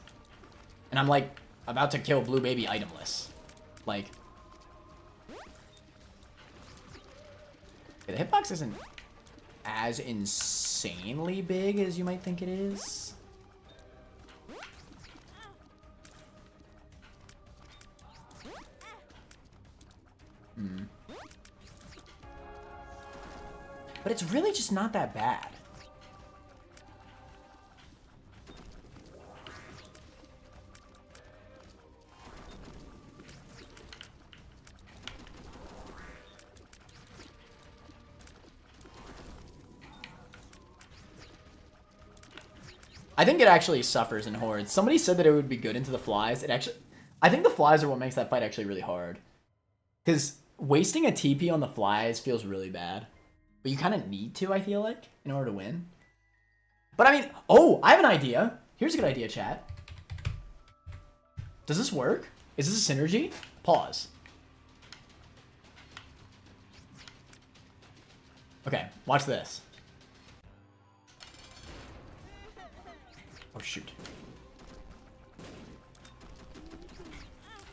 And I'm, like, about to kill Blue Baby itemless. Like... Okay, the hitbox isn't as insanely big as you might think it is. But it's really just not that bad. I think it actually suffers in hordes. Somebody said that it would be good into the flies. It actually... I think the flies are what makes that fight actually really hard. Because wasting a TP on the flies feels really bad. But you kind of need to, I feel like, in order to win. But I mean... Oh, I have an idea. Here's a good idea, chat. Does this work? Is this a synergy? Pause. Okay, watch this. Oh, shoot.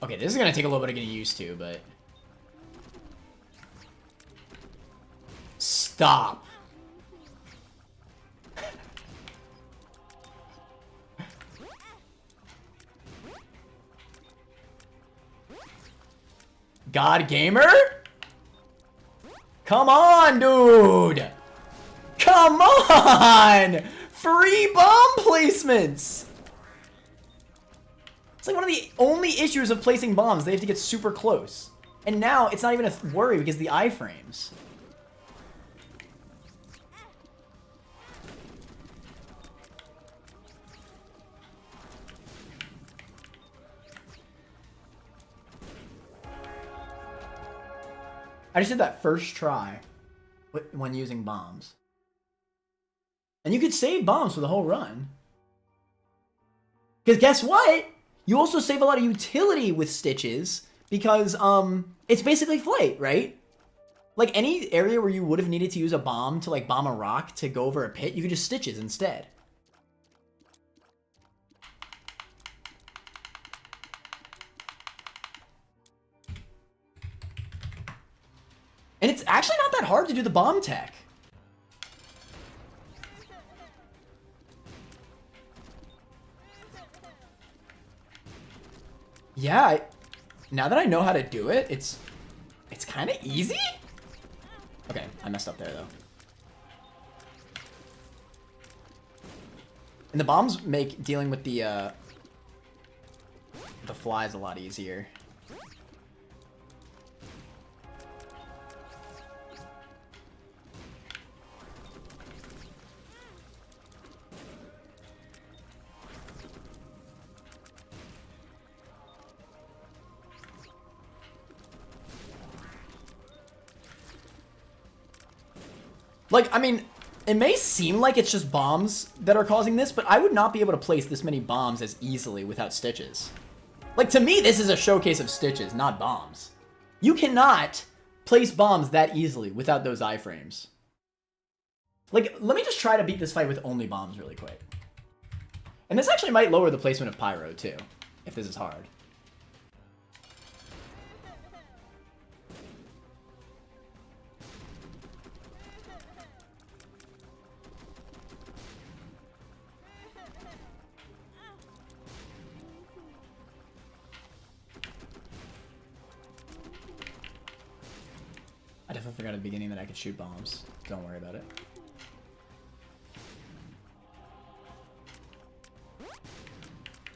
Okay, this is going to take a little bit of getting used to, but... Stop. God Gamer? Come on, dude! Come on! Free bomb placements! It's like one of the only issues of placing bombs. They have to get super close. And now it's not even a worry because of the iframes. I just did that first try when using bombs. And you could save bombs for the whole run. Because guess what? You also save a lot of utility with stitches because it's basically flight, right? Like any area where you would have needed to use a bomb to like bomb a rock to go over a pit, you could just stitches instead. And it's actually not that hard to do the bomb tech. Yeah, now that I know how to do it, it's kind of easy? Okay, I messed up there, though. And the bombs make dealing with the flies a lot easier. Like, I mean, it may seem like it's just bombs that are causing this, but I would not be able to place this many bombs as easily without stitches. Like, to me, this is a showcase of stitches, not bombs. You cannot place bombs that easily without those iframes. Like, let me just try to beat this fight with only bombs really quick. And this actually might lower the placement of Pyro, too, if this is hard. I definitely forgot at the beginning that I could shoot bombs. Don't worry about it.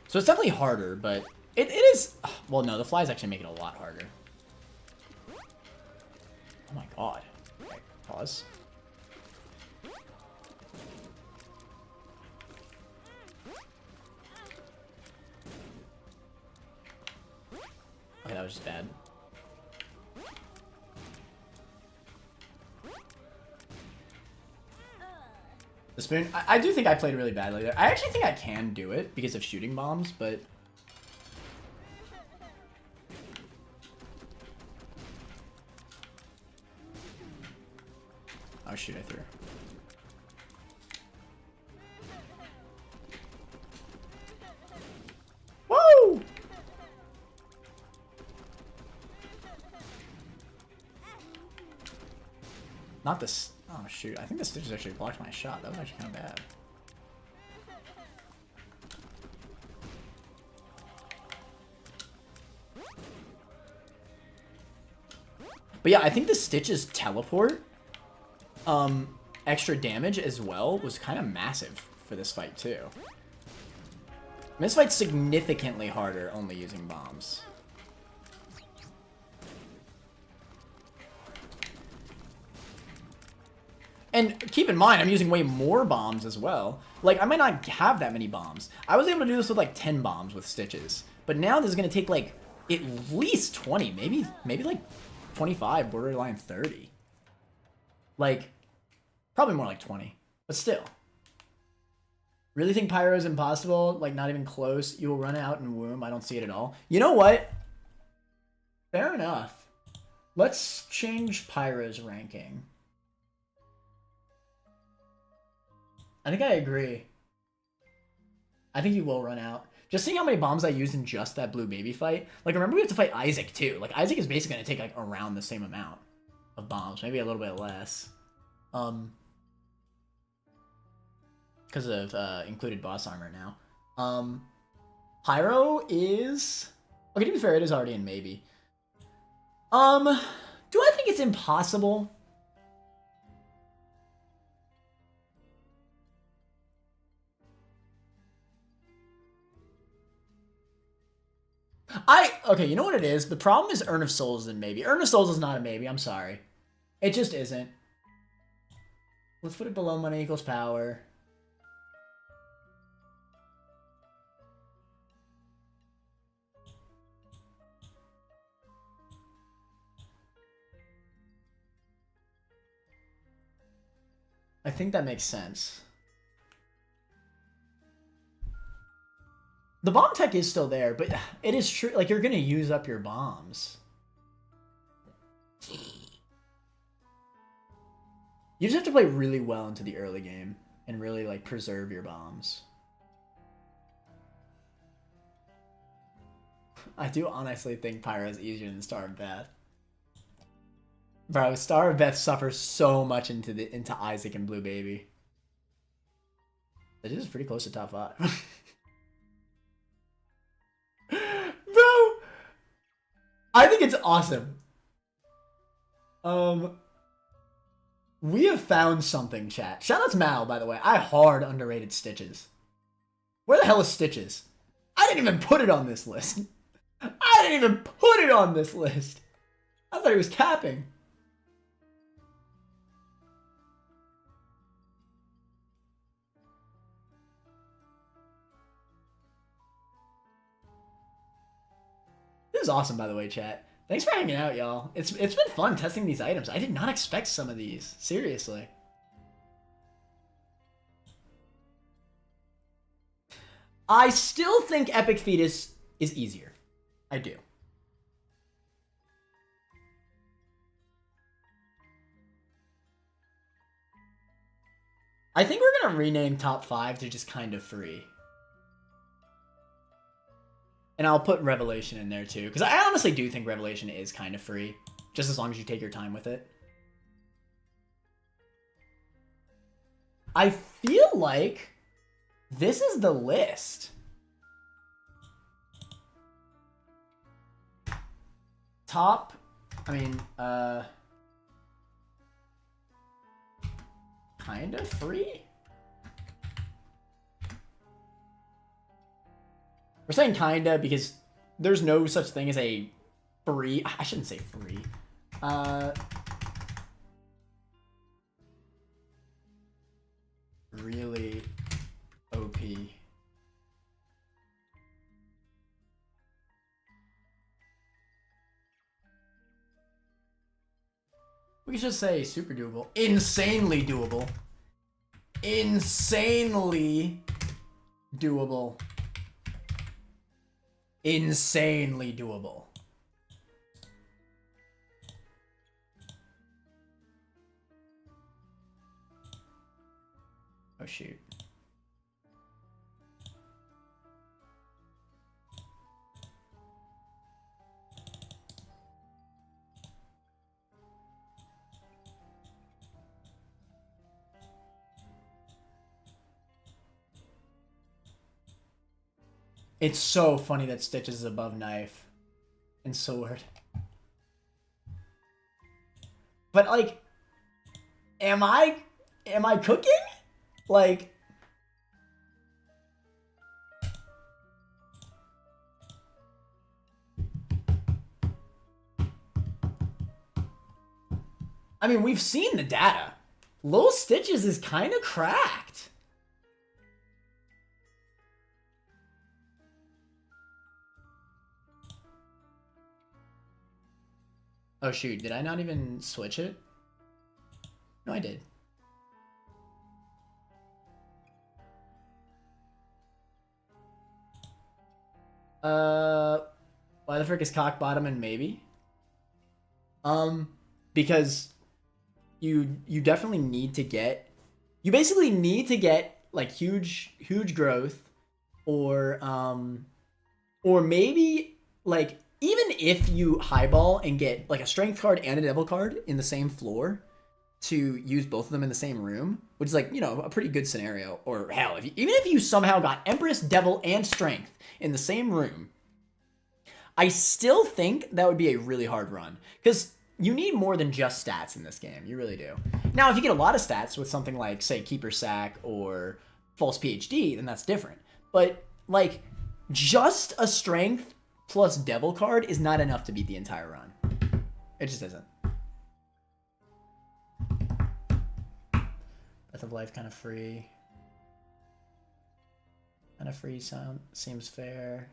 So it's definitely harder, but it is... Well, no, the flies actually make it a lot harder. Oh my god. Okay, pause. Okay, that was just bad. The spoon, I do think I played really badly there. I actually think I can do it because of shooting bombs, but... Oh shoot, I threw. Woo! Not this. Oh shoot, I think the stitches actually blocked my shot. That was actually kind of bad. But yeah, I think the stitches teleport extra damage as well was kind of massive for this fight too. And this fight's significantly harder only using bombs. And keep in mind, I'm using way more bombs as well. Like, I might not have that many bombs. I was able to do this with like 10 bombs with stitches. But now this is going to take like at least 20, maybe like 25, borderline 30. Like, probably more like 20, but still. Really think Pyro is impossible? Like, not even close. You will run out in womb. I don't see it at all. You know what? Fair enough. Let's change Pyro's ranking. I think I agree. I think you will run out. Just seeing how many bombs I used in just that blue baby fight. Like, remember we have to fight Isaac, too. Like, Isaac is basically going to take, like, around the same amount of bombs. Maybe a little bit less. Because of included boss armor now. Pyro is... Okay, to be fair, it is already in maybe. Do I think it's impossible? Okay, you know what it is? The problem is Urn of Souls and maybe. Urn of Souls is not a maybe, I'm sorry. It just isn't. Let's put it below money equals power. I think that makes sense. The bomb tech is still there, but it is true. Like, you're going to use up your bombs. You just have to play really well into the early game and really, like, preserve your bombs. I do honestly think Pyro is easier than Star of Beth. Bro, Star of Beth suffers so much into Isaac and Blue Baby. It is pretty close to top 5. Bro! I think it's awesome. We have found something, chat. Shout out to Mal, by the way. I hard underrated Stitches. Where the hell is Stitches? I didn't even put it on this list. I didn't even put it on this list. I thought he was capping. This is awesome, by the way, chat. Thanks for hanging out, y'all. It's been fun testing these items. I did not expect some of these. Seriously. I still think Epic Fetus is easier. I do. I think we're going to rename top 5 to just kind of free. And I'll put Revelation in there too, because I honestly do think Revelation is kind of free, just as long as you take your time with it. I feel like this is the list. Top, I mean, kind of free? We're saying kinda because there's no such thing as a free. I shouldn't say free. Really OP. We could just say super doable. Insanely doable. Insanely doable. Insanely doable. Oh shoot. It's so funny that Stitches is above Knife and Sword. But like, am I cooking? Like, I mean, we've seen the data. Lil Stitches is kind of cracked. Oh shoot, did I not even switch it? No, I did. Why the frick is cock bottom and maybe? Because you definitely need to get, you basically need to get like huge growth, or maybe like, even if you highball and get like a strength card and a devil card in the same floor to use both of them in the same room, which is like, you know, a pretty good scenario. Or hell, even if you somehow got Empress, Devil, and Strength in the same room, I still think that would be a really hard run. Because you need more than just stats in this game. You really do. Now, if you get a lot of stats with something like, say, Keeper Sack or False PhD, then that's different. But like, just a Strength plus Devil card is not enough to beat the entire run. It just isn't. Breath of Life kind of free. Kind of free sound seems fair.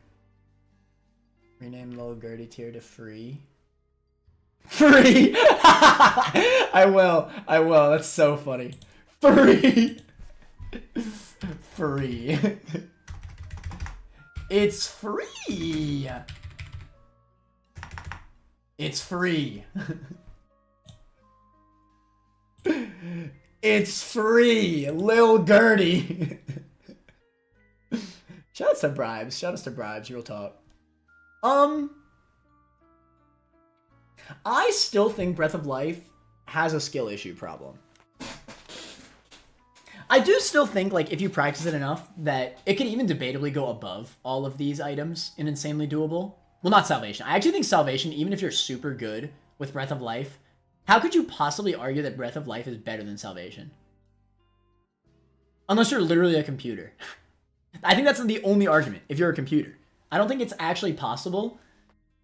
Rename Lil Gerty tier to free. Free! I will. That's so funny. Free! Free. It's free! It's free. It's free! Lil Gerty! Shout out to Bribes. Shout out to Bribes, real talk. I still think Breath of Life has a skill issue problem. I do still think, like, if you practice it enough, that it could even debatably go above all of these items in Insanely Doable. Well, not Salvation. I actually think Salvation, even if you're super good with Breath of Life, how could you possibly argue that Breath of Life is better than Salvation? Unless you're literally a computer. I think that's the only argument, if you're a computer. I don't think it's actually possible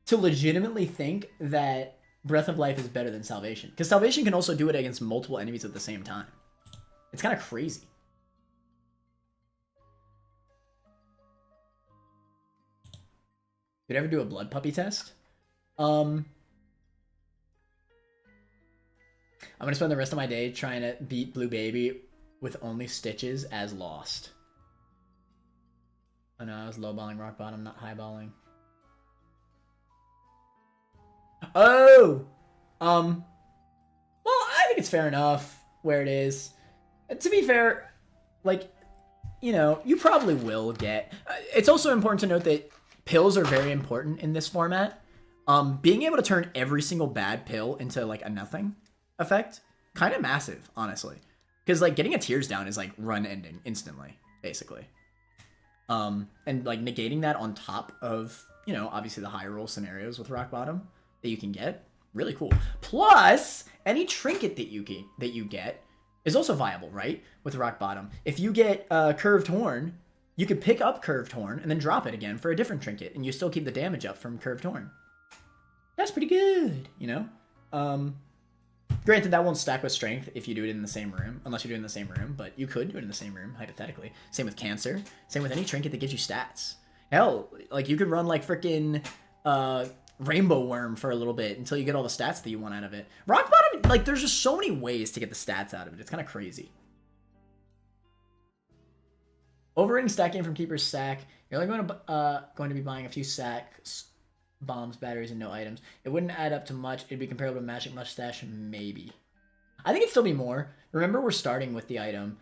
to legitimately think that Breath of Life is better than Salvation. Because Salvation can also do it against multiple enemies at the same time. It's kind of crazy. Did I ever do a blood puppy test? I'm gonna spend the rest of my day trying to beat Blue Baby with only Stitches as Lost. Oh no, I was low-balling rock bottom, not high-balling. Oh! Well, I think it's fair enough where it is. To be fair, like, you know, you probably will get... it's also important to note that pills are very important in this format. Being able to turn every single bad pill into, like, a nothing effect, kind of massive, honestly. Because, like, getting a tears down is, like, run ending instantly, basically. And, like, negating that on top of, you know, obviously the high roll scenarios with rock bottom that you can get, really cool. Plus, any trinket that you get is also viable, right? With rock bottom. If you get Curved Horn, you could pick up Curved Horn and then drop it again for a different trinket, and you still keep the damage up from Curved Horn. That's pretty good, you know? Granted, that won't stack with Strength if you do it in the same room, unless you do it in the same room, but you could do it in the same room, hypothetically. Same with Cancer. Same with any trinket that gives you stats. Hell, like, you could run, like, frickin' Rainbow Worm for a little bit until you get all the stats that you want out of it. Rock Bottom, like, there's just so many ways to get the stats out of it. It's kind of crazy. Overrating stacking from Keeper's Sack. You're only going to be buying a few sacks, bombs, batteries, and no items. It wouldn't add up to much. It'd be comparable to Magic Mustache, maybe. I think it'd still be more. Remember, we're starting with the item.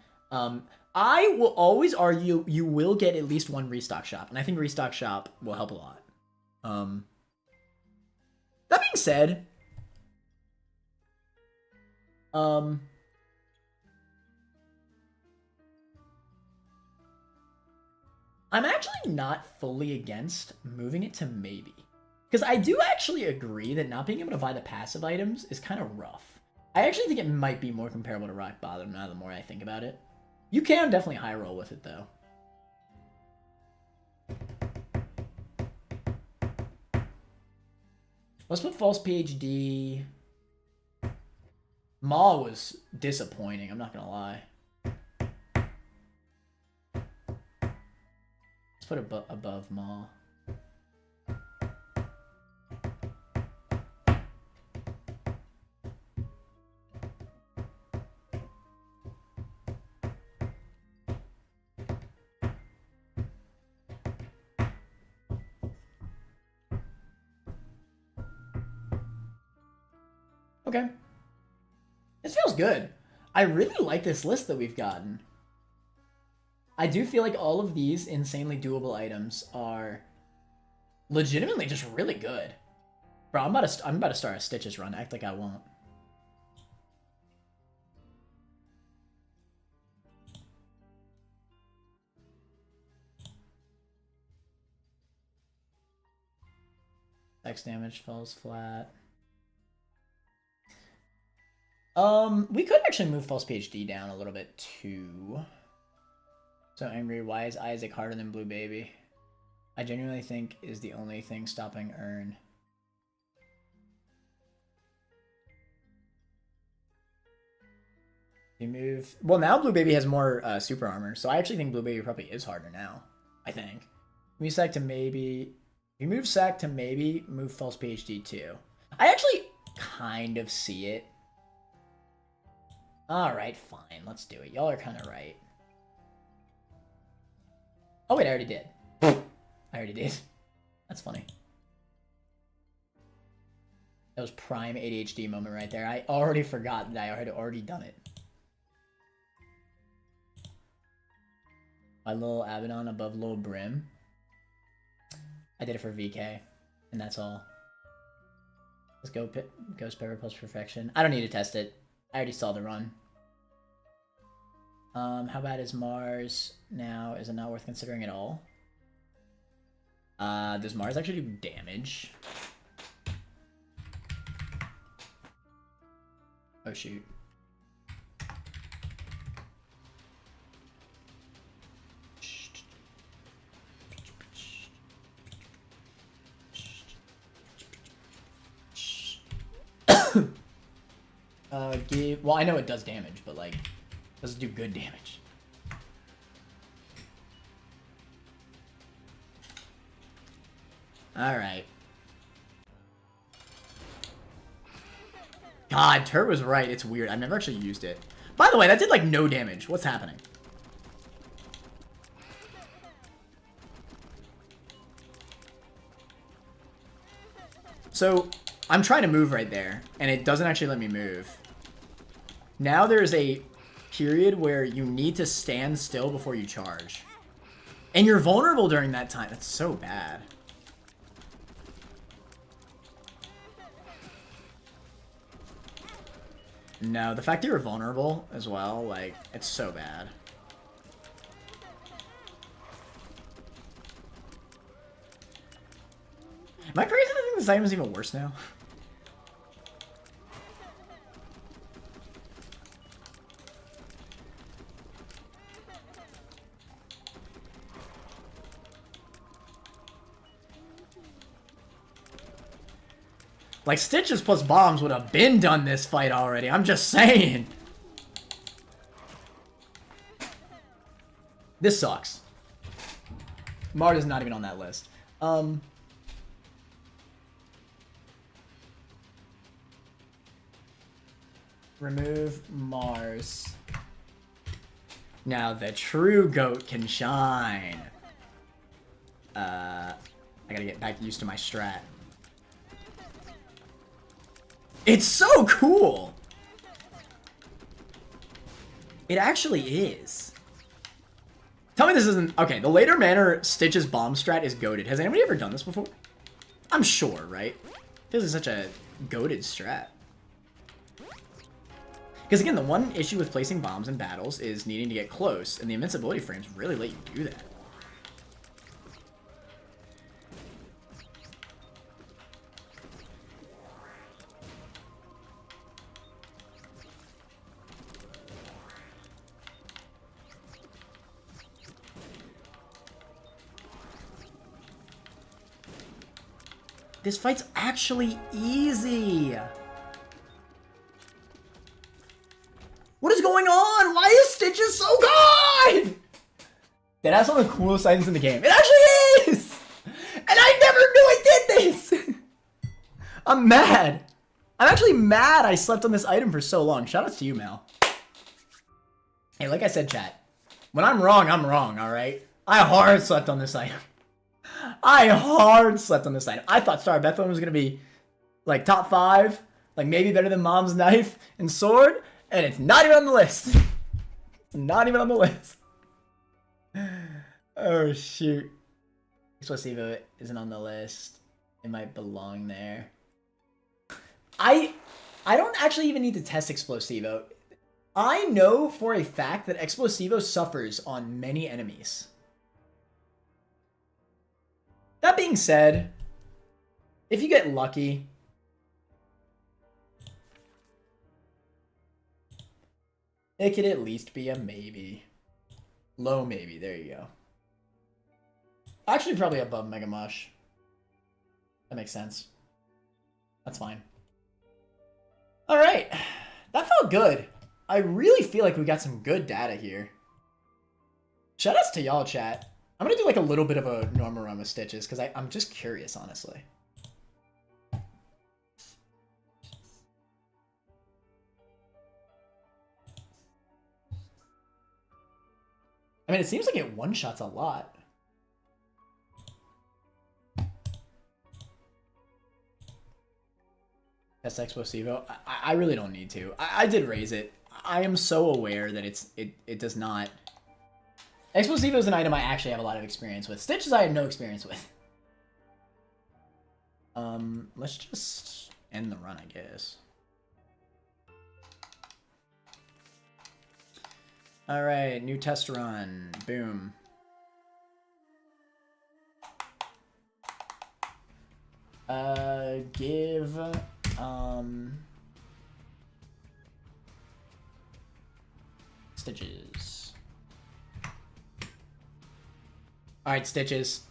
I will always argue you will get at least one Restock Shop, and I think Restock Shop will help a lot. That being said, I'm actually not fully against moving it to maybe. Because I do actually agree that not being able to buy the passive items is kind of rough. I actually think it might be more comparable to Rock Bottom now the more I think about it. You can definitely high roll with it though. Let's put False PhD. Maw was disappointing, I'm not gonna lie. Let's put it above Maw. Okay. This feels good. I really like this list that we've gotten. I do feel like all of these insanely doable items are legitimately just really good. Bro, I'm about to start a Stitches run. Act like I won't. X damage falls flat. We could actually move False PhD down a little bit too. So angry. Why is Isaac harder than Blue Baby? I genuinely think is the only thing stopping Earn. You move. Well, now Blue Baby has more super armor, so I actually think Blue Baby probably is harder now. I think. Move Sack to maybe. If you move Sack to maybe, move False PhD too. I actually kind of see it. Alright, fine. Let's do it. Y'all are kind of right. Oh, wait, I already did. I already did. That's funny. That was prime ADHD moment right there. I already forgot that I had already done it. My little Abaddon above Lil Brim. I did it for VK, and that's all. Let's go Ghost Pepper plus Perfection. I don't need to test it. I already saw the run. How bad is Mars now? Is it not worth considering at all? Does Mars actually do damage? Oh shoot. Well, I know it does damage, but like, does it do good damage? Alright. God, Tur was right. It's weird. I've never actually used it. By the way, that did like no damage. What's happening? So, I'm trying to move right there, and it doesn't actually let me move. Now there's a period where you need to stand still before you charge. And you're vulnerable during that time. That's so bad. No, the fact that you're vulnerable as well, like, it's so bad. Am I crazy to think this item is even worse now? Like, Stitches plus bombs would have been done this fight already. I'm just saying. This sucks. Mars is not even on that list. Remove Mars. Now the true goat can shine. I gotta get back used to my strat. It's so cool! It actually is. Tell me this isn't... Okay, the later manner Stitch's bomb strat is goated. Has anybody ever done this before? I'm sure, right? This is such a goated strat. Because again, the one issue with placing bombs in battles is needing to get close, and the invincibility frames really let you do that. This fight's actually easy. What is going on? Why is Stitches so good? That's one of the coolest items in the game. It actually is! And I never knew it did this! I'm mad. I'm actually mad I slept on this item for so long. Shoutouts to you, Mal. Hey, like I said, chat. When I'm wrong, alright? I hard slept on this item. I thought Star of Bethlehem was gonna be like top 5, like maybe better than Mom's Knife and Sword, and it's not even on the list. Not even on the list. Oh shoot. Explosivo isn't on the list. It might belong there. I don't actually even need to test Explosivo. I know for a fact that Explosivo suffers on many enemies. That being said, if you get lucky, it could at least be a maybe. Low maybe, there you go. Actually, probably above Mega Mush. That makes sense. That's fine. Alright, that felt good. I really feel like we got some good data here. Shoutouts to y'all, chat. I'm gonna do like a little bit of a normal run with Stitches because I'm just curious, honestly. I mean, it seems like it one-shots a lot. That's Explosivo. I really don't need to. I did raise it. I am so aware that it does not... Explosivo is an item I actually have a lot of experience with. Stitches I had no experience with. Let's just end the run, I guess. Alright, new test run. Boom. Give, Stitches. Alright, Stitches.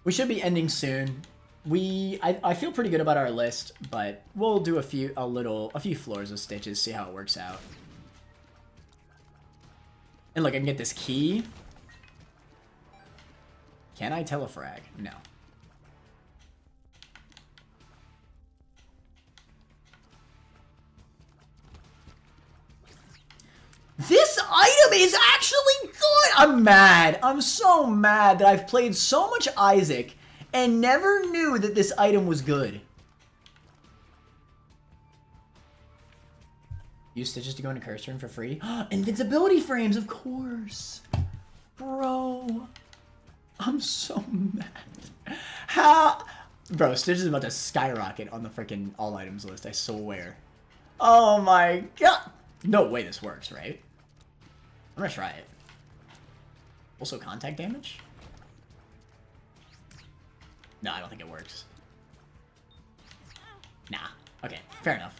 We should be ending soon. I feel pretty good about our list, but we'll do a few floors of Stitches, see how it works out. And look, I can get this key. Can I telefrag? No. This item is actually good! I'm mad. I'm so mad that I've played so much Isaac and never knew that this item was good. Use Stitches to go into Curse Room for free? Invincibility frames, of course! Bro. I'm so mad. How? Bro, Stitches is about to skyrocket on the freaking all items list, I swear. Oh my god. No way this works, right? I'm gonna try it. Also contact damage? No, I don't think it works. Nah. Okay, fair enough.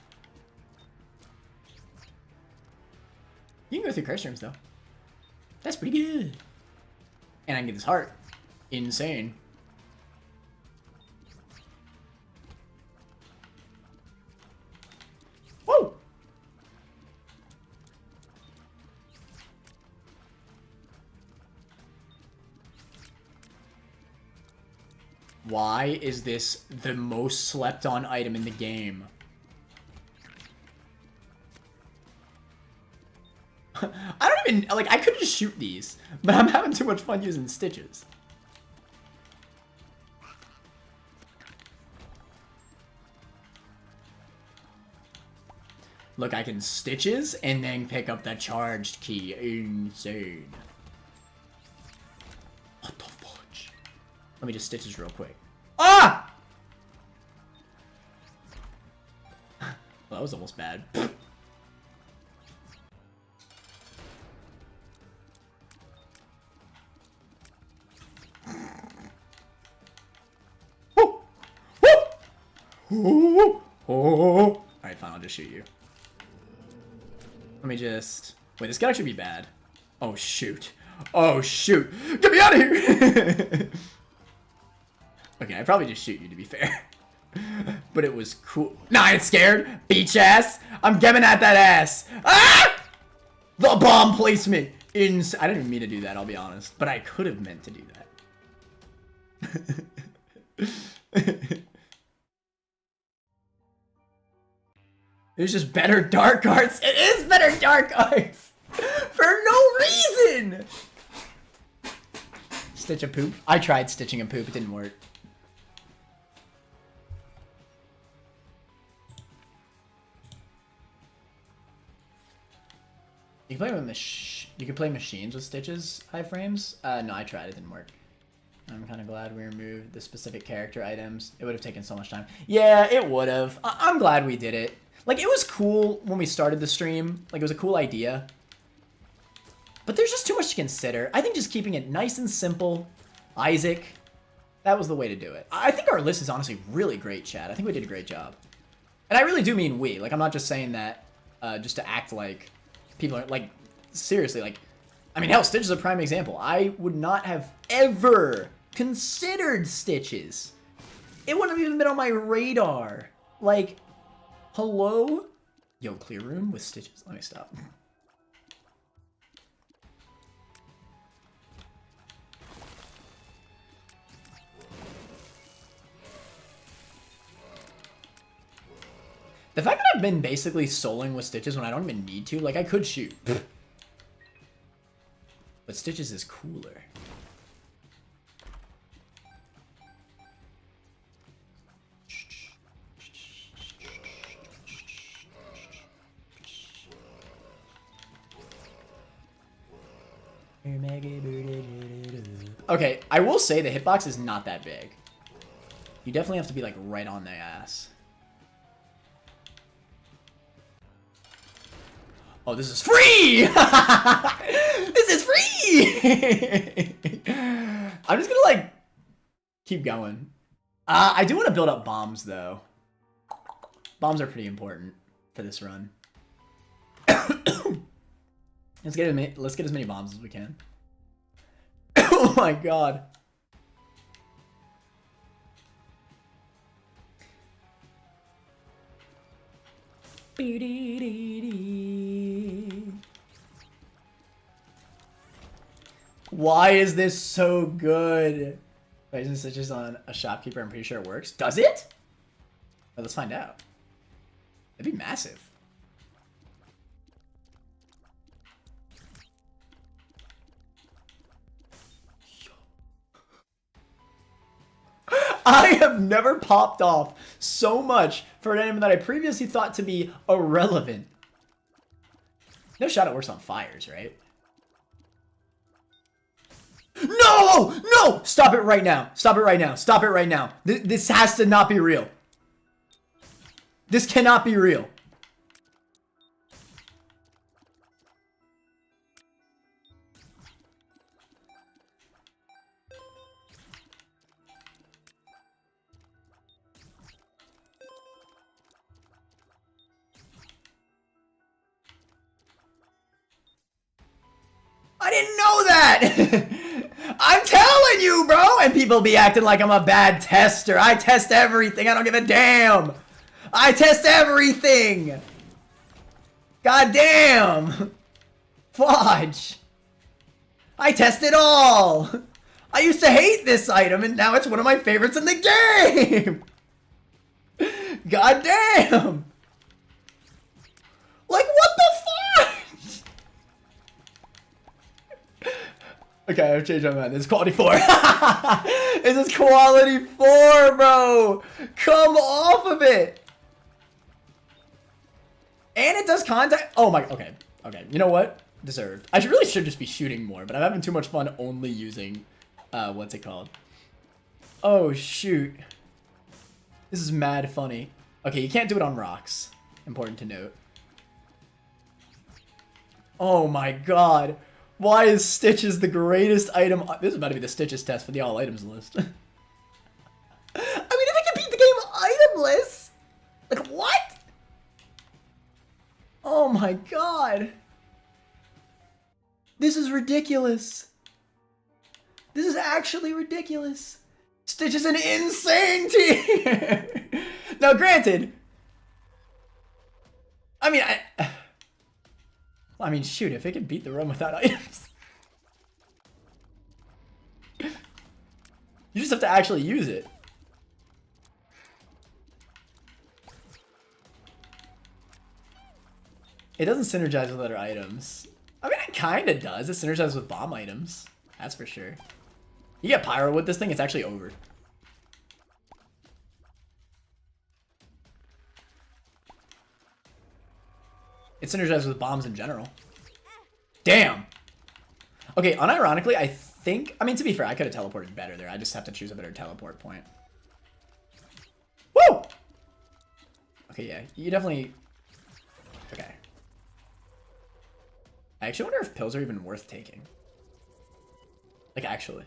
You can go through curse rooms, though. That's pretty good. And I can get this heart. Insane. Why is this the most slept on item in the game? I don't even, like, I could just shoot these, but I'm having too much fun using stitches. Look, I can stitches and then pick up the charged key. Insane. What the fudge? Let me just stitches real quick. Ah! Well, that was almost bad. Alright, fine, I'll just shoot you. Let me just... Wait, this could actually be bad. Oh, shoot. Oh, shoot. Get me out of here! Okay, I'd probably just shoot you, to be fair. But it was cool. Nah, I ain't scared. Beach ass. I'm giving at that ass. Ah! The bomb placement. I didn't even mean to do that, I'll be honest. But I could have meant to do that. It's just better dark arts. It is better dark arts! For no reason! Stitch a poop. I tried stitching a poop, it didn't work. You can play with you can play machines with stitches, iframes? No, I tried, it didn't work. I'm kind of glad we removed the specific character items. It would have taken so much time. Yeah, it would have. I'm glad we did it. Like, it was cool when we started the stream. Like, it was a cool idea. But there's just too much to consider. I think just keeping it nice and simple. Isaac. That was the way to do it. I think our list is honestly really great, chat. I think we did a great job. And I really do mean we. Like, I'm not just saying that just to act like people are... Like, seriously, like... I mean, hell, Stitch is a prime example. I would not have ever considered Stitches. It wouldn't have even been on my radar. Like... Hello? Yo, clear room with stitches. Let me stop. The fact that I've been basically soloing with stitches when I don't even need to, like, I could shoot. But stitches is cooler. Okay, I will say the hitbox is not that big. You definitely have to be, like, right on their ass. Oh, this is free! This is free! I'm just gonna, like, keep going. I do want to build up bombs, though. Bombs are pretty important for this run. Let's get as many bombs as we can. Oh my god. Why is this so good? Wait, isn't Stitches on a shopkeeper? I'm pretty sure it works. Does it? Well, let's find out. It'd be massive. I have never popped off so much for an item that I previously thought to be irrelevant. No shot it works on fires, right? No! No! Stop it right now. Stop it right now. Stop it right now. This has to not be real. This cannot be real. I didn't know that! I'm telling you, bro! And people be acting like I'm a bad tester. I test everything. I don't give a damn. I test everything. God damn. Fudge. I test it all. I used to hate this item, and now it's one of my favorites in the game! God damn! Like, what the fuck? Okay, I've changed my mind. This is quality 4. This is quality 4, bro! Come off of it! And it does contact. Oh my. Okay. Okay. You know what? Deserved. I really should just be shooting more, but I'm having too much fun only using. What's it called? Oh shoot. This is mad funny. Okay, you can't do it on rocks. Important to note. Oh my god. Why is Stitches the greatest item? This is about to be the Stitches test for the all items list. I mean, if it can beat the game itemless, like what? Oh my god. This is ridiculous. This is actually ridiculous. Stitch is an insane tier. Now, granted, I mean, shoot, if it could beat the run without items. You just have to actually use it. It doesn't synergize with other items. I mean, it kind of does. It synergizes with bomb items. That's for sure. You get pyro with this thing, it's actually over. It synergizes with bombs in general. Damn! Okay, unironically, I think... I mean, to be fair, I could have teleported better there. I just have to choose a better teleport point. Woo! Okay, yeah. You definitely... Okay. I actually wonder if pills are even worth taking. Like, actually.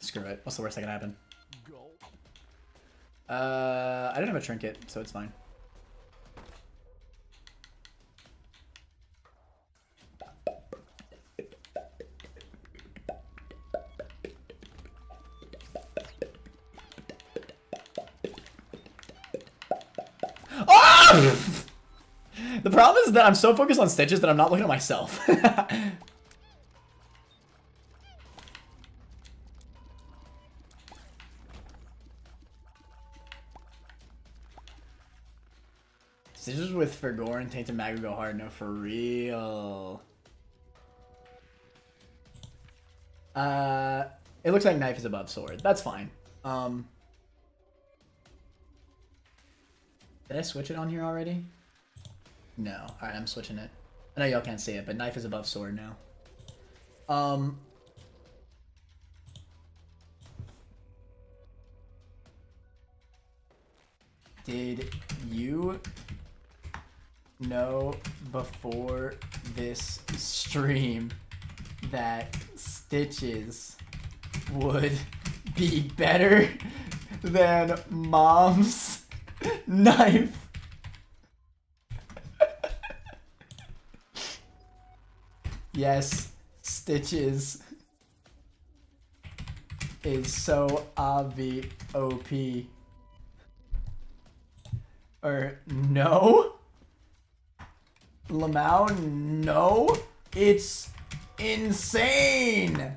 Screw it. What's the worst that can happen? I didn't have a trinket, so it's fine. Oh! The problem is that I'm so focused on Stitches that I'm not looking at myself. Stitches with Fergor and Tainted Mag would go hard. No, for real. It looks like Knife is above Sword. That's fine. Did I switch it on here already? No. Alright, I'm switching it. I know y'all can't see it, but Knife is above Sword now. Did you know before this stream that Stitches would be better than Mom's Knife? Yes, Stitches is so obvi OP. Or no? Lamau, no? It's insane!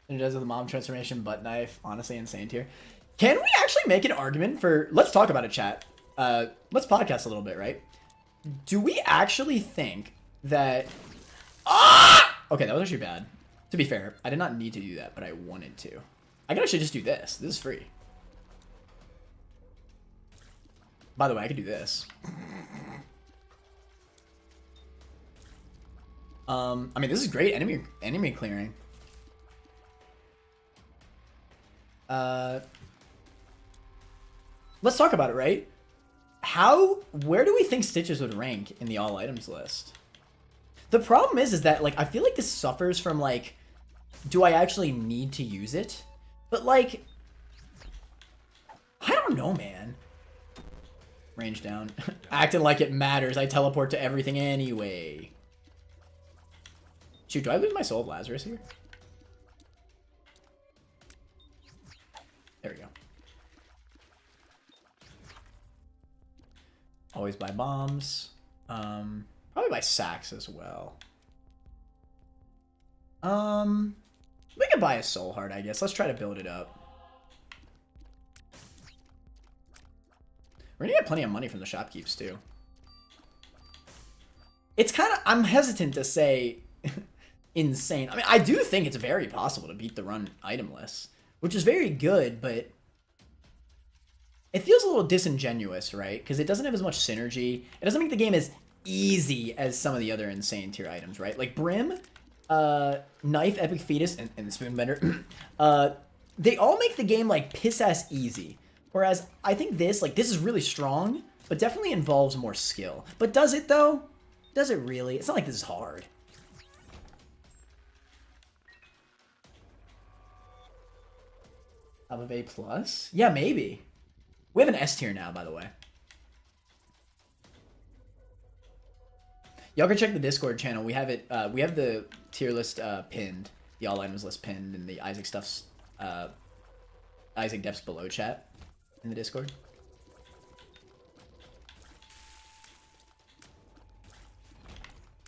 It does with the mom transformation, butt knife. Honestly, insane tier. Can we actually make an argument for... Let's talk about it, chat. Let's podcast a little bit, right? Do we actually think that... Ah! Okay, that was actually bad. To be fair, I did not need to do that, but I wanted to. I can actually just do this. This is free. By the way, I could do this. I mean, this is great enemy clearing. Let's talk about it, right? Where do we think Stitches would rank in the all items list? The problem is that, like, I feel like this suffers from, like, do I actually need to use it? But, like, I don't know, man. Range down. Acting like it matters. I teleport to everything anyway. Shoot, do I lose my Soul of Lazarus here? Always buy bombs. Probably buy sacks as well. We could buy a soul heart, I guess. Let's try to build it up. We're gonna get plenty of money from the shopkeeps too. It's kind of, I'm hesitant to say insane. I mean, I do think it's very possible to beat the run itemless, which is very good, but it feels a little disingenuous, right? Because it doesn't have as much synergy. It doesn't make the game as easy as some of the other insane tier items, right? Like Brim, Knife, Epic Fetus, and the Spoonbender, they all make the game like piss-ass easy. Whereas I think this is really strong, but definitely involves more skill. But does it though? Does it really? It's not like this is hard. Top of A+? Yeah, maybe. We have an S tier now, by the way. Y'all can check the Discord channel. We have it. We have the tier list pinned, the all items list pinned in the Isaac Stuff's, Isaac Depths Below chat in the Discord.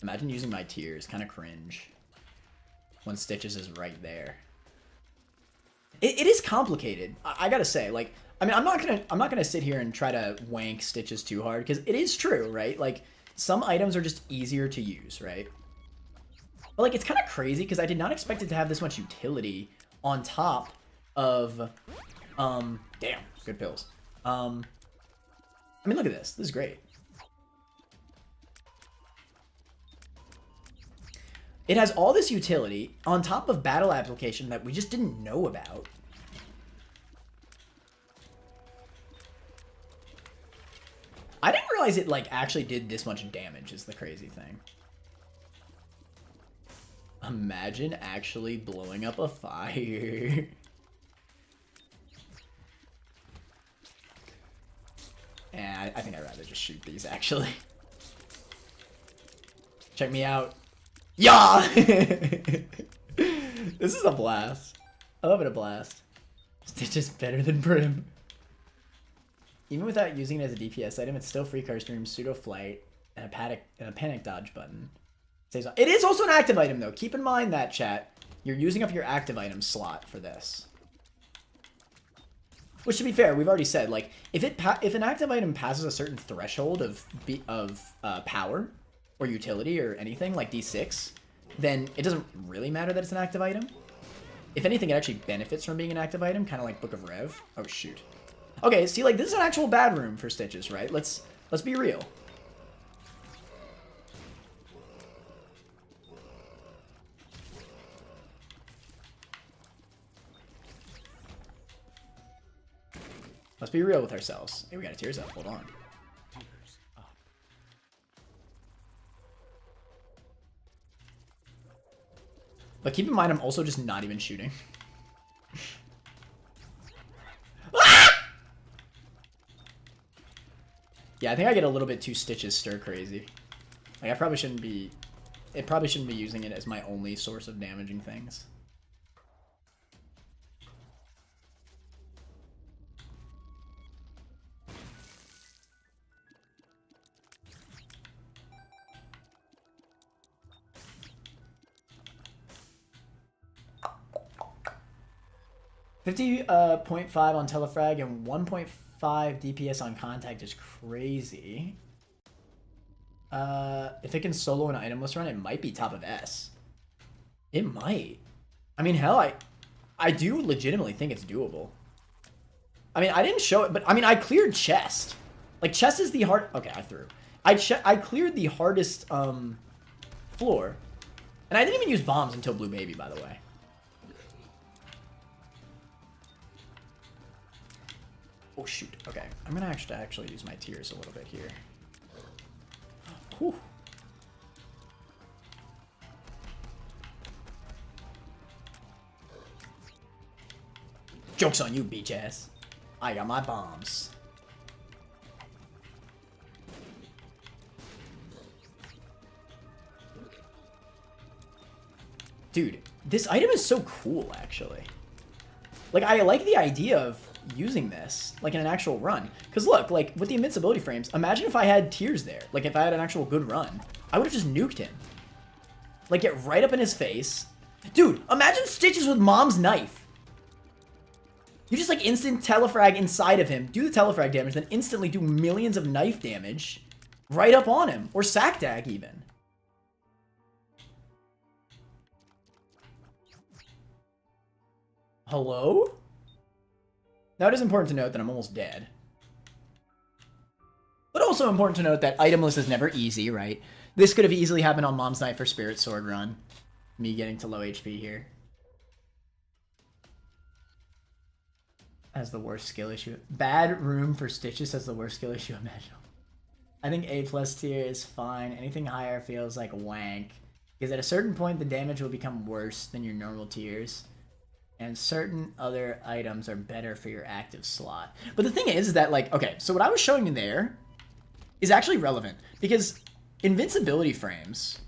Imagine using my tiers, kind of cringe. When Stitches is right there. It is complicated. I gotta say, like, I mean, I'm not gonna sit here and try to wank Stitches too hard because it is true, right? Like, some items are just easier to use, right? But like, it's kind of crazy because I did not expect it to have this much utility on top of, damn, good pills. I mean, look at this. This is great. It has all this utility on top of battle application that we just didn't know about. I didn't realize it like actually did this much damage is the crazy thing. Imagine actually blowing up a fire. And I think I'd rather just shoot these actually. Check me out. Yeah! This is a blast. I love it, a blast. Stitch is better than Brim. Even without using it as a DPS item, it's still free card stream, pseudo flight, and a panic dodge button. It is also an active item though. Keep in mind that, chat. You're using up your active item slot for this. Which, to be fair, we've already said, like, if an active item passes a certain threshold of power or utility or anything, like D6, then it doesn't really matter that it's an active item. If anything, it actually benefits from being an active item, kind of like Book of Rev. Oh, shoot. Okay, see, like, this is an actual bad room for Stitches, right? Let's be real. Let's be real with ourselves. Hey, we got a tears up. Hold on. But keep in mind, I'm also just not even shooting. Ah! Yeah, I think I get a little bit too Stitches stir crazy. Like, I probably shouldn't be... It probably shouldn't be using it as my only source of damaging things. .5 on Telefrag and 1.5 DPS on Contact is crazy. If it can solo an itemless run, it might be top of S. It might. I mean, hell, I do legitimately think it's doable. I mean, I didn't show it, but I mean, I cleared chest. Like, chest is the hard... Okay, I threw. I cleared the hardest floor. And I didn't even use bombs until Blue Baby, by the way. Oh, shoot. Okay. I'm going to actually use my tears a little bit here. Whew. Joke's on you, beach ass. I got my bombs. Dude, this item is so cool, actually. Like, I like the idea of using this, like in an actual run. Because look, like with the invincibility frames, imagine if I had tears there. Like if I had an actual good run, I would have just nuked him. Like get right up in his face. Dude, imagine Stitches with Mom's knife. You just like instant telefrag inside of him, do the telefrag damage, then instantly do millions of knife damage right up on him. Or sack dag even. Hello? Now it is important to note that I'm almost dead. But also important to note that itemless is never easy, right? This could have easily happened on Mom's Knife or Spirit Sword run. Me getting to low HP here. Has the worst skill issue. Bad room for Stitches has the worst skill issue imaginable. I think A+ tier is fine. Anything higher feels like wank. Because at a certain point, the damage will become worse than your normal tiers. And certain other items are better for your active slot. But the thing is that, like, okay, so what I was showing you there is actually relevant. Because invincibility frames...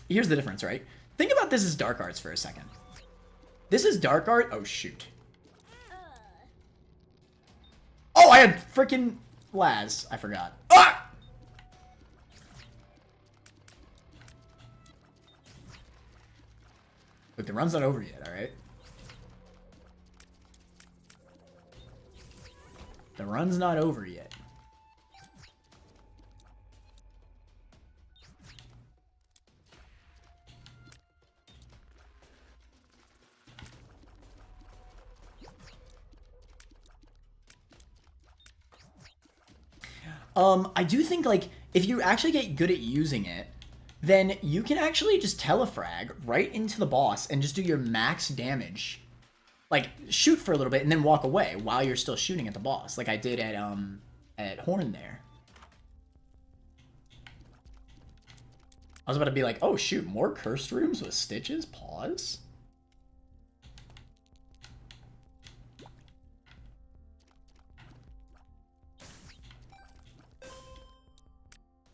Here's the difference, right? Think about this as Dark Arts for a second. This is Dark Art... Oh, shoot. Oh, I had freaking Laz. I forgot. Ah! Look, the run's not over yet, alright? The run's not over yet. I do think, like, if you actually get good at using it, then you can actually just telefrag right into the boss and just do your max damage. Like, shoot for a little bit and then walk away while you're still shooting at the boss, like I did at Horn there. I was about to be like, oh shoot, more cursed rooms with Stitches? Pause.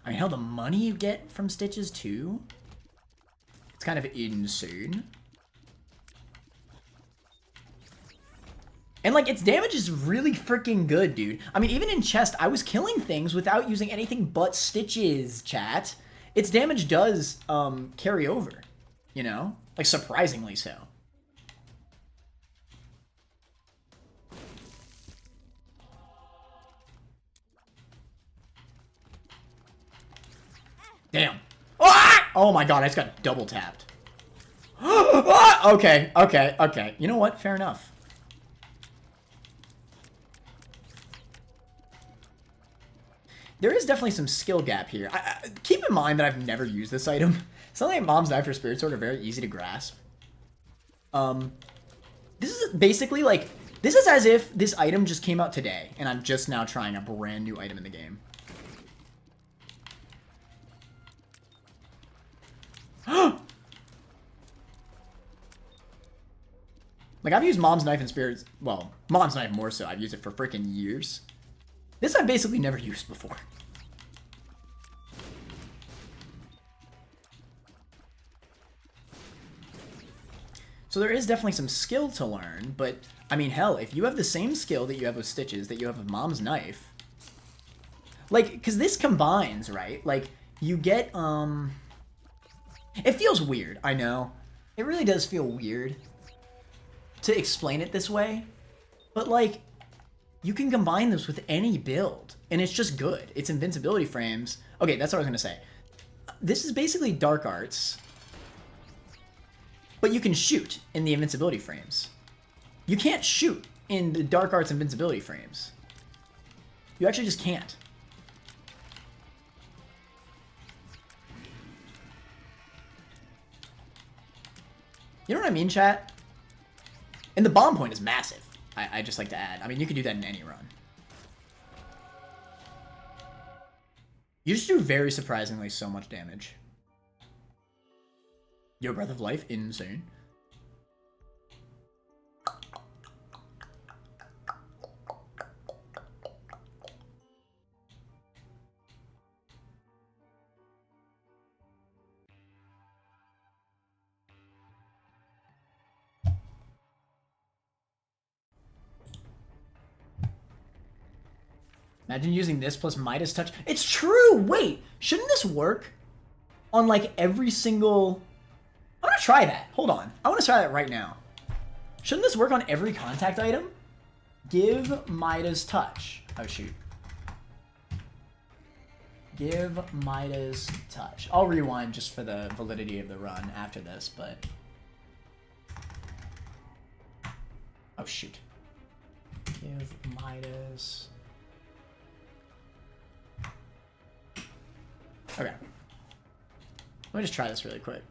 I mean, hell, the money you get from Stitches too? It's kind of insane. And, like, its damage is really freaking good, dude. I mean, even in chest, I was killing things without using anything but Stitches, chat. Its damage does, carry over, you know? Like, surprisingly so. Damn. Ah! Oh my god, I just got double tapped. Okay, okay, okay. You know what? Fair enough. There is definitely some skill gap here. Keep in mind that I've never used this item. Something like Mom's Knife or Spirit Sword are very easy to grasp. This is basically like... This is as if this item just came out today, and I'm just now trying a brand new item in the game. Like, I've used Mom's Knife and Spirits... Well, Mom's Knife more so. I've used it for freaking years. This I've basically never used before. So there is definitely some skill to learn, but, I mean, hell, if you have the same skill that you have with Stitches, that you have with Mom's Knife... Like, because this combines, right? Like, you get, It feels weird, I know. It really does feel weird to explain it this way. But, like, you can combine this with any build, and it's just good. It's invincibility frames. Okay, that's what I was going to say. This is basically Dark Arts, but you can shoot in the invincibility frames. You can't shoot in the Dark Arts invincibility frames. You actually just can't. You know what I mean, chat? And the bomb point is massive. I just like to add. I mean, you could do that in any run. You just do very surprisingly so much damage. Yo, Breath of Life, insane. Imagine using this plus Midas Touch. It's true! Wait! Shouldn't this work on, like, every single... I'm gonna try that. Hold on. I want to try that right now. Shouldn't this work on every contact item? Give Midas Touch. Oh, shoot. Give Midas Touch. I'll rewind just for the validity of the run after this, but... Oh, shoot. Give Midas... Okay. Let me just try this really quick.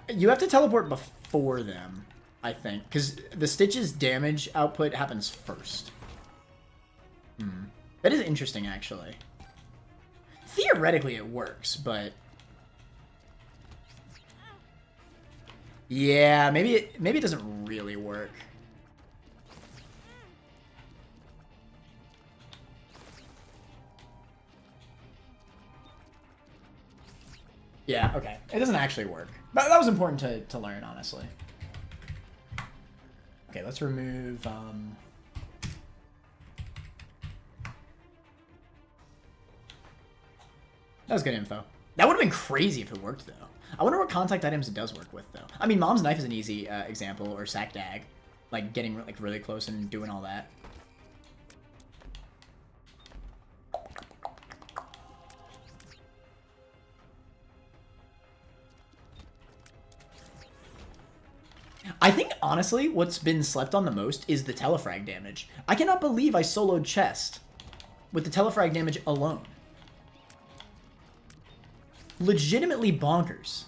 You have to teleport before them, I think, because the Stitch's damage output happens first. That is interesting, actually. Theoretically, it works, but... Yeah, maybe it doesn't really work. Yeah, okay. It doesn't actually work. But that was important to learn, honestly. Okay, let's remove... That was good info. That would have been crazy if it worked, though. I wonder what contact items it does work with, though. I mean, Mom's Knife is an easy example, or Sack Dag. Like, getting like really close and doing all that. I think, honestly, what's been slept on the most is the telefrag damage. I cannot believe I soloed chest with the telefrag damage alone. Legitimately bonkers.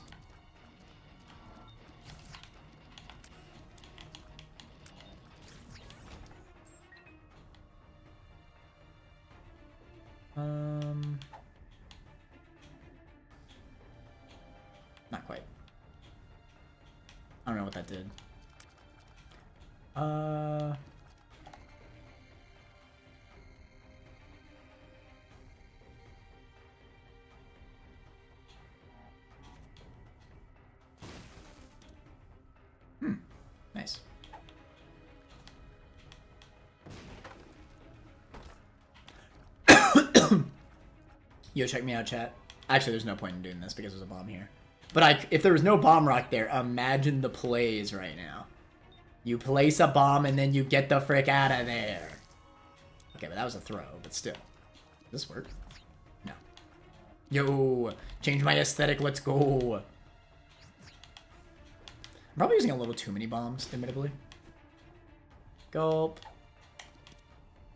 Not quite. I don't know what that did. Nice. Yo, check me out, chat. Actually, there's no point in doing this because there's a bomb here. But if there was no bomb rock there, imagine the plays right now. You place a bomb and then you get the frick out of there. Okay, but that was a throw, but still. Does this work? No. Yo, change my aesthetic, let's go. I'm probably using a little too many bombs, admittedly. Gulp.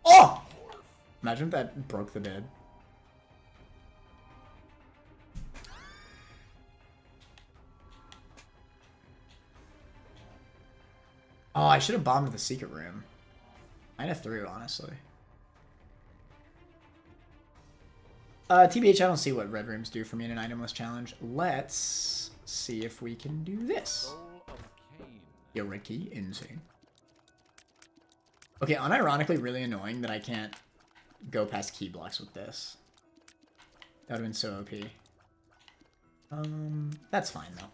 Oh! Imagine if that broke the bed. Oh, I should have bombed the secret room. Might have threw, honestly. TBH, I don't see what red rooms do for me in an itemless challenge. Let's see if we can do this. Yo, red key, insane. Okay, unironically really annoying that I can't go past key blocks with this. That would have been so OP. That's fine, though.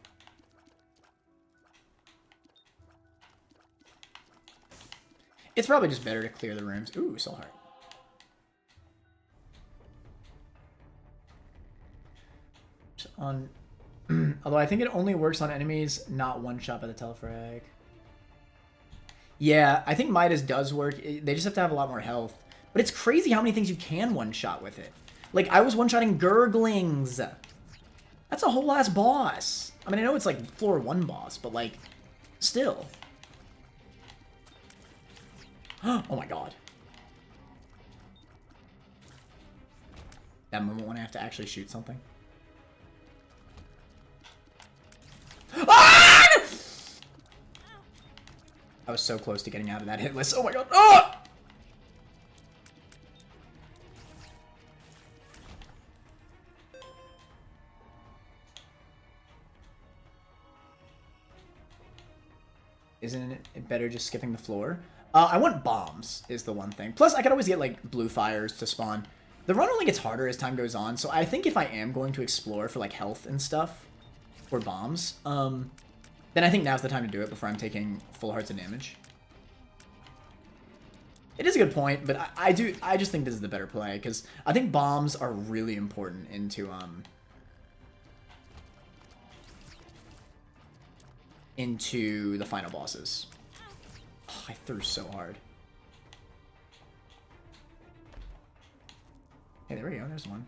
It's probably just better to clear the rooms. Ooh, Soul Heart. Although I think it only works on enemies, not one shot by the telefrag. Yeah, I think Midas does work. They just have to have a lot more health. But it's crazy how many things you can one-shot with it. Like, I was one-shotting Gurglings. That's a whole ass boss. I mean, I know it's like floor 1 boss, but like, still. Oh my god. That moment when I have to actually shoot something. Ah! I was so close to getting out of that hit list. Oh my god. Ah! Isn't it better just skipping the floor? I want bombs, is the one thing. Plus, I could always get, like, blue fires to spawn. The run only gets harder as time goes on, so I think if I am going to explore for, like, health and stuff, or bombs, then I think now's the time to do it before I'm taking full hearts of damage. It is a good point, but I just think this is the better play, because I think bombs are really important into the final bosses. Oh, I threw so hard. Hey, there we go. There's one.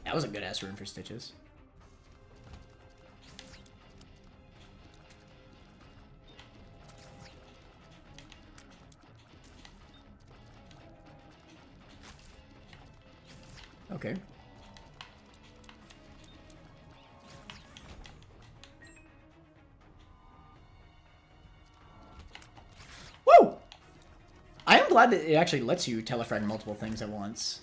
That was a good ass rune for Stitches. Okay. Woo! I am glad that it actually lets you telefrag multiple things at once.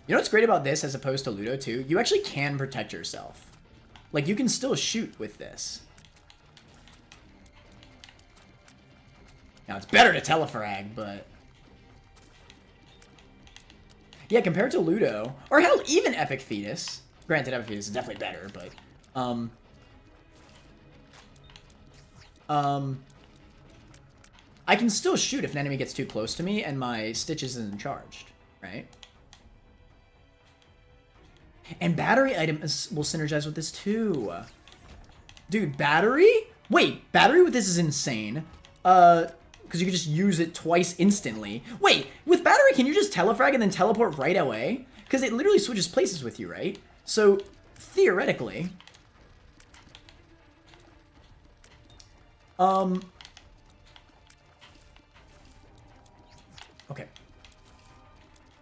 You know what's great about this as opposed to Ludo too? You actually can protect yourself. Like, you can still shoot with this. Now, it's better to telefrag, but... yeah, compared to Ludo, or hell, even Epic Fetus. Granted, Epic Fetus is definitely better, but... I can still shoot if an enemy gets too close to me and my Stitches isn't charged, right? And battery items will synergize with this too. Dude, battery? Wait, battery with this is insane. Because you can just use it twice instantly. Wait, with battery, can you just telefrag and then teleport right away? Because it literally switches places with you, right? So, theoretically... okay.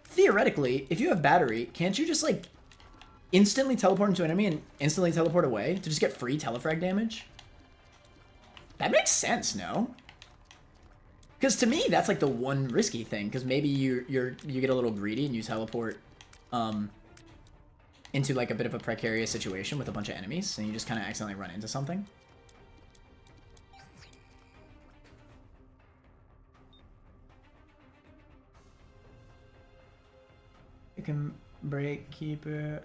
Theoretically, if you have battery, can't you just, like, instantly teleport into an enemy and instantly teleport away to just get free telefrag damage? That makes sense, no? Because to me, that's like the one risky thing. Because maybe you get a little greedy and you teleport into like a bit of a precarious situation with a bunch of enemies, and you just kind of accidentally run into something. You can break keeper.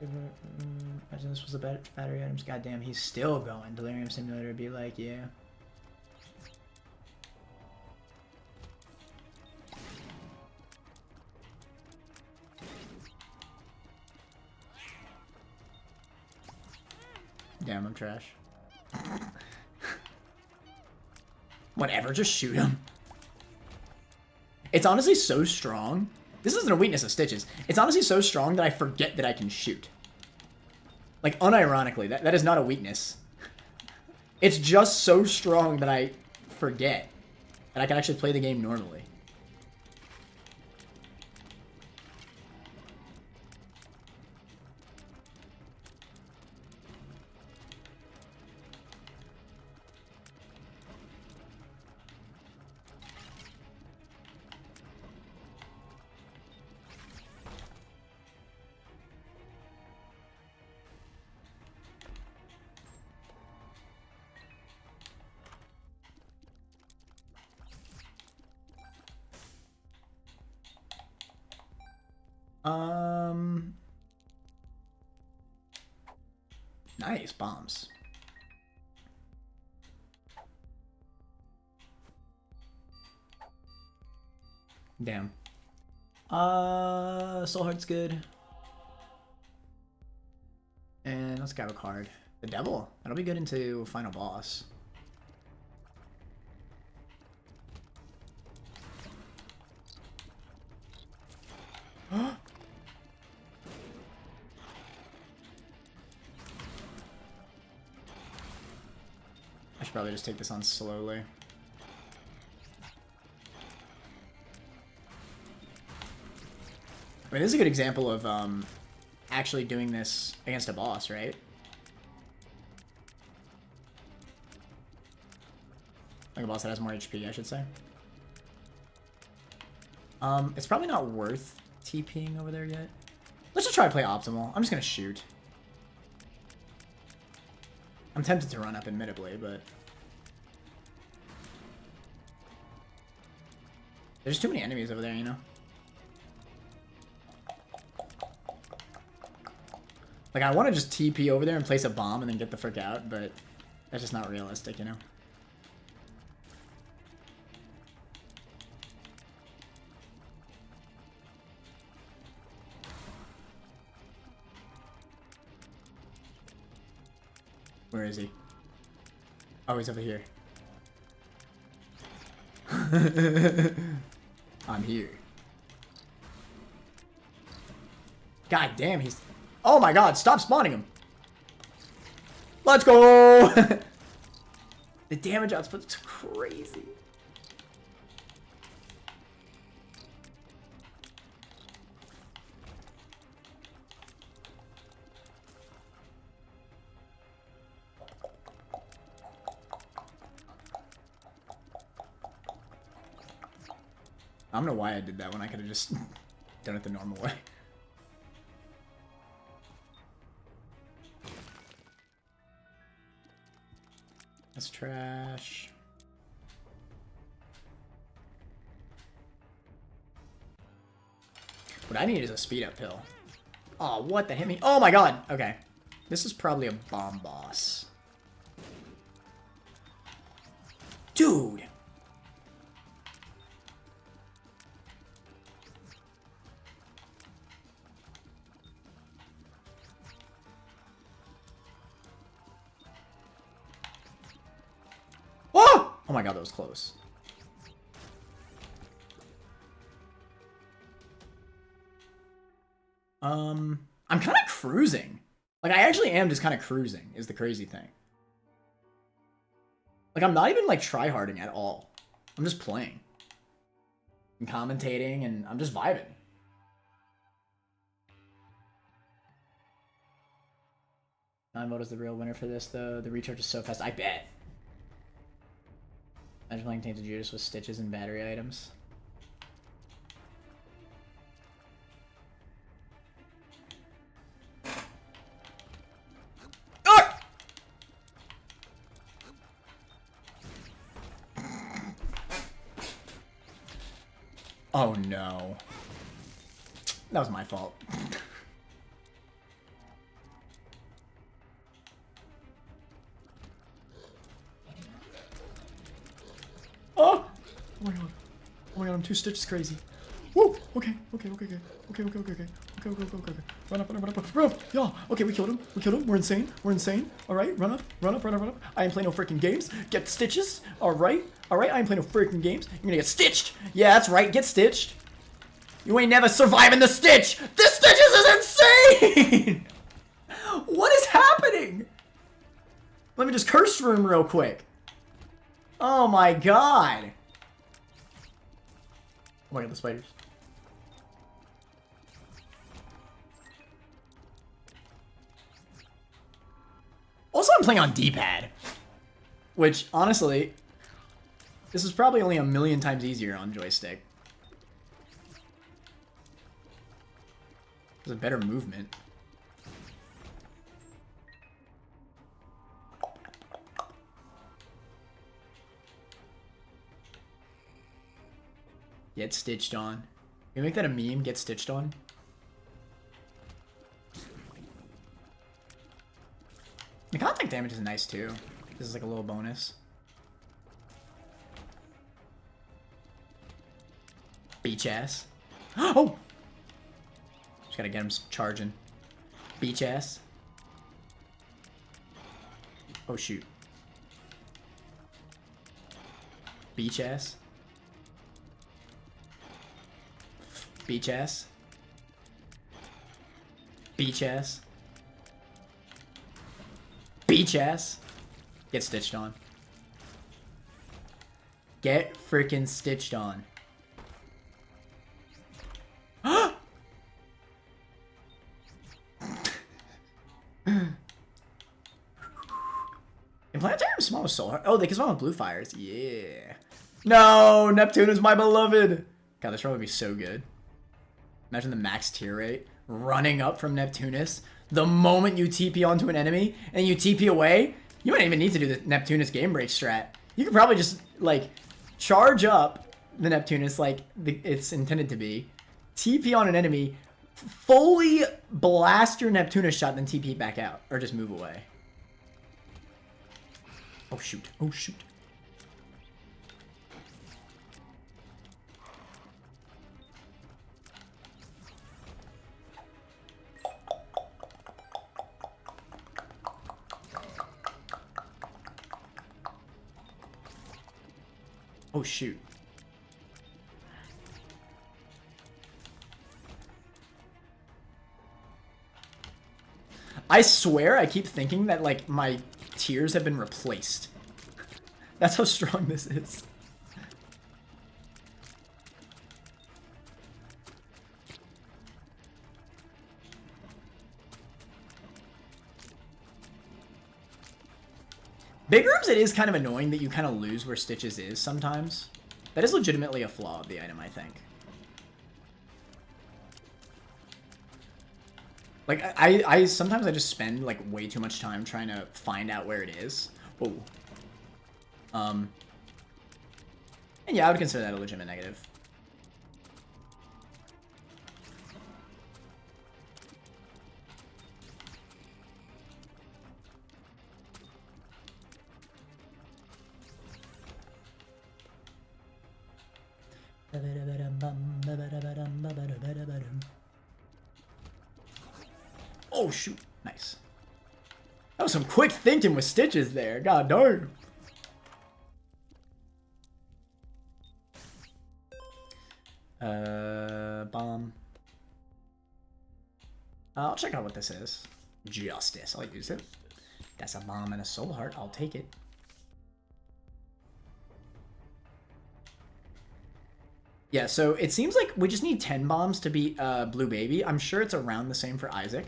Imagine this was a battery items. Goddamn, he's still going. Delirium Simulator would be like, yeah. Damn, I'm trash. Whatever, just shoot him. It's honestly so strong. This isn't a weakness of Stitches. It's honestly so strong that I forget that I can shoot. Like, unironically, that is not a weakness. It's just so strong that I forget that I can actually play the game normally. Nice bombs. Damn. Soul Heart's good. And let's grab a card. The Devil. That'll be good into final boss. I should probably just take this on slowly. I mean, this is a good example of actually doing this against a boss, right? Like a boss that has more HP, I should say. It's probably not worth TPing over there yet. Let's just try to play optimal. I'm just gonna shoot. I'm tempted to run up, admittedly, but... there's too many enemies over there, you know? Like, I want to just TP over there and place a bomb and then get the frick out, but that's just not realistic, you know? Where is he? Oh, he's over here. I'm here. God damn, he's... Oh my god, stop spawning him. Let's go! The damage output's crazy. I don't know why I did that when I could have just done it the normal way. That's trash. What I need is a speed up pill. Oh, what that hit me? Oh my god! Okay. This is probably a bomb boss. Dude! Oh my god, that was close. I'm kind of cruising. Like, I actually am just kind of cruising, is the crazy thing. Like, I'm not even, like, tryharding at all. I'm just playing. I'm commentating, and I'm just vibing. Nine-vote is the real winner for this, though. The recharge is so fast. I bet. Imagine playing Tainted Judas with stitches and battery items. Ah! Oh no. That was my fault. Oh! Oh my god. Oh my god, I'm 2 stitches crazy. Woo! Okay. Run up. Yeah. Okay, we killed him. We're insane. Alright, run up. I ain't playing no freaking games. Get stitches. Alright, I ain't playing no freaking games. You're gonna get stitched. Yeah, that's right, get stitched. You ain't never surviving the stitch. This stitches is insane! What is happening? Let me just curse room real quick. Oh my god! Oh my god, the spiders. Also, I'm playing on D-pad. Which, honestly, this is probably only a million times easier on joystick. There's a better movement. Get stitched on. Can you make that a meme? Get stitched on? The contact damage is nice too. This is like a little bonus. Beach ass. Oh! Just gotta get him charging. Beach ass. Oh shoot. Beach ass. Beach ass. Beach ass. Beach ass. Get stitched on. Get freaking stitched on. Implanetarium small with solar. Oh, they can spawn with blue fires. Yeah. No, Neptune is my beloved. God, this run would be so good. Imagine the max tier rate running up from Neptunus. The moment you TP onto an enemy and you TP away, you might even need to do the Neptunus game break strat. You could probably just, like, charge up the Neptunus like it's intended to be, TP on an enemy, fully blast your Neptunus shot, then TP back out. Or just move away. Oh, shoot. Oh, shoot. Oh, shoot. I swear I keep thinking that, like, my tears have been replaced. That's how strong this is. Big rooms, it is kind of annoying that you kind of lose where Stitches is sometimes. That is legitimately a flaw of the item, I think. Like, I sometimes I just spend, like, way too much time trying to find out where it is. Oh. And yeah, I would consider that a legitimate negative. Oh, shoot. Nice. That was some quick thinking with Stitches there. God darn. Bomb. I'll check out what this is. Justice. I'll use it. That's a bomb and a soul heart. I'll take it. Yeah, so it seems like we just need 10 bombs to beat Blue Baby. I'm sure it's around the same for Isaac.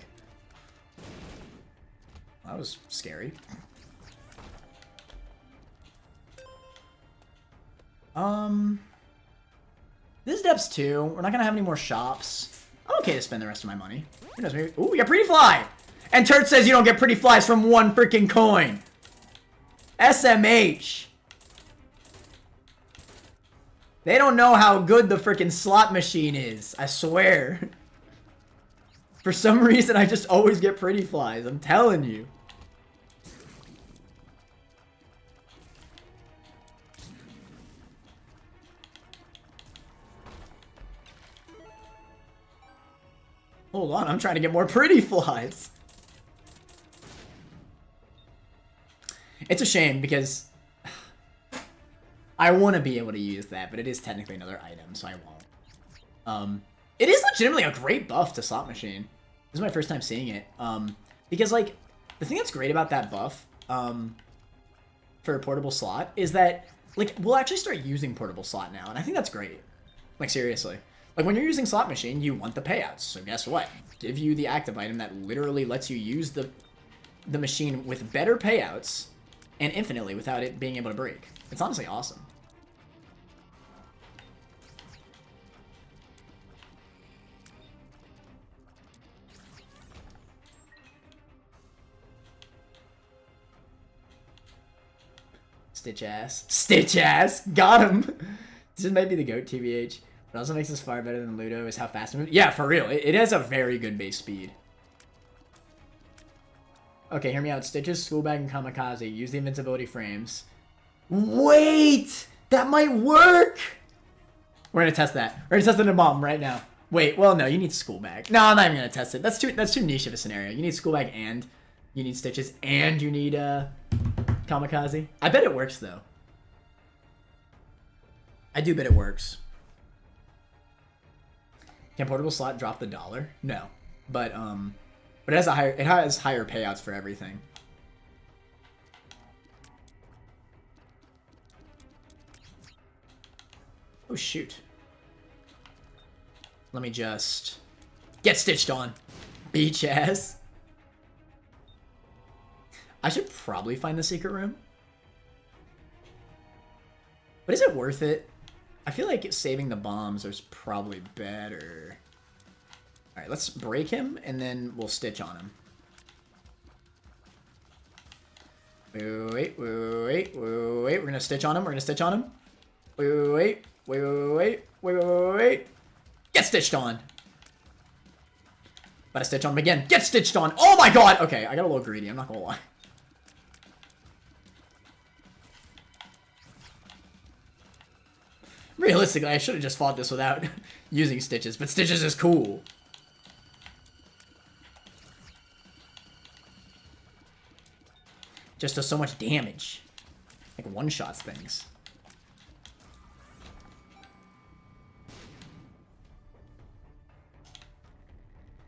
That was scary. This is depths 2. We're not gonna have any more shops. I'm okay to spend the rest of my money. Who knows, maybe. Ooh, we got Pretty Fly! And Turt says you don't get Pretty Flies from one freaking coin. SMH. They don't know how good the freaking slot machine is. I swear. For some reason, I just always get Pretty Flies. I'm telling you. Hold on, I'm trying to get more Pretty Flies. It's a shame because I want to be able to use that, but it is technically another item, so I won't. It is legitimately a great buff to Slot Machine. This is my first time seeing it. Because, like, the thing that's great about that buff for a portable slot is that, like, we'll actually start using portable slot now, and I think that's great. Like, seriously. Like, when you're using Slot Machine, you want the payouts. So guess what? Give you the active item that literally lets you use the machine with better payouts and infinitely without it being able to break. It's honestly awesome. Stitch ass. Stitch ass! Got him! This might be the GOAT, TBH. What also makes this far better than Ludo is how fast it moves. Yeah, for real. It has a very good base speed. Okay, hear me out. Stitches, School Bag, and Kamikaze. Use the invincibility frames. Wait! That might work! We're gonna test that. We're gonna test it in a bomb right now. Wait, well, no, you need School Bag. No, I'm not even gonna test it. That's too niche of a scenario. You need School Bag and you need Stitches and you need Kamikaze. I bet it works though. I do bet it works. Can portable slot drop the $1? No, but it has higher payouts for everything. Oh shoot! Let me just get stitched on, beach ass. I should probably find the secret room, but is it worth it? I feel like saving the bombs is probably better. Alright, let's break him, and then we'll stitch on him. Wait. We're gonna stitch on him. Wait. Get stitched on. About to stitch on him again. Get stitched on. Oh my god. Okay, I got a little greedy. I'm not gonna lie. Realistically, I should have just fought this without using stitches, but stitches is cool. Just does so much damage. Like one-shots things.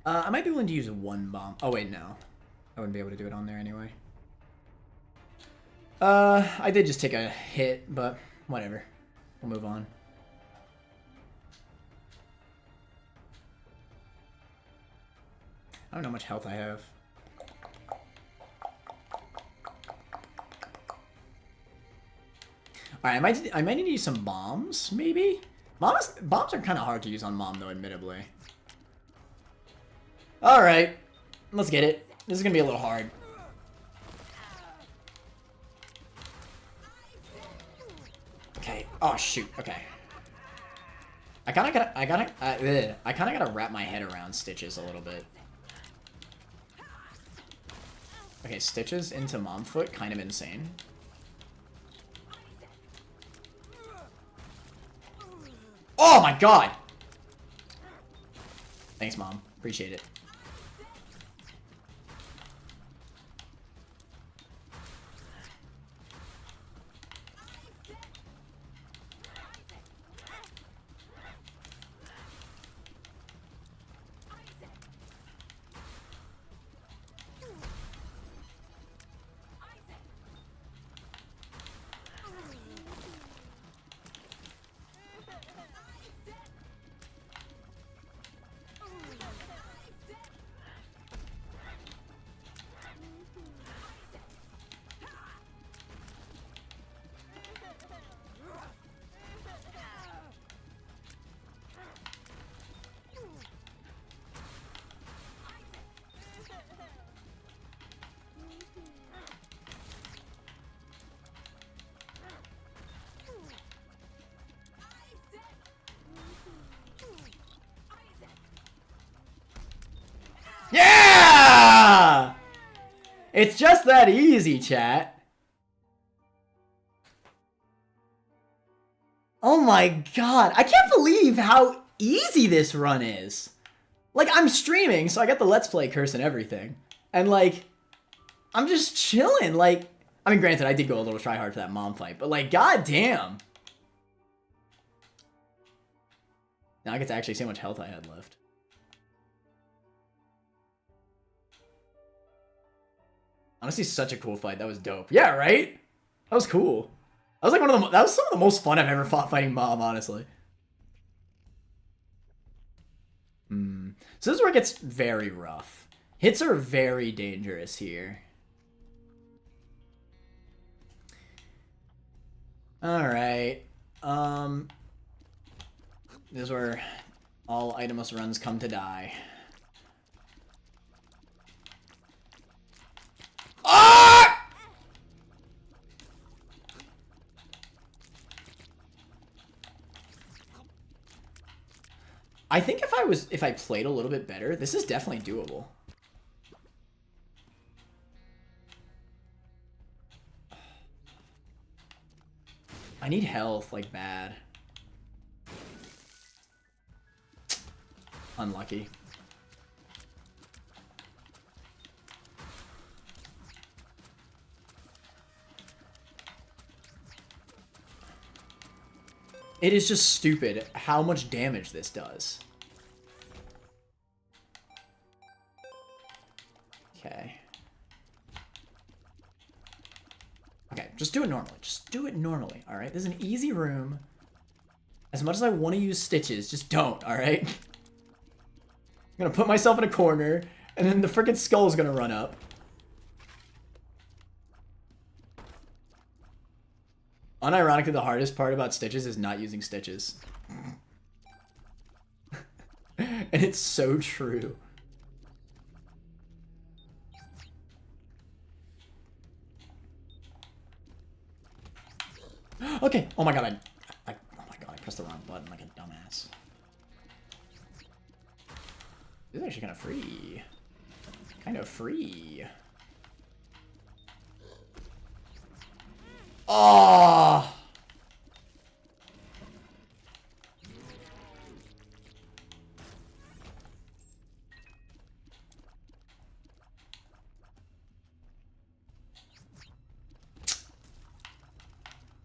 I might be willing to use one bomb. Oh wait, no. I wouldn't be able to do it on there anyway. I did just take a hit, but whatever. We'll move on. I don't know how much health I have. Alright, I might need to use some bombs, maybe? Bombs are kind of hard to use on Mom, though, admittedly. Alright, let's get it. This is gonna be a little hard. Okay. Oh shoot. Okay. I kind of gotta wrap my head around Stitches a little bit. Okay, Stitches into Momfoot, kind of insane. Oh my god! Thanks, Mom. Appreciate it. Yeah! It's just that easy, chat. Oh my god. I can't believe how easy this run is. Like, I'm streaming, so I got the Let's Play curse and everything. And, like, I'm just chilling. Like, I mean, granted, I did go a little try hard for that Mom fight, but, like, goddamn. Now I get to actually see how much health I had left. Honestly, such a cool fight. That was dope. Yeah, right? That was cool. That was like that was some of the most fun I've ever fought fighting Mom, honestly. So this is where it gets very rough. Hits are very dangerous here. Alright. This is where all itemless runs come to die. Ah! I think if I played a little bit better, this is definitely doable. I need health, like, bad. Unlucky. It is just stupid how much damage this does. Okay. Okay, just do it normally. Just do it normally, alright? This is an easy room. As much as I want to use Stitches, just don't, alright? I'm gonna put myself in a corner, and then the frickin' skull's gonna run up. Unironically, the hardest part about Stitches is not using Stitches. And it's so true. Okay. Oh my god, I pressed the wrong button like a dumbass. This is actually kind of free. Kind of free. Oh!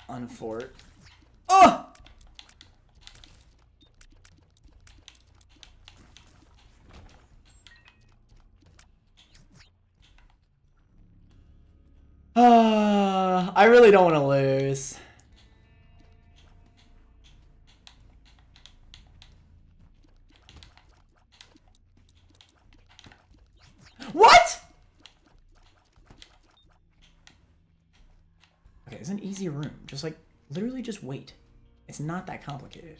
Unfort. Oh! I really don't want to lose. What? Okay, it's an easy room. Just like, literally just wait. It's not that complicated.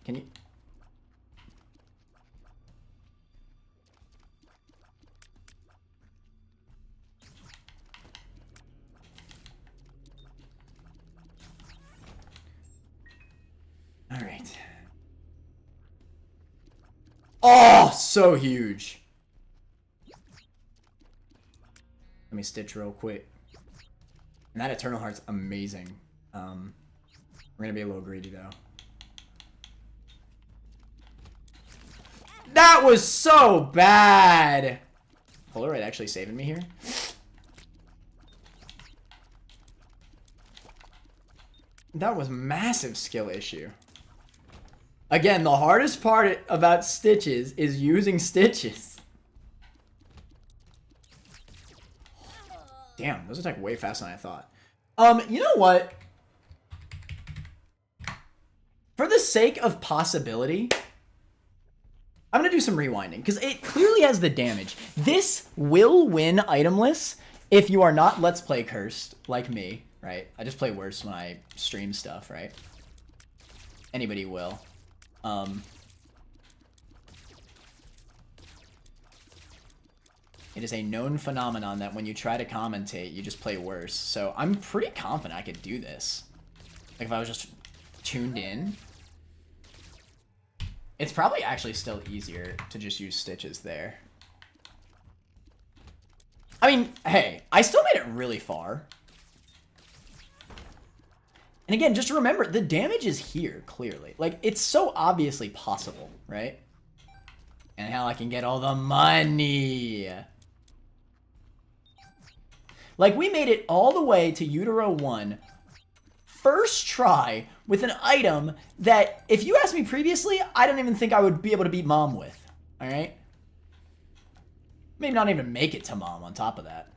Can you... All right. Oh, so huge. Let me stitch real quick. And that Eternal Heart's amazing. We're gonna be a little greedy though. That was so bad. Polaroid actually saving me here. That was massive skill issue. Again, the hardest part about stitches is using stitches. Damn, those attack way faster than I thought. You know what? For the sake of possibility, I'm gonna do some rewinding, because it clearly has the damage. This will win itemless if you are not Let's Play cursed, like me, right? I just play worse when I stream stuff, right? Anybody will. It is a known phenomenon that when you try to commentate, you just play worse. So I'm pretty confident I could do this. Like if I was just tuned in. It's probably actually still easier to just use stitches there. I mean, hey, I still made it really far. And again, just remember, the damage is here, clearly. Like, it's so obviously possible, right? And how I can get all the money. Like, we made it all the way to Utero 1. First try with an item that, if you asked me previously, I don't even think I would be able to beat Mom with. Alright? Maybe not even make it to Mom on top of that.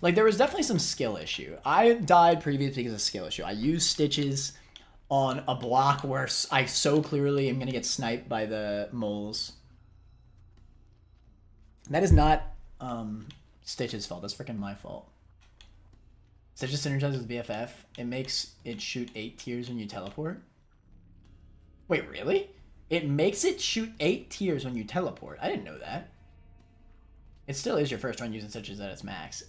Like, there was definitely some skill issue. I died previously because of skill issue. I used stitches on a block where I so clearly am going to get sniped by the moles. That is not Stitch's fault. That's freaking my fault. Stitches synergizes with BFF. It makes it shoot 8 tiers when you teleport. Wait, really? It makes it shoot 8 tiers when you teleport. I didn't know that. It still is your first run using Stitches at its max.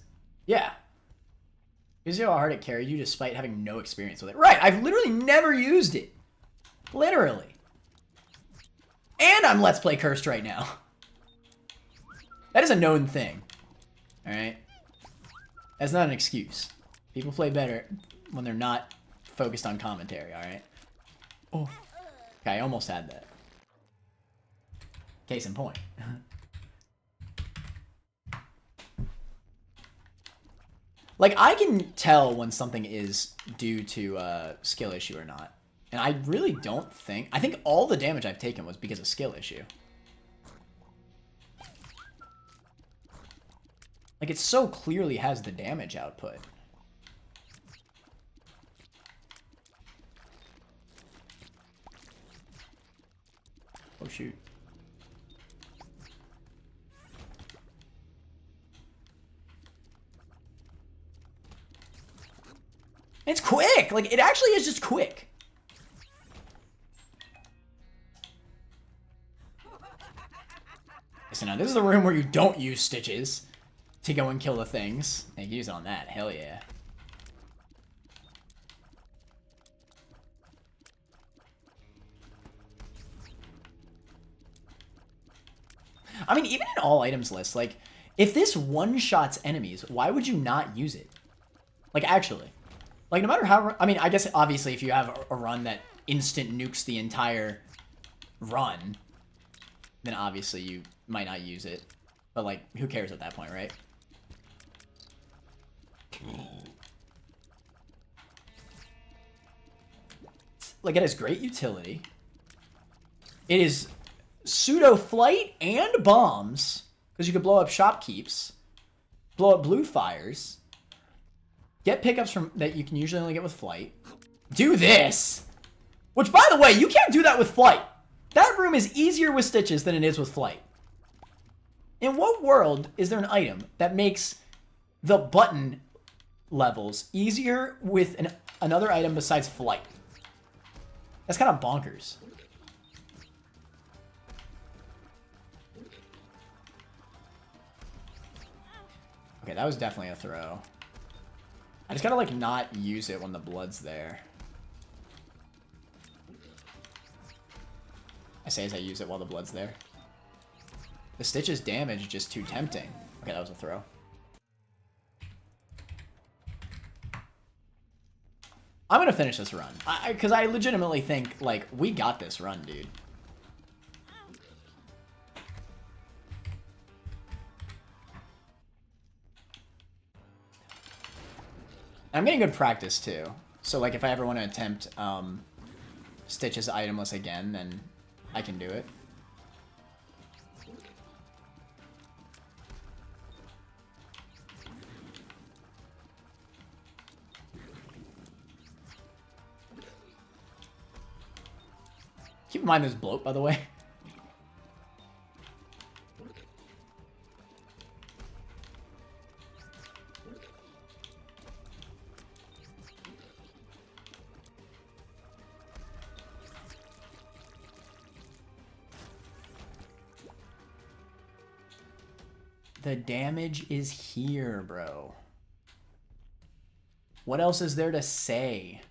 Yeah. You see how hard it carried you despite having no experience with it. Right, I've literally never used it. Literally. And I'm Let's Play cursed right now. That is a known thing. Alright? That's not an excuse. People play better when they're not focused on commentary, alright? Oh. Okay, I almost had that. Case in point. Like, I can tell when something is due to a skill issue or not. And I really don't think... I think all the damage I've taken was because of skill issue. Like, it so clearly has the damage output. Oh, shoot. It's quick! Like, it actually is just quick. So now this is the room where you don't use stitches to go and kill the things. They use on that. Hell yeah. I mean, even in all items lists, like, if this one-shots enemies, why would you not use it? Like, actually. Like, no matter how... I mean, I guess, obviously, if you have a run that instant nukes the entire run, then obviously you might not use it. But, like, who cares at that point, right? Like, it has great utility. It is pseudo-flight and bombs, because you could blow up shopkeeps, blow up blue fires, get pickups from that you can usually only get with flight. Do this! Which, by the way, you can't do that with flight. That room is easier with stitches than it is with flight. In what world is there an item that makes the button levels easier with another item besides flight? That's kind of bonkers. Okay, that was definitely a throw. I just gotta, like, not use it when the blood's there. I say as I use it while the blood's there. The stitch's damage is just too tempting. Okay, that was a throw. I'm gonna finish this run. Because I legitimately think, like, we got this run, dude. I'm getting good practice, too. So, like, if I ever want to attempt Stitch's itemless again, then I can do it. Keep in mind there's bloat, by the way. The damage is here, bro. What else is there to say?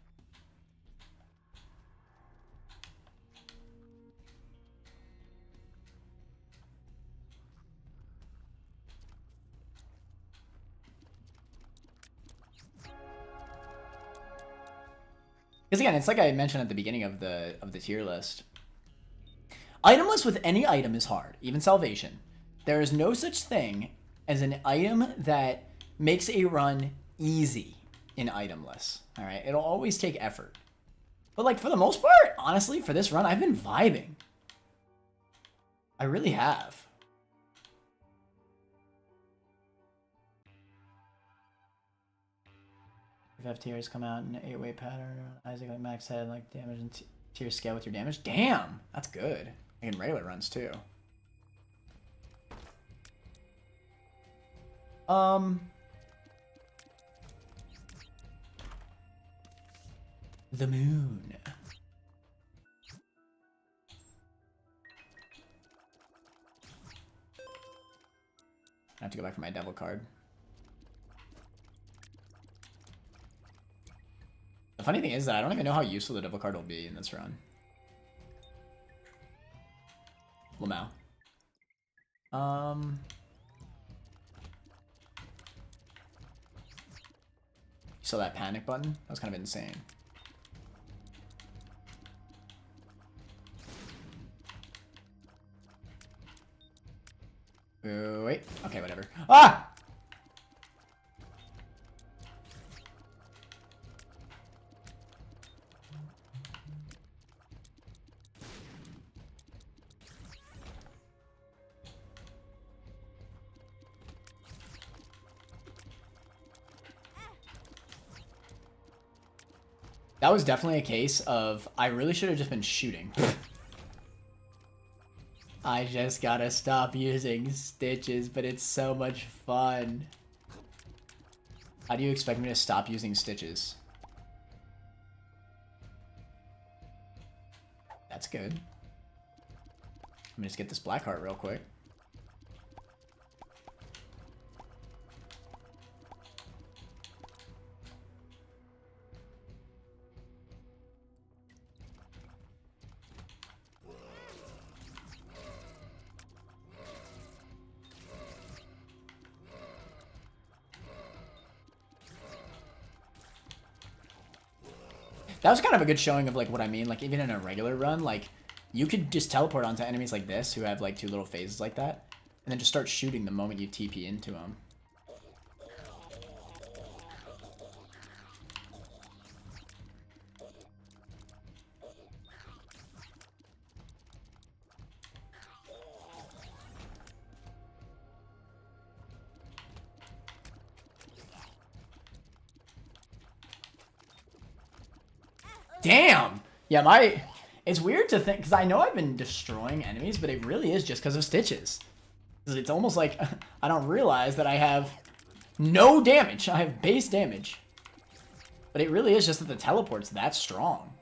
Because again, it's like I mentioned at the beginning of the tier list. Itemless with any item is hard, even salvation. There is no such thing as an item that makes a run easy in itemless. All right, it'll always take effort. But like for the most part, honestly, for this run, I've been vibing. I really have. If FTRs come out in an 8-way pattern, Isaac like max head, like damage and tier scale with your damage. Damn, that's good. In regular runs too. The moon. I have to go back for my devil card. The funny thing is that I don't even know how useful the devil card will be in this run. Lamau. You saw that panic button? That was kind of insane. Wait. Okay, whatever. Ah! That was definitely a case of, I really should have just been shooting. I just gotta stop using stitches, but it's so much fun. How do you expect me to stop using stitches? good. Let me just get this black heart real quick. That was kind of a good showing of like what I mean. Like even in a regular run, like you could just teleport onto enemies like this who have like 2 little phases like that, and then just start shooting the moment you TP into them. Damn! Yeah, it's weird to think, because I know I've been destroying enemies, but it really is just because of stitches. It's almost like I don't realize that I have no damage. I have base damage. But it really is just that the teleport's that strong.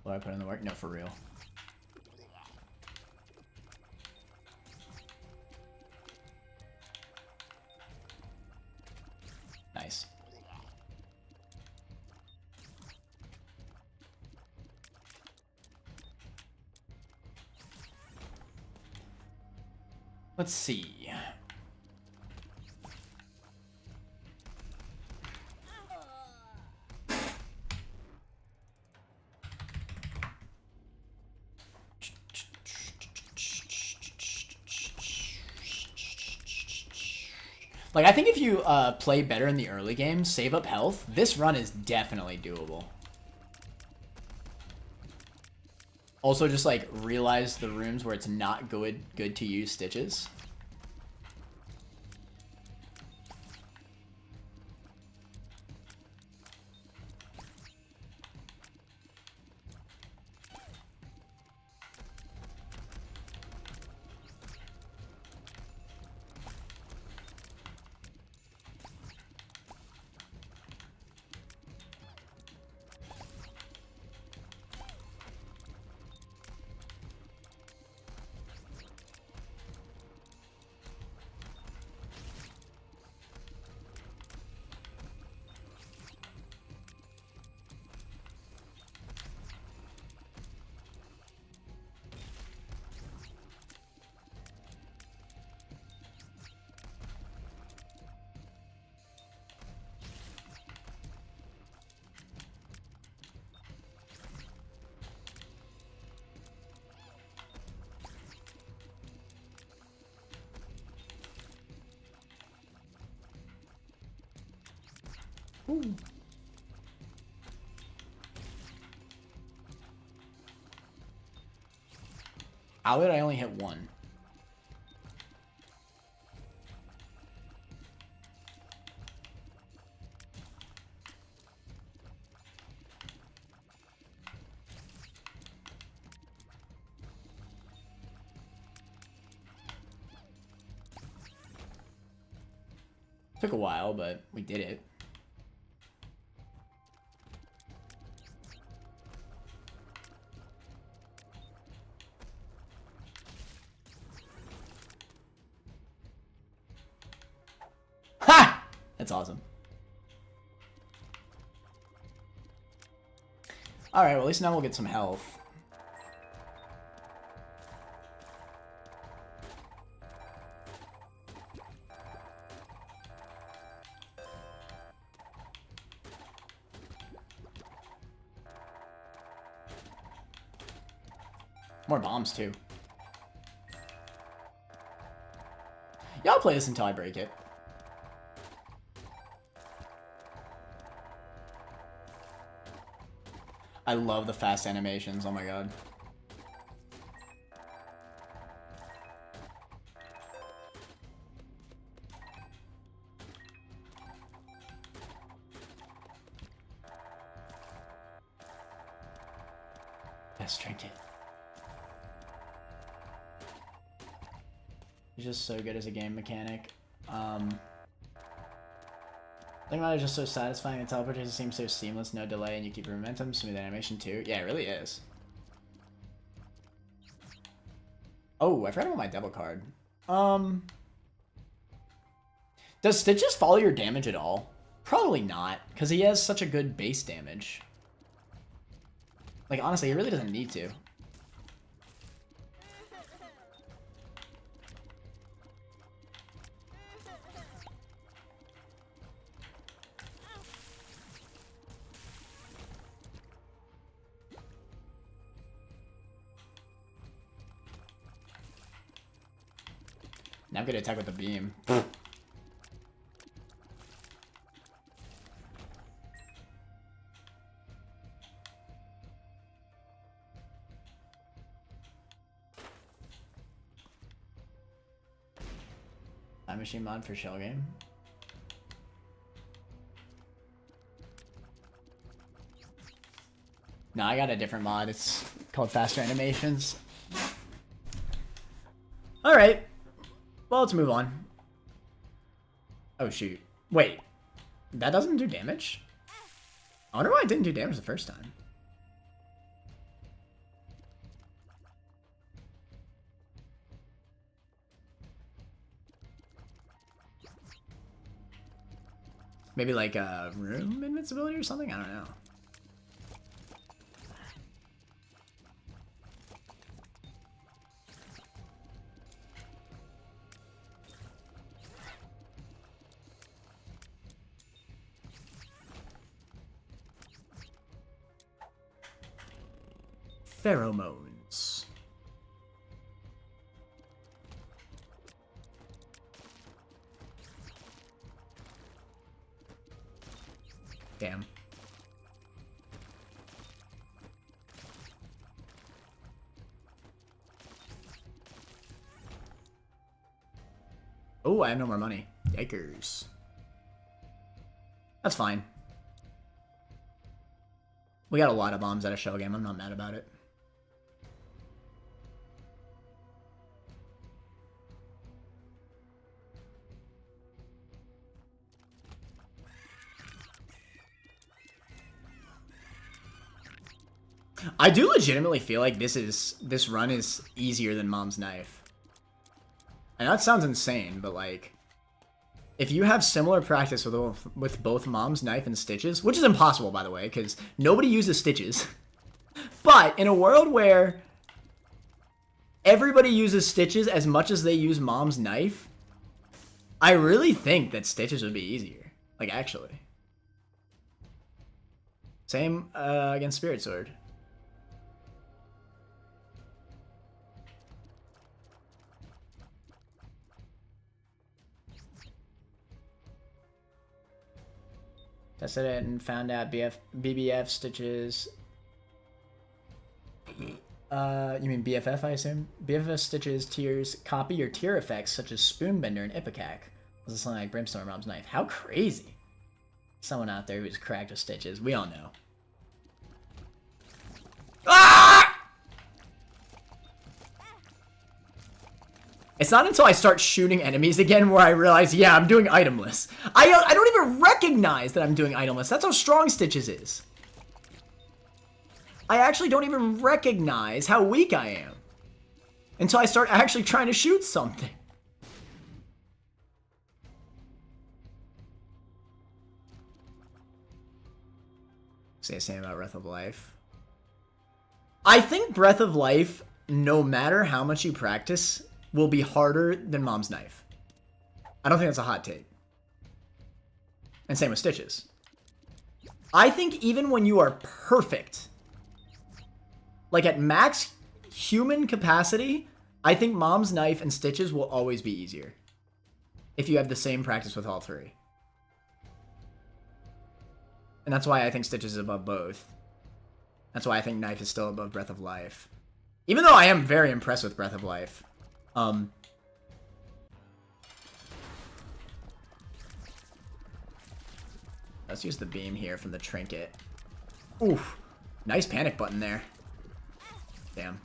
Will I put in the work? No, for real. Nice. Let's see. Like, I think if you play better in the early game, save up health, this run is definitely doable. Also, just, like, realize the rooms where it's not good to use stitches. Ooh. How did I only hit one? Took a while, but we did it. Ha! That's awesome. Alright, well at least now we'll get some health. More bombs, too. Yeah, I'll play this until I break it. I love the fast animations, oh my god. Best trinket. He's just so good as a game mechanic. Think about it, just so satisfying. The teleportation seems so seamless, no delay, and you keep your momentum. Smooth animation too. Yeah, it really is. Oh, I forgot about my double card. Does Stitches follow your damage at all? Probably not, because he has such a good base damage. Like, honestly, he really doesn't need to. Now I'm gonna attack with the beam. Time machine mod for shell game. No, I got a different mod. It's called faster animations. Alright. Well, let's move on. Oh, shoot. Wait. That doesn't do damage? I wonder why it didn't do damage the first time. Maybe like a room invincibility or something? I don't know. Pheromones. Damn. Oh, I have no more money. Yikers. That's fine. We got a lot of bombs at a shell game. I'm not mad about it. I do legitimately feel like this run is easier than Mom's Knife. And that sounds insane, but like, if you have similar practice with both Mom's Knife and Stitches, which is impossible, by the way, because nobody uses Stitches. But in a world where everybody uses Stitches as much as they use Mom's Knife, I really think that Stitches would be easier. Like, actually. Same against Spirit Sword. Tested it and found out BBF Stitches. You mean BFF, I assume? BFF Stitches tiers copy your tier effects such as Spoonbender and Ipecac. This is something like Brimstone or Mom's Knife. How crazy! Someone out there who's cracked with Stitches. We all know. Ah! It's not until I start shooting enemies again where I realize, yeah, I'm doing itemless. I don't even recognize that I'm doing itemless. That's how strong Stitches is. I actually don't even recognize how weak I am until I start actually trying to shoot something. Say the same about Breath of Life. I think Breath of Life, no matter how much you practice, will be harder than Mom's Knife. I don't think that's a hot take. And same with Stitches. I think even when you are perfect, like at max human capacity, I think Mom's Knife and Stitches will always be easier. If you have the same practice with all three. And that's why I think Stitches is above both. That's why I think Knife is still above Breath of Life. Even though I am very impressed with Breath of Life. Let's use the beam here from the trinket. Oof. Nice panic button there. Damn.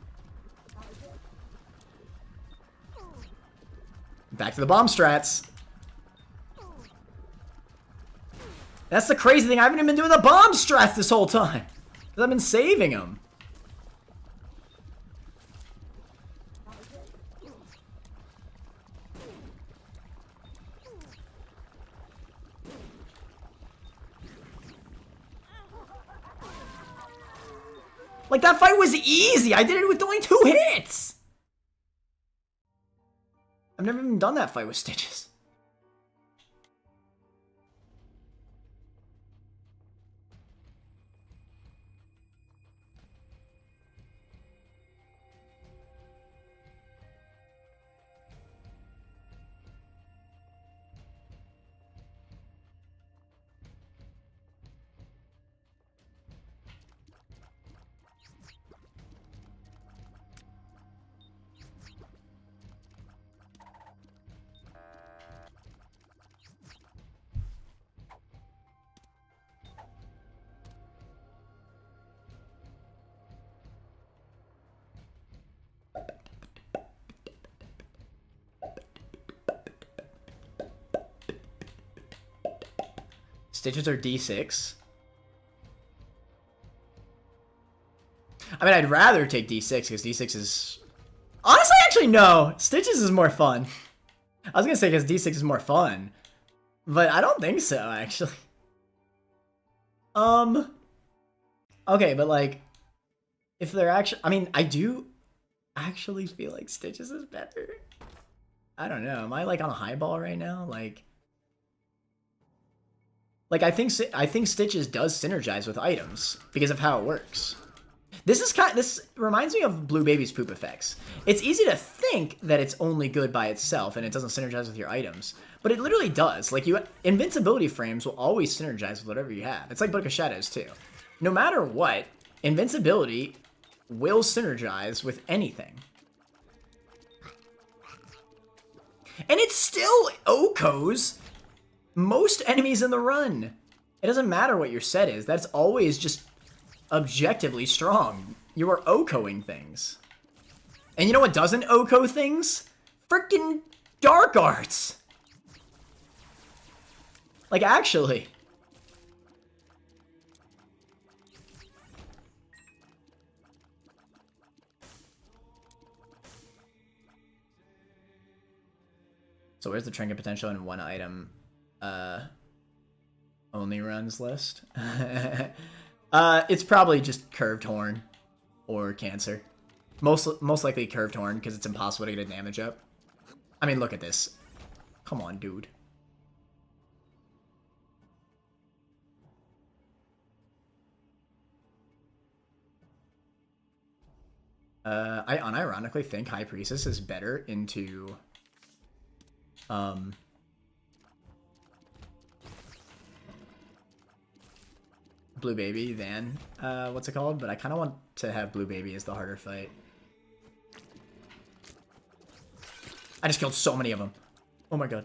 Back to the bomb strats. That's the crazy thing. I haven't even been doing the bomb strats this whole time. I've been saving them. Like, that fight was easy. I did it with only 2 hits. I've never even done that fight with Stitches. Stitches are D6. I mean, I'd rather take D6 because D6 is... Honestly, actually, no. Stitches is more fun. I was going to say because D6 is more fun. But I don't think so, actually. Okay, but like... If they're actually... I mean, I do actually feel like Stitches is better. I don't know. Am I like on a high ball right now? Like, I think Stitches does synergize with items because of how it works. This reminds me of Blue Baby's poop effects. It's easy to think that it's only good by itself and it doesn't synergize with your items, but it literally does. Like, invincibility frames will always synergize with whatever you have. It's like Book of Shadows too. No matter what, invincibility will synergize with anything. And it's still OHKOs most enemies in the run. It doesn't matter what your set is. That's always just objectively strong. You are OHKOing things. And you know what doesn't OHKO things? Freaking Dark Arts. Like, actually. So where's the trinket potential in one item? Only runs list. It's probably just Curved Horn or Cancer. Most likely Curved Horn because it's impossible to get a damage up. I mean, look at this. Come on, dude. I unironically think High Priestess is better into Blue Baby than what's it called, but I kind of want to have Blue Baby as the harder fight. I just killed so many of them. Oh my god.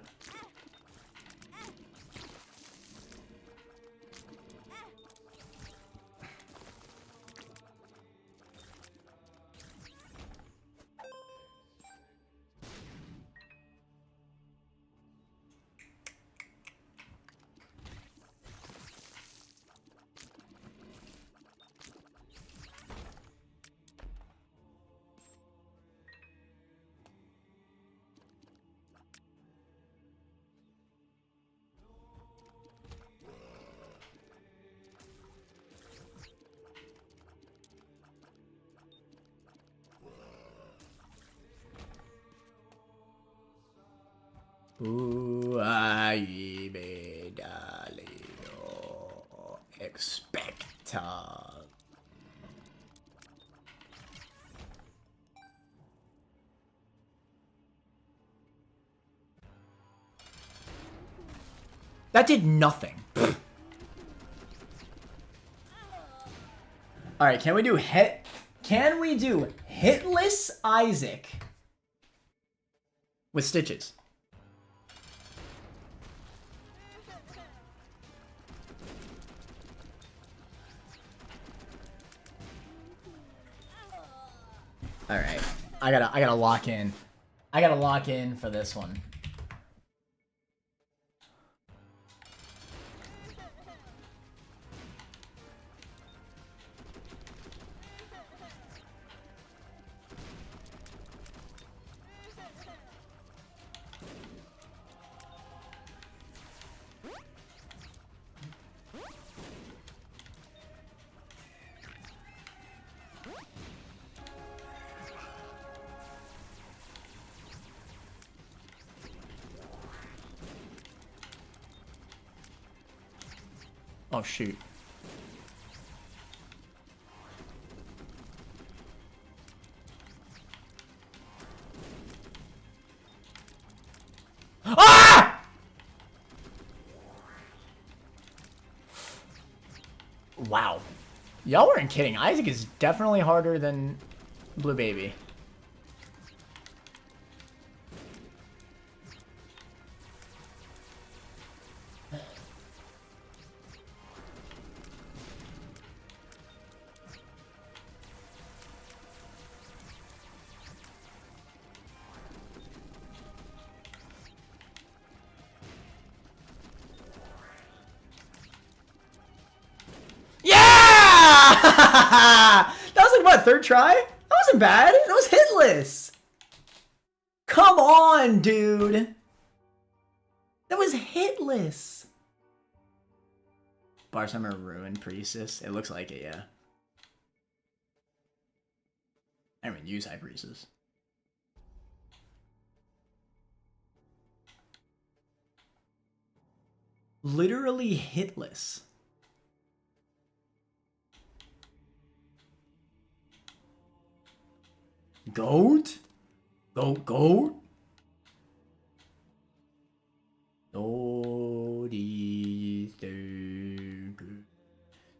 Expecta. That did nothing. All right, can we do hitless Isaac with Stitches? All right, I gotta lock in. I gotta lock in for this one. Oh, shoot. Ah! Wow. Y'all weren't kidding. Isaac is definitely harder than Blue Baby. That was like, what, third try? That wasn't bad. That was hitless. Come on, dude. That was hitless. Bar Summer ruined Priestess. It looks like it, yeah. I don't even use High Priestess. Literally hitless. Goat? Goat, goat?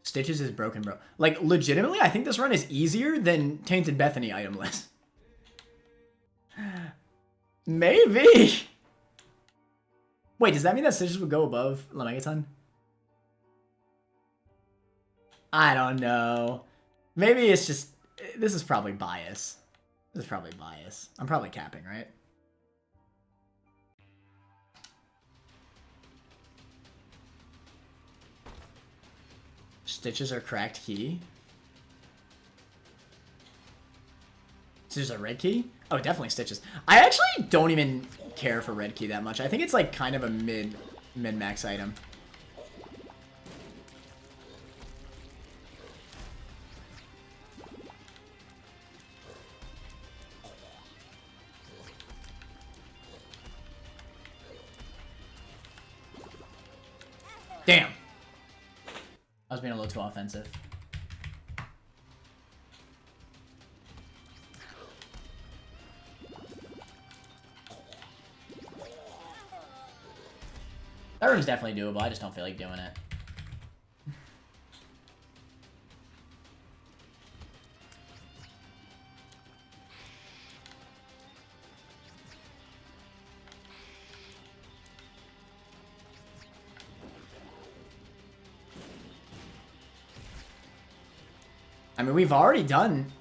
Stitches is broken, bro. Like, legitimately, I think this run is easier than Tainted Bethany item list. Maybe. Wait, does that mean that Stitches would go above Lemegaton? I don't know. Maybe it's just... This is probably bias. This is probably bias. I'm probably capping, right? Stitches are cracked key. Stitches are red key? Oh, definitely Stitches. I actually don't even care for red key that much. I think it's like kind of a mid-max item. Damn. I was being a little too offensive. That room's definitely doable. I just don't feel like doing it. I mean, we've already done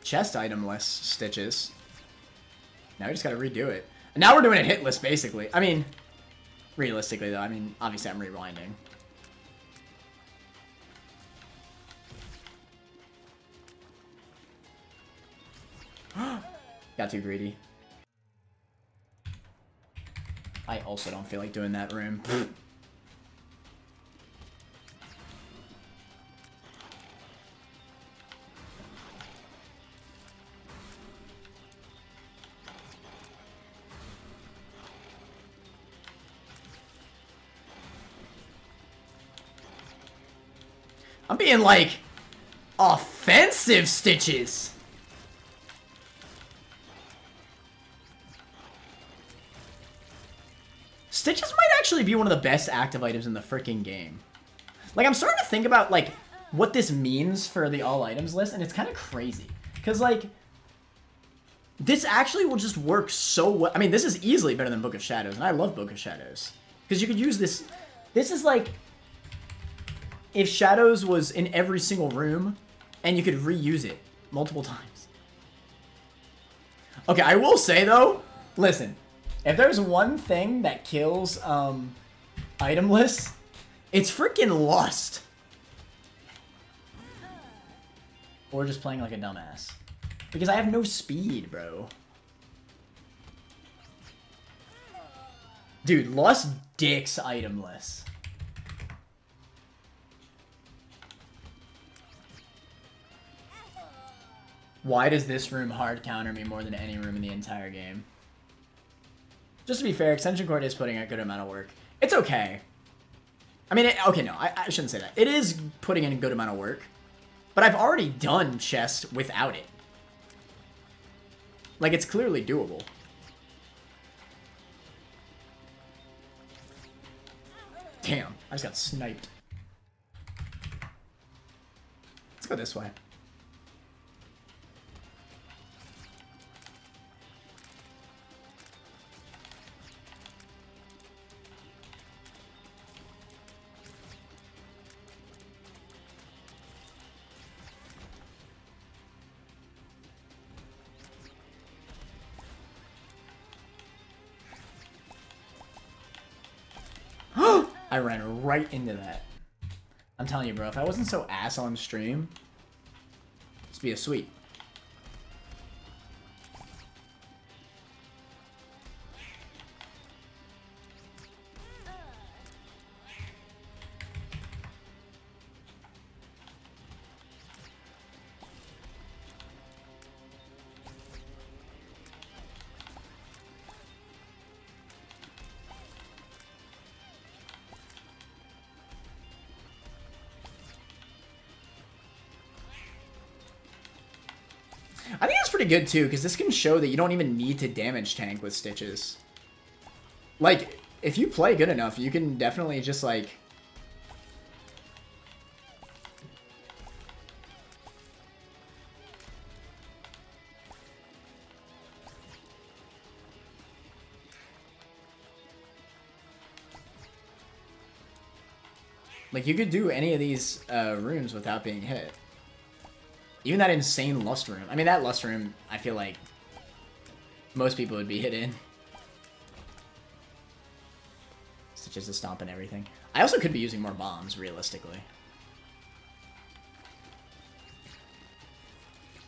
chest itemless Stitches. Now we just gotta redo it. And now we're doing it hitless, basically. I mean, realistically, though. I mean, obviously I'm rewinding. Got too greedy. I also don't feel like doing that room. I'm being, like, offensive Stitches. Stitches might actually be one of the best active items in the freaking game. Like, I'm starting to think about, like, what this means for the all items list, and it's kind of crazy. Because, like, this actually will just work so well. I mean, this is easily better than Book of Shadows, and I love Book of Shadows. Because you could use this. This is, like... if Shadows was in every single room, and you could reuse it multiple times. Okay, I will say, though, listen, if there's one thing that kills item lists, it's freaking Lust. Or just playing like a dumbass. Because I have no speed, bro. Dude, Lust dicks item lists. Why does this room hard counter me more than any room in the entire game? Just to be fair, extension cord is putting a good amount of work. It's okay. I mean, okay, no, I shouldn't say that. It is putting in a good amount of work. But I've already done chest without it. Like, it's clearly doable. Damn, I just got sniped. Let's go this way. I ran right into that. I'm telling you, bro, if I wasn't so ass on stream, this would be a sweep. I think that's pretty good too, because this can show that you don't even need to damage tank with stitches. Like, if you play good enough, you can definitely just like... Like, you could do any of these rooms without being hit. Even that insane lust room. I mean, that lust room, I feel like most people would be hit in. Stitches to stomp and everything. I also could be using more bombs, realistically.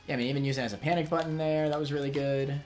Yeah, I mean, even using it as a panic button there, that was really good.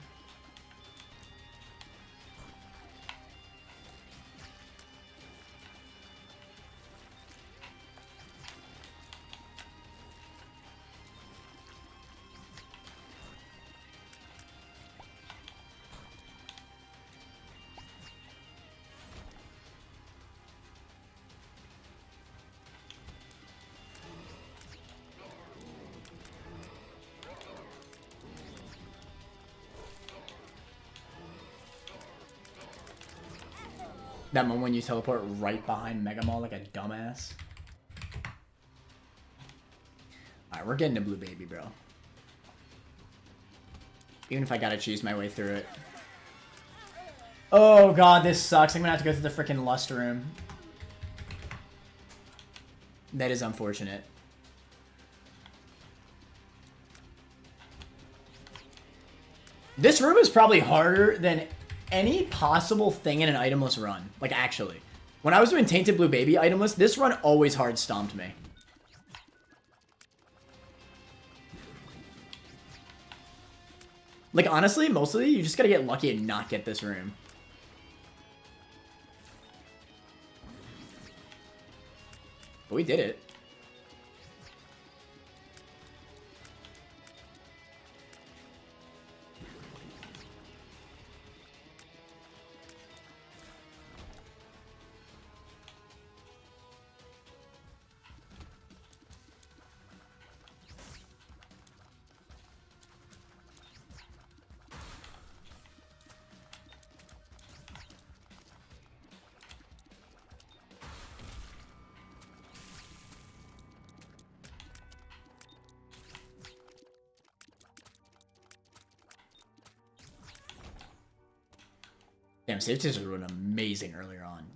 That moment when you teleport right behind Mega Mall like a dumbass. Alright, we're getting to Blue Baby, bro. Even if I gotta cheese my way through it. Oh god, this sucks. I'm gonna have to go through the freaking lust room. That is unfortunate. This room is probably harder than any possible thing in an itemless run. Like, actually. When I was doing Tainted Blue Baby itemless, this run always hard stomped me. Like, honestly, mostly, you just gotta get lucky and not get this room. But we did it. Damn, safeties were doing amazing earlier on.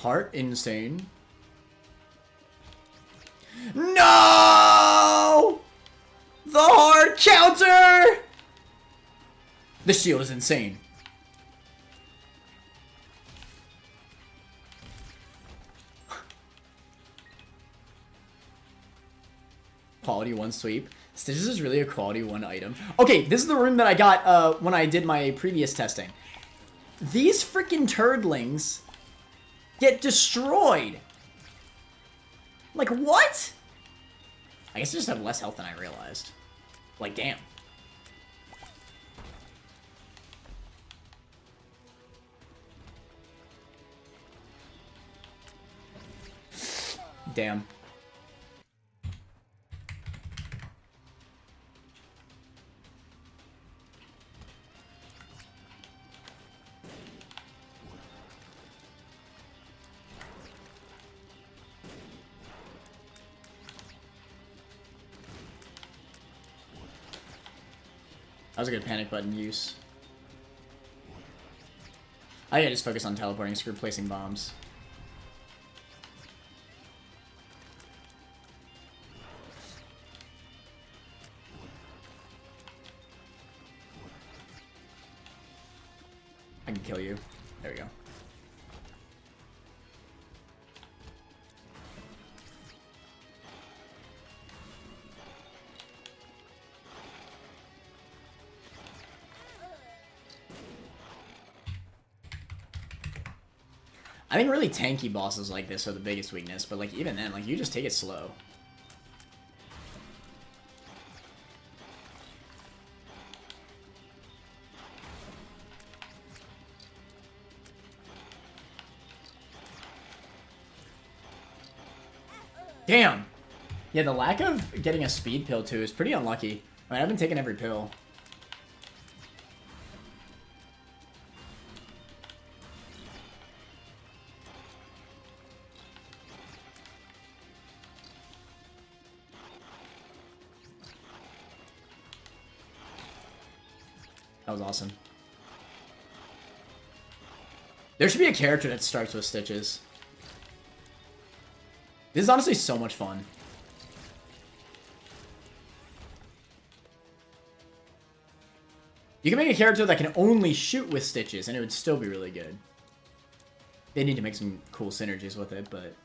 heart insane? No! The hard counter! The shield is insane. Quality 1 sweep. Stitches is really a quality 1 item. Okay, this is the room that I got when I did my previous testing. These freaking turdlings get destroyed. Like, what? I guess I just have less health than I realized. Like, damn. Damn. That was a good panic button use. I gotta just focus on teleporting, screw placing bombs. I can kill you. There we go. I think really tanky bosses like this are the biggest weakness, but like even then, like you just take it slow. Damn! Yeah, the lack of getting a speed pill too is pretty unlucky. I mean, I've been taking every pill. That was awesome. There should be a character that starts with Stitches. This is honestly so much fun. You can make a character that can only shoot with Stitches, and it would still be really good. They need to make some cool synergies with it, but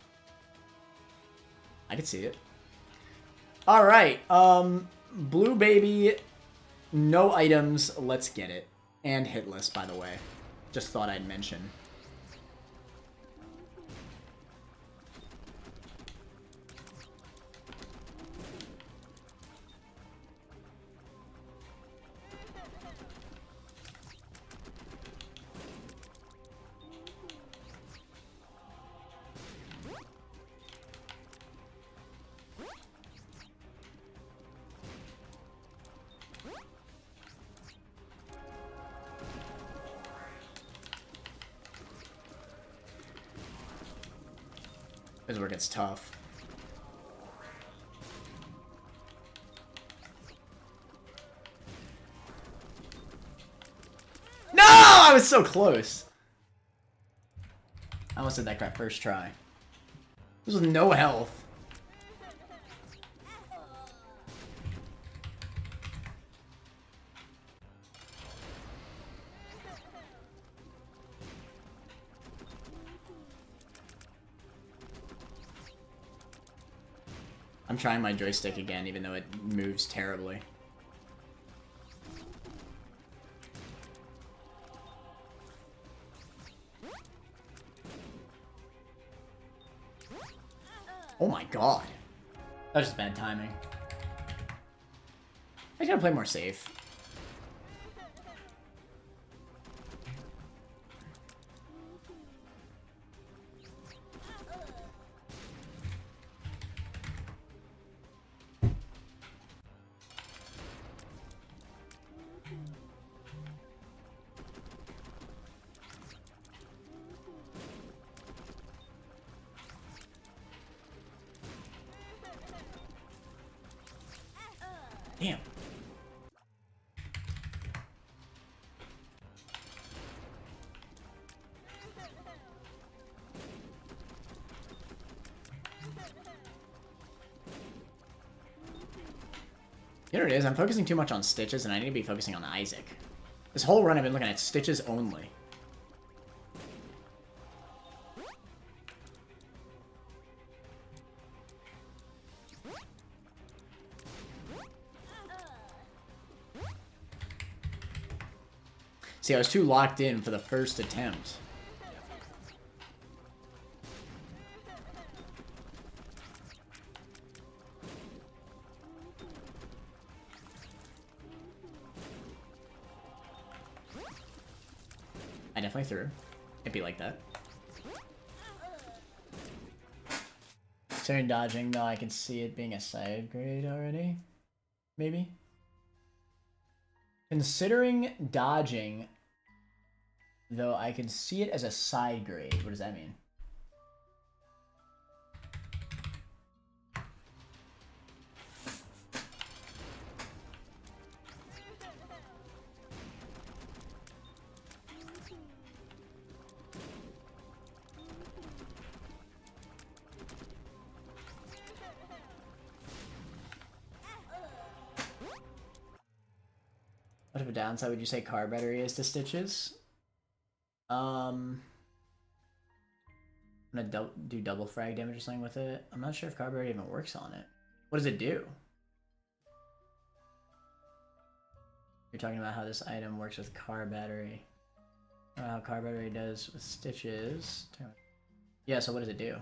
I could see it. Alright, Blue Baby, no items, let's get it. And hitless, by the way. Just thought I'd mention. This is where it gets tough. No! I was so close. I almost did that crap first try. This was no health. I'm trying my joystick again, even though it moves terribly. Oh my god. That was just bad timing. I gotta play more safe. Damn. You know what it is? I'm focusing too much on Stitches, and I need to be focusing on Isaac. This whole run I've been looking at Stitches only. See, I was too locked in for the first attempt. I definitely threw. It'd be like that. Considering dodging, though, I can see it being a side grade already. Maybe? Considering dodging, though, I can see it as a side grade. What does that mean? What of a downside would you say car battery is to Stitches? I'm gonna do double frag damage or something with it. I'm not sure if car battery even works on it. What does it do? You're talking about how this item works with car battery. I don't know how car battery does with Stitches. Yeah, so what does it do?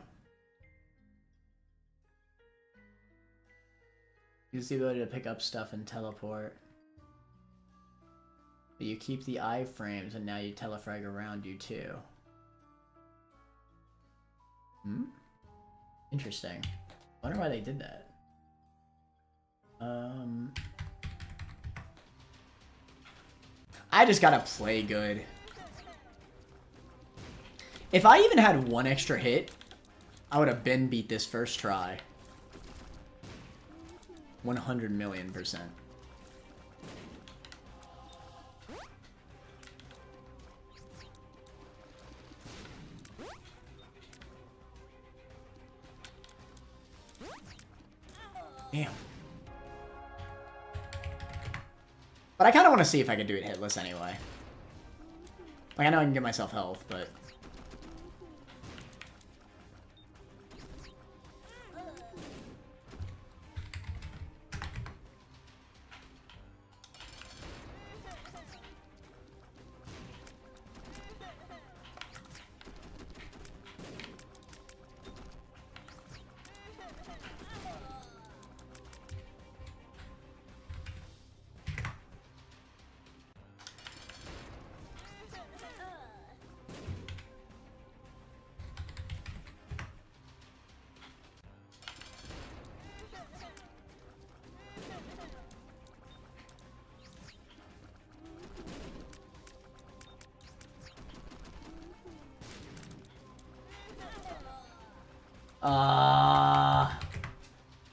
Use the ability to pick up stuff and teleport. But you keep the iframes and now you telefrag around you too. Hmm? Interesting. Wonder why they did that. I just gotta play good. If I even had one extra hit, I would have been beat this first try. 100,000,000%. Damn. But I kind of want to see if I can do it hitless anyway. Like, I know I can give myself health, but...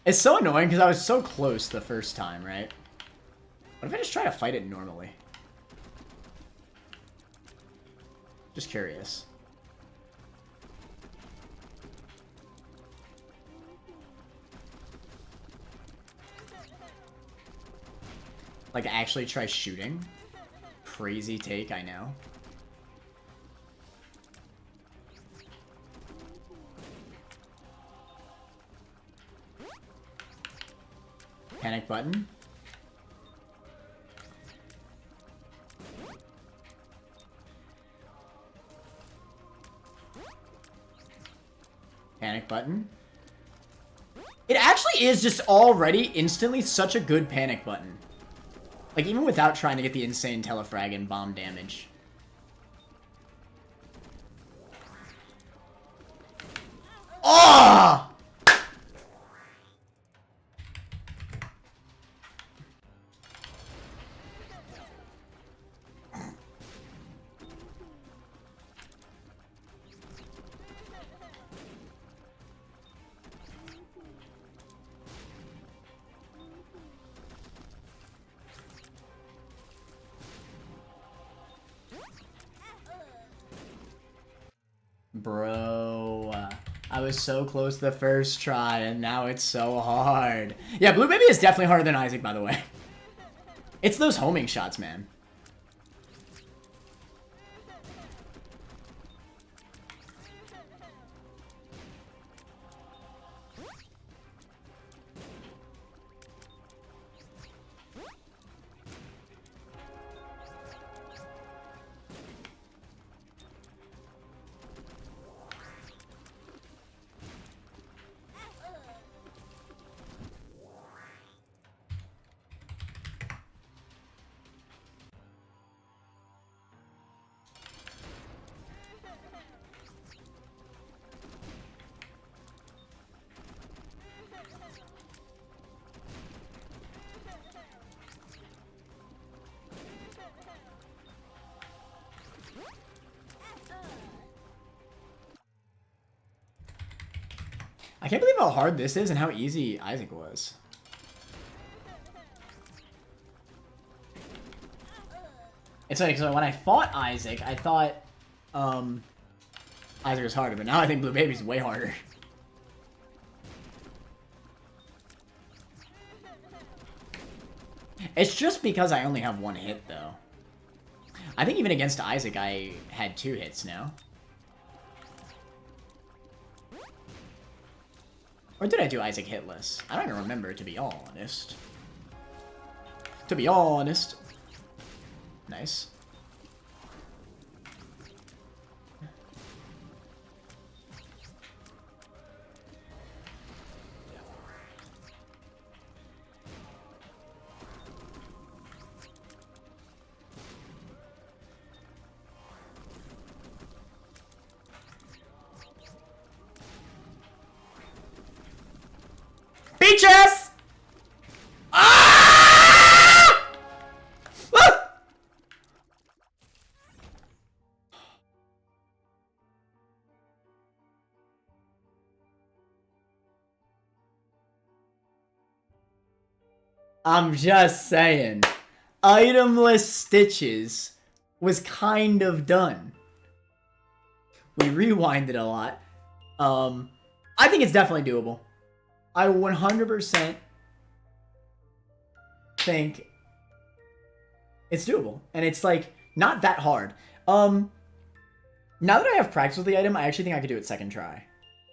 It's so annoying because I was so close the first time, right? What if I just try to fight it normally? Just curious. Like, actually try shooting? Crazy take, I know. Panic button. Panic button. It actually is just already instantly such a good panic button. Like, even without trying to get the insane telefrag and bomb damage. Oh! Bro, I was so close the first try, and now it's so hard. Yeah, Blue Baby is definitely harder than Isaac, by the way. It's those homing shots, man. I can't believe how hard this is and how easy Isaac was. It's funny because when I fought Isaac, I thought Isaac was harder, but now I think Blue Baby's way harder. It's just because I only have one hit, though. I think even against Isaac, I had 2 hits now. Or did I do Isaac hitless? I don't even remember, to be honest. To be honest. Nice. Beaches! Ah! Ah! I'm just saying, itemless Stitches was kind of done. We rewinded a lot. I think it's definitely doable. I 100% think it's doable. And it's, like, not that hard. Now that I have practice with the item, I actually think I could do it second try.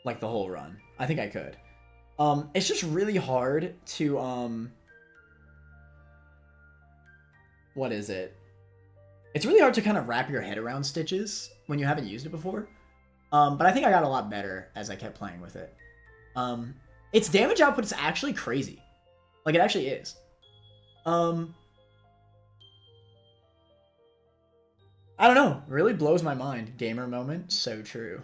Like, the whole run. I think I could. It's just really hard to, what is it? It's really hard to kind of wrap your head around Stitches when you haven't used it before. But I think I got a lot better as I kept playing with it. Its damage output is actually crazy. Like, it actually is. I don't know. Really blows my mind. Gamer moment. So true.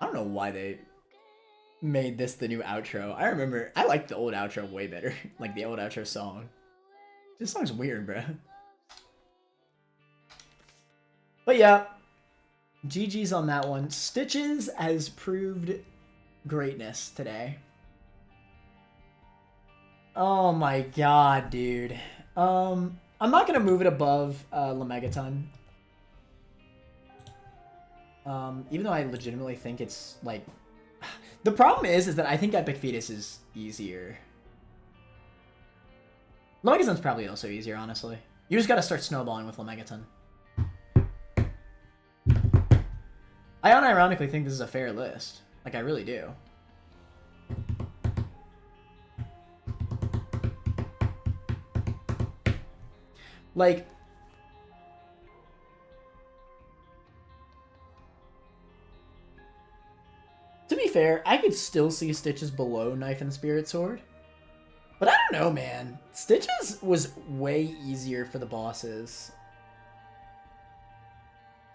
I don't know why they made this the new outro. I remember, I liked the old outro way better. Like, the old outro song. This song's weird, bro. But yeah. GG's on that one. Stitches has proved greatness today. Oh my god, dude. I'm not gonna move it above Lemegaton. Even though I legitimately think it's like... The problem is that I think Epic Fetus is easier. Lemegaton's probably also easier, honestly. You just gotta start snowballing with Lemegaton. I unironically think this is a fair list. Like, I really do. Like... To be fair, I could still see Stitches below Knife and Spirit Sword. But I don't know, man. Stitches was way easier for the bosses.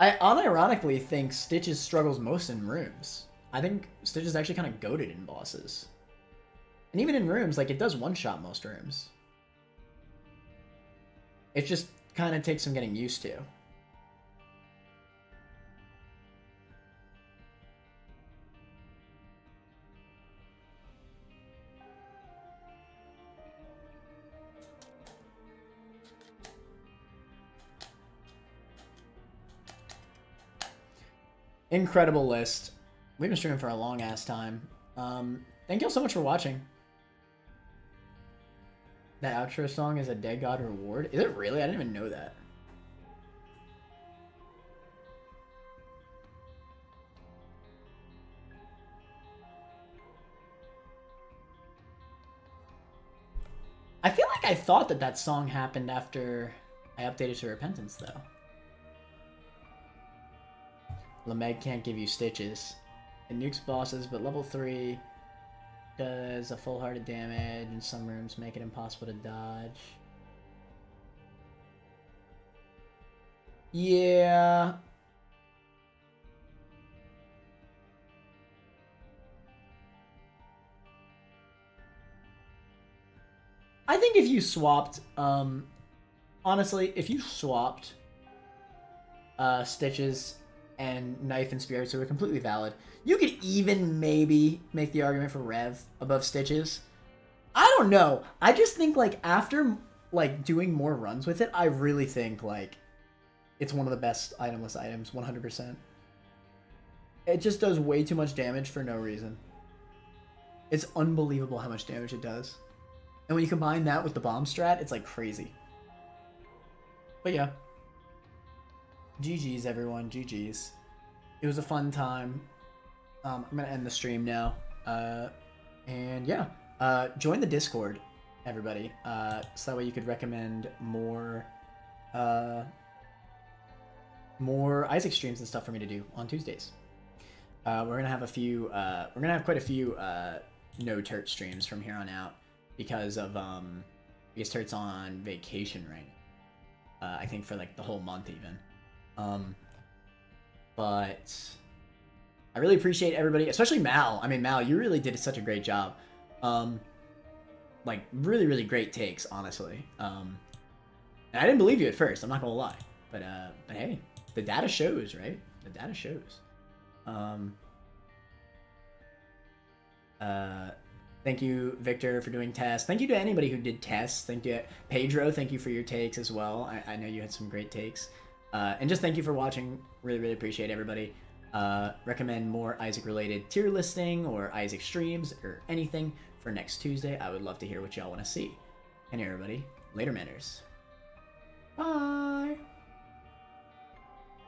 I unironically think Stitches struggles most in rooms. I think Stitches actually kind of goated in bosses. And even in rooms, like, it does one-shot most rooms. It just kind of takes some getting used to. Incredible list. We've been streaming for a long ass time. Thank you all so much for watching. That outro song is a Dead God reward. Is it really? I didn't even know that. I feel like I thought that that song happened after I updated to Repentance, though. Lameg can't give you stitches. It nukes bosses, but level 3 does a full heart of damage, and some rooms make it impossible to dodge. Yeah. I think if you swapped, honestly, if you swapped Stitches and Knife and Spirit, so they're completely valid, you could even maybe make the argument for Rev above Stitches. I don't know. I just think, like, after, like, doing more runs with it, I really think, like, it's one of the best itemless items, 100%. It just does way too much damage for no reason. It's unbelievable how much damage it does. And when you combine that with the bomb strat, it's like crazy. But yeah. GG's, everyone. GG's. It was a fun time. I'm going to end the stream now. And yeah. Join the Discord, everybody. So that way you could recommend more Isaac streams and stuff for me to do on Tuesdays. We're going to have a few... we're going to have quite a few No Turt streams from here on out. Because of, I guess Turt's on vacation right now. I think for like the whole month even. But I really appreciate everybody, especially Mal. I mean, Mal, you really did such a great job. Like really, really great takes, honestly. And I didn't believe you at first, I'm not gonna lie. But hey, the data shows, right? The data shows. Thank you, Victor, for doing tests. Thank you to anybody who did tests. Thank you, Pedro. Thank you for your takes as well. I know you had some great takes. And just thank you for watching. Really, really appreciate everybody. Recommend more Isaac-related tier listing or Isaac streams or anything for next Tuesday. I would love to hear what y'all want to see. And everybody, later, manners. Bye.